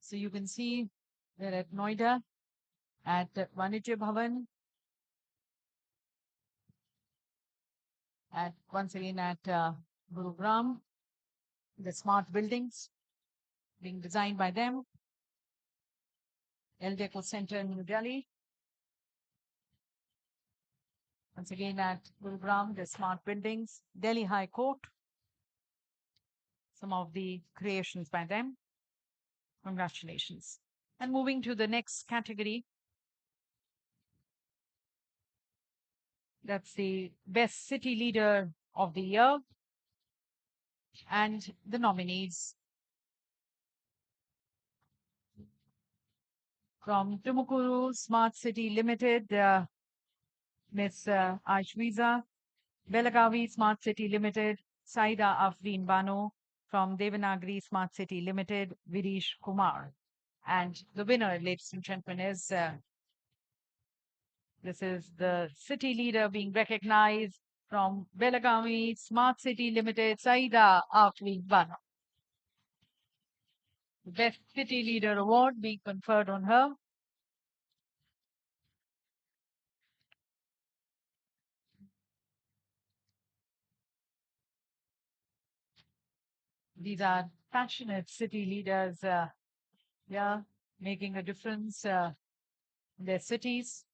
Speaker 1: So you can see they're at Noida, at Vanijya Bhavan, at once again at Gurugram, the smart buildings being designed by them. Eldeco Center in New Delhi. Once again at Gurugram, the smart buildings. Delhi High Court, some of the creations by them. Congratulations. And moving to the next category, that's the Best City Leader of the Year. And the nominees: from Tumukuru Smart City Limited, Ms. Ashwiza; Belagavi Smart City Limited, Saida Afreen Bano. From Devanagari Smart City Limited, Virish Kumar. And the winner, ladies and gentlemen, is this is the city leader being recognized from Belagavi Smart City Limited, Saida Afreen Bano. The Best City Leader Award being conferred on her. These are passionate city leaders, yeah, making a difference in their cities.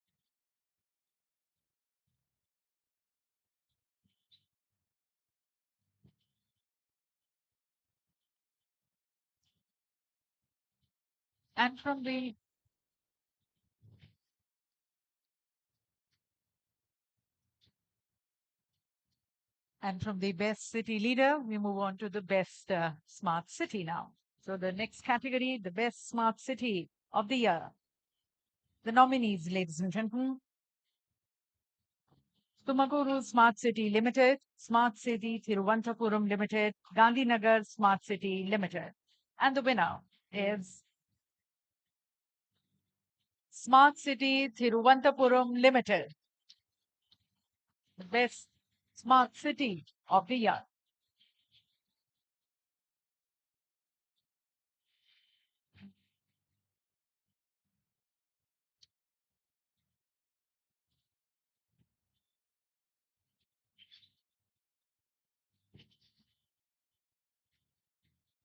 Speaker 1: And from the best city leader, we move on to the best smart city now. So the next category, the best smart city of the year. The nominees, ladies and gentlemen. Tumakuru Smart City Limited, Smart City Thiruvananthapuram Limited, Gandhinagar Smart City Limited. And the winner is Smart City Thiruvananthapuram Limited, the best smart city of the year.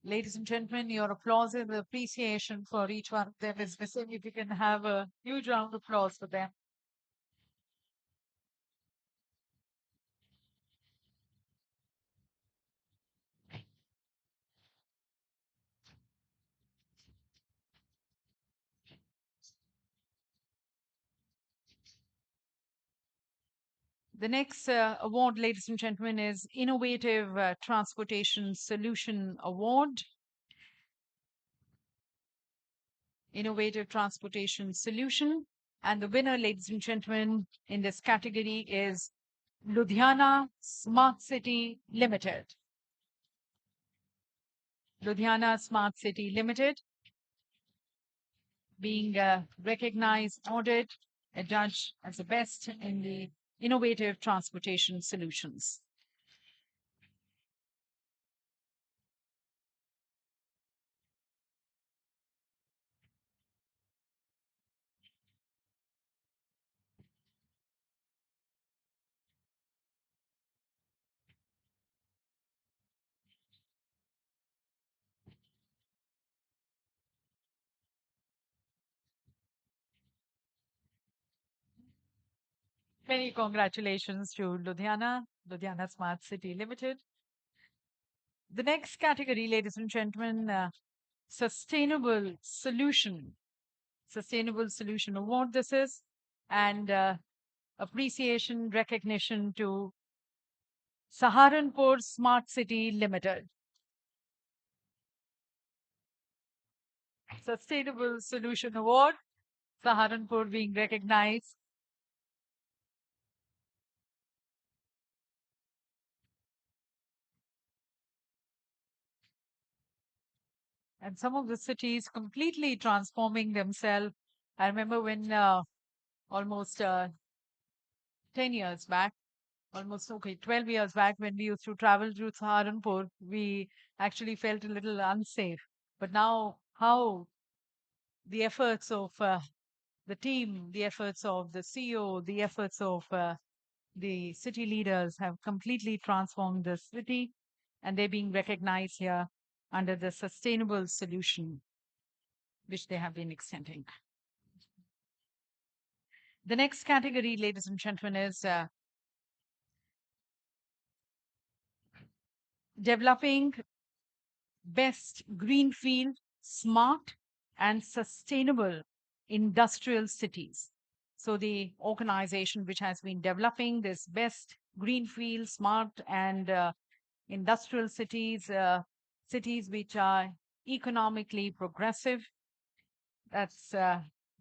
Speaker 1: Ladies and gentlemen, your applause and appreciation for each one of them is missing. If you can have a huge round of applause for them. The next award, ladies and gentlemen, is Innovative Transportation Solution Award. Innovative Transportation Solution. And the winner, ladies and gentlemen, in this category is Ludhiana Smart City Limited. Ludhiana Smart City Limited being recognized, honored, judged as the best in the innovative transportation solutions. Many congratulations to Ludhiana Smart City Limited. The next category, ladies and gentlemen, Sustainable Solution. Sustainable Solution Award this is, and appreciation recognition to Saharanpur Smart City Limited. Sustainable Solution Award, Saharanpur being recognized. And some of the cities completely transforming themselves. I remember when almost 10 years back, almost 12 years back, when we used to travel through Saharanpur, we actually felt a little unsafe. But now, how the efforts of the team, the efforts of the CEO, the efforts of the city leaders have completely transformed the city, and they're being recognized here under the sustainable solution which they have been extending. The next category, ladies and gentlemen, is developing best greenfield, smart, and sustainable industrial cities. So the organization which has been developing this best greenfield, smart, and industrial cities, cities which are economically progressive. That's,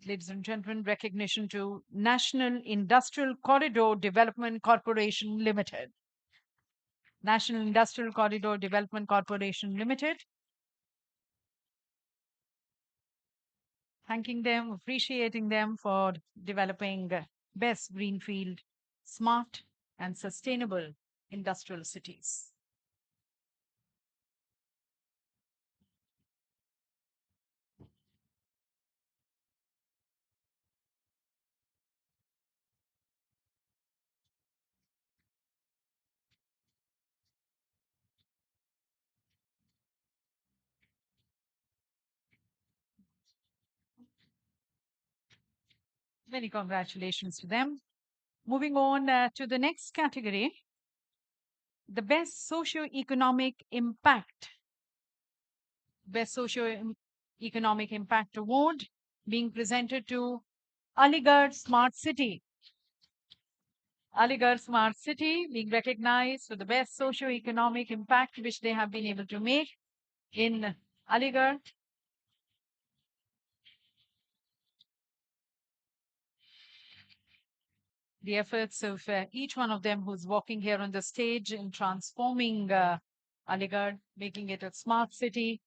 Speaker 1: ladies and gentlemen, recognition to National Industrial Corridor Development Corporation Limited. National Industrial Corridor Development Corporation Limited. Thanking them, appreciating them for developing best greenfield, smart, and sustainable industrial cities. Many congratulations to them. Moving on to the next category, the best socio-economic impact. Best socio-economic impact award being presented to Aligarh Smart City. Aligarh Smart City being recognized for the best socio-economic impact which they have been able to make in Aligarh. The efforts of each one of them who's walking here on the stage in transforming Aligarh, making it a smart city,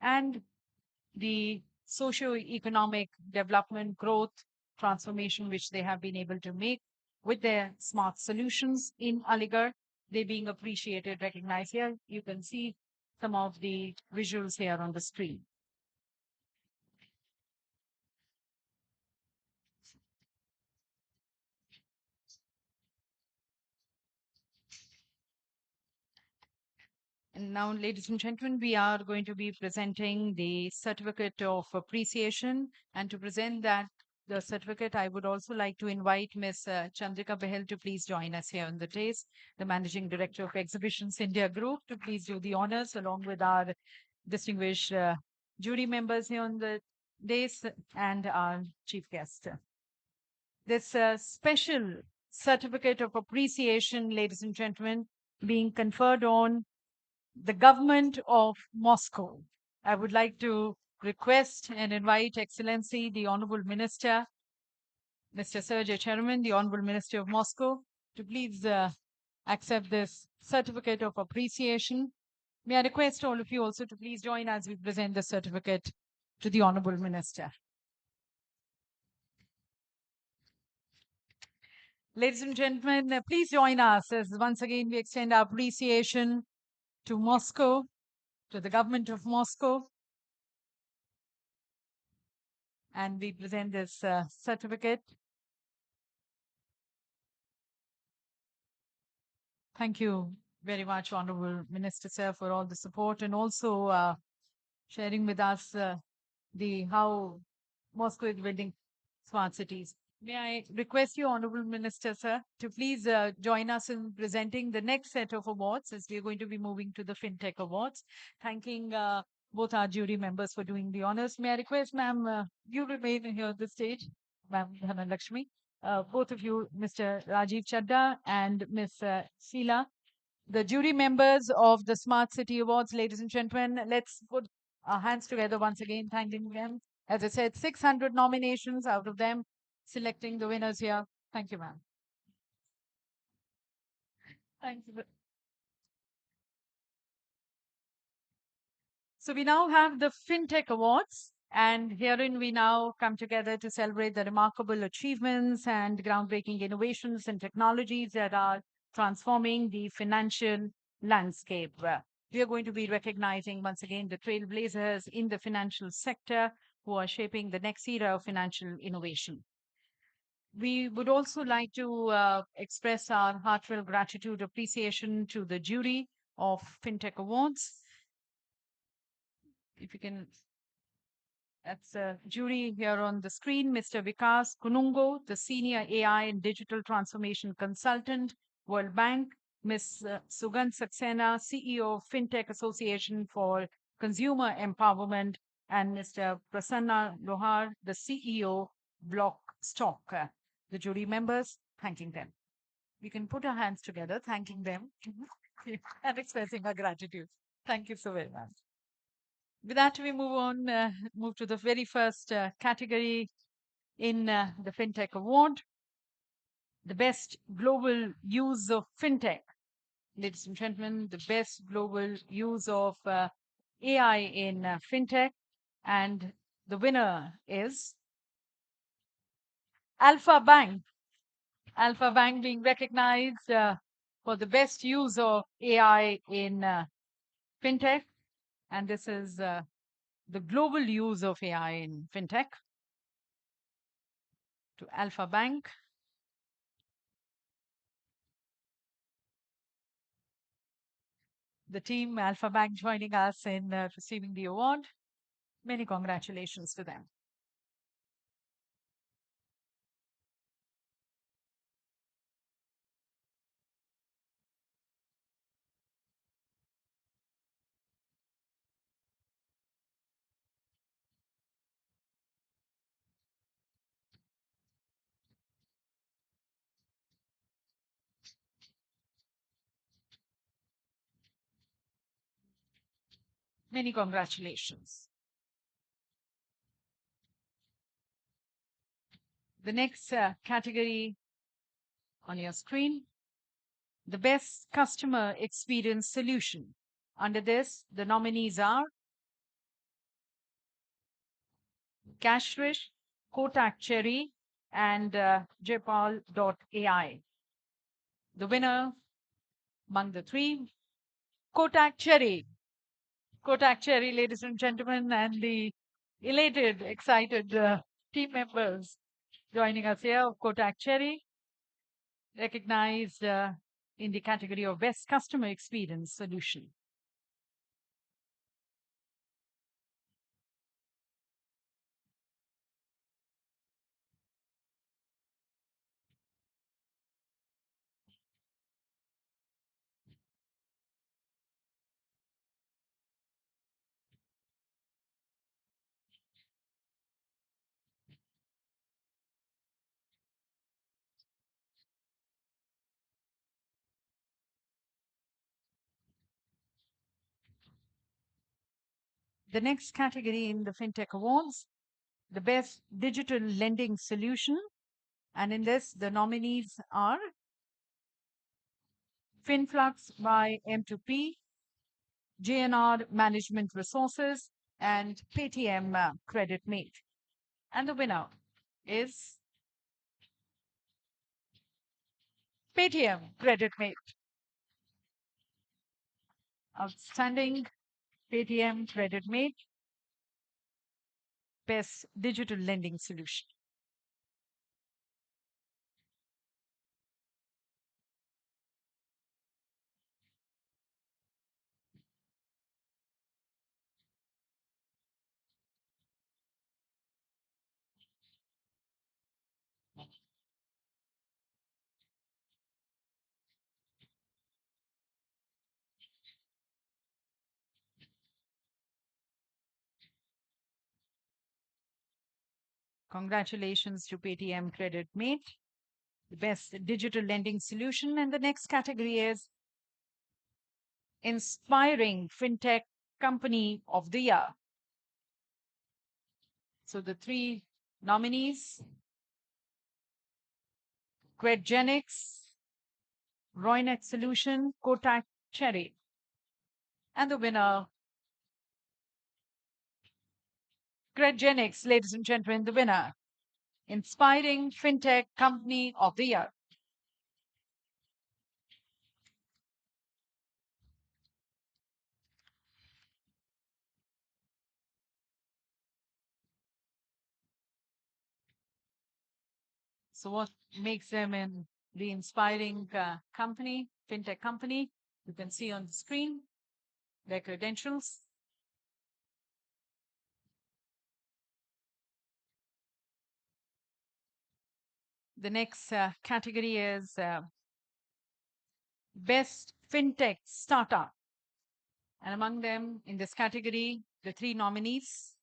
Speaker 1: and the socio-economic development, growth, transformation which they have been able to make with their smart solutions in Aligarh. They being appreciated, recognized here. You can see some of the visuals here on the screen. And now, ladies and gentlemen, we are going to be presenting the certificate of appreciation. And to present the certificate, I would also like to invite Ms. Chandrika Behel to please join us here on the dais, the Managing Director of Exhibitions India Group, to please do the honors along with our distinguished jury members here on the dais and our chief guest. This special certificate of appreciation, ladies and gentlemen, being conferred on the government of Moscow. I would like to request and invite Excellency, the Honorable Minister, Mr. Sergey Chairman, the Honorable Minister of Moscow, to please accept this certificate of appreciation. May I request all of you also to please join as we present the certificate to the Honorable Minister. Ladies and gentlemen, please join us as once again we extend our appreciation to Moscow, to the government of Moscow, and we present this certificate. Thank you very much, Honorable Minister, sir, for all the support and also sharing with us how Moscow is building smart cities. May I request you, Honorable Minister, sir, to please join us in presenting the next set of awards as we are going to be moving to the FinTech Awards. Thanking both our jury members for doing the honors. May I request, ma'am, you remain here on the stage, ma'am Dhanalakshmi. Both of you, Mr. Rajiv Chadda and Ms. Sheila, the jury members of the Smart City Awards, ladies and gentlemen, let's put our hands together once again, thanking them. As I said, 600 nominations, out of them selecting the winners here. Thank you, ma'am. Thank you. So we now have the FinTech Awards, and herein we now come together to celebrate the remarkable achievements and groundbreaking innovations and technologies that are transforming the financial landscape. We are going to be recognizing once again the trailblazers in the financial sector who are shaping the next era of financial innovation. We would also like to express our heartfelt gratitude, appreciation to the jury of FinTech Awards. If you can, that's a jury here on the screen, Mr. Vikas Kunungo, the Senior AI and Digital Transformation Consultant, World Bank, Ms. Sugandh Saxena, CEO of FinTech Association for Consumer Empowerment, and Mr. Prasanna Lohar, the CEO, Blockstock. The jury members, thanking them. We can put our hands together, thanking them and expressing our gratitude. Thank you so very much. With that, we move to the very first category in the FinTech Award, the best global use of FinTech. ladies and gentlemen, the best global use of AI in fintech. And the winner is Alpha Bank. Alpha Bank being recognized for the best use of AI in fintech. And this is the global use of AI in fintech. To Alpha Bank. The team Alpha Bank joining us in receiving the award. Many congratulations to them. Many congratulations. The next category on your screen, the best customer experience solution. Under this, the nominees are Cashrish, Kotak Cherry, and Jepal.ai. The winner among the three, Kotak Cherry. Kotak Cherry, ladies and gentlemen, and the elated, excited team members joining us here of Kotak Cherry, recognized in the category of Best Customer Experience Solution. The next category in the FinTech Awards, the Best Digital Lending Solution. And in this, the nominees are FinFlux by M2P, JNR Management Resources, and Paytm CreditMate. And the winner is Paytm CreditMate. Outstanding Paytm CreditMate, Best Digital Lending Solution. Congratulations to Paytm CreditMate, the best digital lending solution. And the next category is Inspiring FinTech Company of the Year. So the three nominees, Credgenics, Roynet Solution, Kotak Cherry. And the winner, Credgenics, ladies and gentlemen, the winner, Inspiring FinTech Company of the Year. So what makes them in the inspiring company, FinTech company? You can see on the screen their credentials. The next category is Best FinTech Startup. And among them in this category, the three nominees,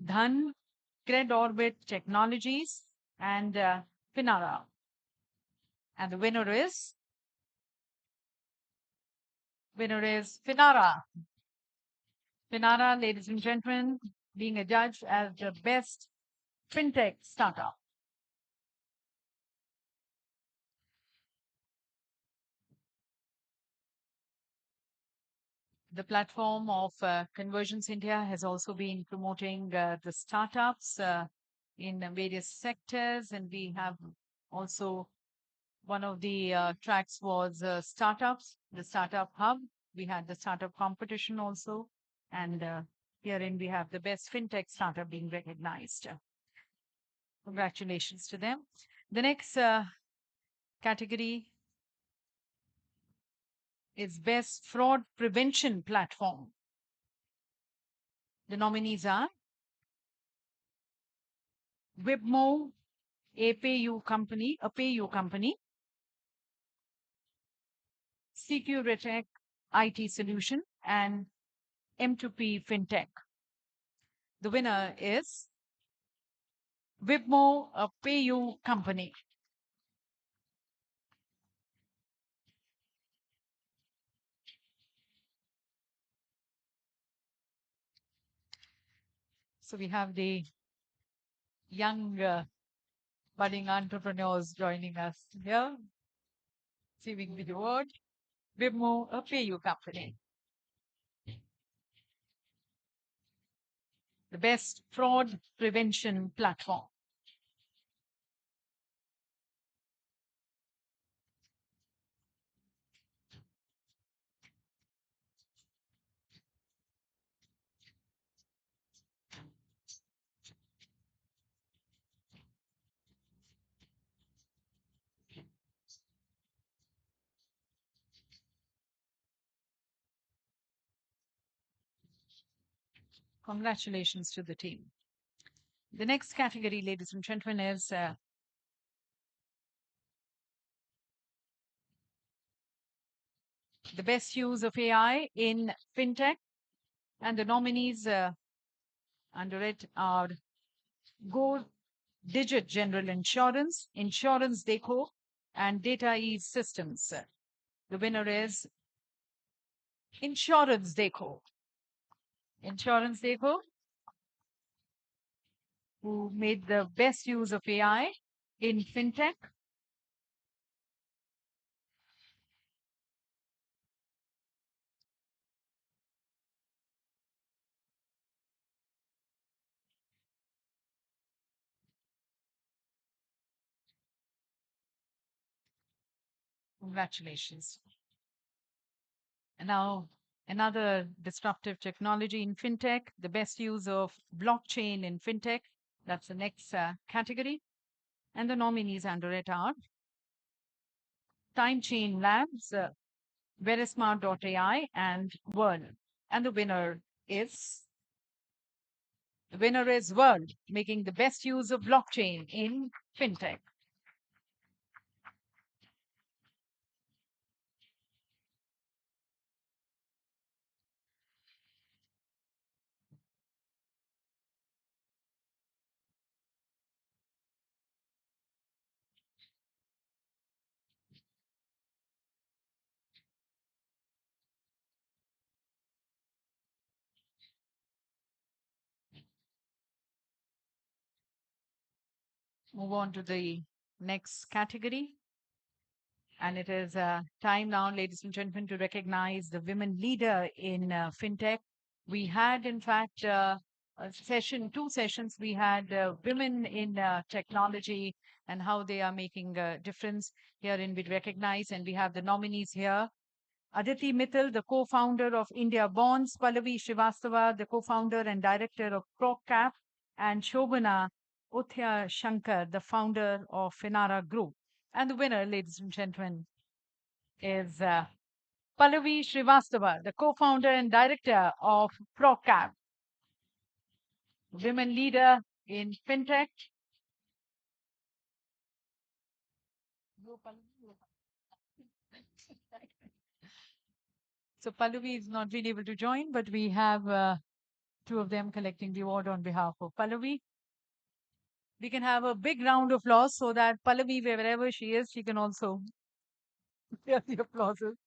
Speaker 1: Dhan, CredOrbit Technologies, and Finara. And the winner is Finara. Finara, ladies and gentlemen, being adjudged as the best FinTech startup. The platform of Convergence India has also been promoting the startups in various sectors, and we have also one of the tracks was startups, the startup hub. We had the startup competition also, and herein we have the best fintech startup being recognized. Congratulations to them. The next category is best fraud prevention platform. The nominees are Wibmo, a PayU company, Securitech IT solution, and M2P FinTech. The winner is Wibmo, a PayU company. So we have the young budding entrepreneurs joining us here, receiving the award. Wibmo, a PayU company. The best fraud prevention platform. Congratulations to the team. The next category, ladies and gentlemen, is the best use of AI in fintech, and the nominees under it are Go Digit General Insurance, Insurance Deco, and Data Ease Systems. The winner is Insurance Deco. Insurance Deco, who made the best use of AI in fintech. Congratulations. And now, another disruptive technology in fintech, the best use of blockchain in fintech. That's the next category. And the nominees under it are Time Chain Labs, Verismart.ai, and World. And the winner is World, making the best use of blockchain in fintech. Move on to the next category. And it is time now, ladies and gentlemen, to recognize the women leader in fintech. We had, in fact, two sessions. We had women in technology and how they are making a difference. Herein we recognize, and we have the nominees here. Aditi Mittal, the co-founder of India Bonds, Pallavi Srivastava, the co-founder and director of ProCap, and Shobhana Uthya Shankar, the founder of Finara Group. And the winner, ladies and gentlemen, is Pallavi Srivastava, the co-founder and director of ProCap, women leader in fintech. So Pallavi is not been able to join, but we have two of them collecting the award on behalf of Pallavi. We can have a big round of applause so that Pallavi, wherever she is, she can also hear the applauses.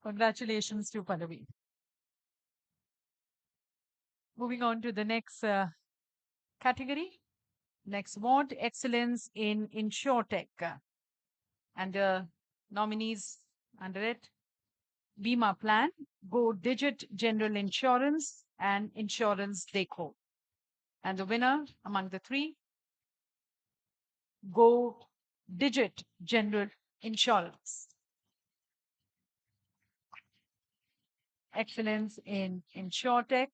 Speaker 1: Congratulations to Pallavi. Moving on to the next category. Next award, Excellence in InsurTech. And the nominees under it Bima Plan, Go Digit General Insurance, and Insurance Deco. And the winner among the three, Go Digit General Insurance. Excellence in InsurTech.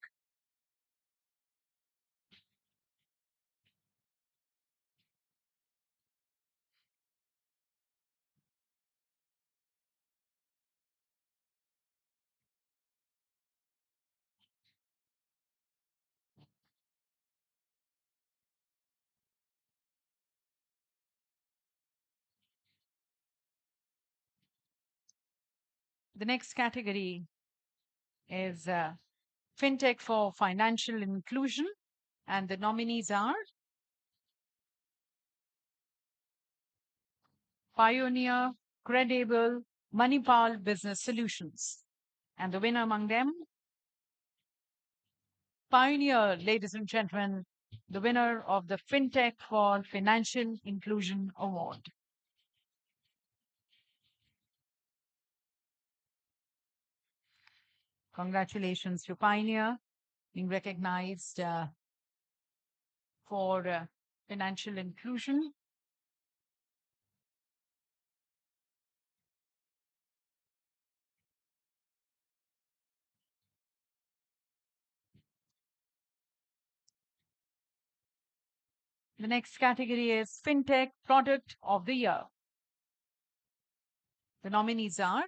Speaker 1: The next category is FinTech for Financial Inclusion, and the nominees are Pioneer, Credible, Moneypal Business Solutions. And the winner among them, Pioneer, ladies and gentlemen, the winner of the FinTech for Financial Inclusion Award. Congratulations to Pioneer being recognized for financial inclusion. The next category is FinTech Product of the Year. The nominees are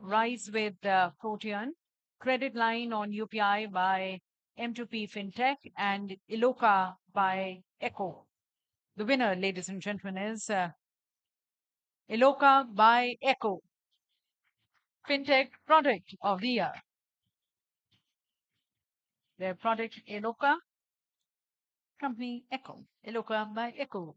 Speaker 1: Rise with Protean, Credit Line on UPI by M2P FinTech, and Iloka by Echo. The winner, ladies and gentlemen, is Iloka by Echo, FinTech Product of the Year. Their product, Iloka, company Echo, Iloka by Echo.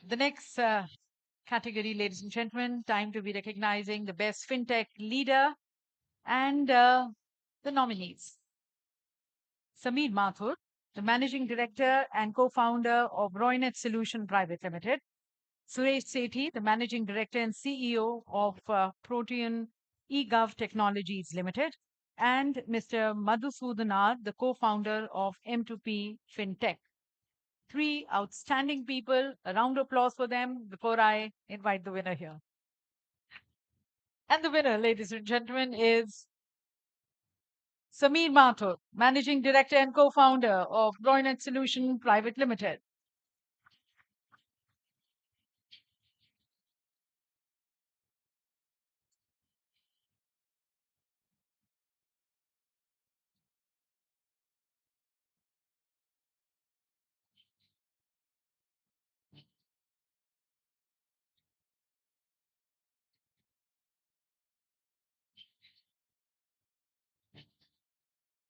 Speaker 1: The next category, ladies and gentlemen, time to be recognizing the best FinTech leader and the nominees. Sameer Mathur, the Managing Director and Co-founder of Roynet Solution Private Limited. Suresh Sethi, the Managing Director and CEO of Protean eGov Technologies Limited. And Mr. Madhusudanar, the co-founder of M2P FinTech. Three outstanding people. A round of applause for them before I invite the winner here. And the winner, ladies and gentlemen, is Sameer Mathur, Managing Director and Co-founder of Roynet Solution Private Limited.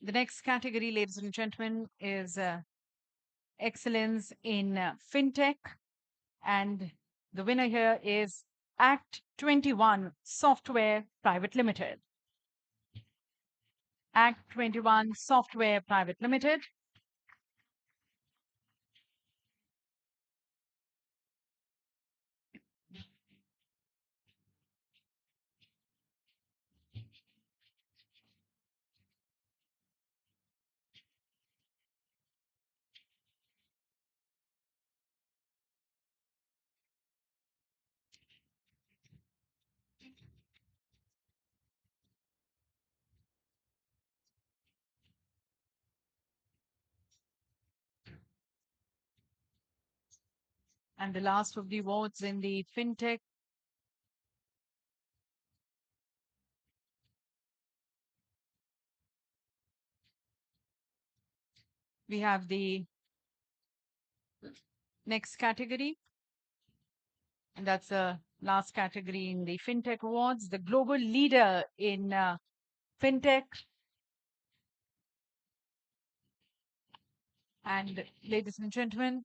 Speaker 1: The next category, ladies and gentlemen, is excellence in FinTech. And the winner here is Act 21 Software Private Limited. Act 21 Software Private Limited. And the last of the awards in the FinTech we have the next category, and that's the last category in the FinTech Awards, the global leader in FinTech. And ladies and gentlemen,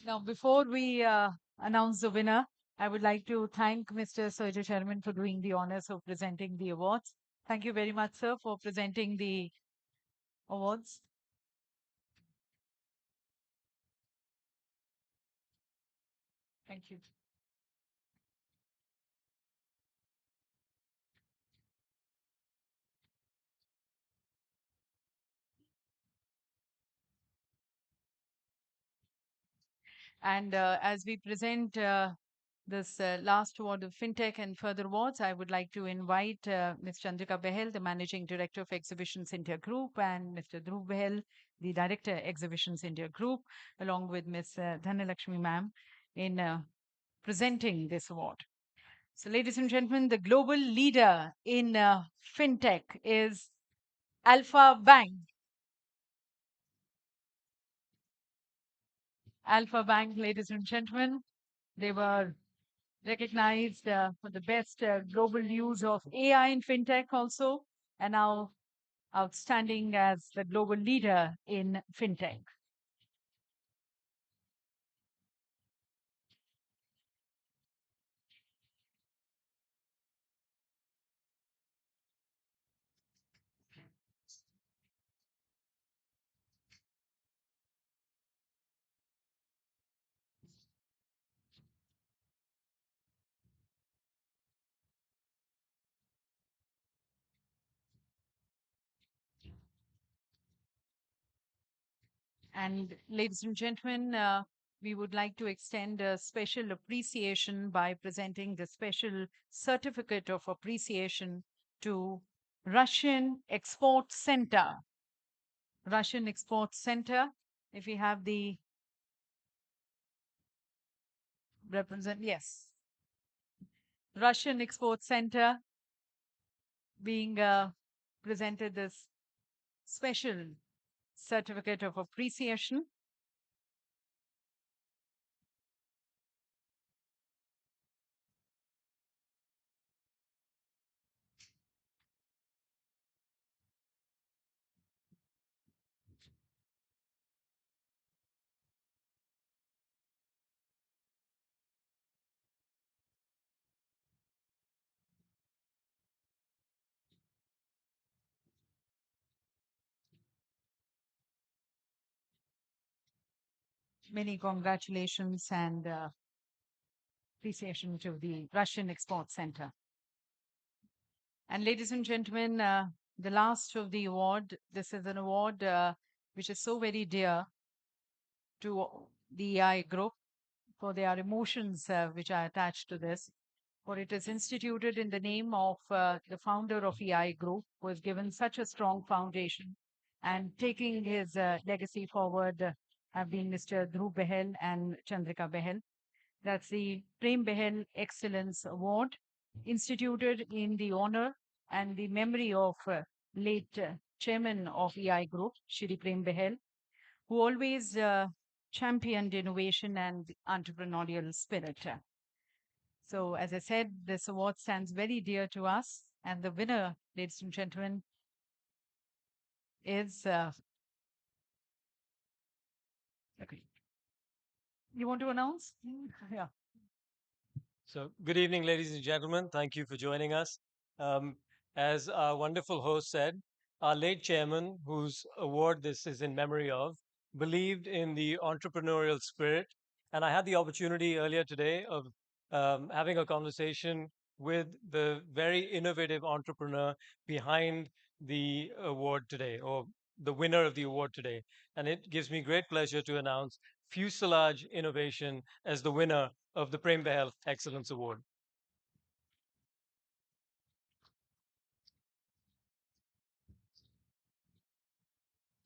Speaker 1: now before we announce the winner, I would like to thank Mr. Sergio Chairman for doing the honors of presenting the awards. Thank you very much, sir, for presenting the awards. Thank you. And as we present this last award of FinTech and further awards, I would like to invite Ms. Chandrika Behel, the Managing Director of Exhibitions India Group, and Mr. Dhruv Behel, the Director, Exhibitions India Group, along with Ms. Dhanalakshmi ma'am, in presenting this award. So, ladies and gentlemen, the global leader in FinTech is Alpha Bank. Alpha Bank, ladies and gentlemen, they were recognized for the best global use of AI in fintech also, and now outstanding as the global leader in fintech. And ladies and gentlemen, we would like to extend a special appreciation by presenting the special certificate of appreciation to Russian Export Center. Russian Export Center, if we have the yes. Russian Export Center being presented this special certificate of appreciation. Many congratulations and appreciation to the Russian Export Center. And ladies and gentlemen, the last of the award, this is an award which is so very dear to the EI group for their emotions which are attached to this. For it is instituted in the name of the founder of EI Group, who has given such a strong foundation and taking his legacy forward have been Mr. Dhruv Behel and Chandrika Behel. That's the Prem Behel Excellence Award, instituted in the honor and the memory of late chairman of EI Group, Shri Prem Behel, who always championed innovation and entrepreneurial spirit. So, as I said, this award stands very dear to us, and the winner, ladies and gentlemen, is. Okay. You want to announce? Yeah.
Speaker 20: So, good evening, ladies and gentlemen. Thank you for joining us. As our wonderful host said, our late chairman, whose award this is in memory of, believed in the entrepreneurial spirit. And I had the opportunity earlier today of having a conversation with the very innovative entrepreneur behind the award today, or the winner of the award today. And it gives me great pleasure to announce Fuselage Innovation as the winner of the Prem Behel Excellence Award.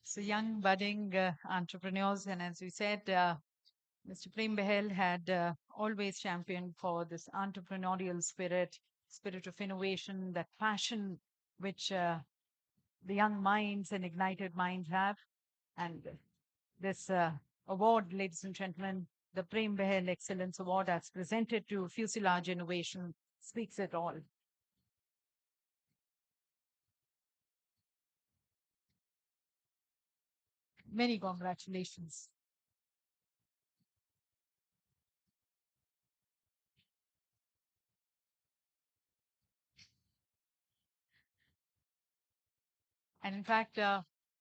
Speaker 1: So, young budding entrepreneurs, and as we said, Mr. Prem Behel had always championed for this entrepreneurial spirit, spirit of innovation, that passion which the young minds and ignited minds have. And this award, ladies and gentlemen, the Prem Behel Excellence Award as presented to Fuselage Innovation speaks it all. Many congratulations. And in fact,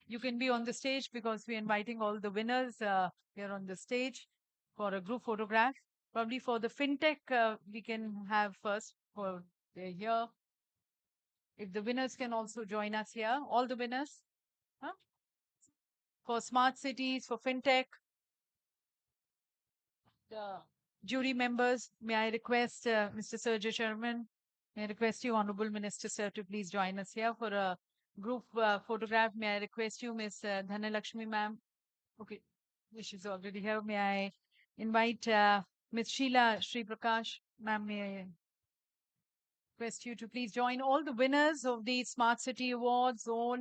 Speaker 1: you can be on the stage because we're inviting all the winners here on the stage for a group photograph. Probably for the fintech, we can have first for they're here. If the winners can also join us here, all the winners. Huh? For smart cities, for fintech, the jury members, may I request Mr. Sergio Sherman, may I request you, Honorable Minister, sir, to please join us here for a group photograph. May I request you, Ms. Dhanalakshmi, ma'am? Okay, she's already here. May I invite Ms. Sheila Sri Prakash, ma'am? May I request you to please join all the winners of the Smart City Awards, all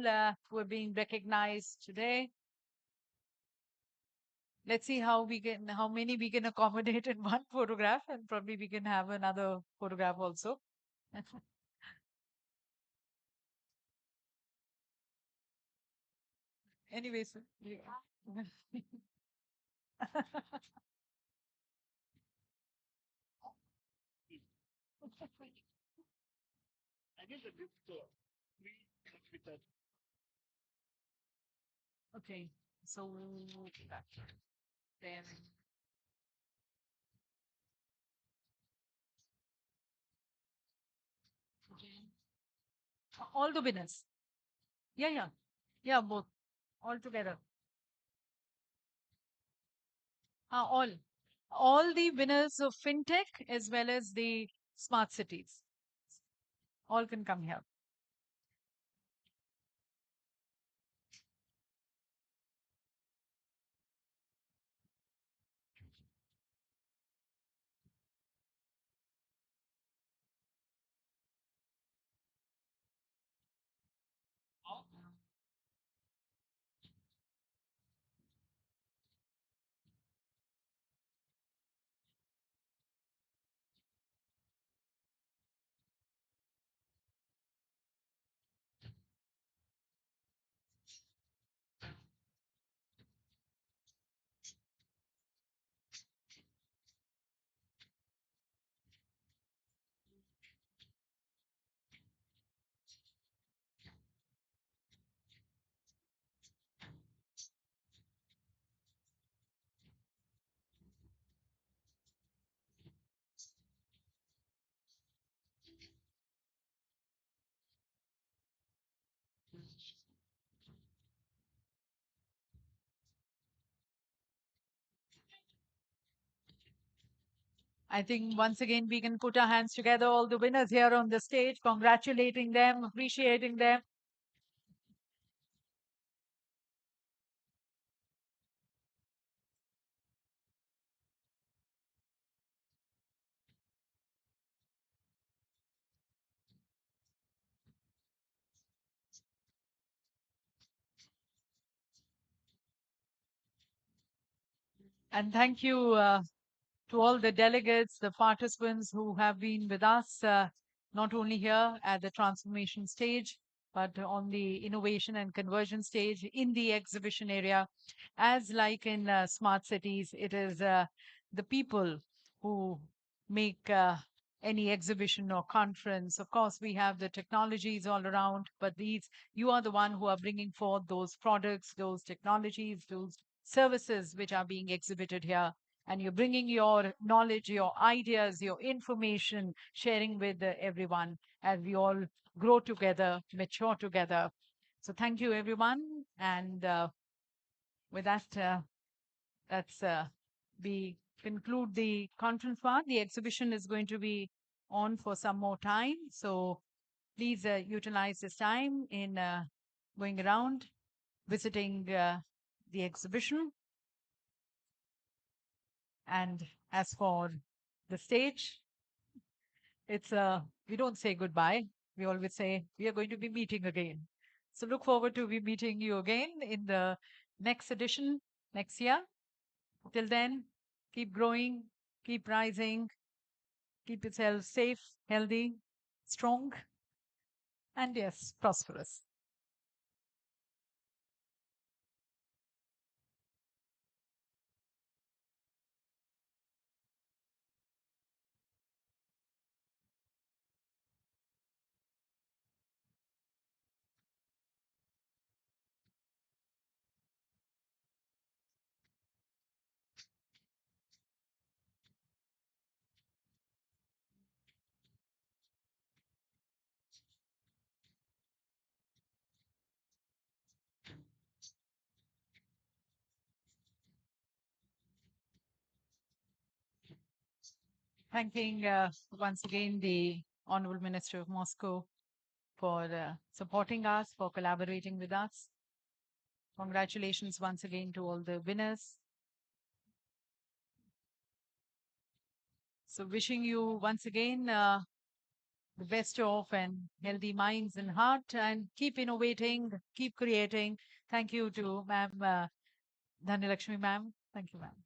Speaker 1: who are being recognized today. Let's see how many we can accommodate in one photograph, and probably we can have another photograph also. Anyways, okay, so then all the winners. Yeah, yeah, yeah, both all together. All the winners of fintech as well as the smart cities. All can come here. I think once again we can put our hands together, all the winners here on the stage, congratulating them, appreciating them. And thank you to all the delegates, the participants who have been with us, not only here at the transformation stage, but on the innovation and conversion stage in the exhibition area. As like in smart cities, it is the people who make any exhibition or conference. Of course, we have the technologies all around, but you are the one who are bringing forth those products, those technologies, those services which are being exhibited here, and you're bringing your knowledge, your ideas, your information, sharing with everyone as we all grow together, mature together. So thank you, everyone. And with that, let's we conclude the conference part. The exhibition is going to be on for some more time. So please utilize this time in going around, visiting the exhibition. And as for the stage, it's we don't say goodbye. We always say we are going to be meeting again. So look forward to be meeting you again in the next edition next year. Till then, keep growing, keep rising, keep yourself safe, healthy, strong, and yes, prosperous. Thanking once again the Honorable Minister of Moscow for supporting us, for collaborating with us. Congratulations once again to all the winners. So wishing you once again the best of and healthy minds and heart, and keep innovating, keep creating. Thank you to Ma'am Dhanilakshmi Ma'am. Thank you, Ma'am.